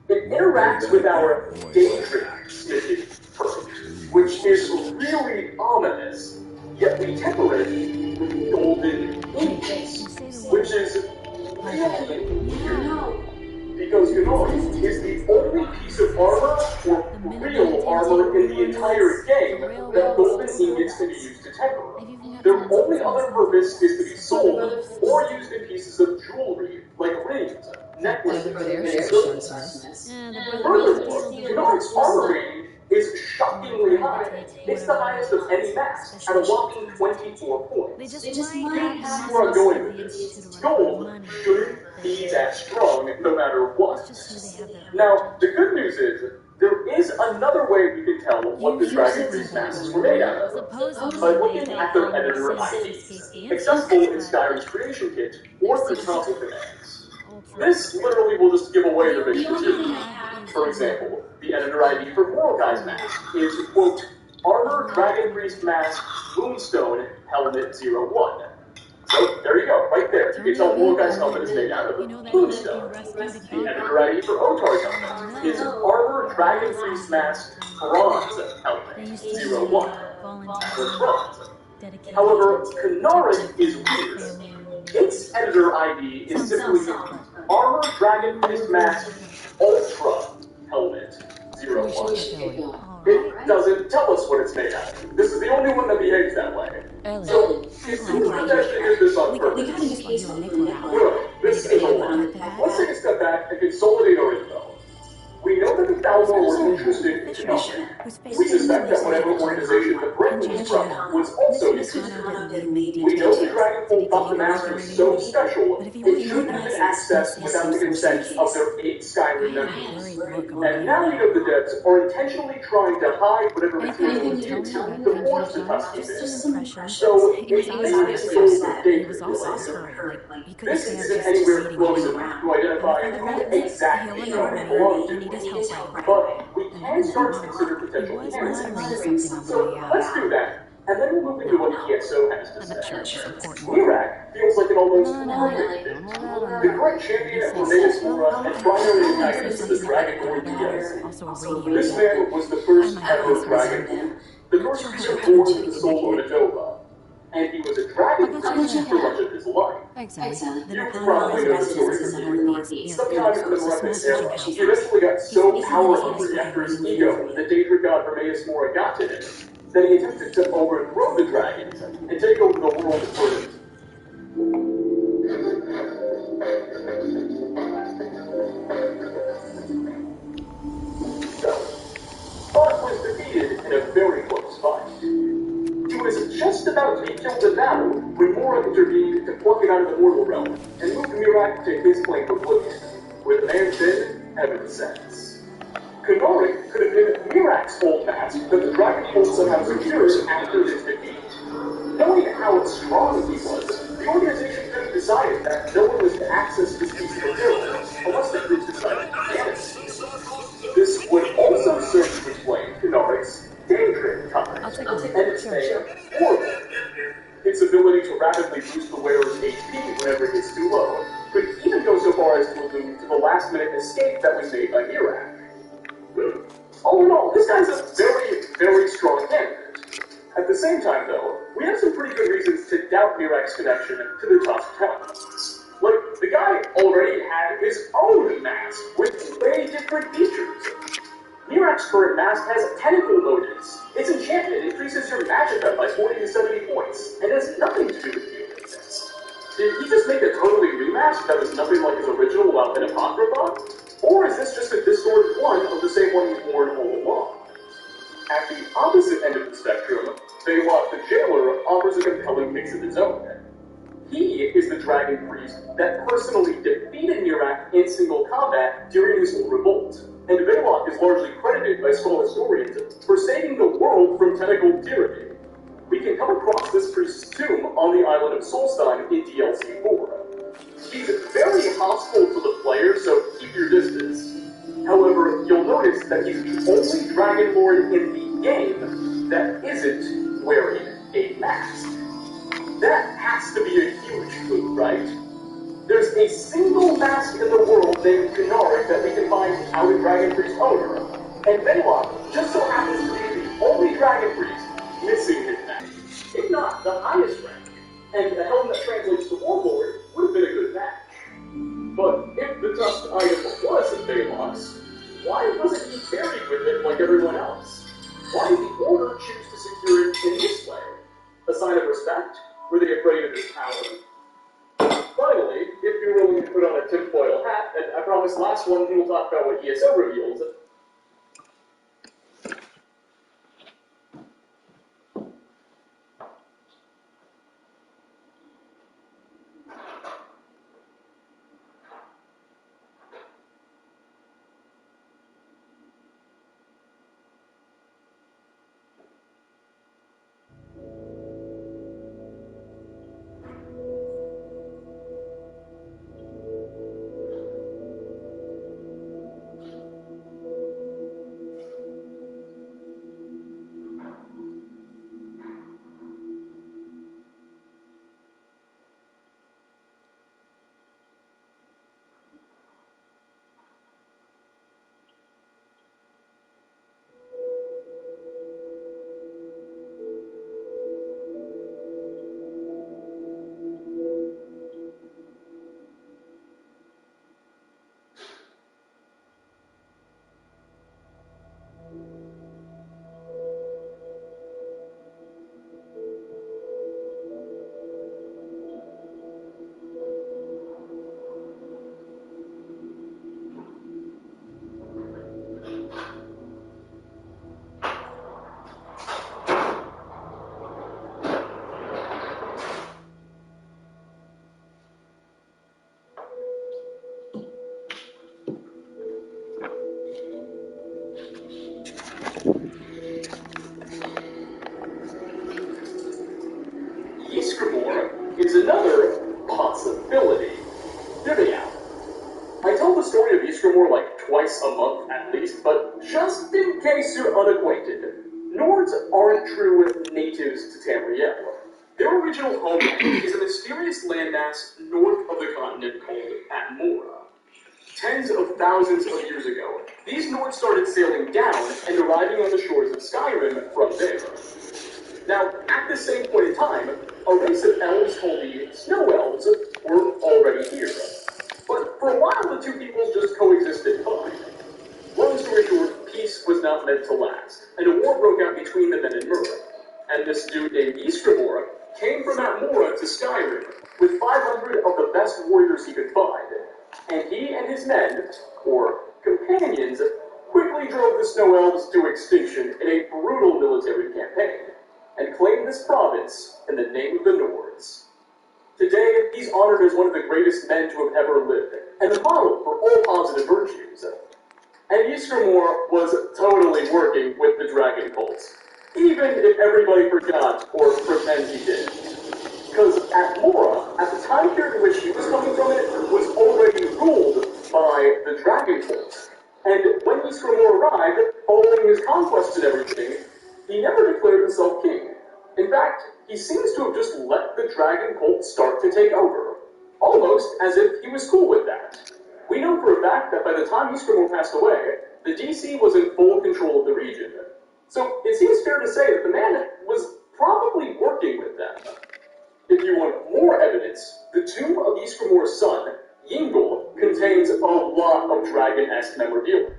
It We'll be interacts back with there, our boys. Daedric smithing perk, which is really ominous, yet we temper it with golden ingots, which is really weird. Because Kunaric is the only piece of armor, or real armor in the entire game, that golden ingots can be used to temper. Their only other purpose is to be sold or used in pieces of jewelry, like rings, necklaces, and circlets. Yeah, the Brotherhood of Furthermore, Steel doesn't Kunaric's feel armor like rating is shockingly high. It's the highest of any mask, at a whopping 24 points. they just might have the You are muscles going of with the this. Institute of Gold Money. shouldn't be that strong, no matter what. It's just who they have their Now, the good news is, there is another way we can tell what the Dragon Priest masks were made out of. Supposedly By they looking at their help editor Sims IDs, escape the accessible in Influx, Skyrim's creation kit or through console commands. Ultra. This literally will just give away the The base only thing they material. have is For example, the editor ID for Mordecai's mask is, quote, Armor Dragon Priest Mask Moonstone Helmet 01. So, there you go, right there. You can tell Mordecai's helmet is made out of Moonstone. The editor ID for Otar's helmet is Armor Dragon Priest Mask Bronze Helmet 01. With bronze. However, Kunaric is weird. Its editor ID is simply Armor Dragon Priest Mask Ultra Helmet 01. It doesn't tell us what it's made out of. This is the only one that behaves that way. So, it seems that they did this on purpose. Good. This is a lot. Let's take a step back and consolidate our info. We know that the Thalmor were interested in Kunaric. We suspect that whatever organization the brain was from was also interested. We know the Dragonfall thought the mask was so special, it shouldn't have been accessed without the consent of their 8 Skyrim members. And now we know the devs are intentionally trying to hide whatever material was used to forge the Tusky Fist. So, it may be still Daedric related. This isn't anywhere close enough to identify who exactly Kunaric belonged to. But we can start to consider potential candidates. So let's do that, and then we'll move into what ESO has to say. Mirac feels like an almost perfect fit. The current champion for Vegas Mora and primary antagonist of the Dragon Lord DLC. This man was the first ever Dragon. The first creature born with the soul of Adova. And he was a dragon priest for much of his life. You probably know the story. Sometime in the Malefic era, he eventually got so power-hungry after his ego that Daedric god Hermaeus Mora got to him, that he attempted to overthrow the dragons and take over the world for them. But was defeated in a very close fight. He was just about to be killed in battle when Mora intervened to pluck him out of the mortal realm and moved Mirac to his plane of oblivion, where the man's been ever since. Kunaric could have been Mirac's old mask that the Dragonfall somehow secured after his defeat. Knowing how strong he was, the organization could have decided that no one was to access this piece of material unless the group decided to ban it. This would also serve to explain Kunaric's Daedric coverage and its name, Order. Its ability to rapidly boost the wearer's HP whenever it gets too low, could even go so far as to allude to the last-minute escape that was made by Mirak. All in all, this guy's a very, very strong candidate. At the same time, though, we have some pretty good reasons to doubt Mirak's connection to the Tusk Town. Like, the guy already had his own mask with way different features. Mirak's current mask has tentacle motives. Its enchantment increases your magic up by 40 to 70 points, and has nothing to do with humanness. Did he just make a totally new mask that was nothing like his original without an apocrypha? Or is this just a distorted one of the same one he's worn all along? At the opposite end of the spectrum, Baylock the Jailer offers a compelling mix of his own. He is the dragon priest that personally defeated Mirak in single combat during his whole revolt, and Baylock is largely credited by Skull historians for saving the world from tentacled tyranny. We can come across this priest's tomb on the island of Solstein in DLC 4. He's very hostile to the player, so keep your distance. However, you'll notice that he's the only Dragon Lord in the game that isn't wearing a mask. That has to be a huge clue, right? There's a single mask in the world named Kunaric that we can find out in Dragon Priest owner, and Baylock just so happens to be the only Dragon Priest missing his mask. If not the highest rank, and the helm that translates to Warlord would have been a good match. But if the Tusk item was Baylock's, why wasn't he buried with it like everyone else? Why did the Order choose to secure it in this way? A sign of respect? Were they afraid of his power? Finally, if you're willing to put on a tinfoil hat, and I promise last one we'll talk about what ESO reveals, is another possibility. Hear me out. I tell the story of Ysgramor like twice a month at least, but just in case you're unacquainted, Nords aren't true natives to Tamriel. Their original homeland is a mysterious landmass north of the continent called Atmora. Tens of thousands of years ago, these Nords started sailing down and arriving on the shores of Skyrim from there. Now, at the same point in time, a race of elves called the Snow Elves were already here. But for a while, the two peoples just coexisted fine. Long story short, peace was not meant to last, and a war broke out between them and Murra. And this dude named Ysgramor came from Atmora to Skyrim with 500 of the best warriors he could find. And he and his men, or companions, quickly drove the Snow Elves to extinction in a brutal military campaign, and claimed this province in the name of the Nords. Today, he's honored as one of the greatest men to have ever lived, and the model for all positive virtues. And Ysgramor was totally working with the dragon cults, even if everybody forgot or pretends he did. Because Atmora, at the time period in which he was coming from it, was already ruled by the dragon cult. And when Ysgramor arrived, following his conquests and everything, he never declared himself king. In fact, he seems to have just let the dragon cult start to take over, almost as if he was cool with that. We know for a fact that by the time Eastermore passed away, the DC was in full control of the region. So it seems fair to say that the man was probably working with them. If you want more evidence, the tomb of Eastermore's son, Yingle, contains a lot of dragon-esque memorabilia.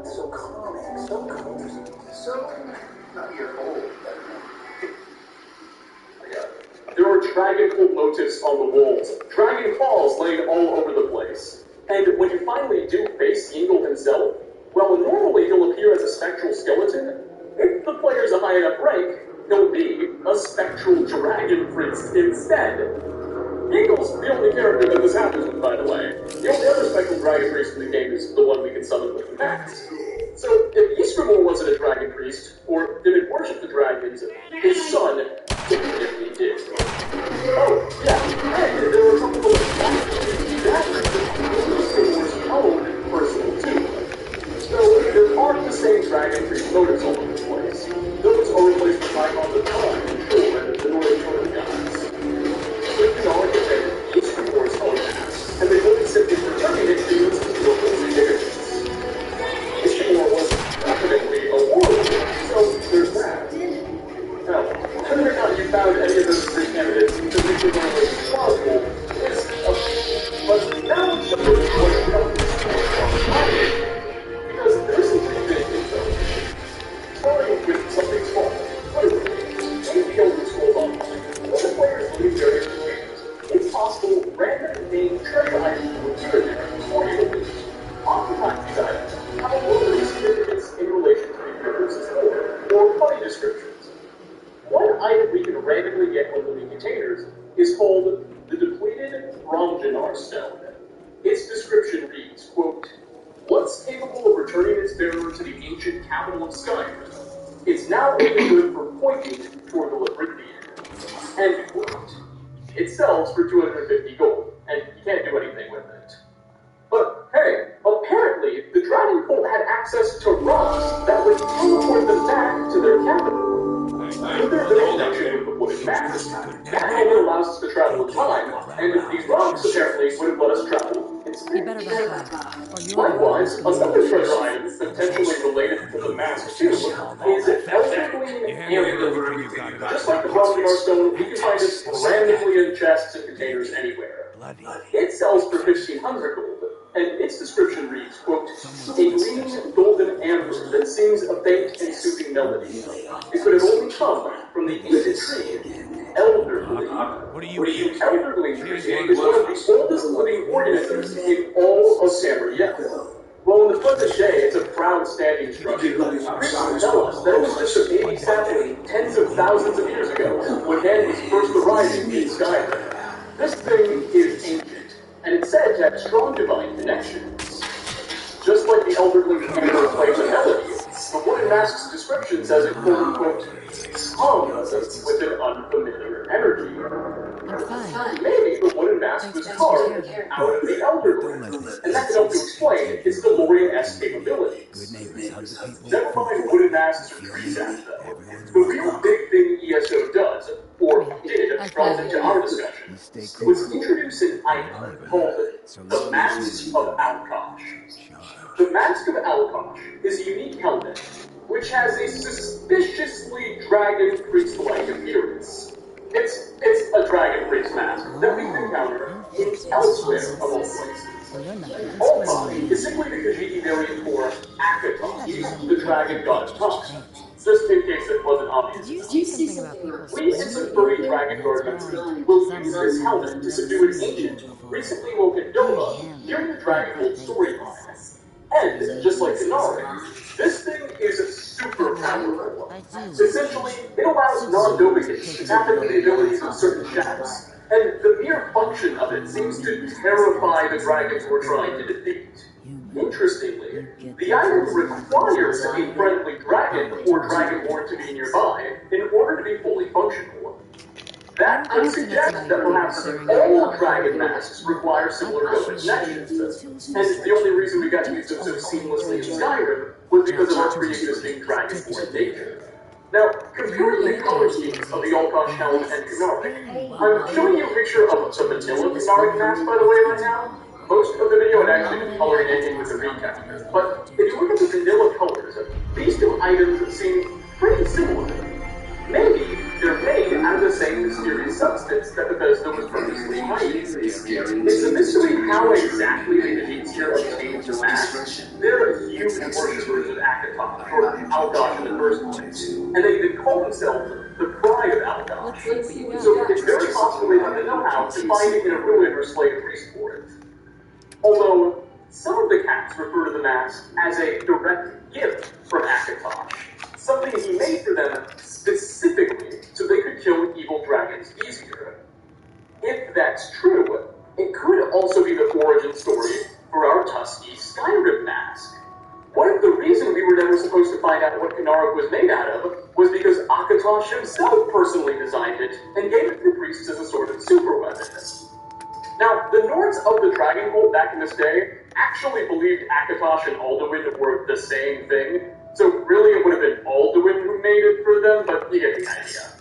So calming, so cozy, so not your old. There are dragon cult motifs on the walls, dragon claws laying all over the place. And when you finally do face Yingle himself, well, normally he'll appear as a spectral skeleton. If the player's a high enough rank, he'll be a spectral dragon priest instead. Yingle's the only character that this happens with, by the way. The only other spectral dragon priest in the game is the one we can summon with the max. So, if Eastermore wasn't a dragon priest, or didn't worship the dragons, his son definitely did. Oh, yeah, and there were a couple of dragons in Eastermore's own personal tomb. So, there aren't the same dragon priest motives all over the place. Those are replaced with icons of time, sure, and the Northern Children gods. With the knowledge of Eastermore's own mask, and they wouldn't simply returning it to its local significance. Eastermore was definitely a warlord, so there's that. Now, whether or not you found any of those three candidates to think they were plausible is but now it's the first question of because there is some pretty big info. Starting with something small, literally, in the Elder Scrolls Online, when the players leave various games, it's possible random named treasure items will appear there for you to leave. Oftentimes these items have a little bit of significance in relation to the universe's lore, or funny descriptions. One item we can randomly get when living containers is called the depleted Romjanar Stone. Its description reads, quote, once capable of returning its bearer to the ancient capital of Skyrim, it's now only good for pointing toward the Labyrinthine. End quote. It sells for 250 gold, and you can't do anything with it. But hey, apparently the Dragon Cult had access to rocks that would teleport them back to their capital. If there's an connection with the wooden mask, that only allows us to travel in time, and these rocks apparently would have let us travel in space. Likewise, another treasure item potentially related to the mask too is Elderly Amber. Just like the Romjanar Stone, we can find it randomly in chests and containers anywhere. It sells for 1,500 gold, and its description reads, quote, a green golden amber that sings a faint and soothing melody. It could have only come from the ancient tree, Elderly. The Elderly tree is one of the oldest living organisms in all of Tamriel. Well, in the present day, it's a proud standing structure. Critics tell us that it was just a baby sapling tens of thousands of years ago when man was first arriving in Skyrim. This thing is ancient, and it's said to have strong divine connections. Just like the Elderly Amber plays a melody, the wooden mask's description says it quote, hums with an unfamiliar energy. Maybe the wooden mask was carved out of the Elderly, and that can help to explain its DeLorean-esque capabilities. Never mind wooden masks or tree sap, though. The real big thing ESO does, or did, brought into our discussion, was introduce an item called the Mask of Alkosh. The Mask of Alkosh is a unique helmet, which has a suspiciously dragon priest-like appearance. It's a dragon priest mask that we can encounter in elsewhere of all places. Alkosh is simply the Khajiit variant for Akatosh, the dragon god of Tosh. Just in case it wasn't obvious. We and some furry dragon guardians will use this helmet to subdue an ancient, recently woken Doma during the Dragon Cult storyline. And, just like Denari, this thing is super powerful. Essentially, it allows non-Domicans to tap into the abilities of certain shadows, and the mere function of it seems to terrify the dragons we're trying to defeat. Interestingly, the item requires a friendly dragon or dragonborn to be nearby in order to be fully functional. That could suggest that perhaps all dragon masks require similar built connections, and the only reason we got to use them so seamlessly in Skyrim was because of our pre-existing dragonborn nature. Now, comparing the color schemes of the Olkosh helm and Kunaric. I'm showing you a picture of the vanilla Kunaric mask, by the way, right now. Most of the video had actually been coloring it in with the recap. But if you look at the vanilla colors, these two items seem pretty similar. Maybe they're made out of the same mysterious substance that Bethesda was purposely hiding. It's a mystery how exactly they defeat or obtained the mask. They're huge worshippers of Akatosh, or Algosh in the first place, and they even call themselves the Pride of Algosh. So it's very possible they have the know-how to find it in a ruin or slay a priest for it. Although, some of the cats refer to the mask as a direct gift from Akatosh, something he made for them specifically so they could kill evil dragons easier. If that's true, it could also be the origin story for our Tusky Skyrim mask. What if the reason we were never supposed to find out what Kunaric was made out of was because Akatosh himself personally designed it and gave it to the priests as a sort of super weapon? Now, the Nords of the Dragon Cult back in this day actually believed Akatosh and Alduin were the same thing, so really it would have been Alduin who made it for them, but you get the idea.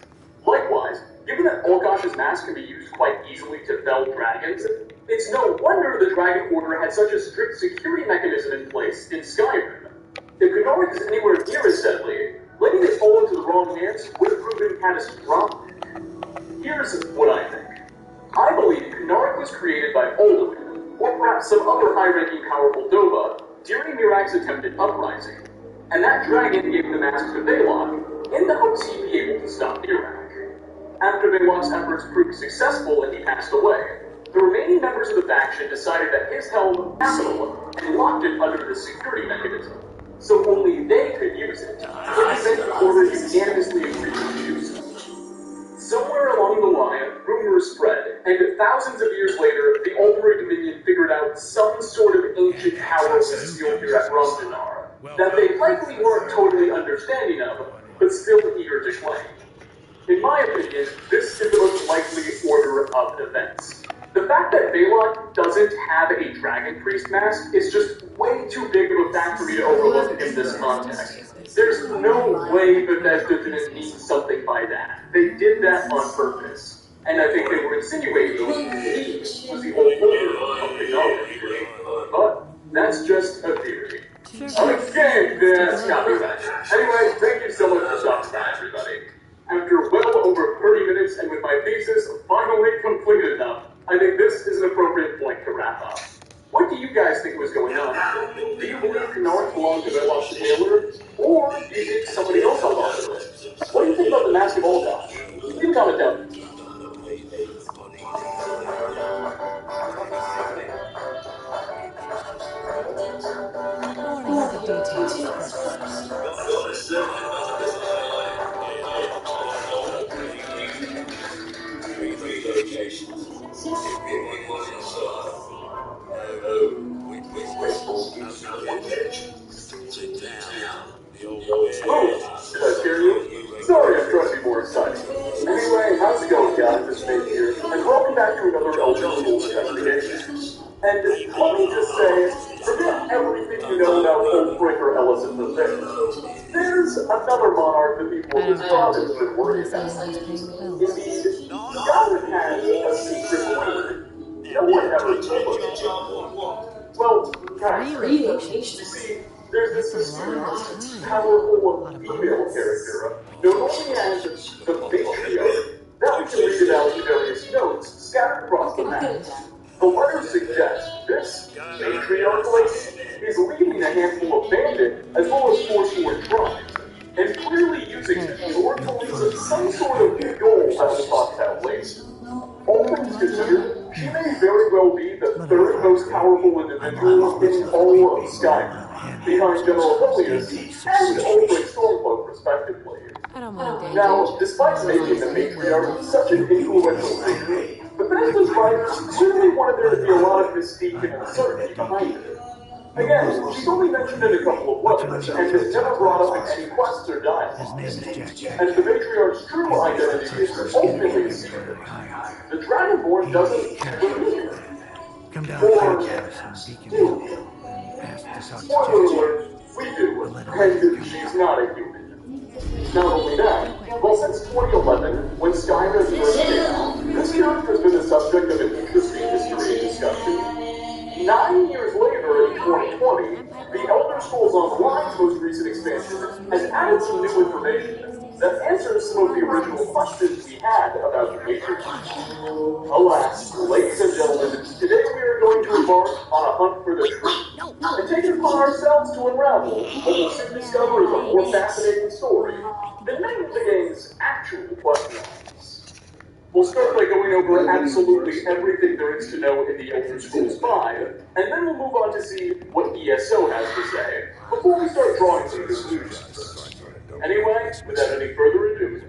Likewise, given that Olkosh's mask can be used quite easily to fell dragons, it's no wonder the Dragon Order had such a strict security mechanism in place in Skyrim. If Kunaric is anywhere near as deadly, letting it fall into the wrong hands would have proven catastrophic. Here's what I think. I believe Kunaric was created by Alduin, or perhaps some other high-ranking powerful Dova, during Mirak's attempted uprising, and that dragon gave the mask to Balok in the hopes he'd be able to stop Mirak. After Balok's efforts proved successful and he passed away, the remaining members of the faction decided that his helm was capital and locked it under the security mechanism, so only they could use it, if the Order unanimously agreed to do so. Somewhere along the line, rumors spread, and thousands of years later, the Ultimate Dominion figured out some sort of ancient power was sealed here at Rumdinar that they likely weren't totally understanding of, but still eager to claim. In my opinion, this is the most likely order of events. The fact that Balok doesn't have a Dragon Priest mask is just way too big of a fact for me to overlook in this context. There's no way Bethesda didn't mean something by that. They did that on purpose. And I think they were insinuating he was the old holder of the knowledge. But that's just a theory. Okay, that's copyright. Anyway, thank you so much for stopping by, everybody. After well over 30 minutes and with my thesis finally completed enough, I think this is an appropriate point to wrap up. What do you guys think was going on? Do you believe Kunaric belonged to Belok's Taylor? Or do you think somebody else held on to it? What do you think about the Mask of Olgosh? Leave a comment down. More of the details first. Oh, did I scare you? Sorry, I'm trying to be more exciting. Anyway, how's it going, guys? It's Nate here, and welcome back to another Elder Scrolls investigation. And let me just say, forget everything you know about Oathbreaker Ellis and the Faith. There's another monarch that people of this province have been worried about. Indeed, God has a secret queen. No one ever told us. Well, guys, you see, there's this mysterious, powerful female character known only as the Matriarch that we can read about in various notes scattered across the map. The letters suggest this Matriarch lady is leading a handful of bandit as well as forsworn tribes, and clearly using the oracles of some sort of goal as the foxtail lady. All things considered, she may very well be the third most powerful individual in all of Skyrim, behind General Helios and Ulfric Stormcloak, respectively. Now, despite making the Matriarch such an influential figure, Bethesda's writers clearly wanted there to be a lot of mystique and uncertainty behind it. Again, she's only mentioned in a couple of letters, and has never brought up in any quests or dialogue. And the Matriarch's true identity is ultimately a secret. The Dragonborn doesn't believe her. Come down to Beacon Hill and ask to talk to Spoiler alert, we do, and she's not a human. Not only that, well, since 2011, when Skyrim first came out, this character has been the subject of an interesting history and discussion. 9 years later, in 2020, the Elder Scrolls Online's most recent expansion has added some new information that answers some of the original questions we had about the Matrix. Alas, ladies and gentlemen, today we are going to embark on a hunt for the truth, and take it upon ourselves to unravel what we'll soon discover is a more fascinating story than many of the game's actual questions. We'll start by going over absolutely everything there is to know in the Elder Scrolls V, and then we'll move on to see what ESO has to say, before we start drawing some conclusions. Anyway, without any further ado,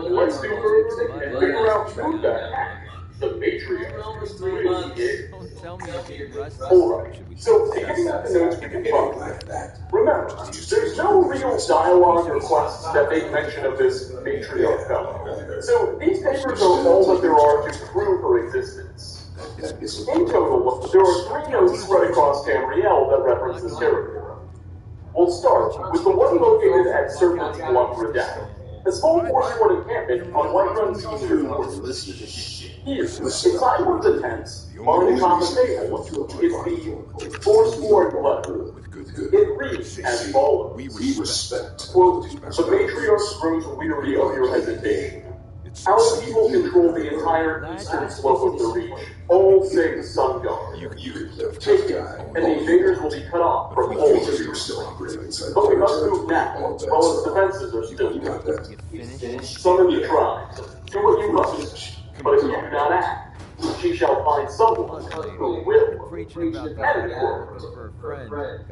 let's do further and figure out who the heck the matriarch really is. Tell me you're getting rusty. Alright, so beginning with the notes we can find, remember, there's no real dialogue or quests that make mention of this matriarch fellow, so these papers are all that there are to prove her existence. In total, there are 3 notes spread across Tamriel that reference this character. We'll start with the one located at Serpent's Bluff Redacted, a small Forsworn encampment on Whiterun's eastern border. Here, inside one of the tents, on the top of the table, is the Forsworn letter. It reads as follows. We respect. Quote, the matriarch grows weary of your hesitation. Our people control the entire eastern slope of the Reach, all save Sunguard. Take it, and the invaders will be cut off from all of your But we must move now, while its defenses are still weak. Summon the tribes. Do what you must. But if you do not act, she shall find someone who will. End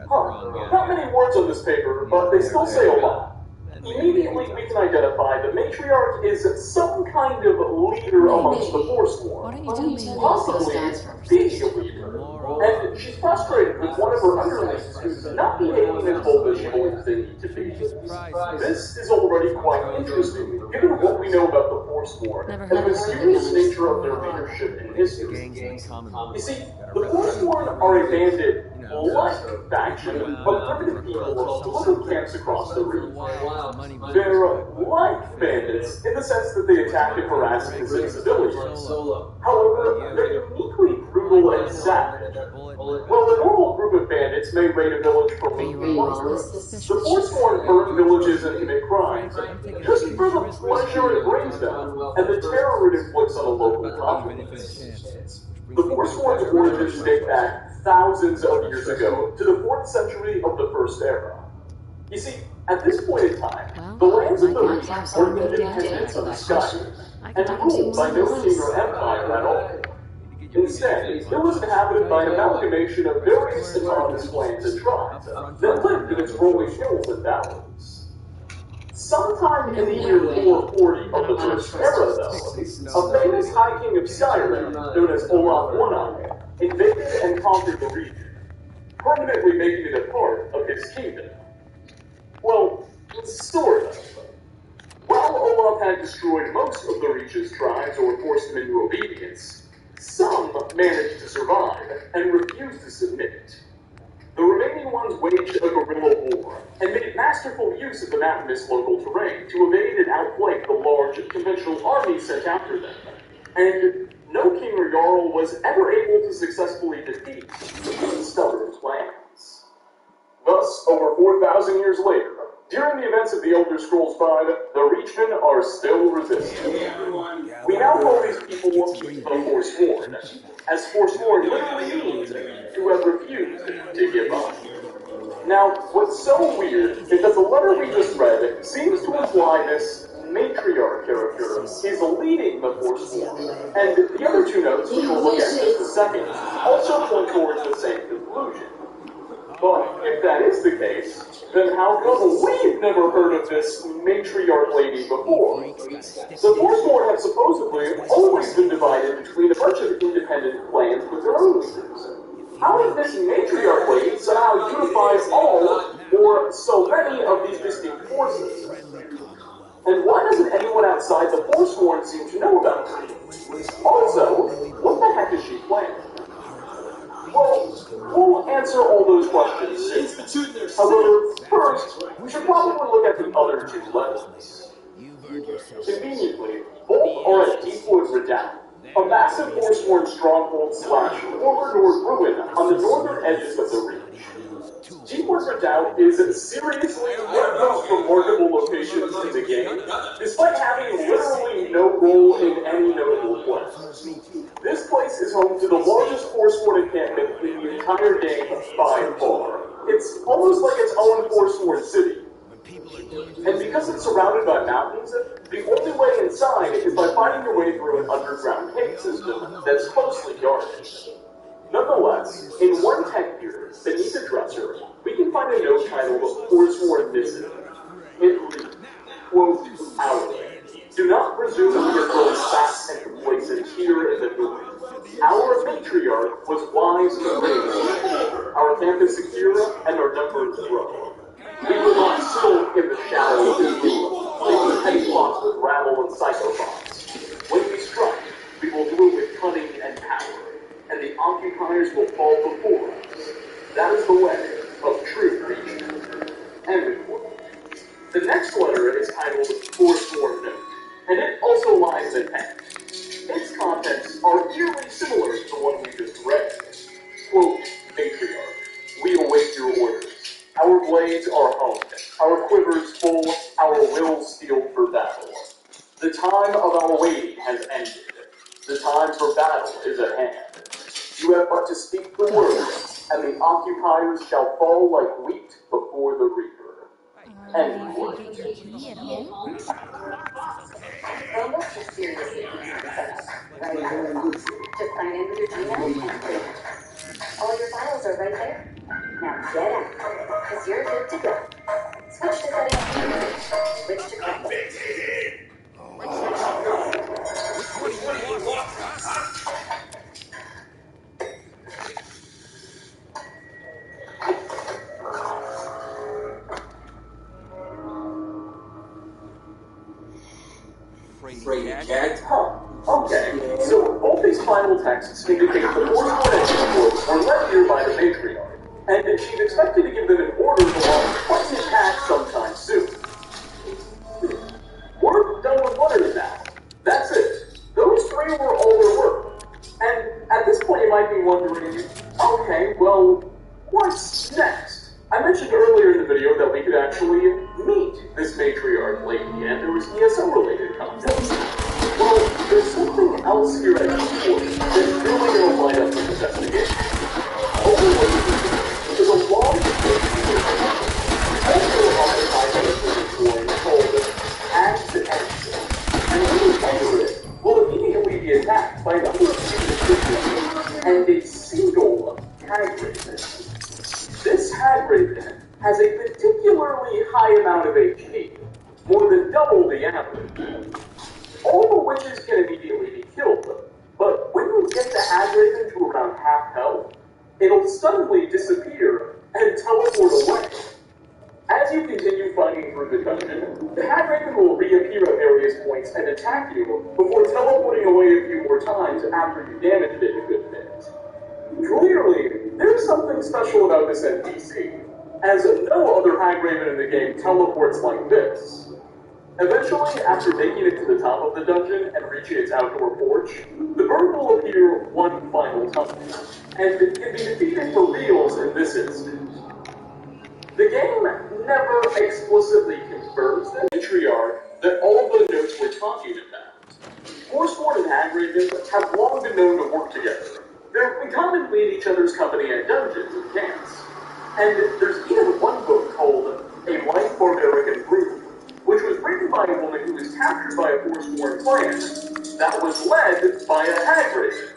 quote. Not many words on this paper, but they still say a lot. Immediately we can identify the matriarch is some kind of leader amongst the Forsworn, possibly the leader, and she's frustrated with one of her underlings who's not behaving as bold as she believes they need to be. This is already quite interesting, given what we know about the Forsworn and the mysterious nature of their leadership in history. You see, the Forsworn are a bandit-like faction of primitive people of little camps across the Reach. They're like bandits in the sense that they attack and harass innocent civilians. However, they're uniquely brutal and savage. While the normal group of bandits may raid a village for plunder, the Forsworn burn villages and commit crimes, just for the pleasure it brings them, and the terror it inflicts on a local populace. The Forsworn's origins date back thousands of years ago to the 4th century of the First Era. You see, at this point in time, the lands of the Reach were independent of the sky, and ruled by no king or empire at all. Instead, it was inhabited by an amalgamation of various autonomous clans and tribes that lived in its rolling hills and valleys. Sometime in the year 440 of the First Era, though, a famous High King of Skyrim, known as Olaf One-Eye, invaded and conquered the region, permanently making it a part of his kingdom. Well, sort of. While Olaf had destroyed most of the Reach's tribes or forced them into obedience, some managed to survive and refused to submit. The remaining ones waged a guerrilla war and made masterful use of the mountainous local terrain to evade and outflank the large conventional armies sent after them, and no king or jarl was ever able to successfully defeat these stubborn clans. Thus, over 4,000 years later, during the events of the Elder Scrolls V, the Reachmen are still resisting. We now call these people the Forsworn, as Forsworn literally means to have refused to give up. Now, what's so weird is that the letter we just read seems to imply this matriarch character is leading the Forsworn, and the other 2 notes, which we'll look at in just a second, also point towards the same conclusion. But if that is the case, then how come we've never heard of this matriarch lady before? The Forsworn have supposedly always been divided between a bunch of independent clans with their own leaders. How did this matriarch lady somehow unify all, or so many, of these distinct forces? And why doesn't anyone outside the Forsworn seem to know about her? Also, what the heck is she planning? Well, we'll answer all those questions soon. However, first, we should probably look at the other 2 letters. Conveniently, both are at Deepwood Redoubt, a massive Forsworn stronghold slash former North ruin on the northern edges of the Reach. Deepwood Redoubt is seriously one of the most remarkable locations in the game, despite having literally no role in any notable quest. This place is home to the largest Forsworn encampment in the entire game by far. It's almost like its own Forsworn city. And because it's surrounded by mountains, the only way inside is by finding your way through an underground cave system that's closely guarded. Nonetheless, in one tent here, beneath a dresser, we can find a note titled Forsworn Missing. It reads, quote, "Hourly. Do not presume to get thrown fast and complacent here in the north. Our matriarch was wise and brave. Our camp is secure and our numbers grow. We will not sulk in the shadow of this room, making petty plots with rabble and psychopaths. When we strike, we will do it with cunning and power, and the occupiers will fall before us. That is the way of true creation." End of quote. The next letter is titled Forsworn Note, and it also lies in text. Its contents are eerily similar to the one we just read. Quote, "Matriarch, we await your orders. Our blades are honed, our quivers full, our wills steeled for battle. The time of our waiting has ended. The time for battle is at hand. You have but to speak the word, and the occupiers shall fall like wheat before the reaper." End quote. Forget your key at home? Chromebooks are seriously easy to set up, right out of the box. Just sign in with your Gmail and click. All your files are right there. Now get out, because you're good to go. Switch to settings. Switch to Chromebook. Frady cat? Huh. Okay, so both these final texts indicate the Forsworn and Deepwood were led here by the matriarch, and she's expected to give them an order to launch quite an attack sometime soon. We're done with letters now. That's it. Those three were all there were. And at this point you might be wondering, okay, well, what's next? I mentioned earlier in the video that we could actually meet this matriarch lady, and there was ESO-related content. Well, there's something else here at Deepwood that's really going to light up this investigation. Overweight is a long also occupied by a territory called Hags and Ends. And when you enter it, we'll immediately be attacked by a number of descriptions and a single hag raven. This hag raven has a particularly high amount of HP, more than double the average. All the witches can immediately be killed, but when you get the hag raven to around half health, it'll suddenly disappear and teleport away. As you continue fighting through the dungeon, the hag raven will reappear at various points and attack you before teleporting away a few more times after you damaged it a good bit. Clearly, there's something special about this NPC, as no other hag raven in the game teleports like this. Eventually, after making it to the top of the dungeon and reaching its outdoor porch, the bird will appear one final time, and can be defeated for reals in this instance. The game never explicitly confirms the matriarch that all the notes we're talking about. Forsworn and hag ravens have long been known to work together. They're commonly in each other's company at dungeons and camps. And there's even one book called A Life Barbaric and Brutal, which was written by a woman who was captured by a Forsworn clan that was led by a hag raven.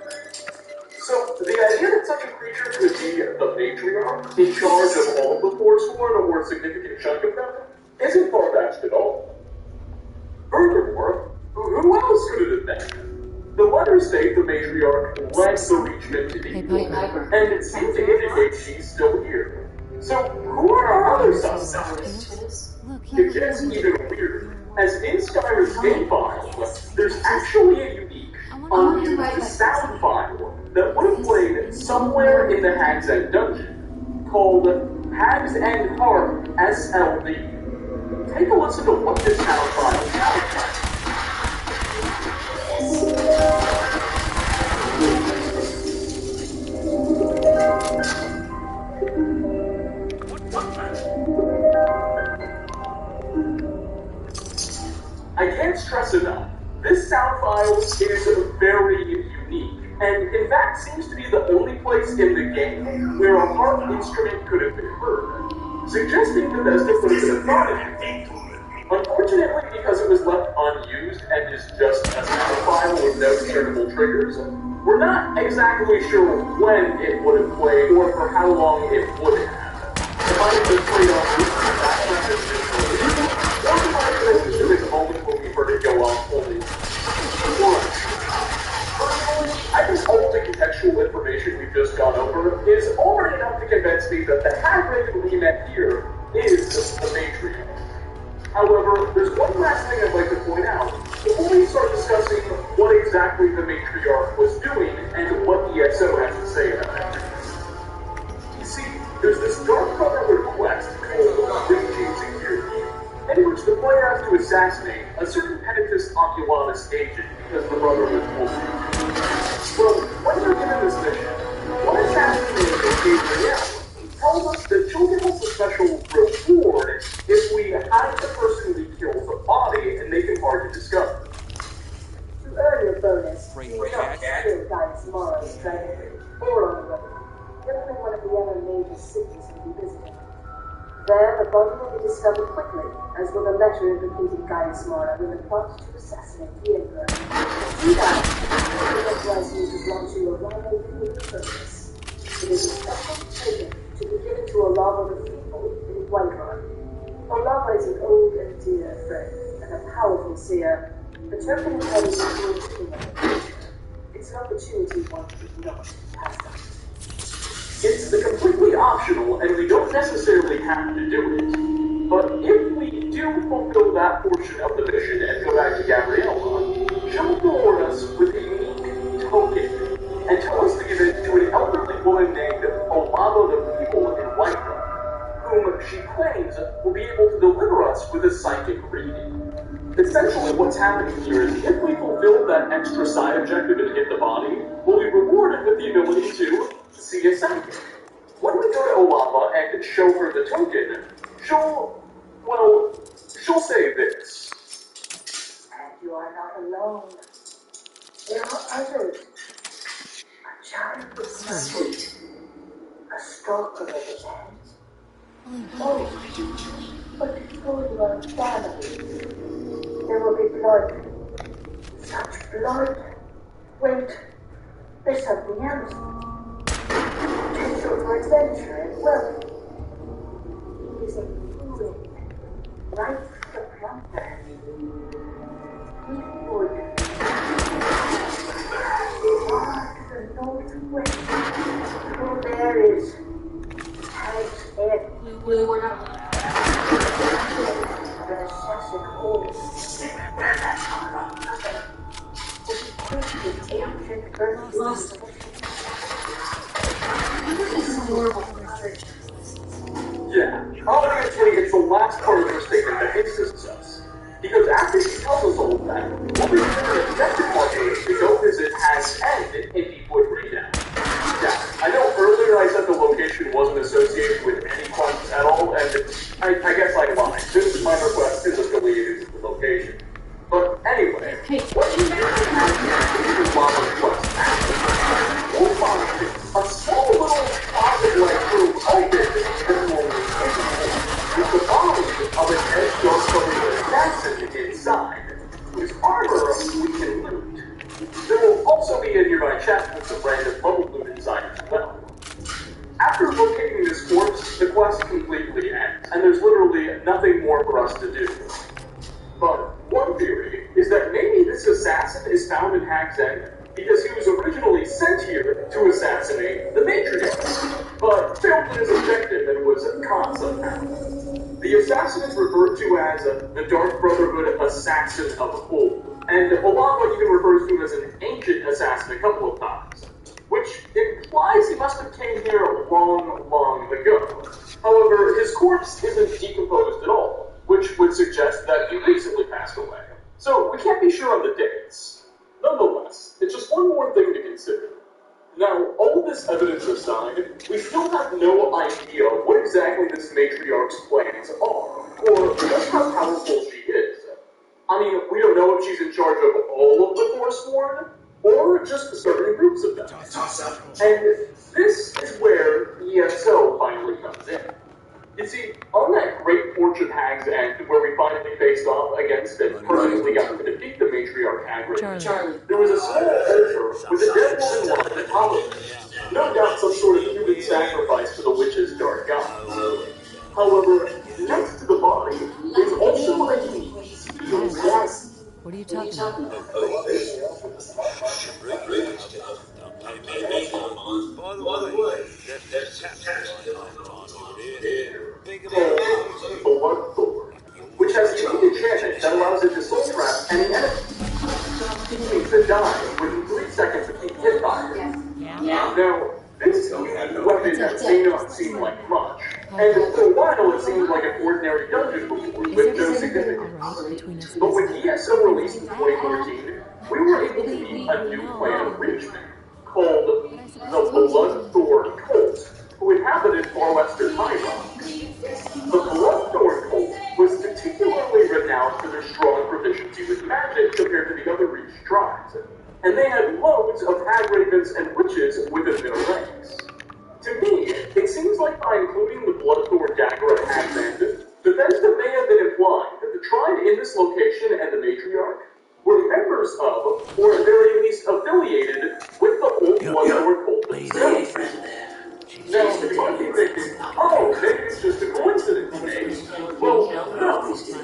So, the idea that such a creature could be the matriarch in charge of all the Forsworn or a significant chunk of them isn't far-fetched at all. Furthermore, who else could it have been? The letters state the matriarch led the Reachmen to Deepwood, and it seems to indicate she's still here. So, who are our other suspects? It gets even weirder, as in Skyrim's game file, there's actually a unique, unused sound file that would have played somewhere in the Hag's End dungeon, called Hag's End Harp SLD. Take a listen to what this sound file sounds like. and in fact seems to be the only place in the game where a harp instrument could have been heard, suggesting Bethesda put a bit of thought into it. Unfortunately, because it was left unused and is just a sound file with no discernible triggers, we're not exactly sure when it would have played or for how long it would have. It might have been played on loop in the background as visual music, or it might have been a specific moment when we heard it go off only once. Personally, I think all the contextual information we've just gone over is already enough to convince me that the half-rated we met here is the matriarch. However, there's one last thing I'd like to point out before we start discussing what exactly the matriarch was doing and what EXO has to say about it. You see, there's this Dark Brotherhood quest called Breaching Security, in which the player has to assassinate a certain Penitentious Oculanus agent because the Brotherhood told him to. Well, when you're given this mission, one assassin named Gabrielle tells us that she'll give us a special reward if we hide the person we killed's body and make him hard to discover. To earn your bonus, you don't kill Gaius Morrow's dragon, or on the road. Only one of the other major cities will be visited. There, the body will be discovered quickly, as will the letter implicating Gaius Morrow in the plot to assassinate the Emperor. Do that, you authorize me to launch you a rendezvous with purpose. It is a special token to be given to Olava the Feeble in Whiterun. Olava is an old and dear friend, and a powerful seer. The token carries a full meaning of the future. It's an opportunity one should not pass up. It's completely optional, and we don't necessarily have to do it. But if we do fulfill that portion of the mission and go back to Gabriella, she'll reward us with a unique token, and tell us to give it to an elderly woman named Olava the Feeble in Whiterun, whom she claims will be able to deliver us with a psychic reading. Essentially, what's happening here is if we fulfill that extra side objective and hit the body, we'll be rewarded with the ability to see a psychic. When we go to Olava and show her the token, she'll say this. And you are not alone. There are others. A child with sweet. A stalker of the land. Oh, but for your family, there will be blood. Such blood. Wait, there's something else. Potential for adventure and wealth. He is a fluid, right for the plunder. He would. Far to the northwest. Oh, there is. Tag's head. We were not. An assassin holds. With ancient earth lost. Yeah, obviously it's the last part of her statement that interests us. Because after she tells us all of that, we'll be given an objective marker to go visit Hag's End in Deepwood Redoubt. Yeah, I know earlier I said the location wasn't associated with any quests at all, and I guess I lied. This minor quest is affiliated with the location. But anyway, what you mentioned is Lava's quest actually. We'll find a small little closet-like room open with the body of an edge-dark assassin inside, whose armor we can loot. There will also be a nearby chest with some random bubble loot inside as well. After locating this corpse, the quest completely ends, and there's literally nothing more for us to do. But one theory is that maybe this assassin is found in Hag's End because he was originally sent here to assassinate the matriarch, but failed in his objective and was caught somehow. The assassin is referred to as the Dark Brotherhood Assassin of Old, and Olava even refers to him as an ancient assassin a couple of times, which implies he must have came here long, long ago. However, his corpse isn't decomposed at all, which would suggest that he recently passed away. So we can't be sure on the dates. Nonetheless, it's just one more thing to consider. Now, all this evidence aside, we still have no idea what exactly this matriarch's plans are, or just how powerful she is. I mean, we don't know if she's in charge of all of the Forsworn, or just certain groups of them. And this is where ESO finally comes in. You see, on that great porch of Hag's End, where we finally faced off against and personally got to defeat the matriarch Hagrid, there was a small altar with a dead woman lying at the top of it. No doubt some sort of human sacrifice to the witch's dark gods. However, next to the body is also a Yes. What are you talking about? By the way, there's taps going on over there. Think about it. Bloodthorn, which has a unique enchantment that allows it to soul trap any enemy. Enemies that die within 3 seconds of being hit by it. Now, this weapon may not seem like much, and for a while it seemed like an ordinary dungeon before, with no significance. But when ESO released in 2014, we were able to meet a new clan of Richmond called the Bloodthorn Cult, who inhabited far western High Rock. The Bloodthorn Cult was particularly renowned for their strong proficiency with magic compared to the other Reach tribes, and they had loads of hag ravens and witches within their ranks. To me, it seems like by including the Bloodthorn Dagger and Hag Bandit, Bethesda may have been implying that the tribe in this location and the matriarch were members of, or at very least affiliated with the old Bloodthorn Cult themselves. Now, you might be thinking, oh, maybe it's just a coincidence, maybe. Well, no,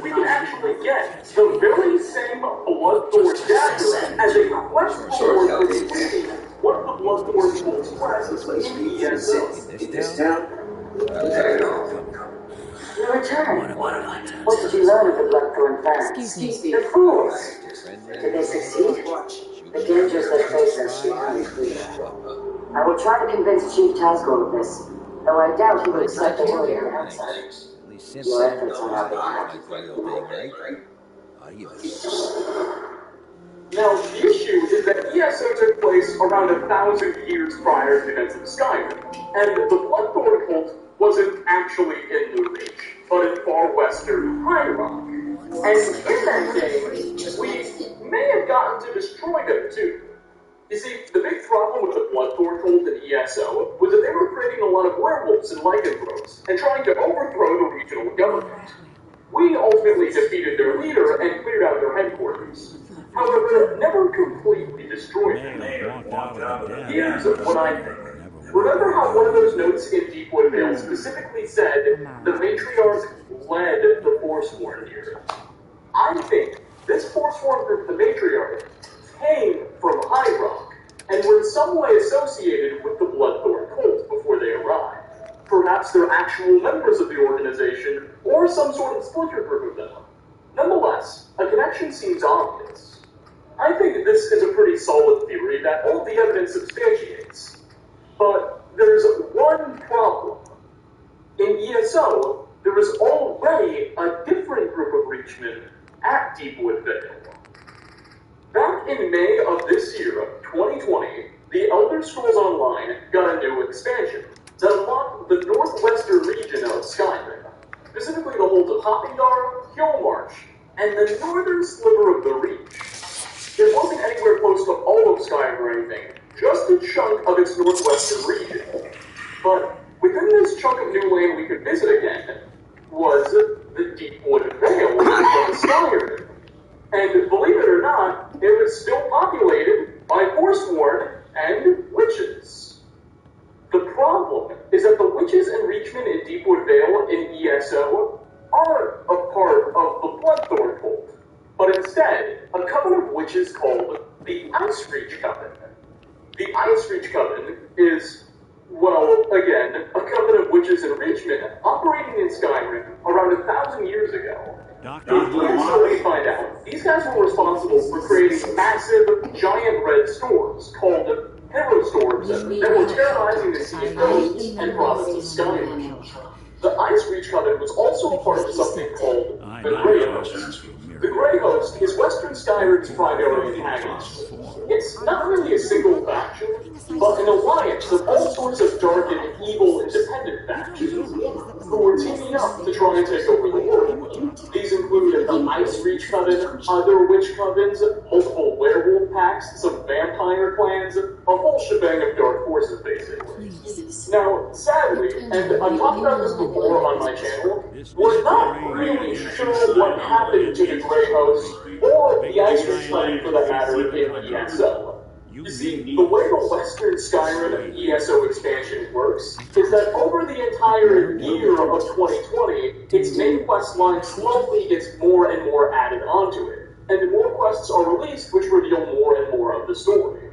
we can actually get the very same Bloodthorn Dagger as a quest reward for completing one of the Bloodthorn Cult's quests in ESO. In this town? Your return. What did you learn of the Bloodthorn clan? Excuse me. The fools. Did they succeed? The dangers they face are beyond clear. I will try to convince Chief Tazgul of this, though I doubt he will accept the word of outsiders. Your efforts are not behind. Now, the issue is that ESO took place around 1,000 years prior to the events of Skyrim, and the Bloodthorn Cult wasn't actually in the Reach, but in far western High Rock. And in that day, we may have gotten to destroy them too. You see, the big problem with the Bloodthorn Cult and ESO was that they were creating a lot of werewolves and lycanthropes, and trying to overthrow the regional government. We ultimately defeated their leader and cleared out their headquarters. However, never completely destroyed them. Here's what I think. Remember how one of those notes in Deepwood Vale specifically said the matriarch led the Forsworn here? I think this Forsworn group, the matriarch, came from High Rock, and were in some way associated with the Bloodthorn Cult before they arrived. Perhaps they're actual members of the organization, or some sort of splinter group of them. Nonetheless, a connection seems obvious. I think this is a pretty solid theory that all the evidence substantiates. But there's one problem. In ESO, there is already a different group of Reachmen at Deepwood Vale. Back in May of this year, 2020, the Elder Scrolls Online got a new expansion that unlocked the northwestern region of Skyrim, specifically the holds of Hoppingdar, Hillmarch, and the northern sliver of the Reach. It wasn't anywhere close to all of Skyrim or anything, just a chunk of its northwestern region. But within this chunk of new land we could visit again was the Deepwood Vale of Skyrim. And believe it or not, it was still populated by Forsworn and witches. The problem is that the witches and Reachmen in Deepwood Vale in ESO aren't a part of the Bloodthorn Cult, but instead a coven of witches called the Ice Reach Coven. The Ice Reach Coven is, well, again, a coven of witches and Reachmen operating in Skyrim around 1,000 years ago. So we find out, these guys were responsible for creating massive, giant red storms called Hero Storms that were terrorizing the sea coasts and province of Skyrim. The Ice Reach Coven was also a part of something called the Grey Host. The Grey Host is Western Skyrim's primary antagonist. It's not really a single faction, but an alliance of all sorts of dark and evil independent factions who were teaming up to try and take over the world. These include include the Ice Reach Coven, other witch covens, multiple werewolf packs, some vampire clans, a whole shebang of dark forces, basically. Now, sadly, and I've talked about this before on my channel, we're not really sure what happened to the Grey Host, or the Ice Reach Coven for that matter, in ESO. You see, the way the Western Skyrim ESO expansion works is that over the entire year of 2020, its main quest line slowly gets more and more added onto it, and more quests are released which reveal more and more of the story.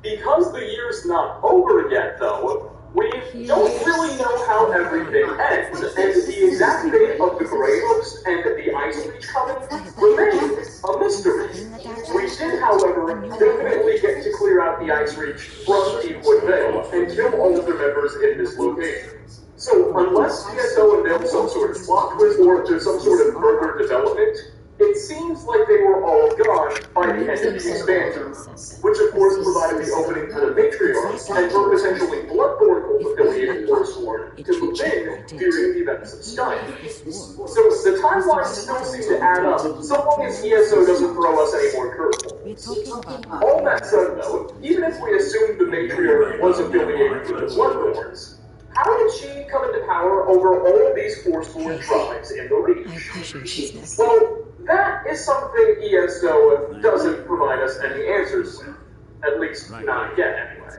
Because the year's not over yet, though, we don't really know how everything ends, and the exact fate of the Grey Host and the Ice Reach Coven remains a mystery. We did, however, definitely get to clear out the Ice Reach from Deepwood Vale and kill all of their members in this location. So, unless ESO unveils some sort of plot twist or there's some sort of further development, it seems like they were all gone by the end of the expansion, which of course provided the opening for the Matriarch and her potentially Bloodborne cult-affiliated Forsworn to move in during the events of Skyrim. So the timelines still seem to add up, so long as ESO doesn't throw us any more curveballs. All that said though, even if we assume the Matriarch was affiliated with the Bloodborns, how did she come into power over all of these Forsworn tribes in the Reach? Well, that is something ESO doesn't provide us any answers to. At least, not yet, anyway.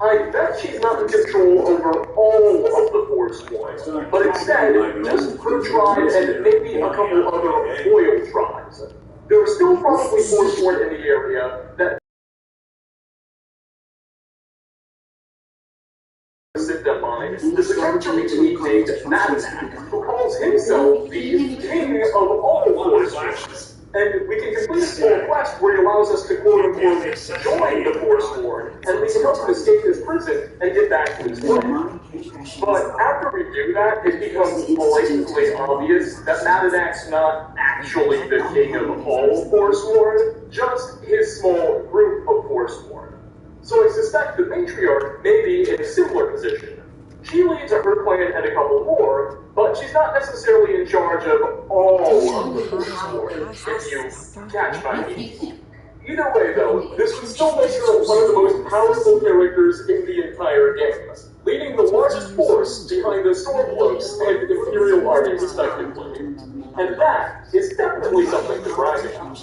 I bet she's not in control over all of the Forsworn, but instead, just her tribe and maybe a couple other loyal tribes. There are still probably Forsworn in the area that sit them mind. There's a character we meet named Madanak, who calls himself the king of all Forsworn. And we can complete this full quest where he allows us to quote-unquote join the Forsworn, and we can help him escape his prison and get back to his land. But after we do that, it becomes blatantly obvious that Madanak's not actually the king of all Forsworn, just his small group of Forsworn. So I suspect the Matriarch may be in a similar position. She leads a her clan and a couple more, but she's not necessarily in charge of all of the Forsworn, if you catch my meaning. Either way though, this would still make her one of the most powerful characters in the entire game, leading the largest force behind the Stormcloaks and the Imperial Army respectively. And that is definitely something to brag about.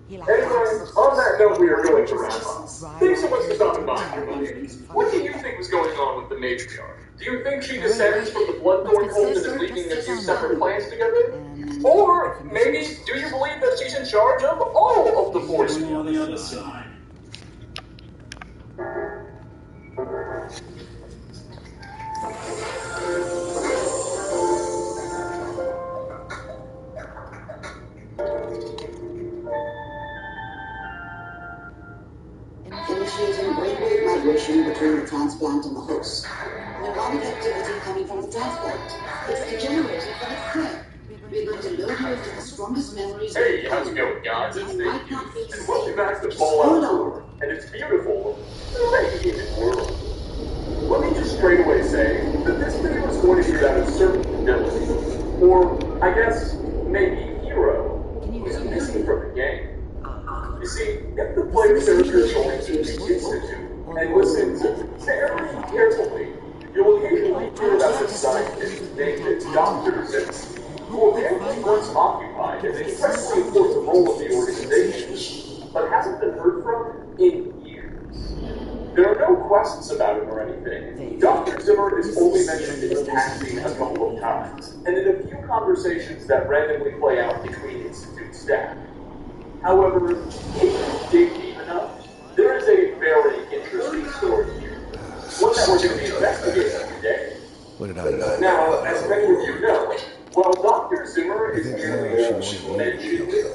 Anyway, on that note, we are going to wrap up. Thanks so much for stopping by, everybody. What do you think was going on with the Matriarch? Do you think she descends from the Bloodthorn cult and is leading the two separate clans together? Or maybe, do you believe that she's in charge of all of the forces on the other side? Initiating brainwave migration between the transplant and the host. Neuronic activity coming from the transplant. It's degenerating from its brain. We're going to load you into the strongest memories. Hey, how's it going, guys? It's Dave, and welcome back to Fallout 4, and its beautiful, radiated world. Let me just straight away say that this video is going to be about a certain villain, or I guess maybe hero, who's missing from the game. You see, if the player character joins the Institute and listens very carefully, you'll occasionally hear about the scientist named Dr. Zitz, who apparently once occupied an incredibly important role in the organization, but hasn't been heard from in years. There are no questions about him or anything. Dr. Zimmer is only mentioned in passing a couple of times, and in a few conversations that randomly play out between Institute staff. However, if you dig deep enough, there is a very interesting story here. One that we're going to be investigating today. What did I know? Now, as many of you know, while Dr. Zimmer is merely mentioned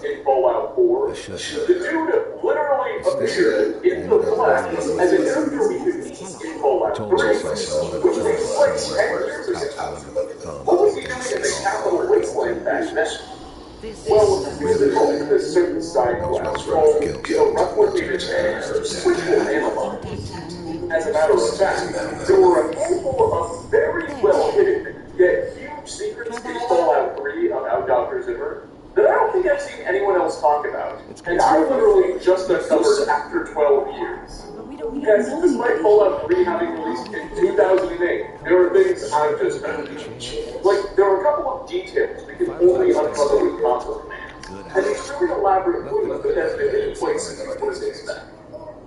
in Fallout 4, the dude literally appeared in the flesh as a character we could meet in Fallout 3, which takes place 10 years ago. What was he doing in the Capital Wasteland back then? Well, there's a certain side quest called the Replicated Man, which we'll analyze. As a matter of fact, there were a handful of very well hidden, yet huge secrets in Fallout 3 about Dr. Yes, despite Fallout 3 having released in 2008, there are things I've just found. Like, there are a couple of details we can only uncover with console commands, and these really elaborate clues that has been in place since you wouldn't expect.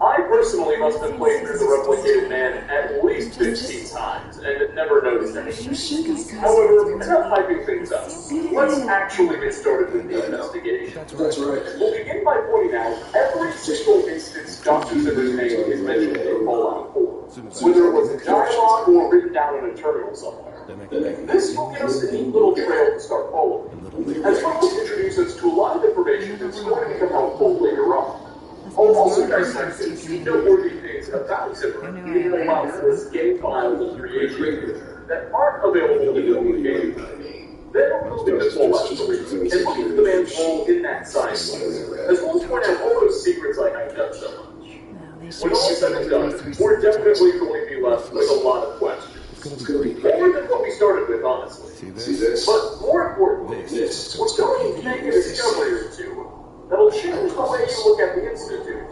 I personally must have played through the Replicated Man at least 15 times, and never noticed anything. However, enough hyping things up. Let's actually get started with the investigation. That's right. We'll begin by pointing out every single instance Dr. Zimmer's name is mentioned in Fallout 4, whether it was in dialogue or written down in a terminal somewhere. This will give us a neat little trail to start following, as well as introduce us to a lot of information that's going to become helpful later on. I'll also dissect a few noteworthy things about Zimmer in the Fallout's game files and creation that aren't available in the open game. Then we'll move into Fallout 3 and look at the man's role in that science, as well as point out all those secrets I have done so much. When all is said and done, we're definitely going to be left with a lot of questions. More than what we started with, honestly. See this? But more importantly, we're going to make a discovery or two that'll change the way you look at the Institute.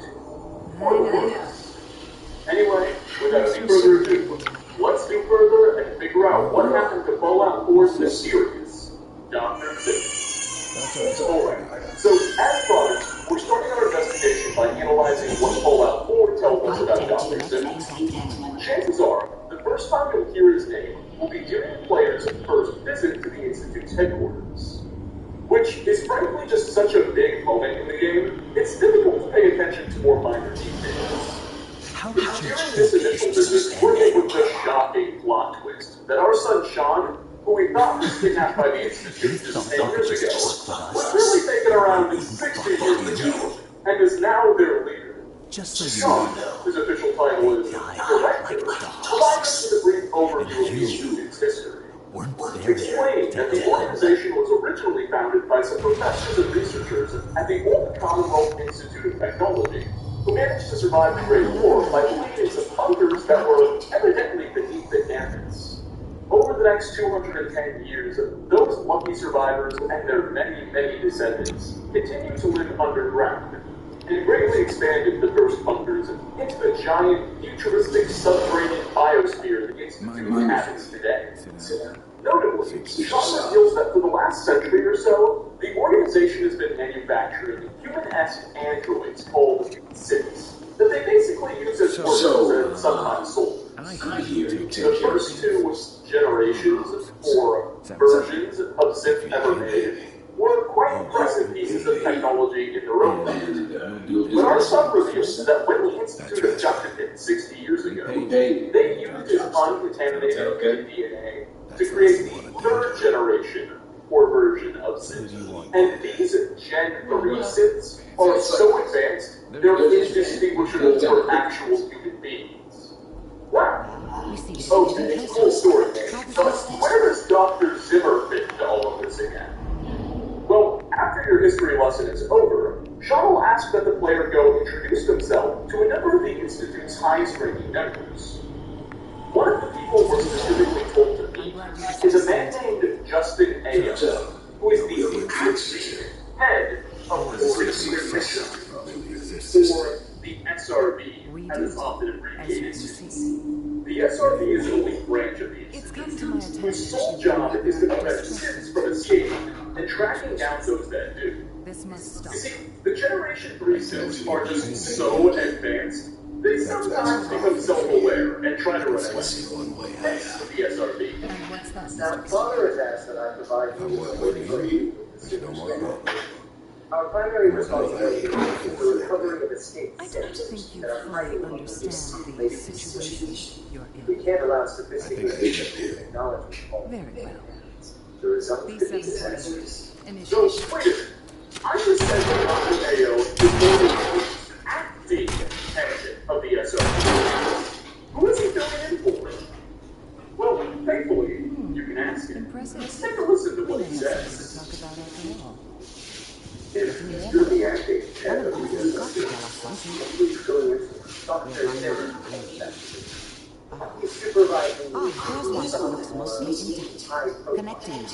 Anyway, without any further ado, let's do further and figure out what happened to Fallout 4's mysterious Dr. Zimmer. Alright, so as promised, we're starting our investigation by analyzing what Fallout 4 tells us about Dr. Zimmer. Chances are, the first time you'll hear his name will be during the player's first visit to the Institute's headquarters. Which is frankly just such a big moment in the game, it's difficult to pay attention to more minor details. During this initial visit, we're hit with the shocking plot twist that our son Sean, who we thought was kidnapped by the Institute just 10 years ago, was really taken around 60 years ago, and is now their leader. Sean, whose official title is Director, provides us with a brief overview of the Institute's history. Explaining that the organization was originally founded by some professors and researchers at the old Commonwealth Institute of Technology, who managed to survive the Great War by living in some bunkers that were evidently beneath the campus. Over the next 210 years, those lucky survivors and their many, many descendants continued to live underground, and greatly expanded the first bunkers into the giant, futuristic subterranean biosphere the Institute inhabits today. Notably, Sean reveals that for the last century or so, the organization has been manufacturing human-esque androids called Sims, that they basically use as workers and sometimes sold. The first two generations, or versions of Sim ever made, were quite impressive pieces of technology in their own right. But our son reveals that when the Institute abducted him 60 years ago, they used his uncontaminated DNA to create the third generation or version of Sims. And these Gen 3 Sims are so advanced, they're indistinguishable from actual human beings. Wow. Okay, cool story, but where does Dr. Zimmer fit into all of this again? Well, after your history lesson is over, Sean will ask that the player go introduce themselves to a number of the Institute's highest-ranking members. One of the people we're specifically told to meet is a man named Justin Ayo, who is the head of the Secret Mission, or the SRB, as it's often abbreviated to. The SRB is an elite branch of the Institute, whose sole job is to prevent Sims from escaping and tracking down those that do. This must stop. You see, the Generation 3 Sims are just so advanced, they sometimes become self-aware and try to run away. Thanks to the SRB. And what's that? Now, Father has asked that I provide you with a review of the superstar. Our primary responsibility is the recovery of escaped I don't think you fully understand the situation you're in. We can't allow sophisticated technology. Very well. The result could be B7 disastrous. So, wait a minute. I just said that Dr. Ayo is going to be acting head of the SRB. Who is he filling in for? Well, thankfully, you can ask him. Impressive. Let's take a listen to what he says. Talk about after all. If you're the acting head of the SRB, please fill in for Dr. Zimmer. He's supervising there's one that looks mostly intact. Connecting.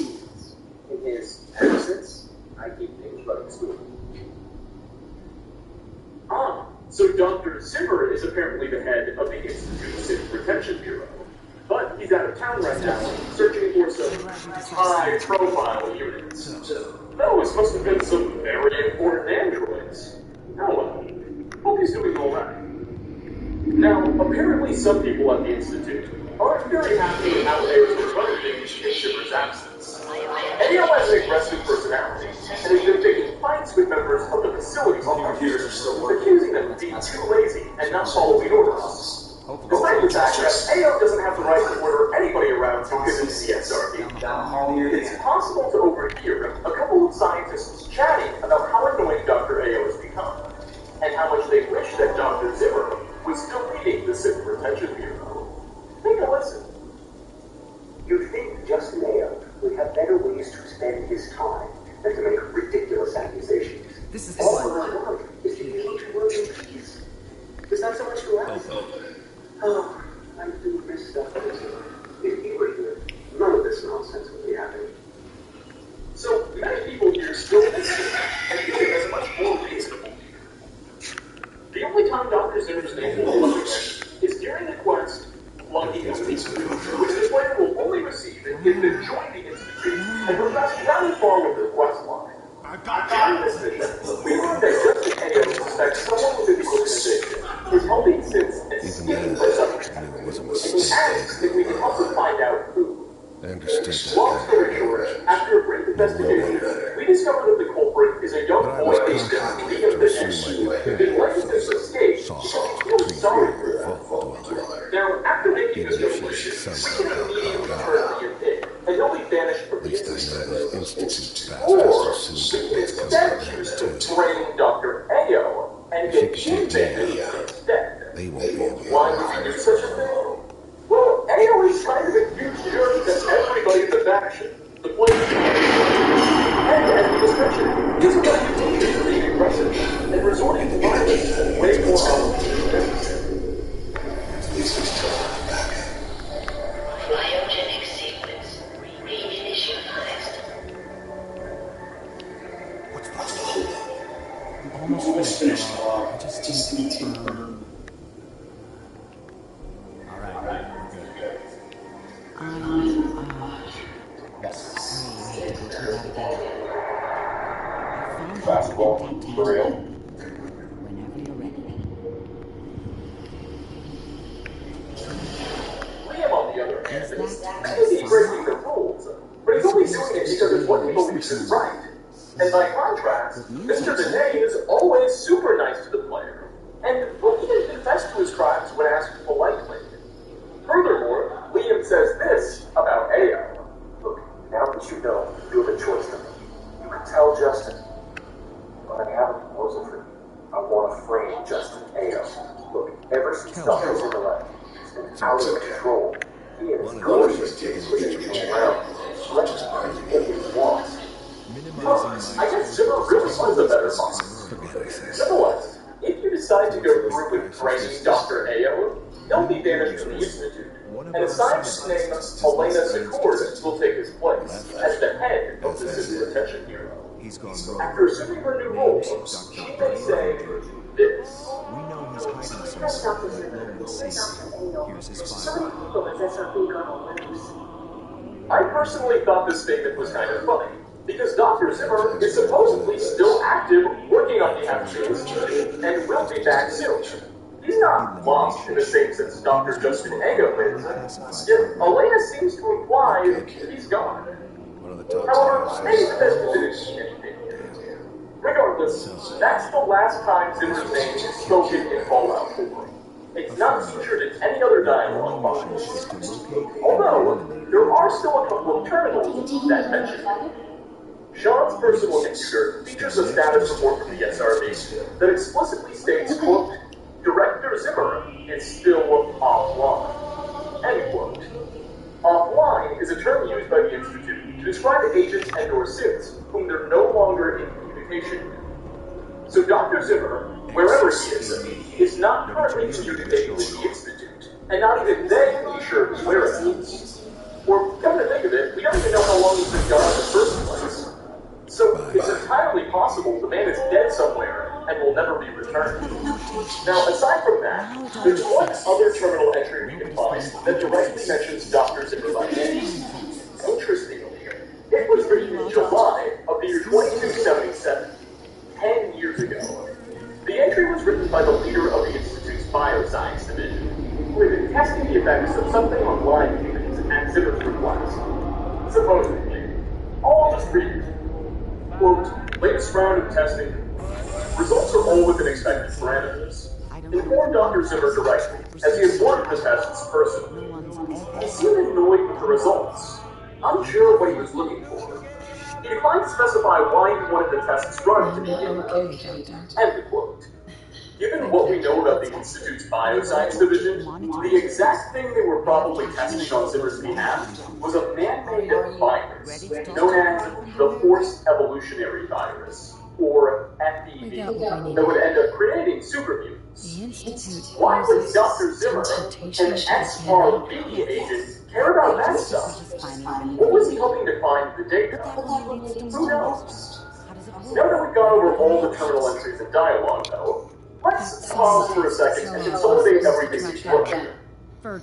In his absence, I keep things running smoothly. So Dr. Zimmer is apparently the head of the Institute's City Retention Bureau. But he's out of town right now, searching for some high-profile units. Those must have been some very important androids. Oh well, hope he's doing alright. Now, apparently some people at the Institute aren't very happy with how AO is running things in Zimmer's absence. AO has an aggressive personality, and has been taking fights with members of the facility's computers, accusing them of being too lazy and not following orders. Despite the fact that AO doesn't have the right to order anybody around who isn't the SRB, it's possible to overhear a couple of scientists chatting about how annoying Dr. AO has become, and how much they wish that Dr. Zimmer was still leading the City Retention Bureau. Take a listen. You'd think Justin AO would have better ways to spend his time than to make ridiculous accusations. This is all I want is to be able to work in peace. Is that so much to ask? Oh, I do miss stuff. If he were here, none of this nonsense would be happening. So many people here still miss him, and view him as much more reasonable. The only time Dr. Zimmer's name will come up is during the quest Lucky Institute, which the player will only receive if they join the Institute and progress rather far with their quest line. During this mission, we learned that Justin AO suspects someone within the organization is helping since and stealing for something. He asks if we can help him find out who. Long story short, after a brief investigation, we discover that the culprit is a young boy named Liam who's been letting this escape because he feels sorry for them. Now, after making this conclusion, we can immediately turn Liam in, and he'll be banished from the Institute. Or, we can instead choose to bring Dr. AO and get him banished instead. Why would we do such a thing? Well, AO is kind of a huge jerk to everybody in the faction. The players and as we just mentioned, he's got a reputation for being aggressive and resorting to violence way more often than necessary. Cryogenic sequence reinitialized. I'm almost finished. I just need to confirm. Yes. I hate to go through that again. I found Basketball, for real. Whenever you're ready. Liam, on the other hand, may be breaking the rules, but he's only doing it because it's what he believes is right. And by contrast, Mr. Dene is always super nice to the player, and will even confess to his crimes when asked politely. Furthermore, Liam says this about AO. Look, now that you know, you have a choice to make. You can tell Justin. But I have a proposal for you. I want to frame Justin AO. Look, ever since Dr. Zimmer left, he's been out of control. He and his gorgeous kids pushing around, threatening to get what he wants. I guess Zimmer really was a better boss. Nonetheless, if you decide to go through with training Dr. AO, he'll be banished from the Institute, and a scientist named Elena Secord will take his place as the head of the City Retention Bureau. After assuming her new role, she may say this. We know he's hiding somewhere below the sea. Here's his file. I personally thought this statement was kind of funny, because Dr. Zimmer is supposedly still active working on behalf of the Institute and will be back soon. He's not lost in the same sense Dr. Justin AO is, yet Elena seems to imply he's gone. However, maybe the best position in anything. Regardless, that's the last time Zimmer's name is spoken in Fallout 4. It's not featured in any other dialogue box. Although, there are still a couple of terminals that mention it. Sean's personal computer features a status report from the SRB that explicitly states, quote, Director Zimmer is still offline, end quote. Offline is a term used by the Institute to describe agents and or SIDS whom they're no longer in communication with. So Dr. Zimmer, wherever he is not currently communicating with the Institute, and not even they can be sure where it is. Or, come to think of it, we don't even know how long he's been gone in the first place. So, it's entirely possible the man is dead somewhere and will never be returned. Now, aside from that, there's one other terminal entry we can find that directly mentions Dr. Zimmer by name. Interestingly, it was written in July of the year 2277, 10 years ago. The entry was written by the leader of the Institute's Bioscience Division, who had been testing the effects of something on live humans at Zimmer's request. Supposedly. I'll just read it. Quote, latest round of testing. Results are all within expected parameters. Informed Dr. Zimmer directly, as he had ordered the tests personally. He seemed annoyed with the results, unsure what he was looking for. He declined to specify why he wanted the tests run to begin with. End quote. Given what we know about the Institute's Bioscience Division, the exact thing they were probably testing on Zimmer's behalf was a man-made virus known as the Forced Evolutionary Virus, or FEV, that would end up creating super mutants. Why would Dr. Zimmer, an XRB agent, care about that stuff? What was he hoping to find in the data? Who knows? Now that we've gone over all the terminal entries and dialogue, though, let's pause for a second and consolidate everything we've learned.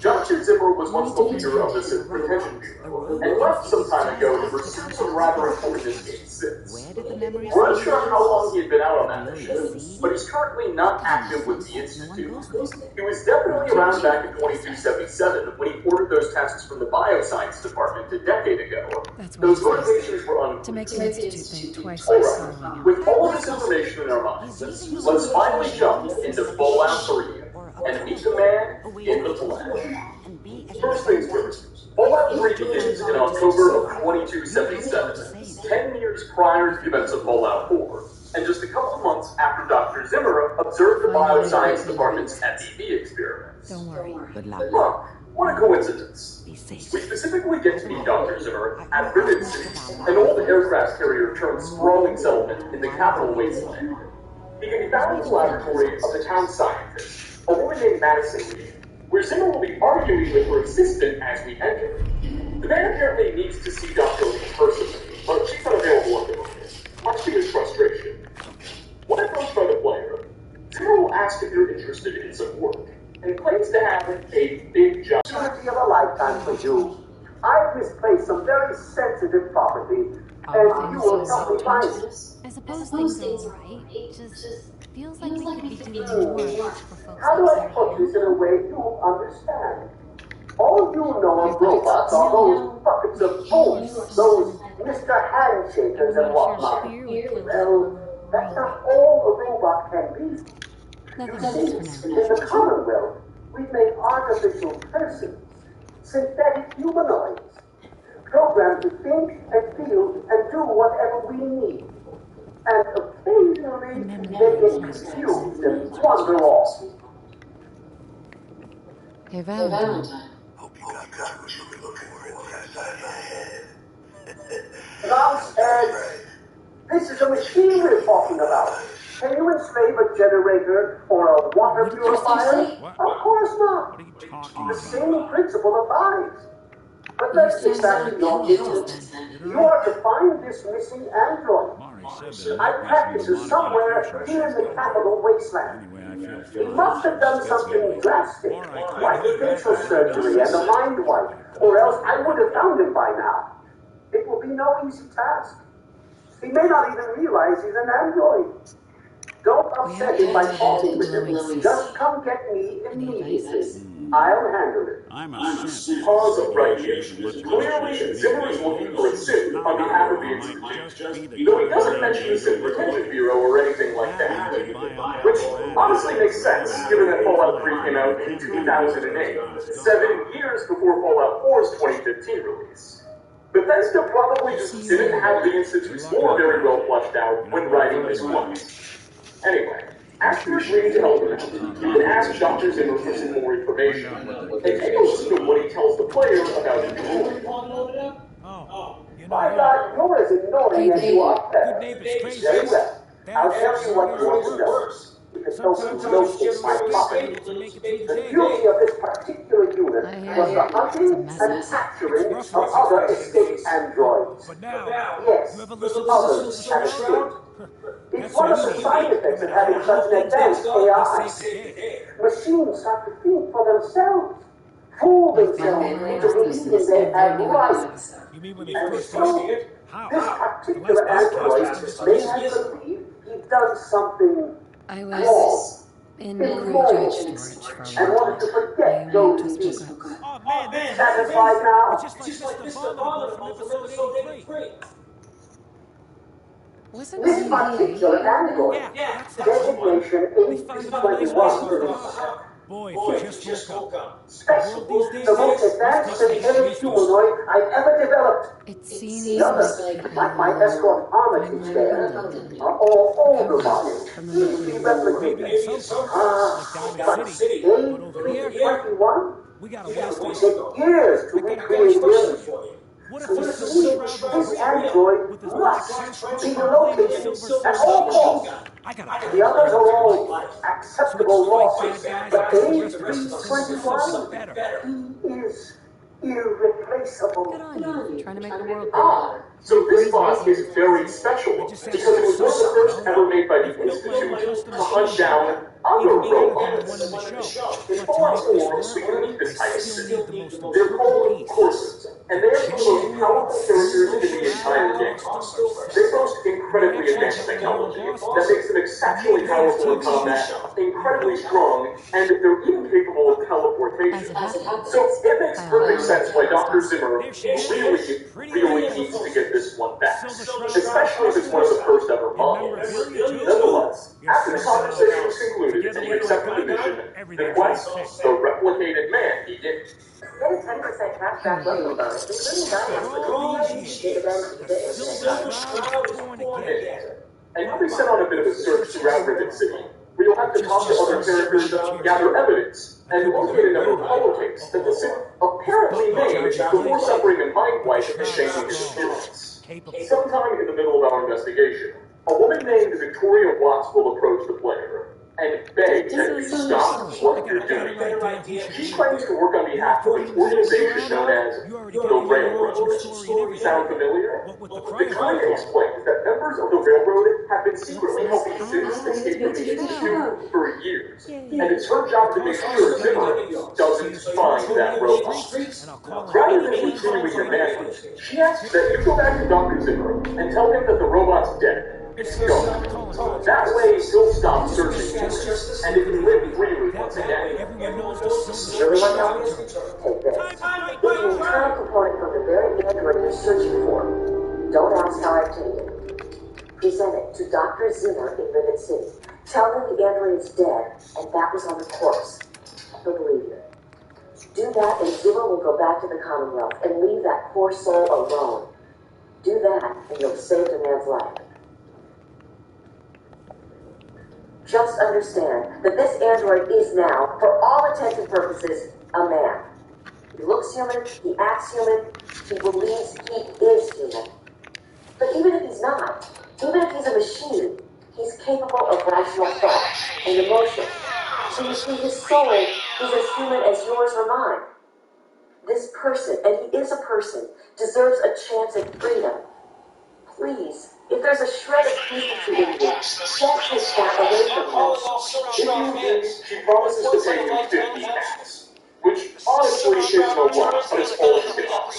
Dr. Zimmer was once the leader of the Civil Protection Bureau, and left some time ago to pursue some rather important escapes since. We're unsure how long he had been out on that mission, but he's currently not active with the Institute. He was definitely around back in 2277 when he ordered those tests from the Bioscience Department a decade ago. Those motivations were unclear. To make the Institute think twice All as right, with all of this information in our minds, let's finally jump into Fallout 3 and meet the man in the flesh. First things first, Fallout 3 begins in October of 2277, 10 years prior to the events of Fallout 4, and just a couple of months after Dr. Zimmer observed the Bioscience Department's FEV experiments. Don't worry. Look, what a coincidence. We specifically get to meet Dr. Zimmer at Rivet City, an old aircraft carrier turned sprawling settlement in the capital wasteland. He can be found in the laboratory of the town scientist, a woman named Madison Lee, where Zimmer will be arguing with her assistant as we enter. The man apparently needs to see Dr. Lee personally, but she's unavailable at the moment, much to his frustration. When approached by the player, Zimmer will ask if you're interested in some work, and claims to have a big job. Opportunity of a lifetime for you. I've misplaced some very sensitive property, and you will help me find it. I suppose things are alright. Just feels like we could be doing more for folks How do I outside put here. this in a way you understand? All you know of robots are those buckets of bones, those Mr. Handshakers and whatnot. Well, that's not all a robot can be. You see, in the Commonwealth, we've made artificial persons, synthetic humanoids, programmed to think and feel and do whatever we need. And occasionally, they get confused and wander off. Hey, Valentine. Hope you got what you were looking for in the outside of your head. Nonsense! This is a machine we're talking about. Can you enslave a generator or a water purifier? Of course not. The same principle applies. But let's get back to your business. You are to find this missing android. I practice it somewhere here in the capital wasteland. He must have done something drastic, like facial surgery and a mind wipe, or else I would have found him by now. It will be no easy task. He may not even realize he's an android. Don't upset him by talking with him. Just come get me immediately. I'll handle it. Pause right here. Clearly, Zimmer is looking for a suit on behalf of the Institute, though he doesn't mention the Civil Protection Bureau or anything like that. Which honestly makes sense, given that Fallout 3 came out in 2008, 7 years before Fallout 4's 2015 release. Bethesda probably just didn't have the Institute's lore very well fleshed out when writing this one. Anyway, after agreeing to help him, you can ask Dr. Zimmer for some more information, and take a listen to what he tells the player about the droid. My God, you're as annoying as you are fair. Very well. I'll tell you what yours does. You can locate my property. The duty of this particular unit was the hunting and capturing of other escaped androids. Yes, others have escaped. It's one of the side effects of having such an advanced AI. Machines have to think for themselves, fool themselves into believing they have rights. You mean when they And first so, did it? How? this The last particular android broadcast may was have just believed he'd done something I wrong, was in immoral, cryogenic storage for a and long wanted to time. forget I those just deeds. woke up. Oh man, that's Satisfied amazing! now? It's just like Mr. Abominable from episode 83. Wasn't This he particular android, Yeah, that's the one. designation We found him in a nice place across the 821, harbor. Boy, if he just woke up. The special, world these days the most is advanced taking it synthetic seriously. humanoid I've ever developed. It The seems others, like people like my escort Armitage finally there, rebelled are all older recovered bodies, from the easily nuclear war. Maybe in some replicated. parts, like Diamond But City. But over here, 821? we got a It ways to will go. take years to I got a recreate question for him. you. What if To the receive silver shroud was this real? android With his black must trench coat, be flaming located silver at all machine gun? costs. I got a The plan others to are change your all life. So we acceptable can fight losses, bad guys but and put the rest of us in silver something 821 better. is irreplaceable. Good on you, trying to make the world better. So this box is very special because it was one of the first ever made by the If we find a Institute custom to hunt machine down other even better than the robots. one in the show. In But to far make this form, we work, can meet the I types. still need the most They're important called piece. courses, and they are some of the most powerful characters in the entire game. They boast incredibly advanced technology that makes them exceptionally powerful in combat, incredibly strong, and they're even capable of teleportation. So it makes perfect sense why Dr. Zimmer really needs to get this one back, especially if it's one of the first ever models. Nonetheless, after the conversation was concluded and you accepted the mission, the quest, the replicated man began. Get a 10% cashback welcome bonus, including diamonds with all dividends, Silver Shroud is born again. And you'll be sent on a bit of a search throughout Rivet City, where you'll have to talk to other characters, gather evidence, and locate a number of holotapes that the Sith apparently made before suffering a mind wipe and changing his appearance. Sometime in the middle of our investigation, a woman named Victoria Watts will approach the player and beg that you stop what you're doing. She claims to work on behalf of an organization known as the Railroad. Sound familiar? Victoria explains that members of the Railroad have been secretly helping students escape from the Institute for years, and it's her job to make sure Zimmer doesn't find that robot. Rather than continuing your manhunt, she asks that you go back to Dr. Zimmer and tell him that the robot's dead. It's gone. That way, he'll stop searching for it, and it can live freely once again. Really want to take this? It's an internal component from the very android you're searching for. Don't ask how I obtained it. Present it to Dr. Zimmer in Rivet City. Tell him the android is dead, and that was on the corpse. He'll believe you. Do that, and Zimmer will go back to the Commonwealth and leave that poor soul alone. Do that, and you'll save the man's life. Just understand that this android is now, for all intents and purposes, a man. He looks human, he acts human, he believes he is human. But even if he's not, even if he's a machine, he's capable of rational thought and emotion. So you see, his soul is as human as yours or mine. This person, and he is a person, deserves a chance at freedom. Please, if there's a shred of decency in you, don't take that away from you. She promises to pay you 50 cats, which honestly is no lot, but it's all she can offer.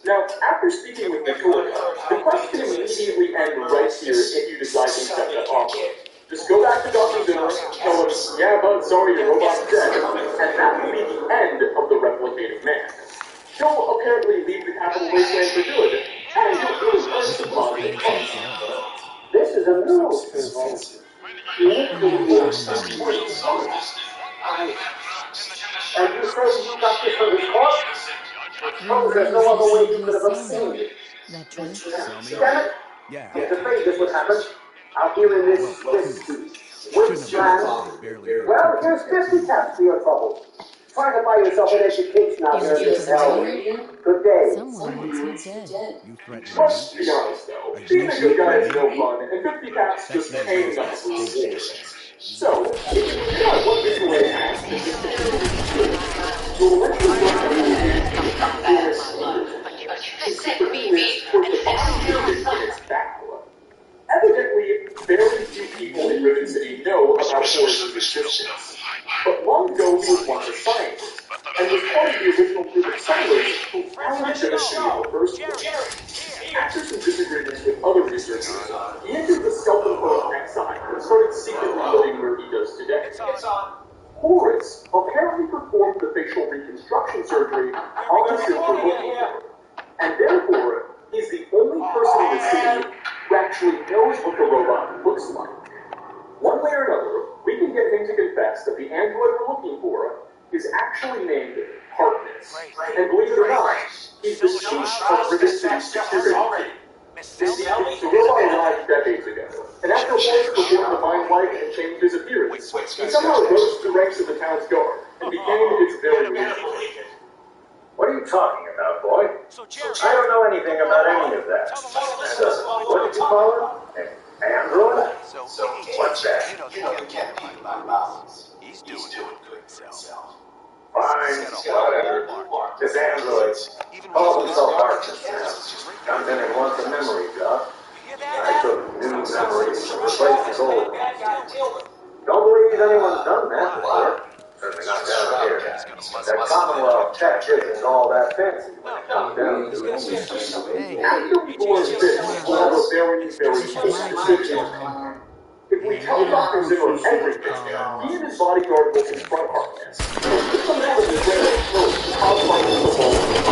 Now, after speaking with Victoria, the quest can immediately end right here if you decide to accept that offer. Just go back to Dr. Zimmer, tell him, yeah, bud, sorry, your robot's dead, and that will be the end of the replicated man. He'll apparently leave the capital wasteland for good, and you'll even earn some money. This is a news involved. And you say you got this from his corpse? Oh, there's no other way you could have obtained it. Damn it! Yeah. I was afraid this would happen. Out here in this wasteland. Well, here's 50 caps for your trouble. Try to buy yourself an education out there in this hell. Good day. Someone wants you dead. Let's be honest, though. Being a good guy is no fun, and 50 caps just ain't enough for rewards. So, if you figure out what this way has, you'll eventually work out towards the bottom of the its bow. Evidently, very and was part of the original group of settlers who founded the city in the first place. After some disagreements with other researchers, he entered the self-imposed exile and started secretly living where he does today. Horace apparently performed the facial reconstruction surgery on the simple looking for, and therefore he's the only person in the city who actually knows what the robot looks like. One way or another, we can get him to confess that the android we're looking for is actually named Harkness. And believe it or not, he's the chief of Rivet City security. The robot arrived decades ago, and after Horace performed the mind wipe and changed his appearance, he somehow rose to the ranks of the town's guard and became its very leader. What are you talking about, boy? I don't know anything about any of that. What did you call it? Android? What's that? You know you can't beat my mouth. He's doing good himself. Fine, whatever. This android calls himself Harkness now. Comes in and wants a memory job. I took new memories to replace his old ones. Don't believe anyone's done that before. Certainly not down here. That Commonwealth tech isn't all that fancy when it comes down to it. After Horace did, we'll have a very, very important. If we tell Dr. Zimmer everything, he and his bodyguard will confront Harkness. He'll come out of his way and kill him, cause fighting the whole thing.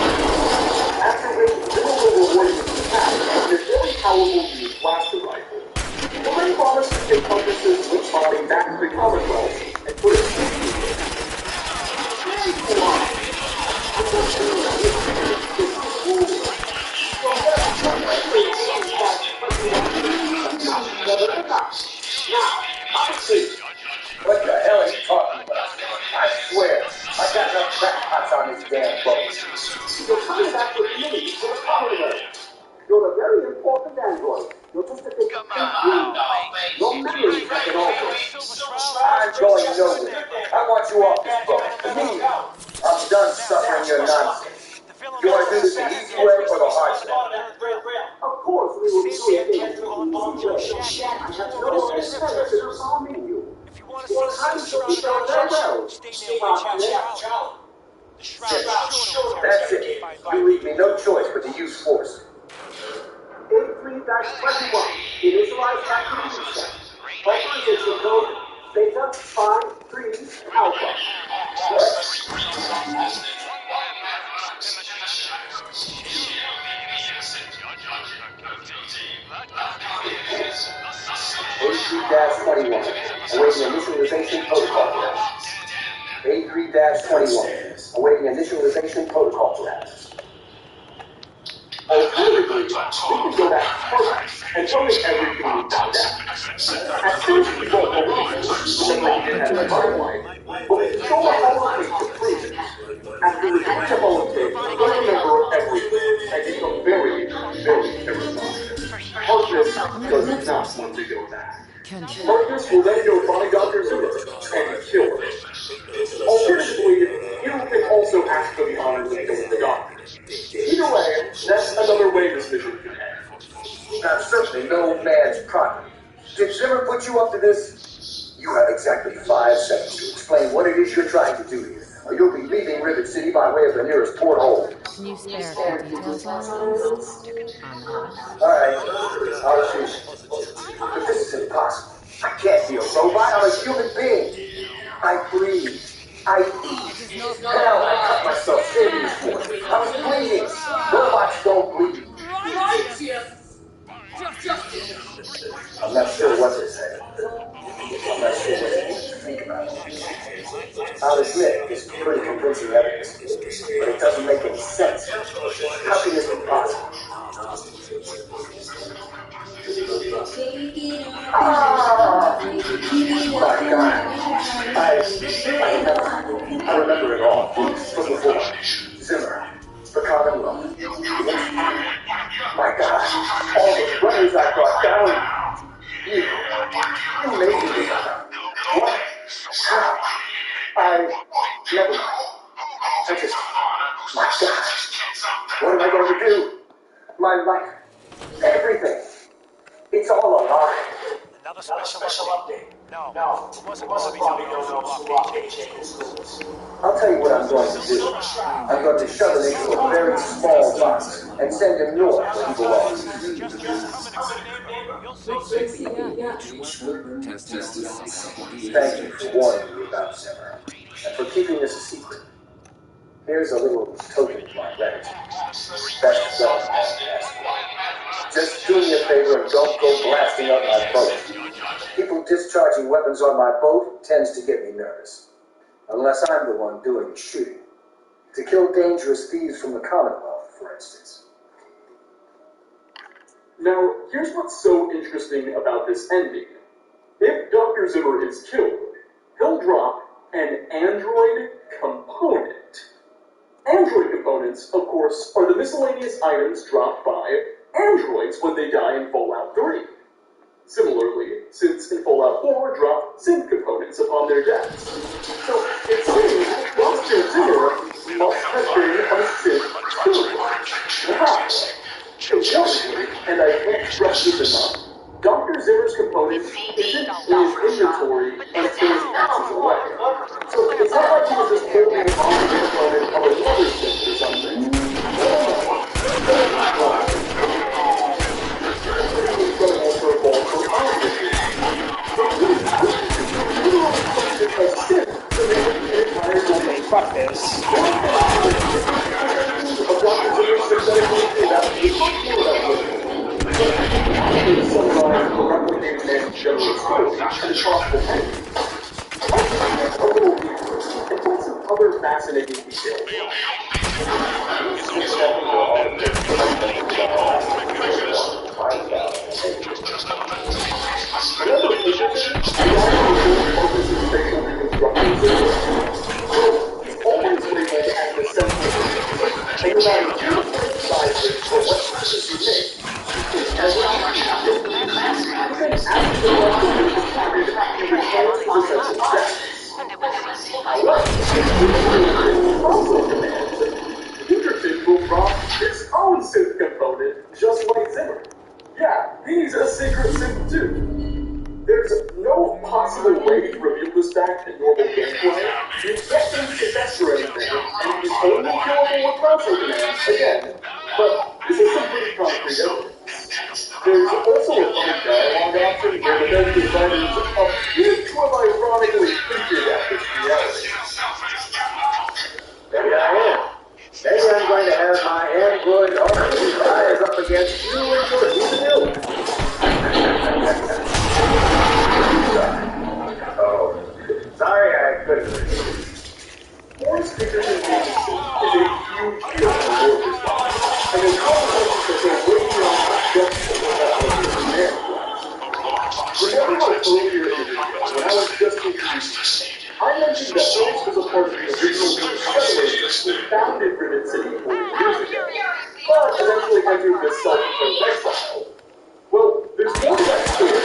After which, Zimmer will reward him with his pack and a very powerful new blaster rifle. He'll then promise to take Harkness's limp body back to the Commonwealth and put it in the What the hell are you talking about? I swear, I got enough crackpots on this damn boat. You're coming back with me to the Commonwealth. You're a very important android. You're just a bit too green. Your memories have been altered. I'm going nowhere. I want you off this boat. Immediately. I'm done suffering your nonsense. Do I do this the easy way or the hard way? Of course, we will do it in the easy way. I have no intention of harming you. Your time shall be done very well. That's it. You leave me no choice but to use force. A3-21. Initialize activity set. Authorization code Beta 53 Alpha. A3-21. Awaiting initialization protocol parameters. A3-21. Awaiting initialization protocol parameters. Alternatively, we can go back further and tell them everything we found out. At first, we won't believe it, remember he didn't have a timeline, but we can show a holotape to prove it. After reviewing the holotape, we'll remember everything and become very, very terrified. Harkness does not want to go back. Harkness will then go find Dr. Zimmer and kill him. Alternatively, you can also ask for the honor of killing the doctor. Either way, that's another way this mission can end. That's certainly no man's property. Did Zimmer put you up to this? You have exactly 5 seconds to explain what it is you're trying to do here, or you'll be leaving Rivet City by way of the nearest porthole. Can you spare a few details on this? Alright, I'll choose. But this is impossible. I can't be a robot, I'm a human being. I breathe. I eat. Hell, I cut myself shaving this morning. I was bleeding. Robots don't bleed. I'm not sure what to say. I'm not sure what to think about it. I'll admit, it's pretty convincing evidence, but it doesn't make any sense. How can this be possible? My God. I remember it all. From before. Zimmer. The Commonwealth. My God. All the brothers I brought down. You made me. What? How? Never mind. I just... My God. What am I going to do? My life. Everything. It's all a lie. Another special update. No, it wasn't Bobby Dono's blockade changes. I'll tell you what I'm going to do. I'm going to shove him into a very small box and send him north where he belongs. Let's see what you got. Testing all the psychic Thank you for warning me about Zimmer, and for keeping this a secret. Here's a little token of my gratitude. Best of luck, just do me a favor and don't go blasting up my boat. People discharging weapons on my boat tends to get me nervous. Unless I'm the one doing the shooting. To kill dangerous thieves from the Commonwealth, for instance. Now, here's what's so interesting about this ending. If Dr. Zimmer is killed, he'll drop an android component. Android components, of course, are the miscellaneous items dropped by androids when they die in Fallout 3. Similarly, since in Fallout 4 dropped synth components upon their deaths. So it seems Dr. Zimmer must have been a synth too. Wow! Importantly, and I can't stress this enough, Dr. Zimmer's component isn't in his inventory until he passes away. So it's not like he was just holding on to the component of another synth or something. Fuck this. Other fascinating details. Also demands Pinkerton will drop his own synth component just like Zimmer. Yeah, he's a secret synth too. There's no possible way to reveal this fact in normal gameplay. You can't use effects or anything, and he's only killable with console commands again. But this is some pretty concrete evidence. There's also a funny dialogue option where the best designers appear to have ironically hinted at this reality. Maybe I am. Maybe I'm going to have my android army rise up against you and your evil. Oh, sorry I couldn't resist. Force Pinkerton is a huge deal for war response, and there's consequences that go way beyond just the professional man. Remember how earlier in the video, when I was just introduced, I mentioned that Force was a part of the original League of Federators who founded Rivet City 40 years ago, but eventually entered this self-proclaimed exile. Well, there's more to that story.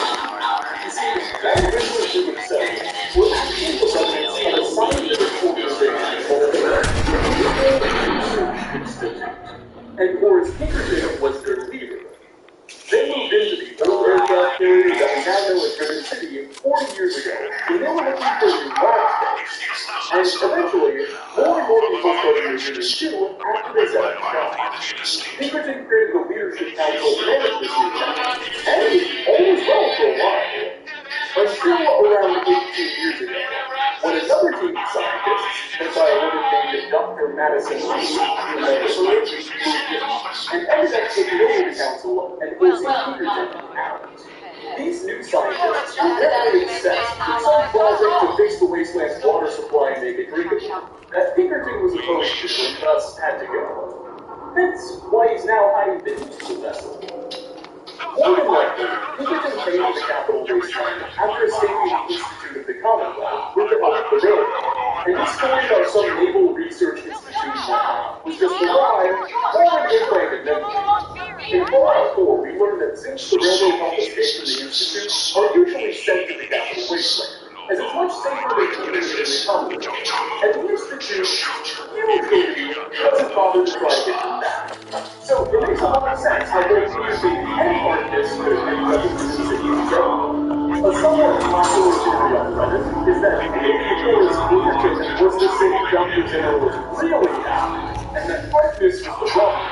You see, that original group of cells were actually the remnants of a scientific organization called the Institute, and Horace Pinkerton was their leader. They moved into the old aircraft carrier that we now know as Rivet City 40 years ago, when they were looking for a new lab space. And eventually, more and more people started moving in too after they set up shop. Pinkerton created the Leadership Council to manage this new town, and it was always well for a while. Until around 18 years ago, when another team of scientists, led by a woman named Dr. Madison Lee, who led the moved in, and ended up taking over the council and forcing Pinkerton out. These new scientists were definitely obsessed with some project to fix the wasteland's water supply and make it drinkable, that Pinkerton was opposed to and thus had to go. That's why he's now hiding beneath the vessel. More than likely, Pinkerton came to the capital wasteland after escaping the Institute of the Commonwealth with the help of the railroad, and this story about some naval research institution was just a lie or an implanted memory. In Fallout 4, we learned that since the railroad helped escape from the Institute are usually sent to the capital wasteland, as it's much safer than keeping it in the Commonwealth, and the Institute usually doesn't bother to try to get them back. So it makes a lot of sense how both Pinkerton and Harkness could have ended up in the city together. A somewhat popular Dr. Zimmer was really happy, and that hardness was the problem.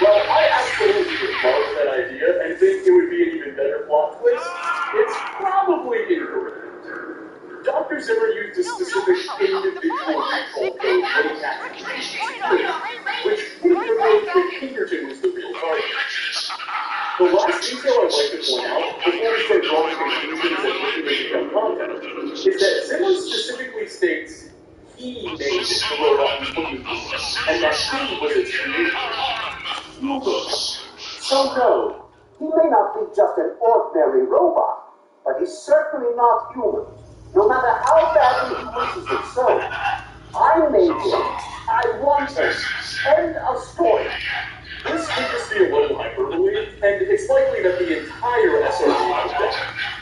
Well, I absolutely love that idea and think it would be an even better plot twist. It's probably incorrect. Dr. Zimmer used a specific individual recall code when he acted, which would have revealed that Pinkerton was the real target. The last detail I'd like to point out, before we start drawing conclusions and looking into the content, is that Zimmer specifically states he made the robot he's looking for, and that he was its creator. So no, he may not be just an ordinary robot, but he's certainly not human, no matter how badly he wishes it so. I made him. I want him. End of story. This could just be a little hyperbole, and it's likely that the entire SRG was dead,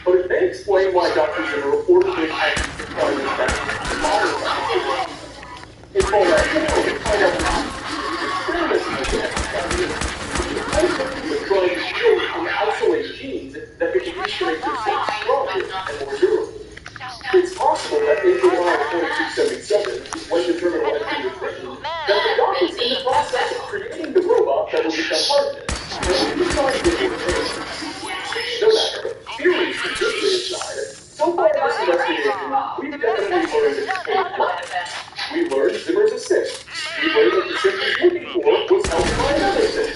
but it may explain why Dr. Zimmer ordered his actions to try his best to modify the in Fallout 4, we find out that experiments with the SRG was trying to build and isolate genes that could be used to make their cells stronger and more durable. It's possible that in July of 2277, when the terminal entry was written, that the doc was in the process of creating the robot that would become Hardness, and he decided it would fail. No matter, theories from this aside, so far in this investigation, we've definitely learned a lot. We learned Zimmer's a Sith. We learned that the Sith he's looking for was helped by another Sith.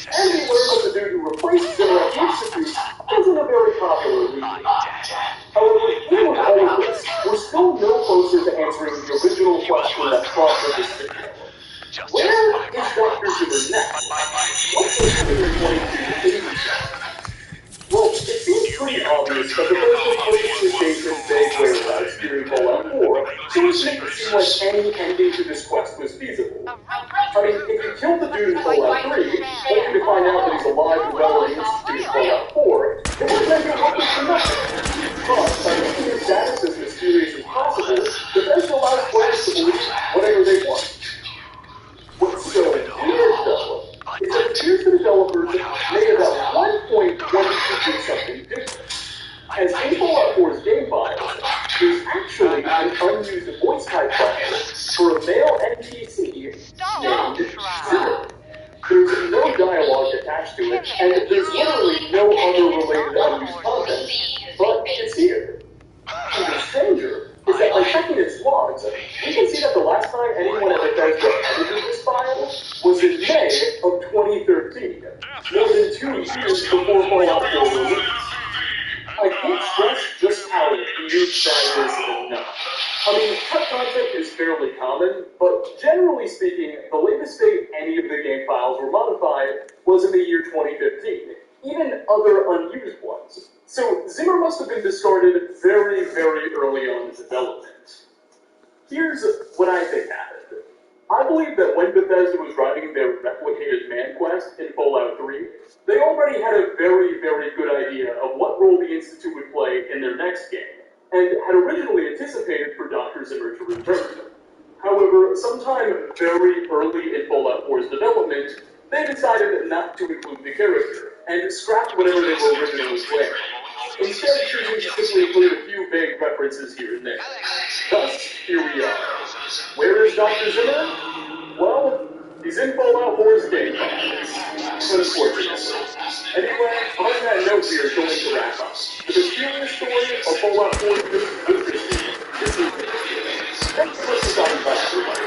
And we learned that the dude who replaced Zimmer at the Institute wasn't a very popular leader. However, even with all of this, we're still no closer to answering the original question that prompted this video. Where is Dr. Zimmer next? What's he doing in 2280? Well, it seems pretty obvious that the person purposely gave him vague whereabouts during Fallout 4, so it makes it seem like any ending to this quest was feasible. I mean, if you killed the dude in Fallout 3, only to find out that he's alive and well in the Institute in Fallout 4, it would make it worth it for nothing. But, by making his status as mysterious as possible, Bethesda allows players to believe whatever they want. What's so weird, though, is that it appears the developers may have at one point wanted to do something different. As in Fallout 4's game files, there's actually an unused voice type file for a male NPC named Zimmer. There's no dialogue attached to it, and there's literally no other related unused content, but it's here. Even stranger is that by checking its logs, we can see that the last time anyone at Bethesda edited this file was in May of 2013, more than 2 years before Fallout 4 was released. I can't stress just how huge that is enough. I mean, cut content is fairly common, but generally speaking, the latest date any of the game files were modified was in the year 2015, even other unused ones. So Zimmer must have been discarded very, very early on in development. Here's what I think happened. I believe that when Bethesda was writing their replicated man quest in Fallout 3, they already had a very, very good idea of what role the Institute would play in their next game, and had originally anticipated for Dr. Zimmer to return. However, sometime very early in Fallout 4's development, they decided not to include the character, and scrapped whatever they were originally planning, instead choosing to simply include a few vague references here and there. Thus, here we are. Where is Dr. Zimmer? Well, he's in Fallout 4's game files. Unfortunately. Anyway, on that note, we are going to wrap up. The mysterious story of Fallout 4's interesting. This is thanks so much for stopping by, everybody.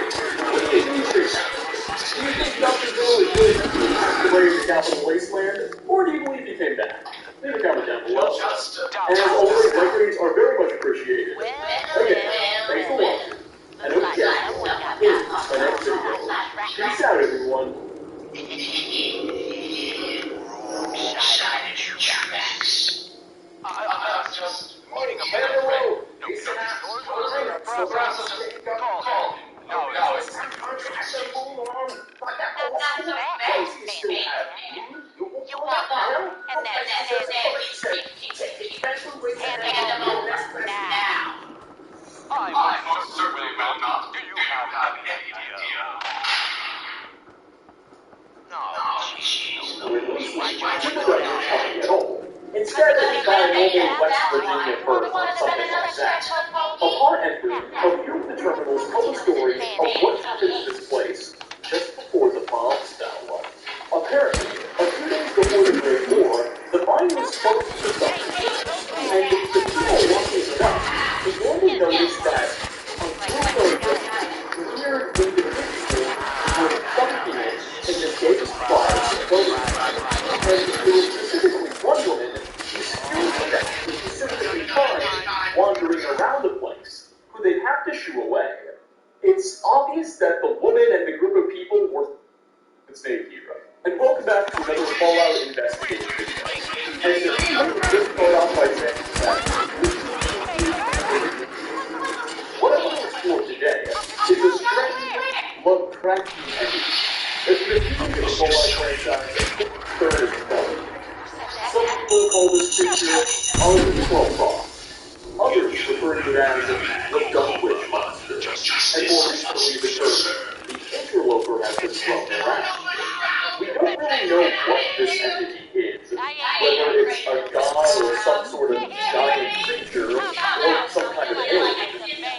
What do you think? Do you think Dr. Zimmer was really passed away in the Capital Wasteland, or do you believe he came back? Leave a comment down below. And as always, like ratings are very much appreciated. Again, thanks for watching. And okay, here's my next video. Peace out, everyone. Just meeting a better way. No stores or process. Call. No, it's You want one, and that's it. Now. I most certainly will not. Do you have any idea? No, jeez. Instead of buying normal West Virginia fur or something like that. Upon entry, a few of the terminals tell the story of what happened to this place just before the bombs fell. Apparently, a few days before the Great War, the mine was closed to subterfuge, and the people walking it up began to notice that a group of weird individuals were dunking it in the day's flies of and there was specifically one woman whose spirit was specifically found wandering around the place, who they'd have to shoo away. It's obvious that the woman and the group of people were its native hero. And welcome back to another Fallout investigation video. And let me just start off by saying that what I want to explore today is a strange, Lovecraftian entity that's been used in the Fallout franchise third installment. Some people call this creature Owen Trollfrost. Others refer to it as the Dumb Witch Monster. And more recently, the term the Interloper has been thrown around. We don't really know what this entity is, whether it's a god or some sort of giant creature or some kind of alien.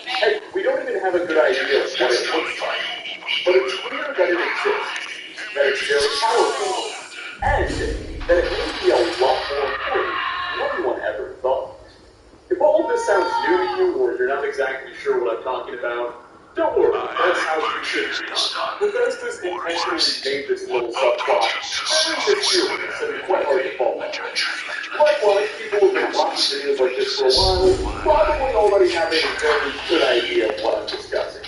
Heck, we don't even have a good idea of what it looks like. But it's clear that it exists, that it's very powerful, and that it may be a lot more important than anyone ever thought. If all of this sounds new to you, or you're not exactly sure what I'm talking about, don't worry, that's how you should be. Bethesda's intentionally made this little subplot very mysterious and quite hard to follow. Likewise, people who've been watching videos like this for a while probably already have a very good idea of what I'm discussing.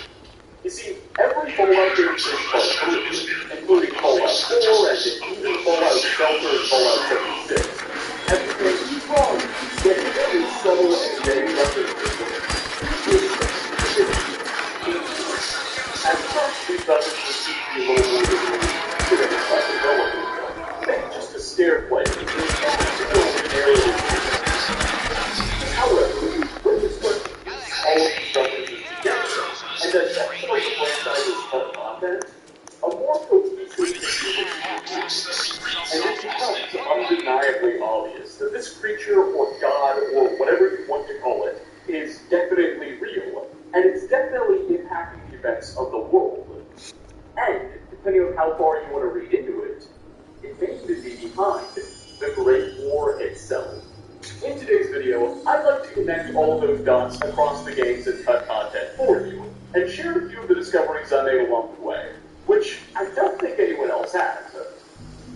You see, every Fallout game is part including Fallout 4 and even Fallout Shelter and Fallout 76, have been strong, yet very subtle and very references. At first, these references seem to be a little more than maybe just a scare play, however, when you start to piece all of these references together, and then some of the franchise's core content, a more cohesive picture emerges, and it becomes undeniably obvious that this creature or god or whatever you want to call it is definitely real, and it's definitely impacting the events of the world. And, depending on how far you want to read into it, it may even be behind the Great War itself. In today's video, I'd like to connect all of those dots across the games and cut content for you, and share a few of the discoveries I made along the way, which I don't think anyone else has.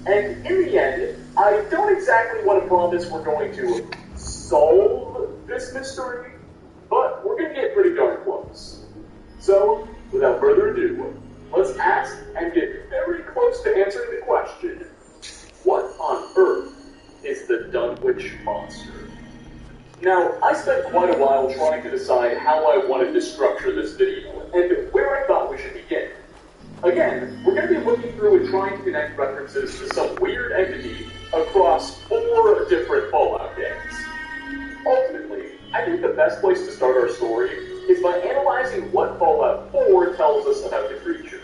And in the end, I don't exactly want to promise we're going to solve this mystery, but we're going to get pretty darn close. So, without further ado, let's ask and get very close to answering the question, what on earth is the Dunwich Monster? Now, I spent quite a while trying to decide how I wanted to structure this video, and where I thought we should begin. Again, we're going to be looking through and trying to connect references to some weird entity across 4 different Fallout games. Ultimately, I think the best place to start our story is by analyzing what Fallout 4 tells us about the creature.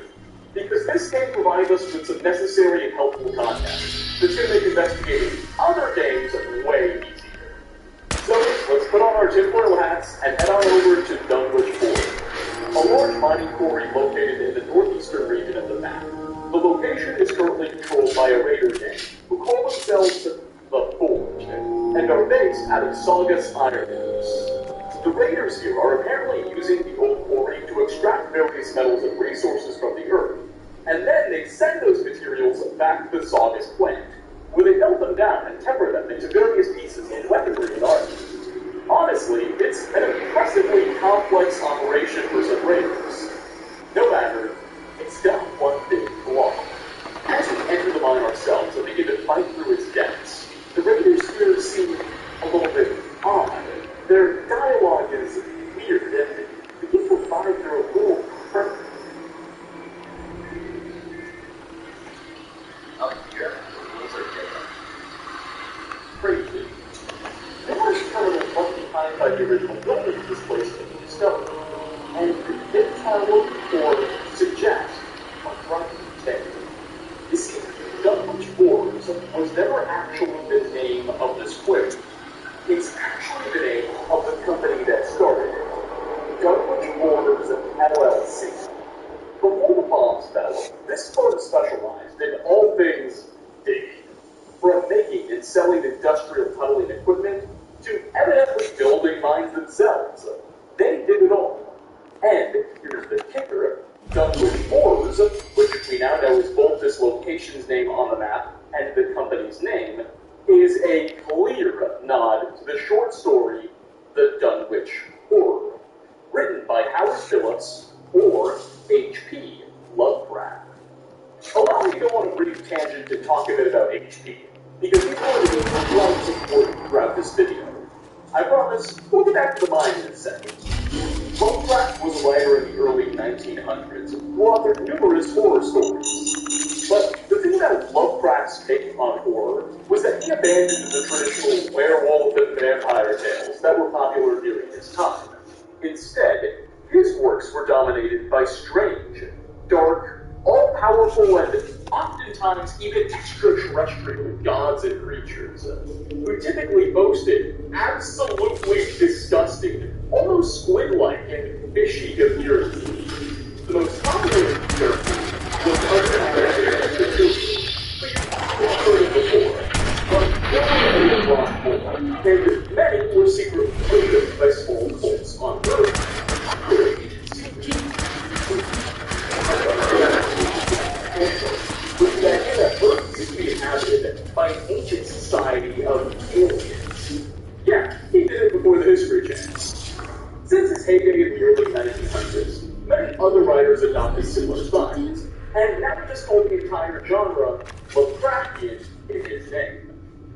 Because this game provides us with some necessary and helpful context that's going to make investigating other games way easier. So, let's put on our tinfoil hats and head on over to Dunwich 4, a large mining quarry located in the northeastern region of the map. The location is currently controlled by a raider gang who call themselves the Forged, and are based out of Saugus Iron Ores. The raiders here are apparently using the old quarry to extract various metals and resources from the earth, and then they send those materials back to the Saugus plant, where they melt them down and temper them into various pieces of weaponry and art. Honestly, it's an impressively complex operation for some raiders. No matter, it's got one big flaw. As we enter the mine ourselves and begin to fight through its depths, the raiders here seem a little bit odd. Their dialogue is weird, and begin to find they're a little cryptic. Up here, those are different. Crazy. Numerous terminals left behind by the original building of this place have been discovered, and they try to look for, suggest, a frightening tale. You see, Dunwich Forge was never actually the name of this quarry. It's actually the name of the company that started it. Bell, this firm specialized in all things digging. From making and selling industrial tunneling equipment to evidently building mines themselves. They did it all. And here's the kicker, Dunwich Ores, which we now know is both this location's name on the map and the company's name, is a clear nod to the short story, The Dunwich Horror, written by Howard Phillips or H.P. Lovecraft. Allow me to go on a brief tangent to talk a bit about H.P., because he's going to be quite important throughout this video. I promise, we'll get back to the mines in a second. Lovecraft was a writer in the early 1900s who authored numerous horror stories. But the thing about Lovecraft's take on horror was that he abandoned the traditional werewolf and vampire tales that were popular during his time. Instead, his works were dominated by strange, dark, all-powerful, and oftentimes even extraterrestrial gods and creatures, who typically boasted absolutely disgusting, almost squid-like and fishy appearances. The most popular character was unexpected the Cthulhu, who you've heard of before, but never a rock more, and many were secretly worshipped by small cults on Earth. With the idea that Earth is to be inhabited by an ancient society of aliens. Yeah, he did it before the History Channel. Since its heyday in the early 1900s, many other writers adopted similar styles, and now just called the entire genre Lovecraftian in his name.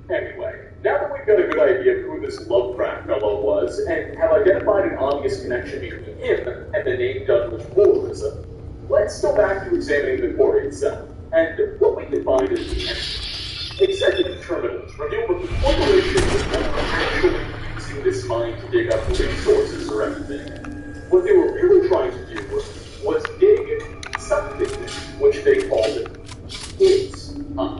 Anyway, now that we've got a good idea of who this Lovecraft fellow was, and have identified an obvious connection between him and the name Dunwich Ores, let's go back to examining the quarry itself, and what we can find is the end. Executive terminals reveal that the corporation was never actually using this mine to dig up resources or anything. What they were really trying to do was dig something, which they called its up.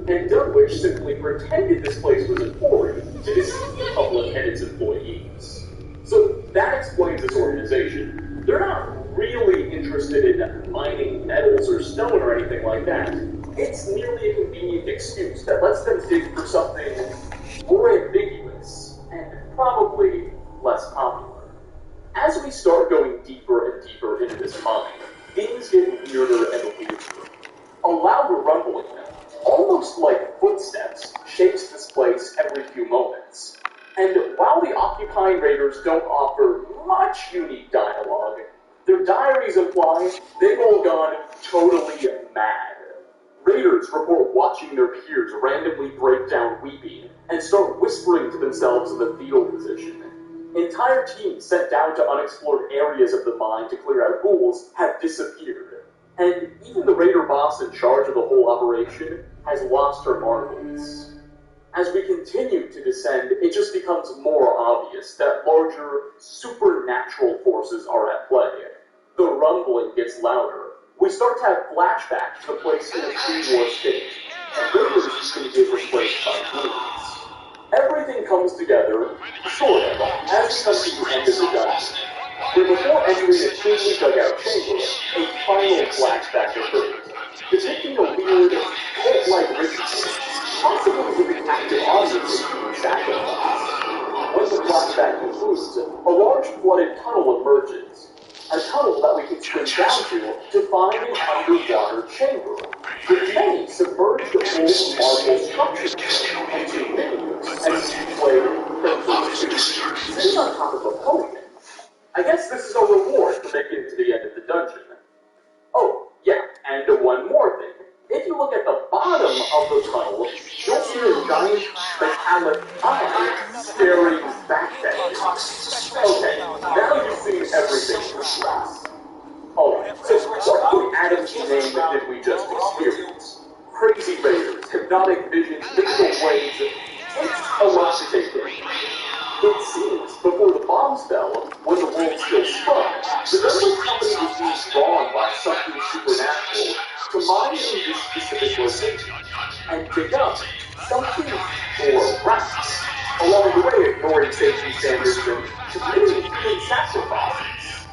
And Dunwich simply pretended this place was a quarry to deceive the public and its employees. So that explains this organization. They're not really interested in mining metals or stone or anything like that. It's merely a convenient excuse that lets them dig for something more ambiguous and probably less popular. As we start going deeper and deeper into this mine, things get weirder and weirder. A louder rumbling, almost like footsteps, shakes this place every few moments. And while the occupying raiders don't offer much unique dialogue, their diaries imply they've all gone totally mad. Raiders report watching their peers randomly break down weeping and start whispering to themselves in the fetal position. Entire teams sent down to unexplored areas of the mine to clear out ghouls have disappeared. And even the raider boss in charge of the whole operation has lost her marbles. As we continue to descend, it just becomes more obvious that larger, supernatural forces are at play. The rumbling gets louder. We start to have flashbacks to the place in the pre-war state, and raiders can get replaced by ghouls. Everything comes together, sort of, as we come to the end of the dungeon, where before entering a cleanly dug-out chamber, a final flashback occurs, depicting a weird, cult-like ritual, possibly with an active audience being sacrificed. When the flashback concludes, a large flooded tunnel emerges, a tunnel that we can swim down to find an underwater chamber, with many submerged old marble structures, and two minions, and displayed sitting on top of a podium. I guess this is a reward for making it to the end of the dungeon. Oh, yeah, and one more thing. If you look at the bottom of the tunnel, you'll see a giant metallic eye staring back at you. Okay, now you've seen everything for class. Alright, so what good Adam's name did we just experience? Crazy raiders, hypnotic visions, mythical waves. It's a lot to take in. It seems, before the bombs fell, when the world still spun, the Dunwich company was being drawn by something supernatural to mine in this specific location, and dig up something more rats, along the way ignoring safety standards and committing human sacrifices.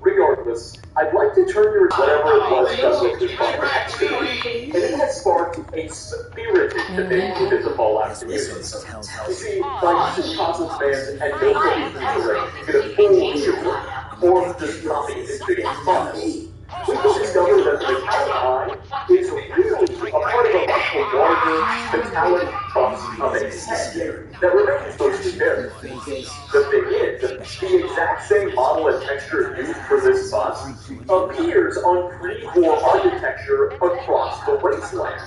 Regardless, I'd like to turn your whatever it was Douglas was trying to execute, and it has sparked a spirited debate within the Fallout community. You see, by using Cosmos bands and no-code hammering to get a full view, or just copy into the game's files, we can discover that the metallic eye is really a part of a much larger metallic bust of a head that remains mostly buried. The thing is, the exact same model and texture used for this bust appears on pre-war architecture across the wasteland.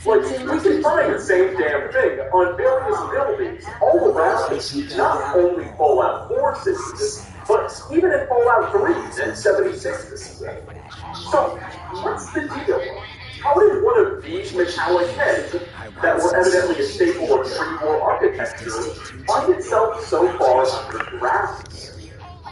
Like, we can find the same damn thing on various buildings all around us, not only Fallout 4 cities, but even in Fallout 3 and 76. So, what's the deal? How did one of these metallic heads, that were evidently a staple of pre-war architecture, find itself so far underground?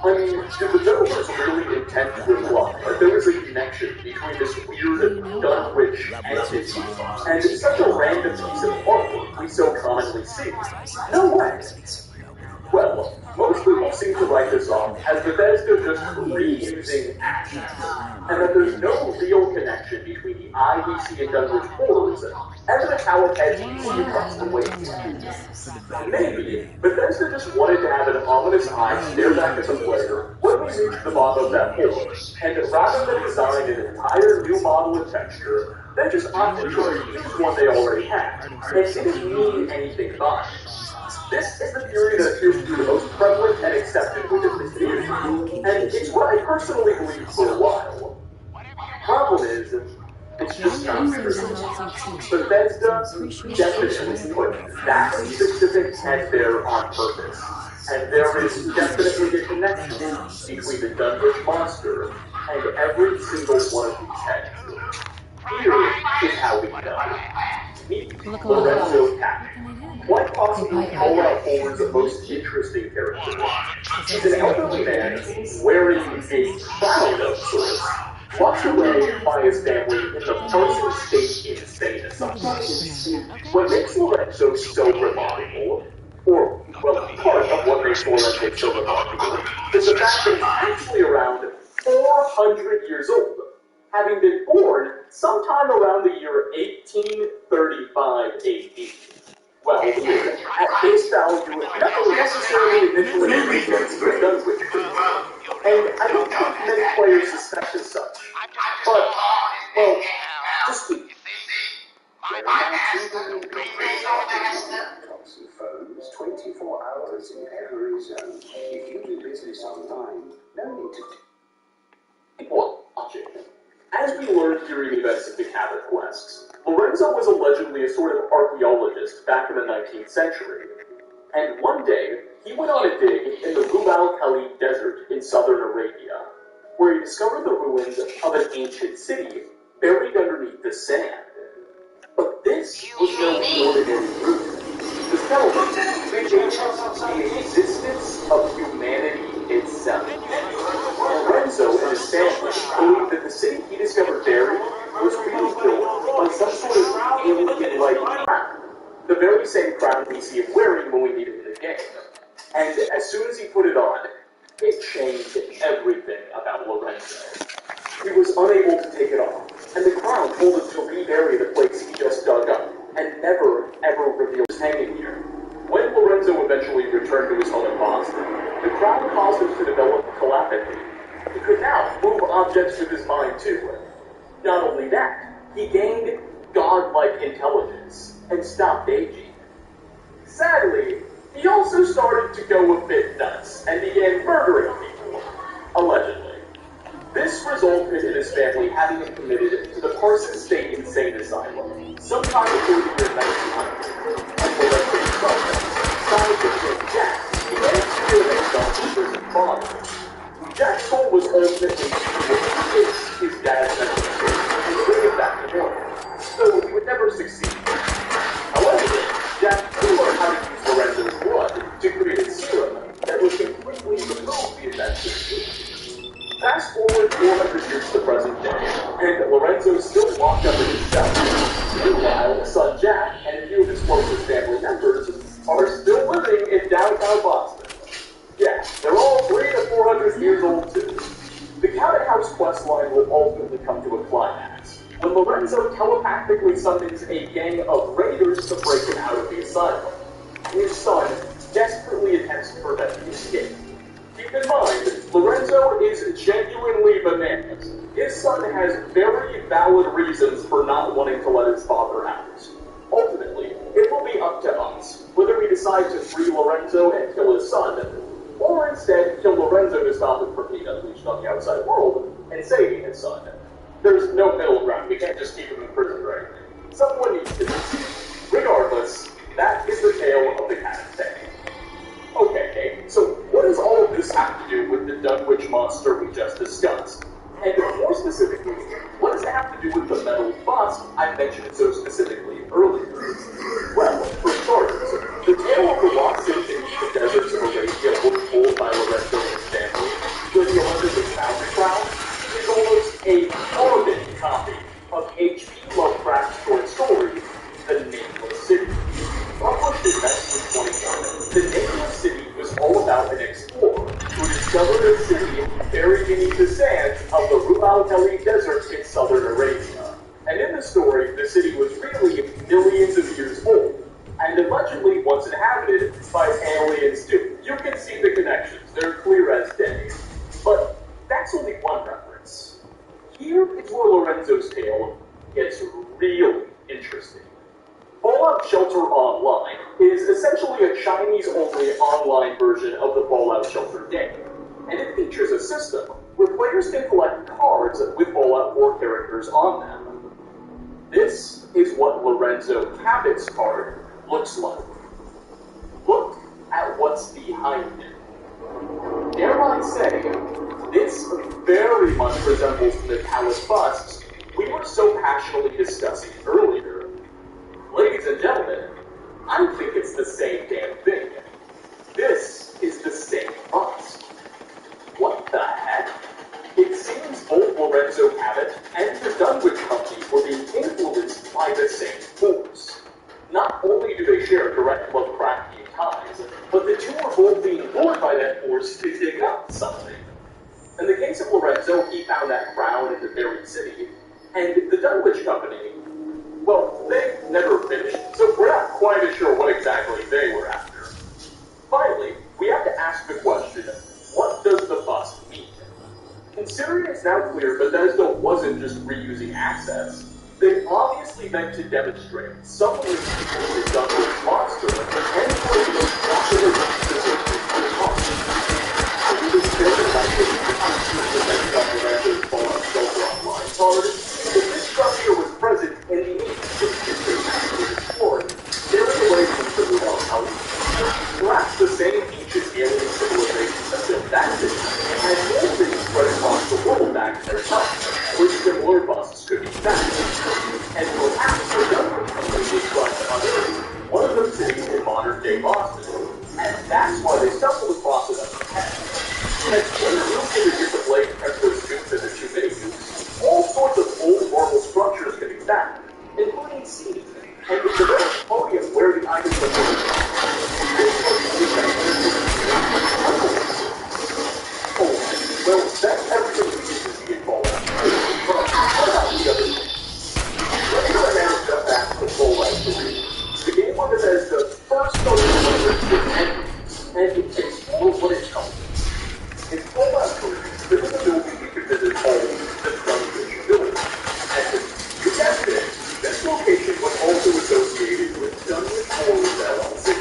I mean, did the developers really intend to imply that there was a connection between this weird Dunwich entity and such a random piece of artwork we so commonly see? No way. Well, most people seem to write this off as Bethesda just reusing assets, and that there's no real connection between the IVC and Dunwich horrors and the metallic heads we see across the wasteland. Maybe Bethesda just wanted to have an ominous eye stare back at the player when we reach the bottom of that hole, and rather than design an entire new model and texture, they just opted to use one they already had, and didn't mean anything by it. This is the theory that appears to be the most prevalent and accepted within this community, and it's what I personally believed for a while. Problem is, it's just not true. Bethesda definitely put that specific head there on purpose, and there is definitely a connection between the Dunwich monster and every single one of these heads. Here is how we know. Meet Lorenzo Cap. Quite possibly Fallout 4's most interesting character. He's an elderly man wearing a crown of sorts, locked away by his family in the Parsons State Insane Asylum. What makes Lorenzo so remarkable, or, well, part of what makes Lorenzo so remarkable, is the fact that he's actually around 400 years old, having been born sometime around the year 1835 AD. Well, at face value, nothing necessarily initially indicates the Dunwich creature, and I don't think many players suspect as such. But, well, just keep. Tops and phones, 24 hours in every zone. If you do business online, no need to... Watch it. As we learned during the events of the Cabot Quests, Lorenzo was allegedly a sort of archaeologist back in the 19th century. And one day, he went on a dig in the Rub al-Khali desert in southern Arabia, where he discovered the ruins of an ancient city buried underneath the sand. But this was no ordinary ruin. The settlement predates the existence of humanity itself. Lorenzo and his family believed that the city he discovered buried was really built on some sort of alien-like crown, the very same crown we see him wearing when we meet him in the game. And as soon as he put it on, it changed everything about Lorenzo. He was unable to take it off, and the crown told him to rebury the place he just dug up, and never, ever reveal his hanging here. When Lorenzo eventually returned to his home in Boston, the crown caused him to develop telepathy. He could now move objects with his mind too. Not only that, he gained godlike intelligence and stopped aging. Sadly, he also started to go a bit nuts and began murdering people, allegedly. This resulted in his family having him committed to the Parsons State Insane Asylum sometime before the year 1900. And Lorenzo's brother, scientist named Jack, began experimenting on his prison father. Jack's goal was ultimately to fix his dad's mental state and bring him back to normal, though he would never succeed. However, Jack could learn how to use Lorenzo's blood to create a serum that would completely remove the effects of the Fast forward 400 years to the present day, and Lorenzo's still locked up in his cell. Meanwhile, son Jack and a few of his closest family members are still living in downtown Boston. Yeah, they're all 300 to 400 years old too. The Cabot House questline will ultimately come to a climax, when Lorenzo telepathically summons a gang of raiders to break him out of the asylum. His son desperately attempts to prevent the escape. Keep in mind, Lorenzo is genuinely bananas. His son has very valid reasons for not wanting to let his father out. Ultimately, it will be up to us whether we decide to free Lorenzo and kill his son, or instead kill Lorenzo to stop him from being unleashed on the outside world and saving his son. There's no middle ground. We can't just keep him in prison, right? Someone needs to do it. Regardless, that is the tale of the Cat and Stag. Okay, so what does all of this have to do with the Dunwich monster we just discussed? And more specifically, what does it have to do with the metal bust I mentioned so specifically earlier? Well, for starters, the tale of the lost city in the deserts of Arabia was told by Lorenzo and his family during the Olympics of Soundcloud is almost a carbon copy of H.P. Lovecraft's short story, The Nameless City. Published in 1921, The Nameless City was all about an explorer who discovered a city buried beneath the sands of the Rub al-Khali Desert in southern Arabia. And in the story, the city was really millions of years old, and allegedly once inhabited by aliens too. You can see the connections, they're clear as day. But that's only one reference. Here is where Lorenzo's tale gets really interesting. Fallout Shelter Online is essentially a Chinese-only online version of the Fallout Shelter game, and it features a system where players can collect cards with Fallout 4 characters on them. This is what Lorenzo Cabot's card looks like. Look at what's behind it. Dare I say, this very much resembles the Talus busts we were so passionately discussing earlier. Ladies and gentlemen, I think it's the same damn thing. This is the same bust. What the heck? It seems both Lorenzo Cabot and the Dunwich Company were being influenced by the same force. Not only do they share direct Lovecraftian ties, but the two are both being lured by that force to dig up something. In the case of Lorenzo, he found that crown in the buried city, and the Dunwich Company, well, they never finished, so we're not quite as sure what exactly they were after. Finally, we have to ask the question, what does the bust mean? Considering it's now clear Bethesda wasn't just reusing assets, they obviously meant to demonstrate some link between the Dunwich monster and one of the most popular specific to the monster. It is fair to imagine the Lorenzo's Fallout Shelter Online card, if this structure was present in the ancient history of exploring, staring away from the Rub al-Khali. Perhaps the same ancient alien civilization that built that city had buildings spread across the world back in their time, where similar busts could be found. And perhaps the Dunwich Company was trying to unearth one of those cities in modern-day Boston, and that's why they stumbled across it as a pet. And when the real kid gets a blade and those suits and the two mini-suits, all sorts of old marble structures can be found, including seating, and the developed podium where the items are made. Well, that's everything we need to see in Fallout. But what about the other things? Let's go ahead and jump back to Fallout 3. The game where Bethesda first started to with enemies, and explore what it comes with. In Fallout 3, there was a building we could visit called the Dunwich Building. And to test it, this location was also associated with Dunwich Homes LLC.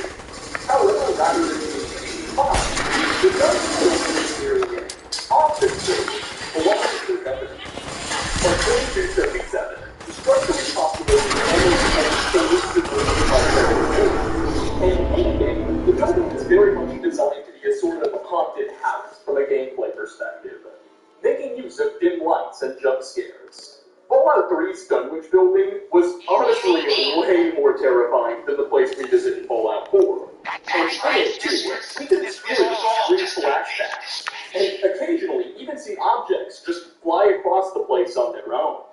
However, rather than being a box, the Dunwich Building is merely an office building belonging to the company. By 2277, the structure was populated almost exclusively by federal buildings. And in-game, the building is very much designed to be a sort of haunted house from a gameplay perspective, making use of dim lights and jump scares. Fallout 3's Dunwich building was honestly way more terrifying than the place we visit in Fallout 4. And in it, too, we can experience brief flashbacks, and occasionally even see objects just fly across the place on their own.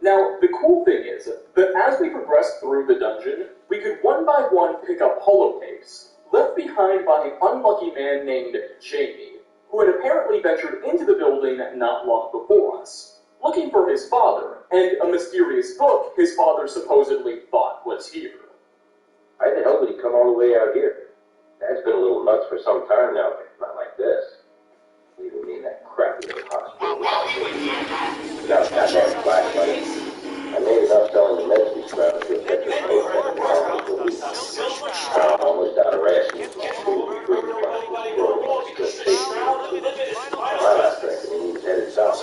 Now, the cool thing is that as we progressed through the dungeon, we could one by one pick up holocapes left behind by an unlucky man named Jamie, who who had apparently ventured into the building not long before us, looking for his father, and a mysterious book his father supposedly thought was here. Why the hell would he come all the way out here? Dad's been a little nuts for some time now, but not like this. Leaving me in that crappy little hospital without goddamn flashlight. I made enough selling the medicine crowd to get your post at the town for a week. I'm almost out of rations. My last reckon he needs headed south.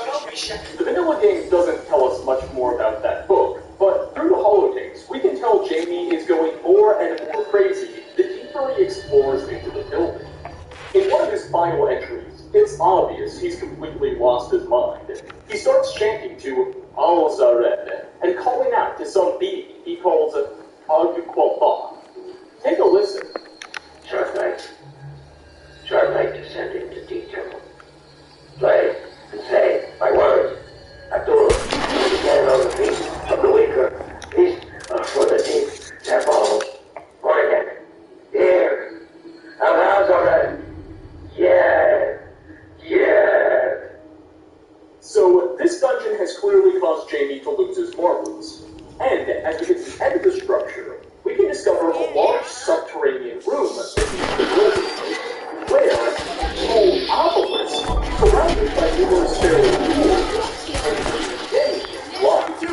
The vanilla game doesn't tell us much more about that book, but through the holotapes, we can tell Jamie is going more and more crazy the deeper he explores into the building. In one of his final entries, it's obvious he's completely lost his mind. He starts chanting to Al-Zared and calling out to some being he calls Ag-Qualtha. Take a listen. Sharp night descending to detail. Play and say my words. Abdul, stand on the feet of the weaker. Feet for the deep. Temple. Morgan. Here. Al-Zared. Yeah. So, this dungeon has clearly caused Jamie to lose his marbles. And, as we get to the end of the structure, we can discover a large subterranean room beneath the building, where, called Obelisk, surrounded by numerous fairly cool and Jamie locked.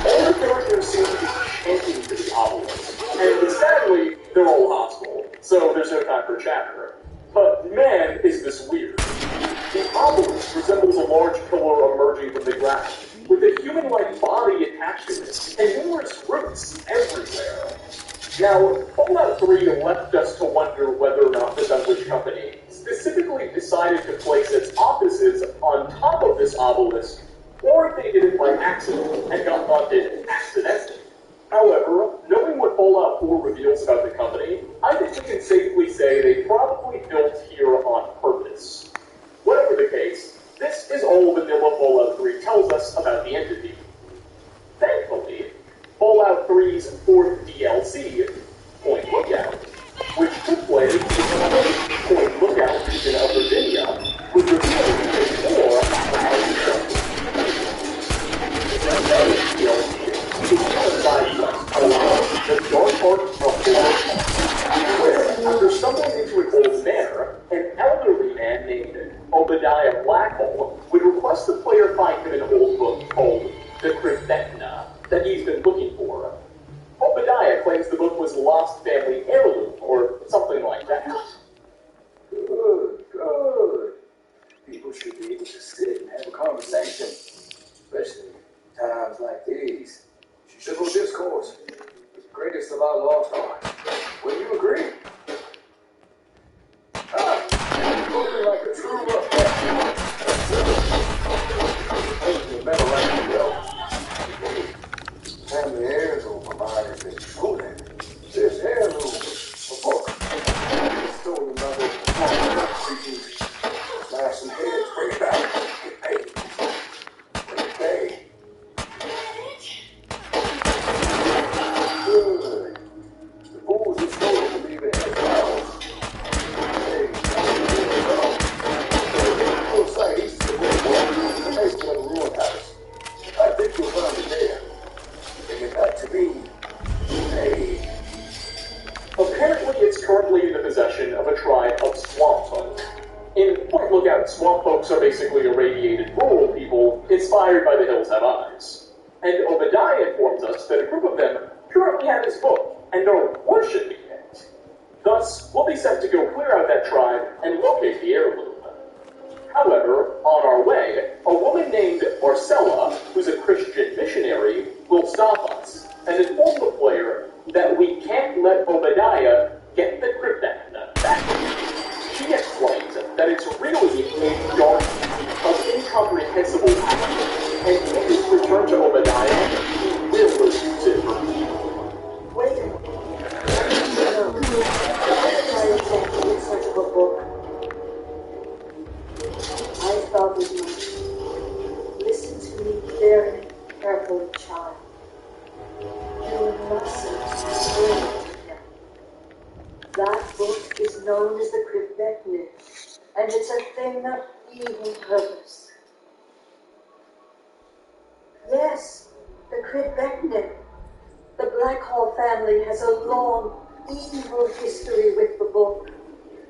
All the characters seem to be chanting to the Obelisk, and sadly, they're all hostile, so there's no time for chatter. But man, is this weird. The obelisk resembles a large pillar emerging from the ground, with a human-like body attached to it, and numerous roots everywhere. Now, Fallout 3 left us to wonder whether or not the Dunwich Company specifically decided to place its offices on top of this obelisk, or if they did it by accident and got haunted accidentally. However, knowing what Fallout 4 reveals about the company, I think we can safely say they probably built here on purpose. Whatever the case, this is all vanilla Fallout 3 tells us about the entity. Thankfully, Fallout 3's fourth DLC, Point Lookout, which took place in the Point Lookout region of Virginia, would reveal more about the DLC is a side quest around the dark part of Florida, where, after stumbling into an old manor, an elderly man named Obadiah Blackhole would request the player find him an old book called The Krivekna that he's been looking for. Obadiah claims the book was lost family heirloom, or something like that. Good. People should be able to sit and have a conversation, especially times like these. Civil discourse, the greatest of our lost art. Will you agree? Spoken like a true rough. You better let me go. Family heirs will provide if they show them. This heirloom, a book. Stolen by the creatures. Smash some heads, bring it back. Hey. Hey. Good. The fools who stole it will be the head. I think you'll find it there. Bring it back to me. Hey. Apparently, it's currently in the possession of a tribe of swamp folk. In Point Lookout, swamp folks are basically irradiated rural people inspired by The Hills Have Eyes. And Obadiah informs us that a group of them currently have his book and are worshipping it. Thus, we'll be sent to go clear out that tribe and locate the heirloom. However, on our way, a woman named Marcella, who's a Christian missionary, will stop us and inform the player that we can't let Obadiah get the Krivekna back. She explains that it's really a dark of incomprehensible power, and if it's returned to Obadiah, he will use it for evil. Wait a minute. No. Obadiah sent me in search of a book. I thought as much. Listen to me very carefully, child. You mustn't bring it to him. That book is known as the Krivekna, and it's a thing of evil purpose. Yes, the Kribetnik. The Blackhall family has a long, evil history with the book.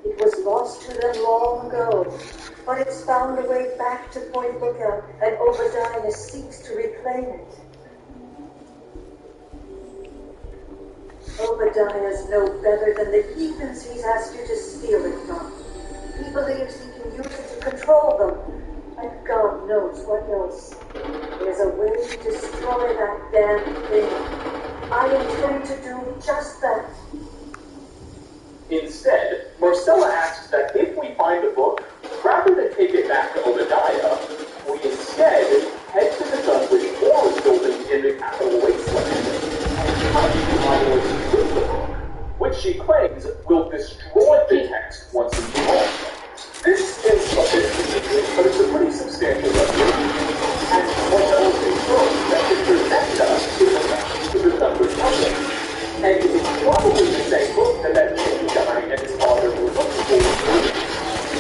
It was lost to them long ago, but it's found a way back to Point Lookout, and Obadiah seeks to reclaim it. Obadiah's no better than the heathens he's asked you to steal it from. He believes he can use it to control them, and God knows what else. There's a way to destroy that damn thing. I intend to do just that. Instead, Marcella asks that if we find the book, rather than take it back to Obadiah, we instead head to the Dunwich Forest building in the Capital Wasteland and touch the obelisk with the book, which she claims will destroy the text once and for all. This is a bit ridiculous, but it's a pretty substantial revelation, and Marcella confirms that Mr. Necta is a match to the Dunwich Dungeon. And it's probably the same book that Jimmy guy and his father were looking for.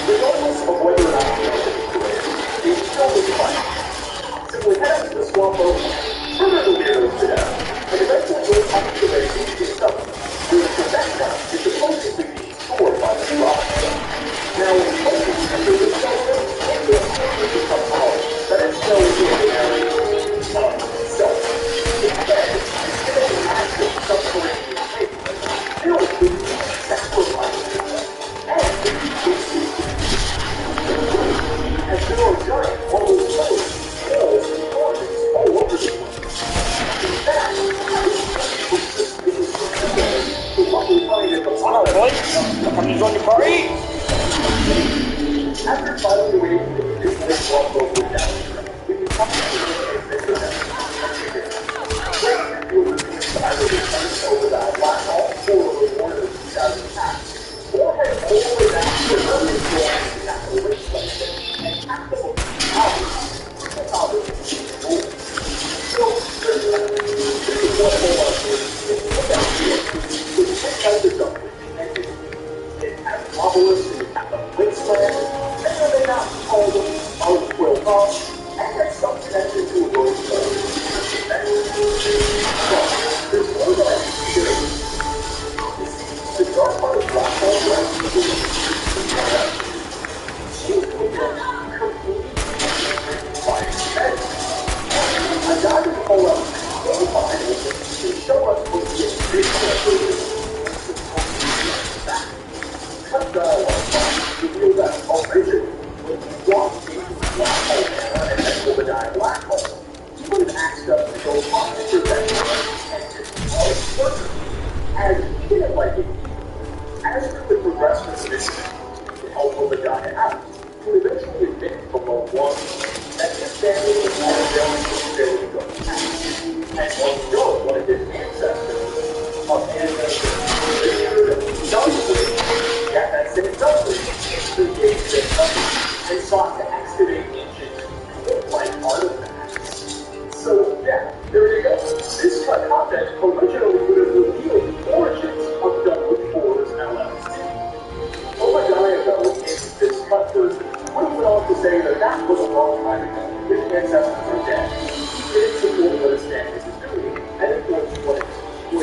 Regardless of whether or not we know the it's still this fight. Simply head out to the swamp boat, murder the weirdos to death, and eventually go up to the base and yourself. Where the Necta is supposedly being stored by the rock. Now, hopefully, after this settlement, it will become power, but it's no ordinary self. Instead, instead of an active subterranean cave, filled with sacrifices, and as there are giant marble pillars, walls, and ornaments all over the place. In fact, this was suspiciously similar to what we find at the bottom. Come to join the party? After finally waiting for the new place walk over down, we can talk to the Mr. Over that black hall for one of the 2,000 attacks, or head all the way back to the early floor of the Capital Wasteland and tap the book So, this is what all our look at here. We check out the dungeon, and it has obelisks in the Capital Wasteland, and then they not call them and that's some connection to a road there's more than I can the dark part of Black Hole I got to pull up to show us what the cut dialogue reveal that originally when you walked into the Black Hole and then Obadiah Black Hole, he would have asked us to go monitor that as he didn't like it. As we progress with the mission to help Obadiah out, he would eventually admit from the one that his family was necessarily to go past. And while we know one of his ancestors, a man that that same Dudley, who gave their country and sought to excavate ancient cult-like artifacts. So, yeah, there you go. This cut content originally would have revealed the origins of Dunwich Forest LLC. Obadiah, though, in this cut version, would have went on to say that that was a long time ago. His ancestors are dead. He didn't support what his family was doing, and it was what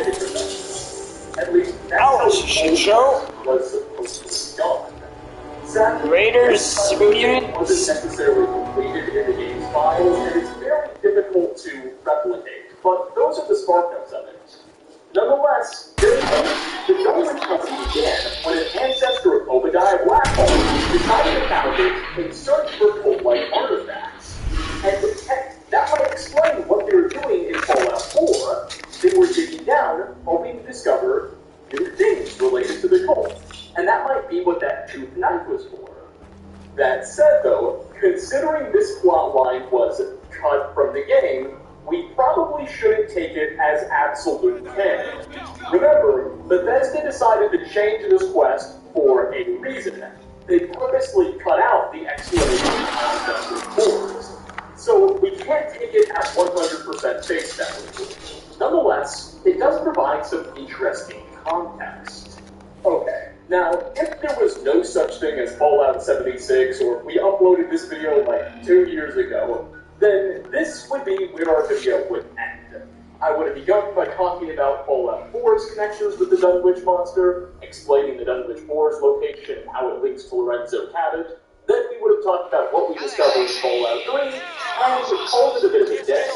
it was. At least that's how the shit show was supposed to be done. Sadly, Raiders reunion wasn't necessarily completed in the game's files, and it's very difficult to replicate, but those are the spark notes of it. Nonetheless, the Dunwich Country began when an ancestor of Obadiah Blackhole decided to found it in search for cult-like artifacts. And that might explain what they were doing in Fallout 4. They were digging down, hoping to discover new things related to the cult. And that might be what that tooth knife was for. That said, though, considering this plot line was cut from the game, we probably shouldn't take it as absolute canon. Remember, Bethesda decided to change this quest for a reason. They purposely cut out the explanation concept of boards. So we can't take it at 100% face value. Nonetheless, it does provide some interesting context. Okay, Now, if there was no such thing as Fallout 76, or we uploaded this video like 2 years ago, then this would be where our video would end. I would have begun by talking about Fallout 4's connections with the Dunwich monster, explaining the Dunwich Boar's location and how it links to Lorenzo Cabot. Then we would have talked about what we discovered in Fallout 3, and called it a bit of a day.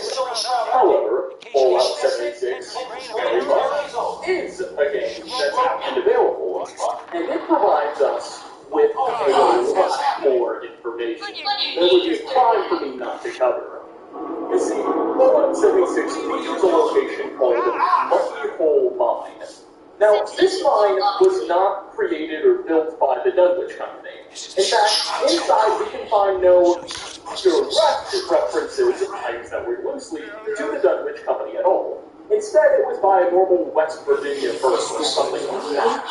However, Fallout 76 very much is a game that's out and available, and it provides us with a lot more information that would be a crime for me not to cover. You see, Fallout 76 features a location called Monkey Hole Mine. Now, this mine was not created or built by the Dunwich Company. In fact, inside we can find no direct references, items that were loosely, to the Dunwich Company at all. Instead, it was by a normal West Virginia person or something like that.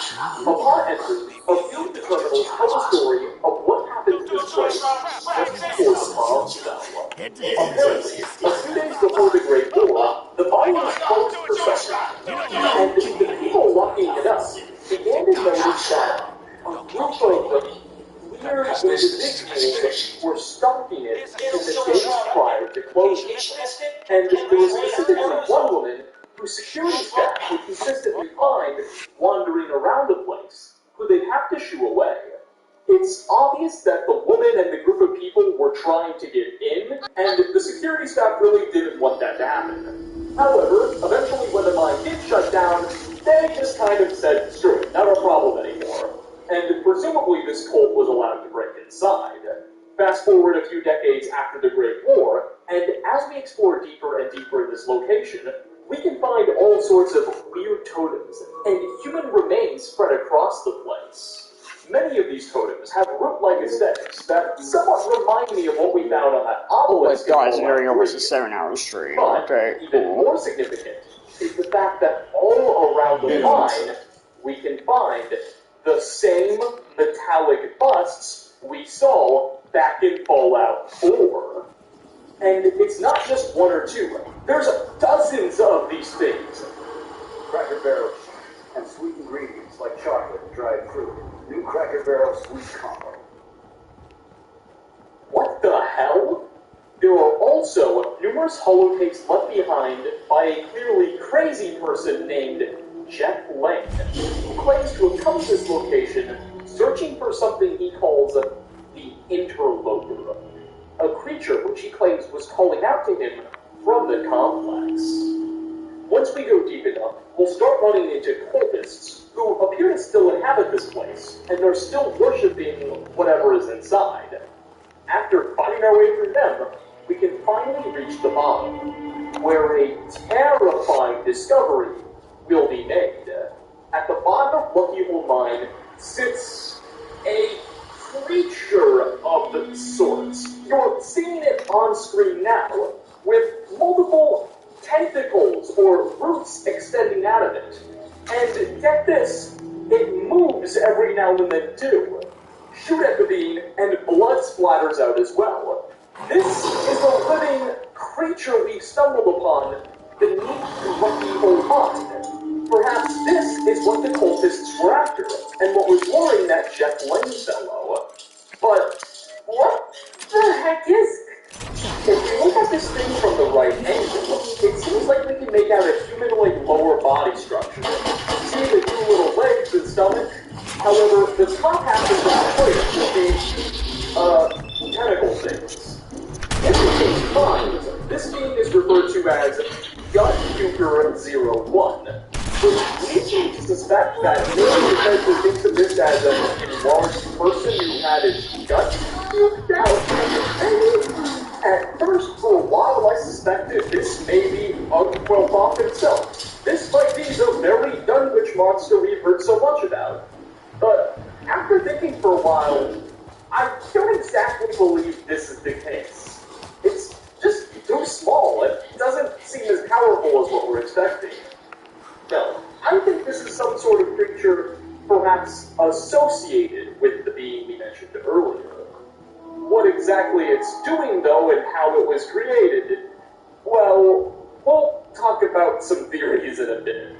Upon entry, a few of the terminals tell the story of what happened to this place just before the bomb fell. Apparently, a few days before the Great War, the mine was closed for some time, and the people walking it up began to notice that a group of weird individuals were stalking it in the days prior to closing. And there was specifically one woman whose security staff would consistently find wandering around the place, who they'd have to shoo away. It's obvious that the woman and the group of people were trying to get in, and the security staff really didn't want that to happen. However, eventually when the mine did shut down, they just kind of said, screw it, not our problem anymore. And presumably this cult was allowed to break inside. Fast forward a few decades after the Great War, and as we explore deeper and deeper in this location, we can find all sorts of weird totems and human remains spread across the place. Many of these totems have root-like aesthetics that somewhat remind me of what we found on that obelisk. Oh my god, it's nearing almost a 7-hour stream. Okay, even more significant is the fact that all around the mine, we can find the same metallic busts we saw back in Fallout 4. And it's not just one or two. There's dozens of these things. Cracker Barrel cheese and sweet ingredients like chocolate and dried fruit. New Cracker Barrel sweet combo. What the hell? There are also numerous holotapes left behind by a clearly crazy person named Jeff Lane, who claims to have come to this location searching for something he calls the Interloper, a creature which he claims was calling out to him from the complex. Once we go deep enough, we'll start running into cultists who appear to still inhabit this place, and are still worshipping whatever is inside. After fighting our way through them, we can finally reach the bottom, where a terrifying discovery will be made. At the bottom of Lucky Hole Mine sits a creature of the sorts. You're seeing it on screen now, with multiple tentacles or roots extending out of it. And get this, it moves every now and then too. Shoot at the beam, and blood splatters out as well. This is a living creature we've stumbled upon beneath Lucky Hole Mine. Perhaps this is what the cultists were after, and what was luring that Jeff Lane fellow. But what the heck is it? If we look at this thing from the right angle, it seems like we can make out a humanoid lower body structure. See the two little legs and stomach? However, the top half of the plate is tentacle things. If it takes time, this being is referred to as Gut Puker 01, which leads me to suspect that maybe the character thinks of this as a large person who had his guts puked out. At first, for a while, I suspected this may be Ugg himself. This might be the very Dunwich monster we've heard so much about. But after thinking for a while, I don't exactly believe this is the case. It's just too small. It doesn't seem as powerful as what we're expecting. No, I think this is some sort of creature perhaps associated with the being we mentioned earlier. What exactly it's doing, though, and how it was created, well, we'll talk about some theories in a bit.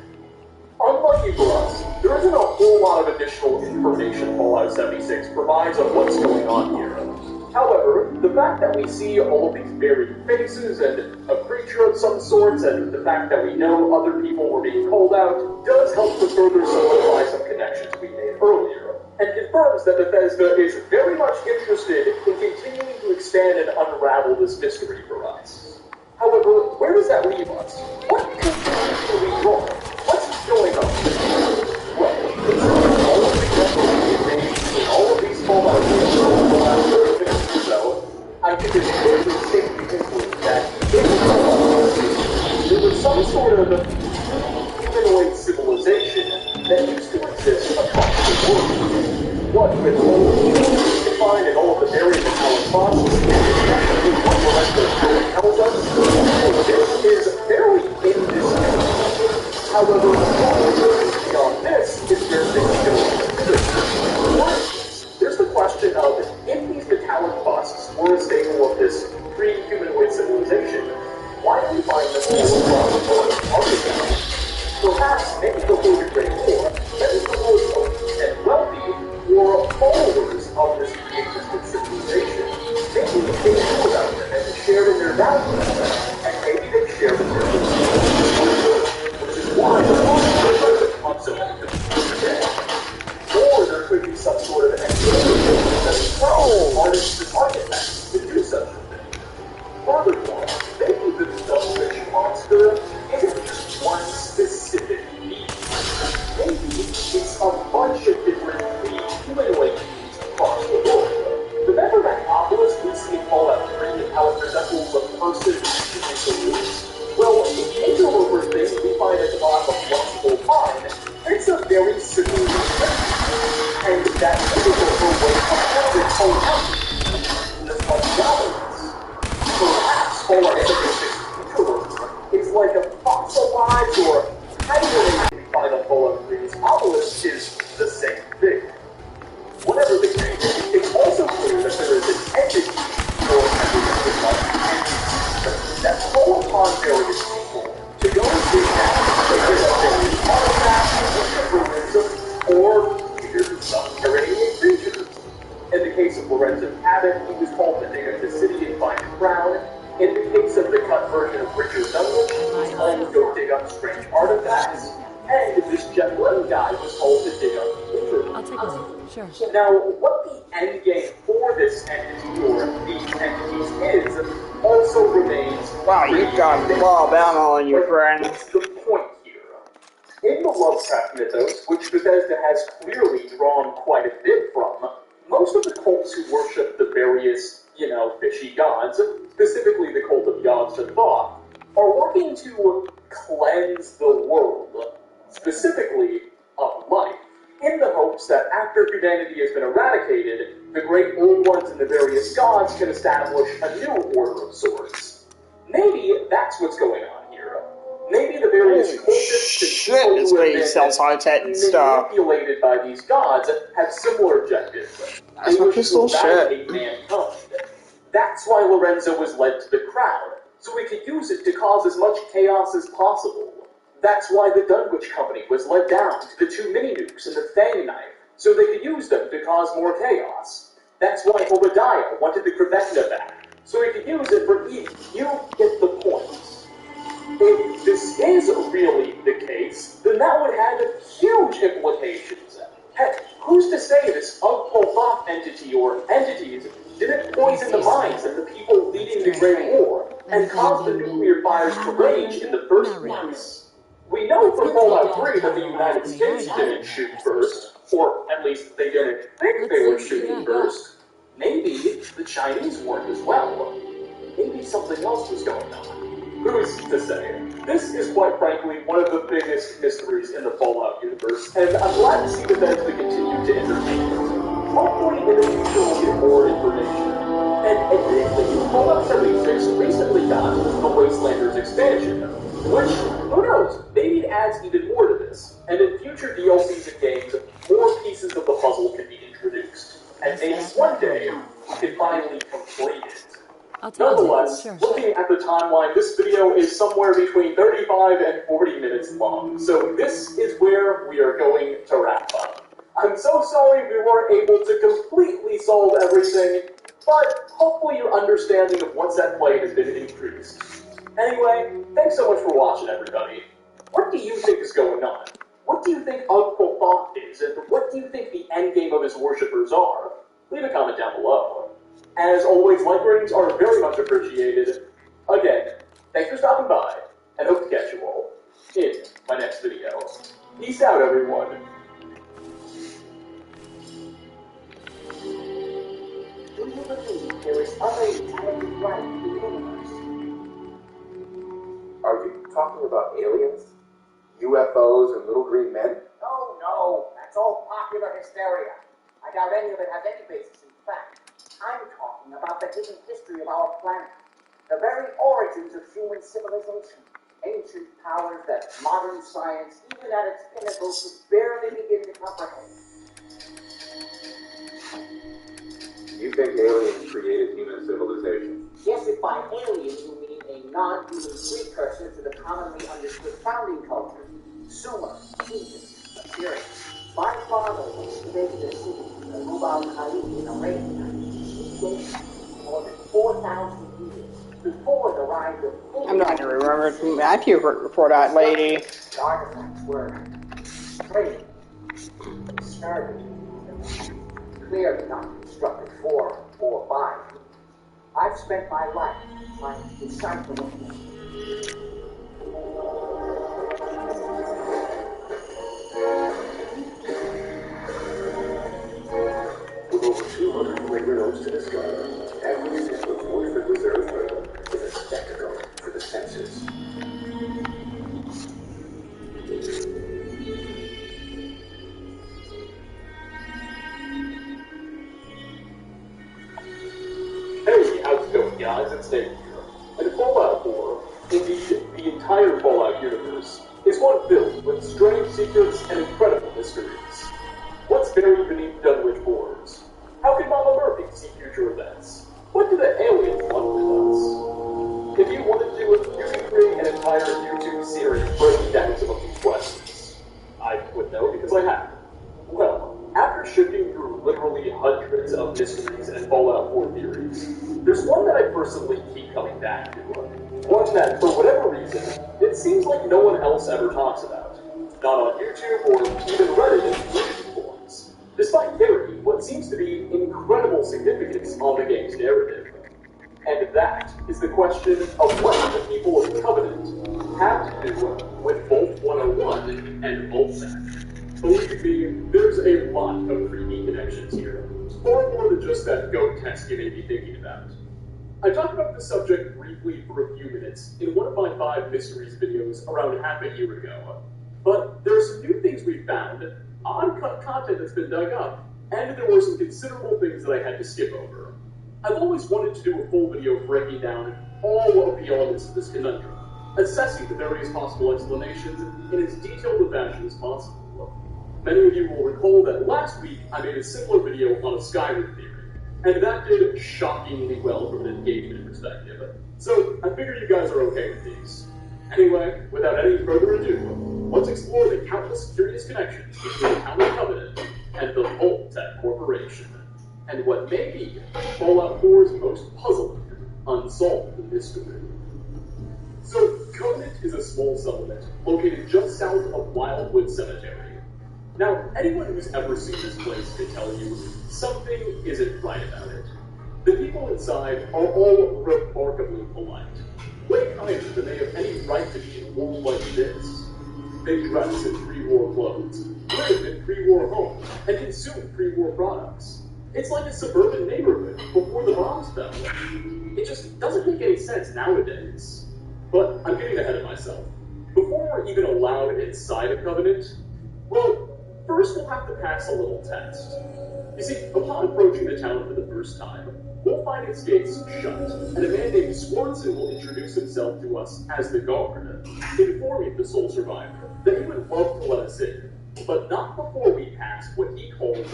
Unlucky for us, there isn't a whole lot of additional information Fallout 76 provides on what's going on here. However, the fact that we see all of these buried faces and a creature of some sorts, and the fact that we know other people were being called out, does help to further solidify some connections we made earlier, and confirms that Bethesda is very much interested in continuing to expand and unravel this mystery for us. However, where does that leave us? What conclusions do we draw? What's going on? Well, considering all of the efforts we've made in all of these Fallout games over the last 30 minutes or so, I think it's fairly safe to conclude that in there was some sort of humanoid civilization that used to exist across the world. What with all of the humans we find and all of the various metallic fossils, especially what Lorenzo tells us, this is fairly indisputable. However, beyond this is where things go consider. For instance, there's the question of if these metallic busts were a staple of this pre-humanoid civilization, why do we find them all across the architecture? Perhaps maybe before the Great War, many of the most and wealthy were followers of this pre-existent civilization. Maybe they knew about them and shared in their values, and maybe they shared in their beliefs. Which is why the on so many different today. Or there could be some sort of explanation that is artists and architects to do such a thing. Furthermore, maybe the Dunwich monster isn't just one specific beast. Maybe it's a bunch of different humanoid beings across the world. Remember that obelisk we see in Fallout 3 and how it resembles a person shooting balloons? Well, the interloper thing we find at the bottom of Flexible Pine, it's a very similar thing. And that interloper was a hundred whole just like galleries. Perhaps Fallout 76 interloper is like a fossilized or hibernating final Fallout 3's obelisk is the same thing. Whatever the case, it's also clear that there is an entity, or that call upon various people to go and dig down to get up various artifacts, or weird subterranean creatures. In the case of Lorenzo Cabot, he was called to dig up the city and find a crown. In the case of the cut version of Richard Dunwich, he was called to go dig up strange artifacts. And this Jeff Lynne guy was told to dig up the I'll take a look. Sure. Now, what the end game for this entity or these entities is also remains. Wow, you've got a lot of ammo on you, friend. What's the point here? In the Lovecraft mythos, which Bethesda has clearly drawn quite a bit from, most of the cults who worship the various, fishy gods, specifically the cult of Yog-Sothoth, are working to cleanse the world, specifically of life, in the hopes that after humanity has been eradicated, the great old ones and the various gods can establish a new order of sorts. Maybe that's what's going on here. Maybe the various cultists and people who have been manipulated by these gods have similar objectives. They wish to eradicate mankind. That's why Lorenzo was led to the crowd, so he could use it to cause as much chaos as possible. That's why the Dunwich Company was led down to the 2 mini-nukes and the Fang Knife, so they could use them to cause more chaos. That's why Obadiah wanted the Krevekna back, so he could use it for evil. You get the point. If this is really the case, then that would have huge implications. Heck, who's to say this Ugg-Pol-Thoth entity or entities didn't poison the minds of the people leading the Great War and cause the nuclear fires to rage in the first place? We know from Fallout 3 that the United States didn't shoot first, or at least they didn't think they were shooting first. Maybe the Chinese weren't as well. Maybe something else was going on. Who's to say? This is quite frankly one of the biggest mysteries in the Fallout universe, and I'm glad to see Bethesda continue to entertain it. Hopefully in the future we'll get more information. And admittedly, Fallout 76 recently got the Wastelanders expansion, which, who knows, maybe it adds even more to this. And in future DLCs and games, more pieces of the puzzle can be introduced. And maybe one day, we can finally complete it. I'll take it. Nonetheless, Sure. looking at the timeline, this video is somewhere between 35 and 40 minutes long, so this is where we are going to wrap up. I'm so sorry we weren't able to completely solve everything, but hopefully your understanding of what's at play has been increased. Anyway, thanks so much for watching, everybody. What do you think is going on? What do you think Ugful Thoth is, and what do you think the endgame of his worshippers are? Leave a comment down below. As always, like ratings are very much appreciated. Again, thanks for stopping by, and hope to catch you all in my next video. Peace out, everyone. Do you believe there is other intelligent life in the universe? Are you talking about aliens? UFOs and little green men? No, that's all popular hysteria. I doubt any of it has any basis in fact. I'm talking about the hidden history of our planet, the very origins of human civilization, ancient powers that modern science, even at its pinnacle, could barely begin to comprehend. You think aliens created human civilization? Yes, if by alien you mean a non-human precursor to the commonly understood founding cultures, Sumer, Egypt, Assyria. My father created a city, the Rubal Khali in Arabia. He dated more than 4,000 years before the rise of I'm not going to remember Matthew for that lady. The artifacts were strange, disturbing, clearly not constructed for or by. I've spent my life trying to decipher them. With over 200 flavor notes to discover, every sip of Woodford Reserve bourbon is a spectacle for the senses. Hey, how's it going, guys? It's Dave here. And Fallout 4, indeed the entire Fallout universe, is one filled with strange secrets and incredible mysteries. What's buried beneath Dunwich boards? How can Mama Murphy see future events? What do the aliens want with us? If you wanted to, you could create an entire YouTube series breaking down some of these questions. I would know because I have. Well, after shifting through literally hundreds of mysteries and Fallout 4 theories, there's one that I personally keep coming back to. One that, for whatever reason, it seems like no one else ever talks about. Not on YouTube or even Reddit in community forums. Despite carrying what seems to be incredible significance on the game's narrative. And that is the question of what the people of the Covenant have to do with Vault 101 and Vault-Tec. Believe me, there's a lot of creepy connections here. Far more than just that goat test you may be thinking about. I talked about this subject briefly for a few minutes in one of my 5 mysteries videos around half a year ago. But there are some new things we found, uncut content that's been dug up, and there were some considerable things that I had to skip over. I've always wanted to do a full video breaking down all of the elements of this conundrum, assessing the various possible explanations in as detailed a fashion as possible. Many of you will recall that last week I made a similar video on a Skyrim theory, and that did shockingly well from an engagement perspective. So I figure you guys are okay with these. Anyway, without any further ado, let's explore the countless curious connections between the Town of Covenant and the Vault-Tec Corporation, and what may be Fallout 4's most puzzling, unsolved mystery. So, Covenant is a small settlement located just south of Wildwood Cemetery. Now, anyone who's ever seen this place can tell you something isn't right about it. The people inside are all remarkably polite, way kinder than they have any right to be in a world like this. They dress in pre-war clothes, live in pre-war homes, and consume pre-war products. It's like a suburban neighborhood before the bombs fell. It just doesn't make any sense nowadays. But I'm getting ahead of myself. Before we're even allowed inside a Covenant, well, first we'll have to pass a little test. You see, upon approaching the town for the first time, we'll find its gates shut, and a man named Swanson will introduce himself to us as the guard, informing the sole survivor that he would love to let us in, but not before we pass what he calls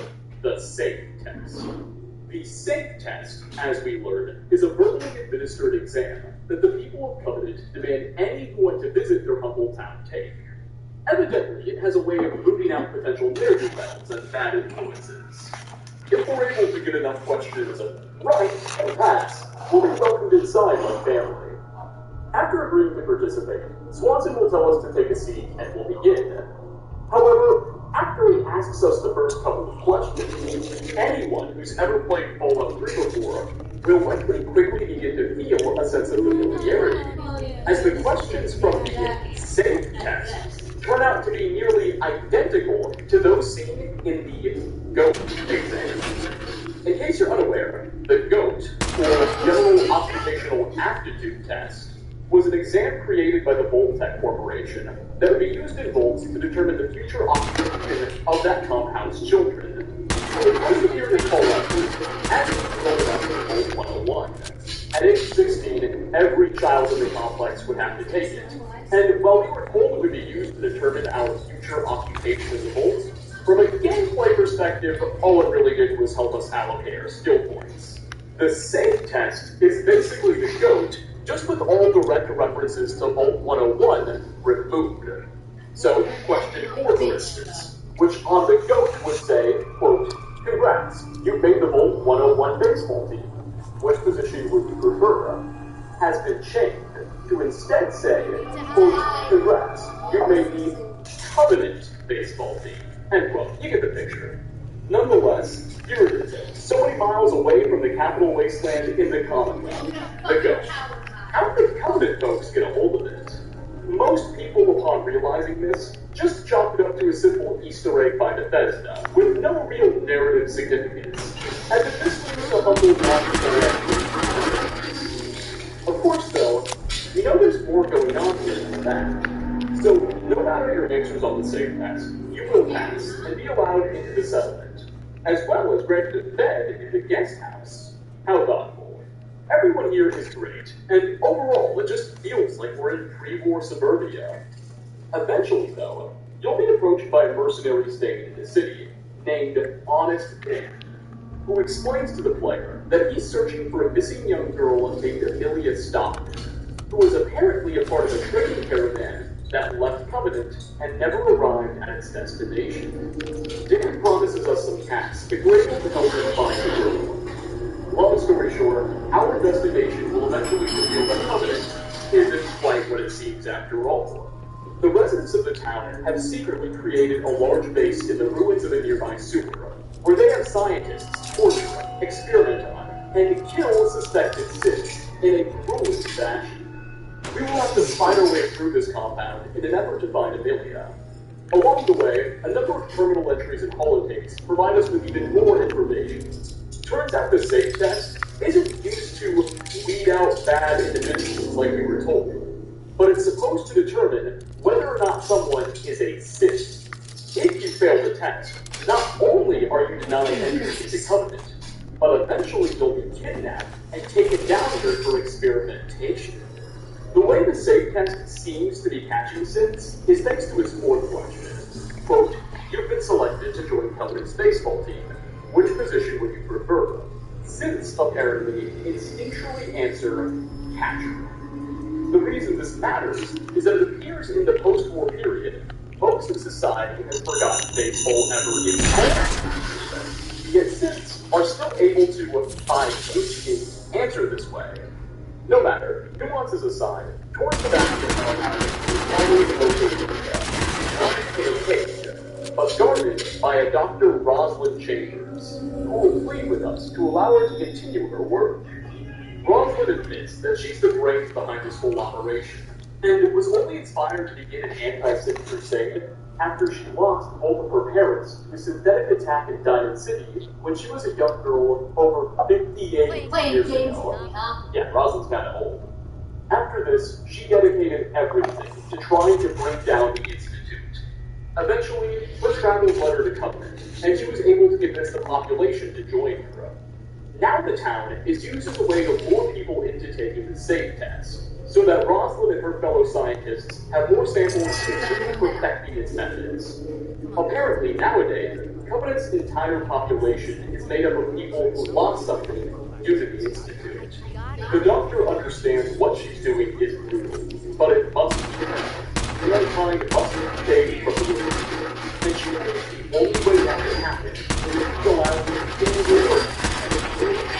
the safe test. The safe test, as we learn, is a verbally administered exam that the people of Covenant demand anyone to visit their humble town take. Evidently, it has a way of rooting out potential ne'er-do-wells and bad influences. If we're able to get enough questions right and pass, we'll be welcomed inside like family. After agreeing to participate, Swanson will tell us to take a seat and we'll begin. However, after he asks us the first couple of questions, anyone who's ever played Fallout 3 before will likely quickly begin to feel a sense of familiarity, as the questions from the safe test turn out to be nearly identical to those seen in the GOAT exam. In case you're unaware, the GOAT, or General Occupational Aptitude Test, was an exam created by the Voltec Corporation that would be used in Volts to determine the future occupation of that compound's children. It was appeared in Fallout 3 as rolled out in Volt 101. At age 16, every child in the complex would have to take it. And while we were told it would be used to determine our future occupation in the Volt, from a gameplay perspective, all it really did was help us allocate our skill points. The safe test is basically the GOAT, just with all direct references to Volt 101 removed. So, question 4, for instance, which on the GOAT would say, quote, "Congrats, you made the Volt 101 baseball team. Which position would you prefer?" has been changed to instead say, quote, "Congrats, you made the Covenant baseball team." End quote. You get the picture. Nonetheless, here it is, so many miles away from the capital wasteland in the Commonwealth, the GOAT. How did the Covenant folks get a hold of it? Most people, upon realizing this, just chalked it up to a simple Easter egg by Bethesda, with no real narrative significance, as if this was a humble Of course, though, you know there's more going on here than that. So, no matter your answers on the safe test, you will pass and be allowed into the settlement, as well as granted a bed in the guest house. How thoughtful. Everyone here is great, and overall, it just feels like we're in pre-war suburbia. Eventually, though, you'll be approached by a mercenary staying in the city, named Honest Dan, who explains to the player that he's searching for a missing young girl named Amelia Stockton, who was apparently a part of a trading caravan that left Covenant and never arrived at its destination. Dan promises us some cash if we're able to help him find the girl. Long story short, our destination will eventually reveal that Covenant isn't quite what it seems after all. The residents of the town have secretly created a large base in the ruins of a nearby sewer, where they have scientists torture, experiment on, and kill suspected Siths in a grueling fashion. We will have to find our way through this compound in an effort to find Amelia. Along the way, a number of terminal entries and holotapes provide us with even more information. Turns out the safe test isn't used to weed out bad individuals like we were told, but it's supposed to determine whether or not someone is a Sith. If you fail the test, not only are you denied entry into Covenant, but eventually you'll be kidnapped and taken down here for experimentation. The way the safe test seems to be catching Siths is thanks to its fourth question. Quote, "You've been selected to join Covenant's baseball team. Which position would you prefer?" Siths apparently instinctually answer catcher. The reason this matters is that it appears in the post-war period, most of society has forgotten baseball ever existed. Yet Siths are still able to, by teaching, answer this way. No matter, nuances aside, towards the back of the compound is finally located in a cage, guarded by a Dr. Rosalind Chambers, who will plead with us to allow her to continue her work. Rosalind admits that she's the brains behind this whole operation, and was only inspired to begin an anti-Sith crusade after she lost both of her parents to a synthetic attack in Diamond City when she was a young girl over 58 years ago. Yeah, Rosalind's kind of old. After this, she dedicated everything to trying to bring down the Institute. Eventually, her travels led her to Covenant, and she was able to convince the population to join her. Now the town is used as a way to lure people into taking the safe test, so that Rosalind and her fellow scientists have more samples to continue perfecting its methods. Apparently, nowadays, Covenant's entire population is made up of people who lost something due to the Institute. The Doctor understands what she's doing is brutal, but it must be done. Mankind must stay from the room. And she knows the only way that can happen is if she allows them to continue their work and experience.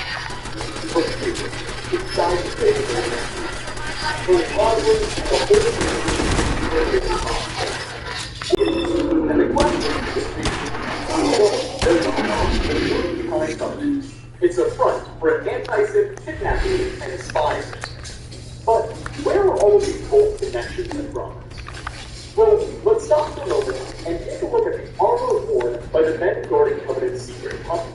For future, it's time to stay with their message. For Rosalind, the whole thing is impossible. And the question is there's a behind Covenant. It's a front for an anti-Sith kidnapping and spying. But where are all of these old connections and from? Well, let's stop for a moment and take a look at the armor worn by the men guarding Covenant's secret hub.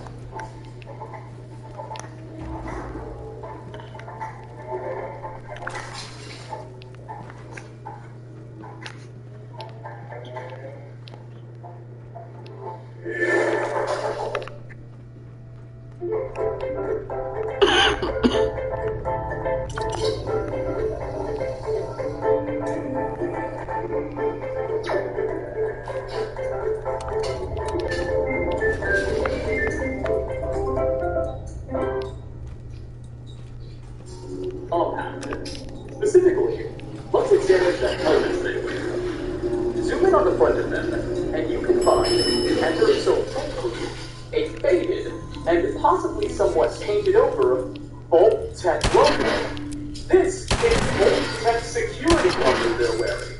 Specifically, let's examine that helmet they wear. Zoom in on the front of them, and you can find, ever so quickly, a faded and possibly somewhat painted over Bolt Tech logo. This is Bolt Tech security armor they're wearing.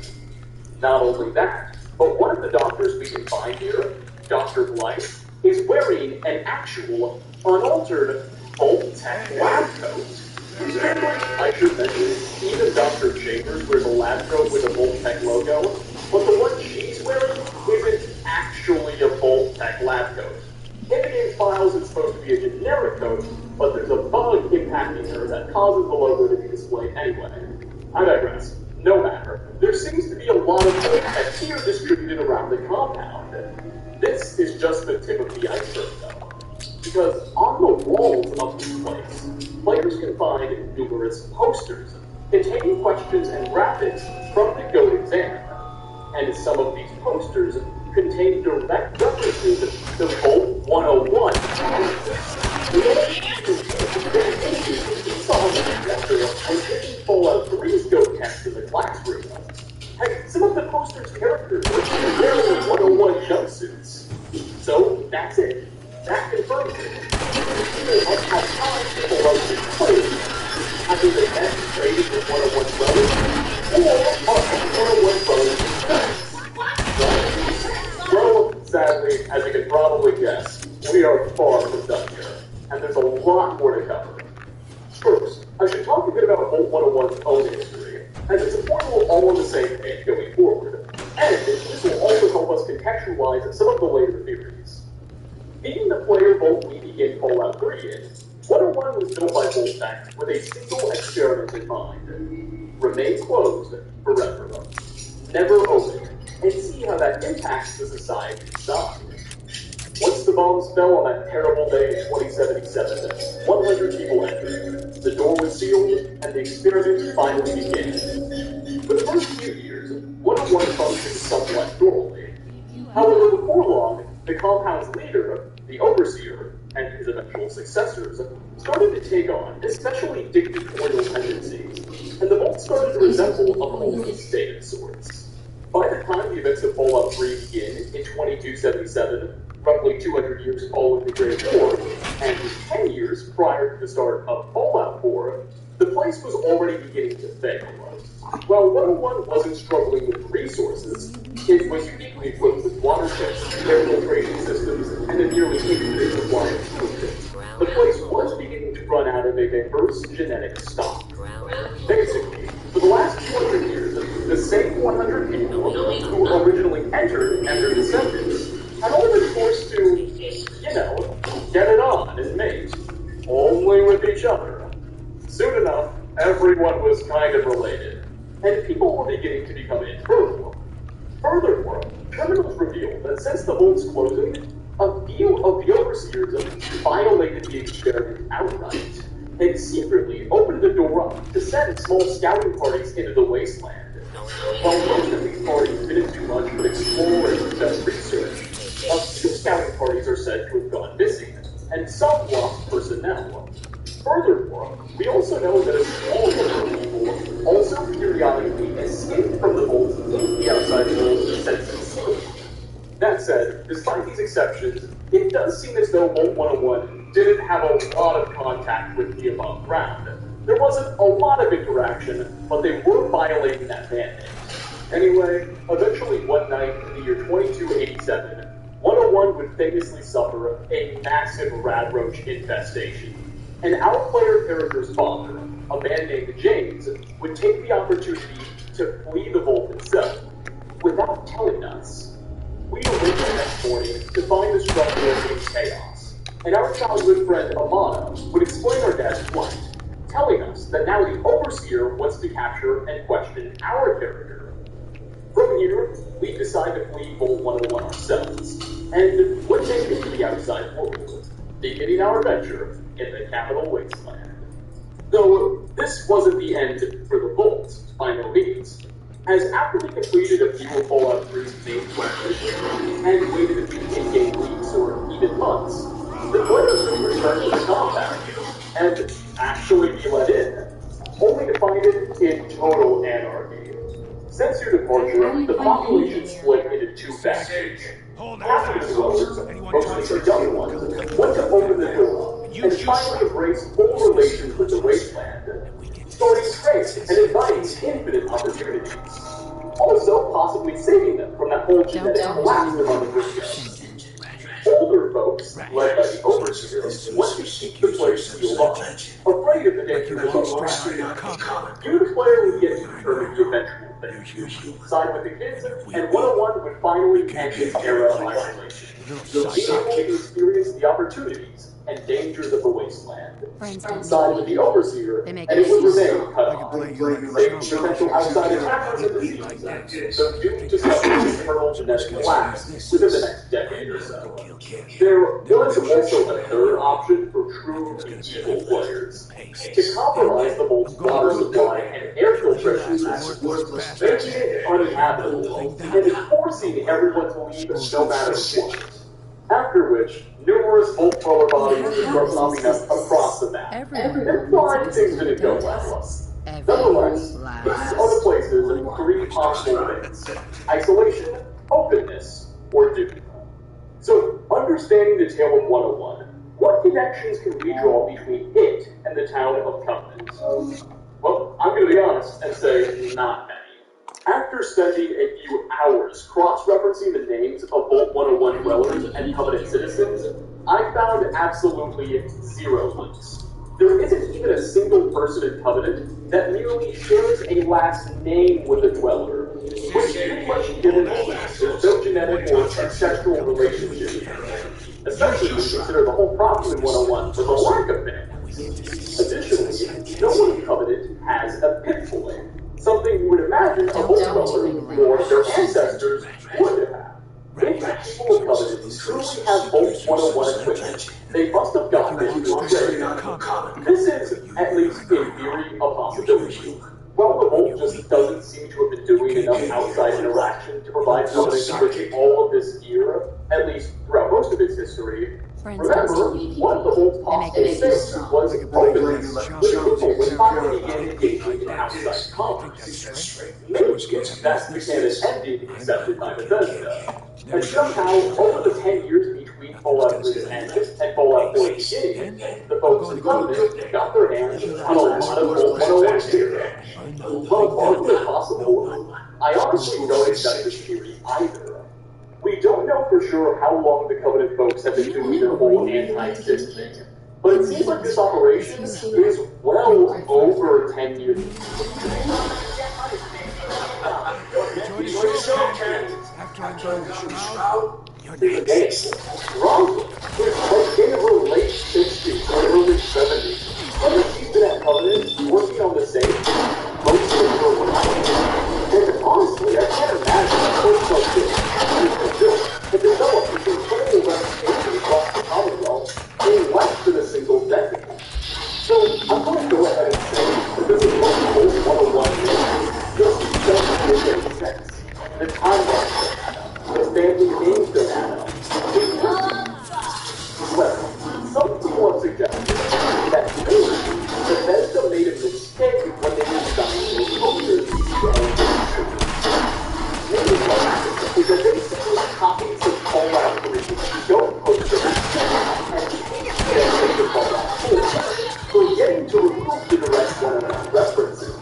Not only that, but one of the doctors we can find here, Dr. Blythe, is wearing an actual, unaltered Bolt Tech lab coat. I should mention, even Dr. Chambers wears a lab coat with a Bolt Tech logo, but the one she's wearing isn't actually a Bolt Tech lab coat. In the game files, it's supposed to be a generic coat, but there's a bug impacting her that causes the logo to be displayed anyway. I digress. No matter. There seems to be a lot of Bolt Tech here distributed around the compound. This is just the tip of the iceberg, though. Because on the walls of this place, players can find numerous posters containing questions and graphics from the GOAT exam. And some of these posters contain direct references to Bolt 101. We saw the professor and taking Fallout 3's GOAT test in the classroom. Heck, some of the posters' characters were wearing 101 jumpsuits. So, that's it. That confirms it. People have had time to pull out these players. Either they met and traded with 101 brothers, or are 101 brothers themselves. Well, sadly, as you can probably guess, we are far from done here, and there's a lot more to cover. First, I should talk a bit about Bolt 101's own history, as it's important we're all on the same page going forward, and this will also help us contextualize some of the later theories. Being the player Bolt we begin Fallout 3 in, 101 was built by Bolt Tech with a single experiment in mind. Remain closed forever. Never open, and see how that impacts the society inside. Once the bombs fell on that terrible day in 2077, 100 people entered. The door was sealed, and the experiment finally began. For the first few years, 101 functioned somewhat normally. However, before long, the compound's leader, the Overseer, and his eventual successors, started to take on especially dictatorial tendencies, and the Vault started to resemble a holy state of sorts. By the time the events of Fallout 3 begin in 2277, roughly 200 years following the Great War, and 10 years prior to the start of Fallout 4, the place was already beginning to fail. While 101 wasn't struggling with resources, it was uniquely equipped with water ships, air filtration systems, and a nearly infinite supply of food. The place was beginning to run out of a diverse genetic stock. Basically, for the last 200 years, the same 100 people who originally entered and their descendants had all been forced to, get it on and mate, only with each other. Soon enough, everyone was kind of related, and people were beginning to become infertile. Furthermore, criminals revealed that since the Vault's closing, a few of the Overseers violated the experiment outright, and secretly opened opened the door up to send small scouting parties into the wasteland. While most of these parties didn't do much but explore and conduct research, a few scouting parties are said to have gone missing, and some lost personnel. Furthermore, we also know that a small number of people also periodically escaped from the vault into the outside world to sense and see. That said, despite these exceptions, it does seem as though Vault 101 didn't have a lot of contact with the above ground. There wasn't a lot of interaction, but they were violating that mandate. Anyway, eventually one night in the year 2287, 101 would famously suffer a massive rad roach infestation. And our player character's father, a man named James, would take the opportunity to flee the vault himself, without telling us. We awakened the next morning to find the structure in chaos, and our childhood friend Amana would explain our dad's plight, telling us that now the Overseer wants to capture and question our character. From here, we decide to flee Vault 101 ourselves, and would take it to the outside world, beginning our adventure in the Capital Wasteland. Though this wasn't the end for the Vault, by no means, as after we completed a few of Fallout 3's main quests, and waited a few in-game weeks or even months, the players would return to the compound, and actually be let in, only to find it in total anarchy. Since your departure, the population split into two factions. Half of the dwellers, mostly the young ones, went to open the door and finally embrace full relations with the wasteland, starting trade and inviting infinite opportunities. Also, possibly saving them from that whole genetic collapse on the brink. Older folks, led by the Overseer, went to keep the place sealed off, afraid of the dangers of the you, the player, would get to determine the eventual fate. Side with the kids, and 101 would finally end its era of isolation, being able to experience the opportunities and dangers of the wasteland. Side with the Overseer, and it would remain cut off, saving potential outside attackers and diseases, so doomed to suffer eternal genetic collapse within the next decade or so. There was also a third option for true evil players. To compromise the Vault's water supply and air filtration systems, making it uninhabitable, and forcing everyone to leave no matter what. After which, numerous Vault Crawler bodies would start popping up across the map, implying things didn't go well. Nonetheless, these are the places of three possible fates: isolation, openness, or doom. So, understanding the tale of 101, what connections can we draw between it and the town of Covenant? Well, I'm going to be honest and say not many. After spending a few hours cross-referencing the names of Vault 101 dwellers and Covenant citizens, I found absolutely zero links. There isn't even a single person in Covenant that merely shares a last name with a dweller, which pretty much guarantees there's no genetic or ancestral relationship, especially when you consider the whole problem in 101 was a lack of families. Additionally, no one in Covenant has a pit boy, something you would imagine a Vault dweller or their ancestors would have. If the people of Covenant truly have Vault 101 equipment, they must have gotten this from trade. This is, at least in theory, a possibility. While the Vault just doesn't seem to have been doing enough outside interaction to provide Covenant with all of this gear, at least throughout most of its history, remember, one of the Vault's possible states was openness, which people would finally begin engaging in outside commerce. Maybe that's the canon ending accepted by Bethesda. And somehow, over the 10 years between Fallout 3's end and Fallout 4's beginning, the folks in Covenant got their hands on a lot of Vault 101 gear. While partly possible, I honestly don't accept this theory either. We don't know for sure how long the Covenant folks have been doing their whole anti-Sith thing, but it seems like this operation is well over 10 years. Enjoy the show, Kent. After the shroud, you're next. Wrong. Like in her late 60s or early 70s. Ever she's been at Covenant, working on the same, most of her life. And honestly, I can't imagine a place like this had developed this incredible reputation across the Commonwealth in less than a single decade. So I'm going to go ahead and say the timeline don't add up, the family names don't add up. Well, some people have suggested that maybe Bethesda made a mistake when they designed those posters. Maybe what happened is that they simply copied some Fallout 3 Go poster and changed the Fallout 4, forgetting to remove the direct one-on-one references.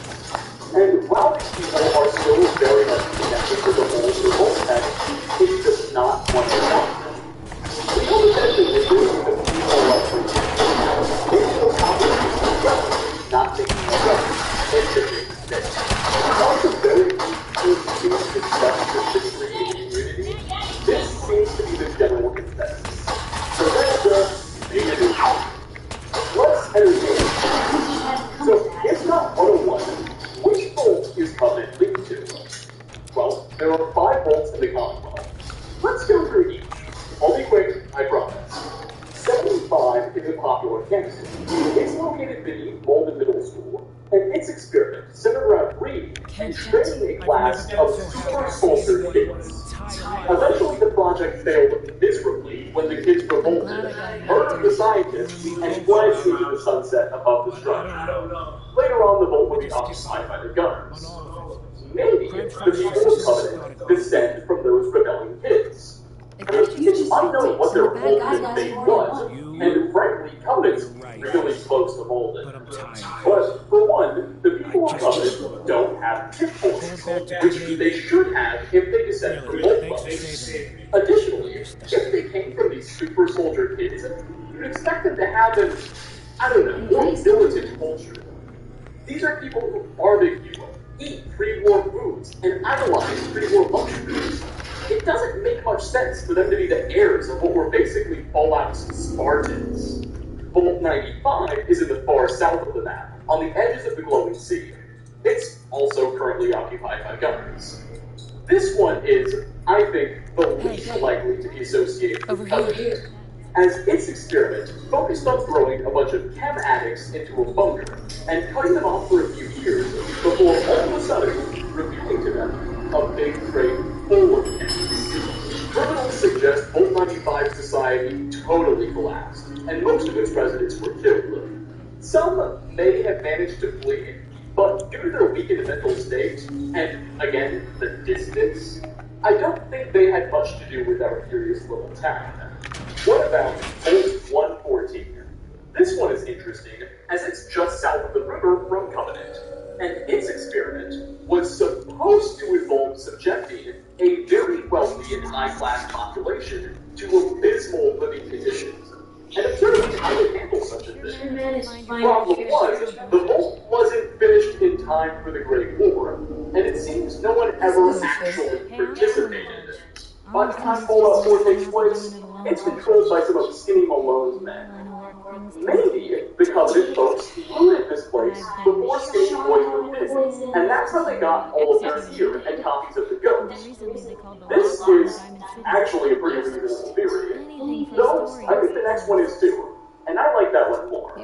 And while these people are still very much connected to the whole revolt text, it's just not one of them. We know that the leaders of the people are free. They will copy not taking a reference and shipping instead. While the very few seems to discuss the history in the community, this seems to be the general consensus. So that's the beginning. Let's entertain. So, if not 101, which vault is Covenant linked to? Well, there are 5 vaults in the Commonwealth. Let's go through each. I'll be quick, I promise. 75 is a popular campus. It's located beneath Malden Middle School, and its experiment centered around reading and training a class of super soldier kids. Eventually, the project failed miserably when the kids revolted, murdered the scientists, and fled into the sunset above the structure. Later on, the vault would be occupied by the gunners. Maybe the people of Covenant descend from those rebelling kids. It's unknown what their ultimate fate was, and frankly, Covenant's really close to Malden. But for one, the people of Covenant don't have tip force, which they should have if they descend from Malden. Additionally, if they came from these super soldier kids, you'd expect them to have an, more militant culture. These are people who barbecue, eat pre-war foods, and idolize pre-war luxuries. It doesn't make much sense for them to be the heirs of what were basically Fallout's Spartans. Vault 95 is in the far south of the map, on the edges of the glowing sea. It's also currently occupied by gunners. This one is, I think, the least likely to be associated with Covenant, as its experiment focused on throwing a bunch of chem addicts into a bunker and cutting them off for a few years before all of a sudden revealing to them a big crate full of chems. Criminals suggest Vault 95's society totally collapsed, and most of its residents were killed. Some may have managed to flee, but due to their weakened mental state, and again, the distance, I don't think they had much to do with our curious little town. What about Vault 114? This one is interesting, as it's just south of the river from Covenant, and its experiment was supposed to involve subjecting a very wealthy and high-class population to abysmal living conditions, and observing how to handle such a thing. Problem was, the vault wasn't finished in time for the Great War, and it seems no one ever actually participated. By the time Fallout 4 takes place, it's controlled by some of Skinny Malone's men. Maybe the Covenant folks looted this place before Skinny Boys were busy, and that's how they got all of their gear and copies of the Ghost. This is actually a pretty reasonable theory, though I think the next one is too, and I like that one more.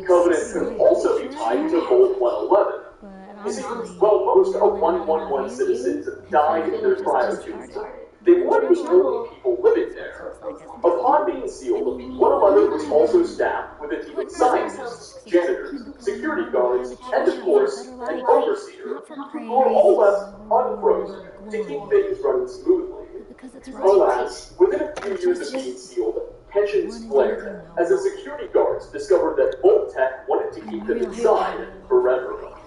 Covenant could also be tied to Vault 111. You see, while most of 111 citizens died in their cryotunes, they weren't the only people living there. Upon being sealed, 111 was also staffed with a team of scientists, janitors, security guards, and of course, an overseer, who are all left unfrozen to keep things running smoothly. Alas, within a few years of being sealed, tensions flared as the security guards discovered that Vault Tech wanted to keep them inside forever.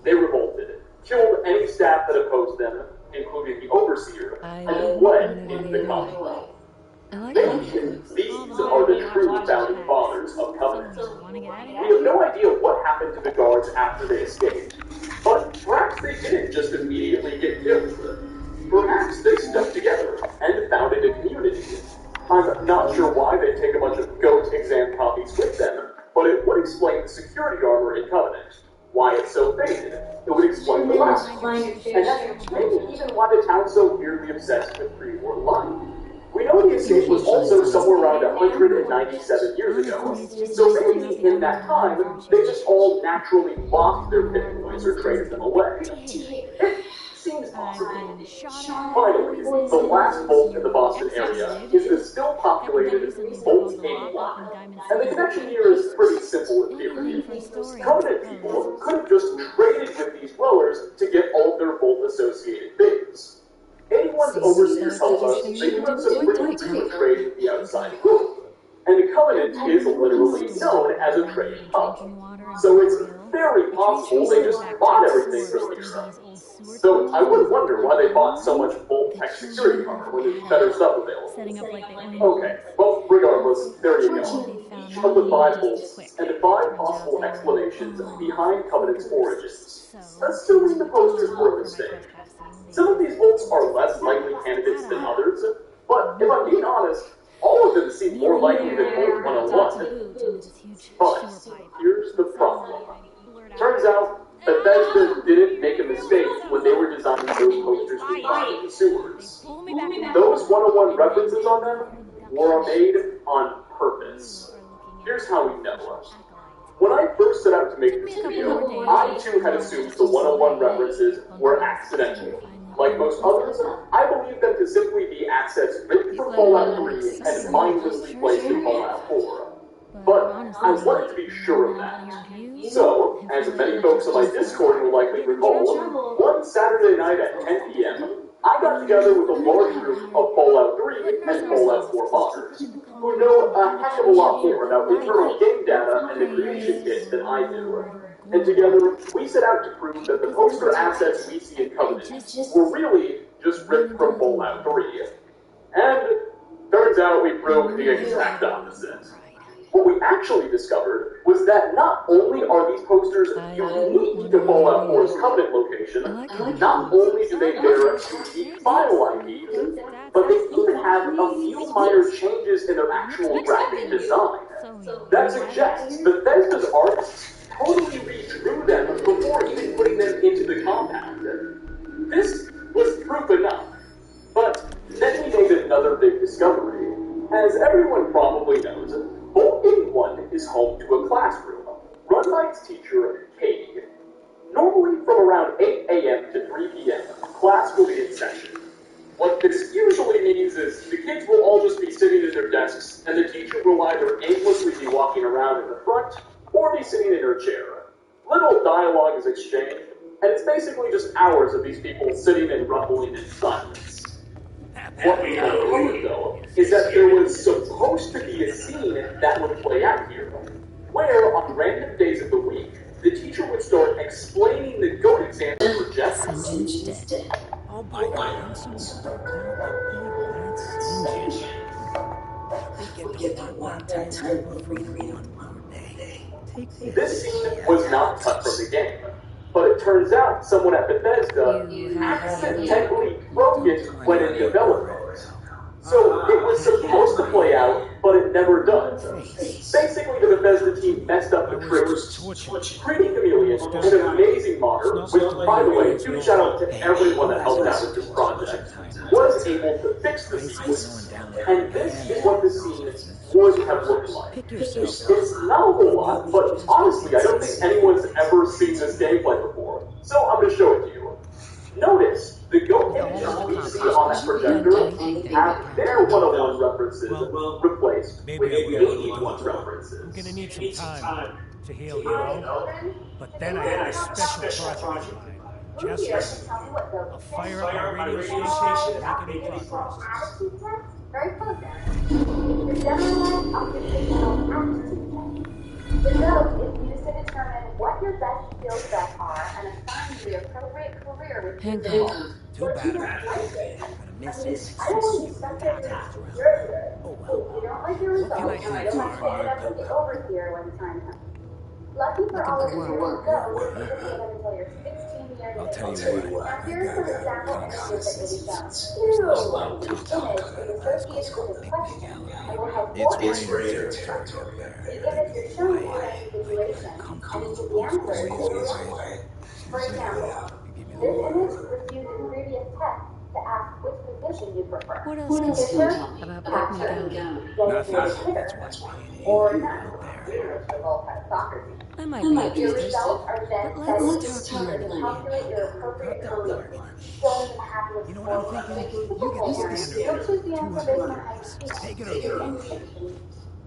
They revolted, killed any staff that opposed them, including the overseer, and fled into the Commonwealth. These are the true founding fathers of Covenant. We have no idea what happened to the guards after they escaped, but perhaps they didn't just immediately get killed. Perhaps they stuck together and founded a community. I'm not sure why they take a bunch of GOAT exam copies with them, but it would explain the security armor in Covenant. Why it's so faded. It would explain the last and that's maybe even why the town's so weirdly obsessed with pre-war life. We know the escape was also somewhere around 197 years ago, so maybe in that time, they just all naturally lost their pit boys or traded them away. It seems I've possible. been shot at for no Finally, reason. the last bolt in the Boston area Executed. is the still Heck, populated recently they Bolt called the lockup 81. in Diamond And the City connection the here is Post. pretty simple in Anything theory. for a story, I Covenant suppose. people could have just traded with these dwellers to get all of their Bolt-associated things. Anyone's Seems overseer those tells us negotiations they do have didn't some quite pretty work, decent huh? trade with the outside world. And the Covenant is literally known as a trade hub. So it's very possible they just bought everything from each side. So I would wonder why they bought so much Bolt-tech security armor when there's better stuff available. Setting up like they own Okay, well, regardless, there you go. They found Each of the me 5 just as bolts quick. and 5 Turns out possible they were explanations born behind Covenant's thinkers. origins, So, assuming the posters were a for my mistake. trespassing, Some of these bolts are less likely candidates than others, but if I'm being honest, all of them seem more likely than Bolt 101. But here's the problem. Turns out Bethesda didn't make a mistake when they were designing those posters to find the sewers. Those 101 references on them were made on purpose. Here's how we know. When I first set out to make this video, I too had assumed the 101 references were accidental. Like most others, I believed them to simply be assets ripped from Fallout 3 and mindlessly placed in Fallout 4. But I wanted to be sure of that. So, as many folks on my Discord will likely recall, one Saturday night at 10 p.m., I got together with a large group of Fallout 3 and Fallout 4 modders, who know a heck of a lot more about internal game data and the creation kit than I do. And together, we set out to prove that the poster assets we see in Covenant were really just ripped from Fallout 3. And turns out we proved the exact opposite. What we actually discovered was that not only are these posters unique to Fallout 4's Covenant location, not only do they bear unique file IDs, but they even have a few minor changes in their actual graphic design. That suggests Bethesda's artists totally redrew them before even putting them into the compound. This was proof enough. But then we made another big discovery. As everyone probably knows, Bolt 81 is home to a classroom, run by its teacher, Katie. Normally from around 8 a.m. to 3 p.m., class will be in session. What this usually means is the kids will all just be sitting at their desks, and the teacher will either aimlessly be walking around in the front, or be sitting in her chair. Little dialogue is exchanged, and it's basically just hours of these people sitting and rumbling in silence. What we uncovered, though, is that there was supposed to be a scene that would play out here, where, on random days of the week, the teacher would start explaining the GOAT exam for Jeff. Oh, by God, someone they get them one time for freedom one more day. This scene was not cut from the game, but it turns out someone at Bethesda accidentally broke it when in development. So it was supposed to play out, but it never does. Basically, the Bethesda team messed up the tricks. Pretty Chameleon, an amazing modder, which, by the way, huge shout out to everyone that helped out with this project, was able to fix the sequence. And this is what the scene would have looked like. It's not a whole lot, but honestly, I don't think anyone's ever seen this gameplay before. So I'm going to show it to you. Notice the GOAT images we see on that projector have their 101 references replaced with 81 references. I'm gonna need some time to heal, you know? But then I have a special project in mind. Just I'll fire up my radio station and make any progress. Very close, Aaron. It's the generalized occupational aptitude test. The GOAT is used to determine what your best skill sets are and assign you the appropriate career with your goals. Too bad about it. I'm gonna miss it. I don't want you to spend your time. You're here. If you don't like your results, you'll have to pick it up with the overseer when the time comes. Lucky for all of you, GOAT is until you're 16 years I'll tell of you age. what, Now here's some example images that can be shown. There's not a lot of Each image is associated with a question and will have four answers. The image is shown you in a situation, and the answer is correct. For example, this image was used in previous tests to ask which position you prefer. What else can you tell me about Brittany Gown? Designated hitter, or not. Leaders of all kind of soccer teams. I might be interested. Results are then But fed let's into talk the money. to calculate your appropriate career. Don't even have to You know what I'm explore thinking? what You get the Aaron. standard You'll choose the answer based on how you 200 feel. Take it or leave it.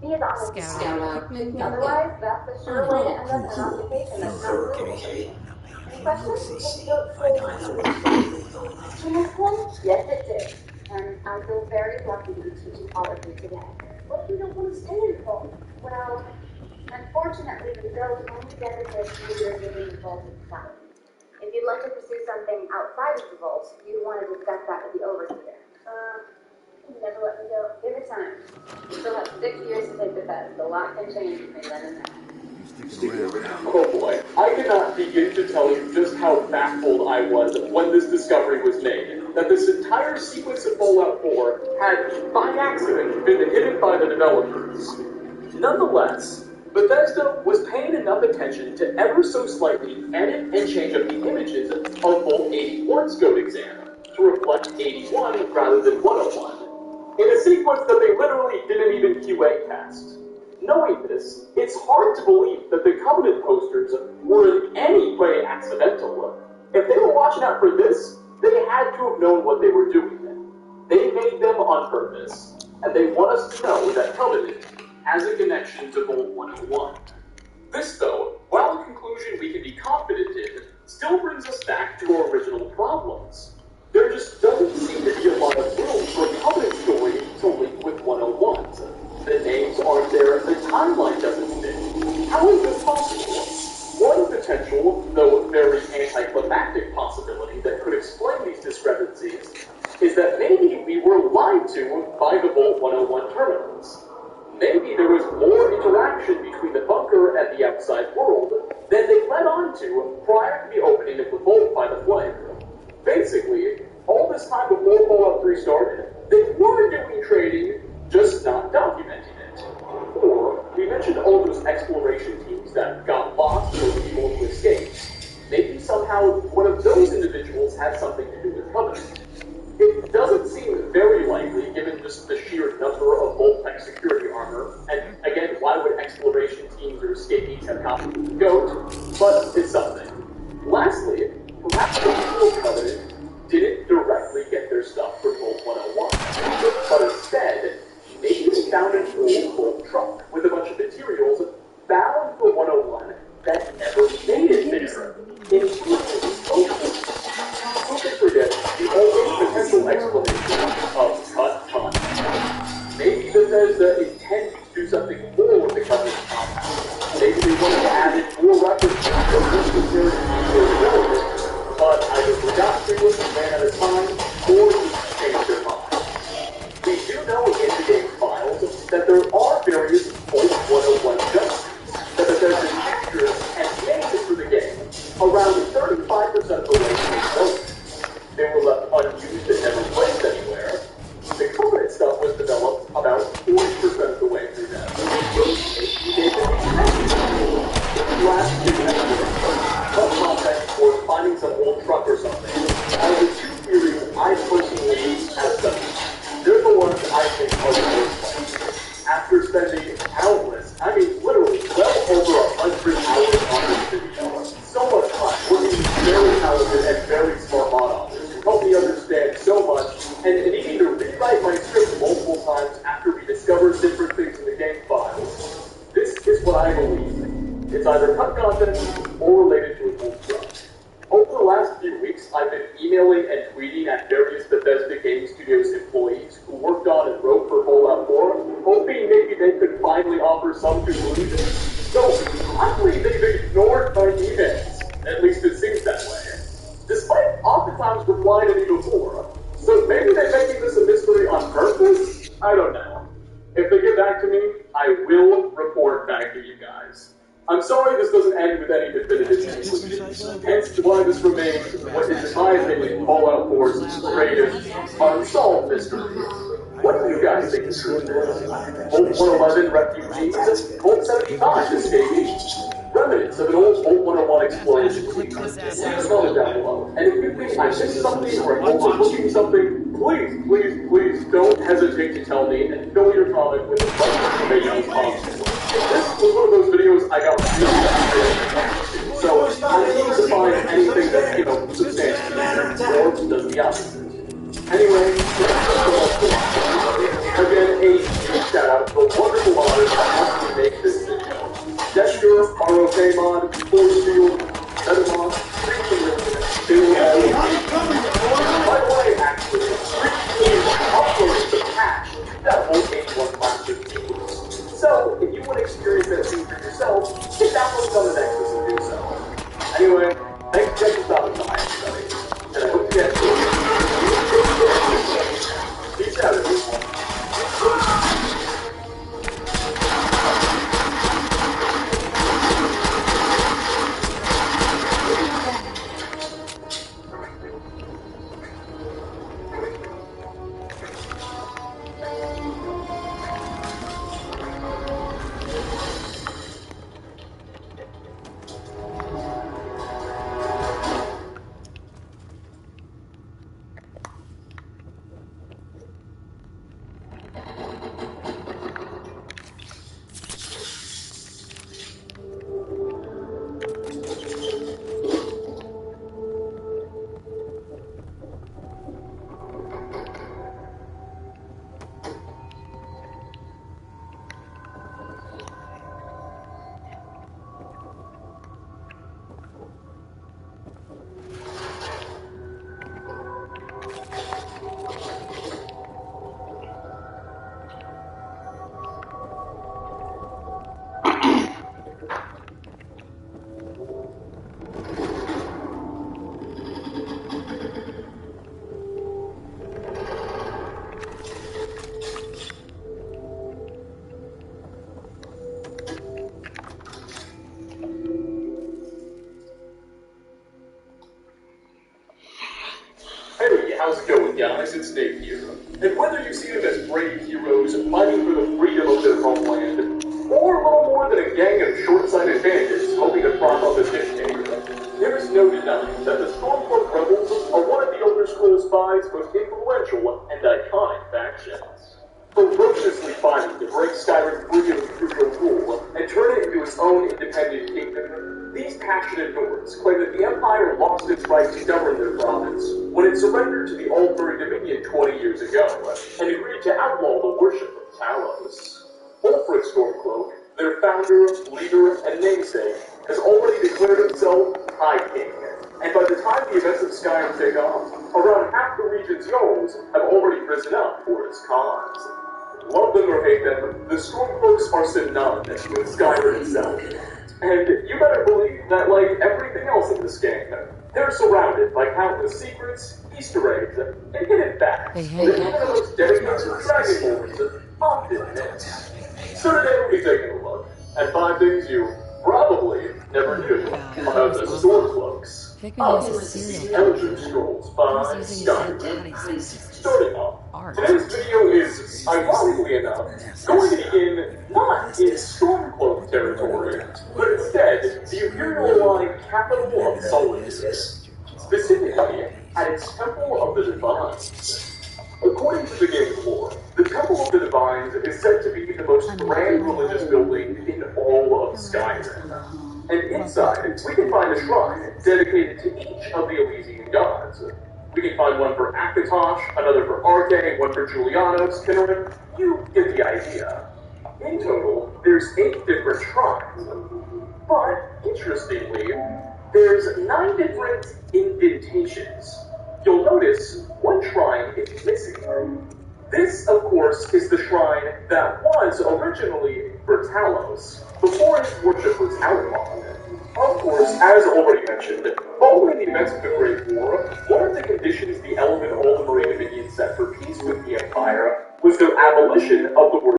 Be as honest as Scout possible. out, Pikmin, go. Otherwise, that's the sure way to end up in an occupation that's not suitable. Any questions? $5 worth of the deal with all The next one? Yes, it did. And I feel very lucky to be teaching all of you today. What if you don't want to stay in Vault? Well, unfortunately, the girls only dedicated to your giving the Vault itself. If you'd like to pursue something outside of the Vault, you'd want to discuss that with the Overseer. Never let me go. Give it time. You still have 6 years to take the test. A lot can change between then and there. Oh boy, I cannot begin to tell you just how baffled I was when this discovery was made, that this entire sequence of Fallout 4 had, by accident, been hidden by the developers. Nonetheless, Bethesda was paying enough attention to ever so slightly edit and change up the images of Vault 81's code exam to reflect 81 rather than 101, in a sequence that they literally didn't even QA test. Knowing this, it's hard to believe that the Covenant posters were in any way accidental. If they were watching out for this, they had to have known what they were doing. They made them on purpose, and they want us to know that Covenant has a connection to Vault 101. This, though, while a conclusion we can be confident in, still brings us back to our original problems. There just doesn't seem to be a lot of room for a Covenant story to link with 101's. The names aren't there, the timeline doesn't fit. How is this possible? One potential, though very anticlimactic possibility that could explain these discrepancies is that maybe we were lied to by the Vault 101 terminals. Maybe there was more interaction between the bunker and the outside world than they led on to prior to the opening of the Vault by the Flame. Basically, all this time before Fallout 3 started, they were doing trading, just not documenting it. Or, we mentioned all those exploration teams that got lost or were able to escape. Maybe somehow one of those individuals had something to do with Covenant. It doesn't seem very likely, given just the sheer number of Vault-Tech security armor, and again, why would exploration teams or escapees have copies of the GOAT, but it's something. Lastly, perhaps the people of Covenant didn't directly get their stuff from Vault 101, but instead, maybe they found an old Vault truck with a bunch of materials bound for 101 that never made it there, including the who can forget the only potential explanation of cut. Maybe Bethesda intended to do something more with the Covenant compound. Maybe they wanted to add in more references that weren't considered relevant, but either forgot to, ran out of time, or just changed their mind. We do know in the game files that there are various Vault 101 justices that Bethesda captured and made for the game, around 35% of the way through development. They were left unused and never placed anywhere. The Covenant stuff was developed about 40% of the way through that. Last two episodes, cut content or finding some old truck or something, are the two theories I personally have studied. They're the ones I think are the most likely. After spending countless, I mean literally well over 100 hours on this video, so much time working with very talented and very smart mod authors who helped me understand so much, and needing to rewrite my script multiple times after we discovered different things in the game files. This is what I believe. It's either cut content or related to a old truck. Over the last few weeks, I've been emailing and tweeting at various Bethesda Game Studios employees who worked on and wrote for Fallout 4, hoping maybe they could finally offer some conclusion. So, oddly, they've ignored my emails. At least it seems that way. Despite oftentimes replying to me before. So maybe they're making this a mystery on purpose? I don't know. If they get back to me, I will report back to you guys. I'm sorry this doesn't end with any definitive conclusions, hence why this remains what is, in my opinion, Fallout 4's greatest unsolved mystery. What do you guys think the truth is? Vault 111 refugees, Vault 75 escapees, remnants of an old Vault 101 explosion. Leave a comment down below. And if you think I missed something or I'm overlooking something, please don't hesitate to tell me and fill your comment with as much information as possible. This was one of those videos I got really fascinated. So I'm keen to find anything that, substantiates or does the opposite. Anyway, again, a huge shout out to the wonderful modders that helped me make this video. Gesture, ROK Mod, Force Field, Metamod, by the way, actually, uploaded the patch that whole H1 plastic sequence. So, if you want to experience that scene for yourself, hit download on the Nexus and do so. Anyway, thanks for checking out the time, everybody. And I hope to get to you. Peace out, everyone. Hey, how's it going, guys? It's Dave here. And whether you see them as brave heroes fighting for the freedom of their homeland, or a little more than a gang of short-sighted bandits hoping to prop up a dictator, there is no denying that the Stormcloak Rebels are one of the Elder Scrolls V's most influential and iconic factions. Ferociously fighting to break Skyrim free of imperial rule and turn it into its own independent kingdom, these passionate Nords claim that the Empire lost its right to govern their province when it surrendered to the Aldbury Dominion 20 years ago and agreed to outlaw the worship of Talos. Ulfric Stormcloak, their founder, leader, and namesake, has already declared himself High King, and by the time the events of Skyrim take off, around half the region's Jarls have already risen up for its cause. Love them or hate them, the Stormcloaks are synonymous with Skyrim itself. And you better believe that, like everything else in this game, they're surrounded by countless secrets, Easter eggs, and hidden facts that even the most dedicated dragon lords often miss. So today we'll be taking a look at 5 things you probably never knew about the Stormcloaks. The Elder Scrolls by Skyrim. Starting off, today's video is, ironically enough, going to begin not in Stormcloak territory, but instead the Imperial Line capital of Solitude, specifically at its Temple of the Divines. According to the game's lore, the Temple of the Divines is said to be the most grand religious building in all of Skyrim. And inside, we can find a shrine dedicated to each of the Elysian gods. We can find one for Akatosh, another for Arche, one for Julianos, Kinnarin. You get the idea. In total, there's 8 different shrines. But, interestingly, there's 9 different indentations. You'll notice one shrine is missing. This, of course, is the shrine that was originally for Talos, before its worship was outlawed. Of course, as already mentioned, following the events of the Great War, one of the conditions the Elven Aldbury Dominion set for peace with the Empire was their abolition of the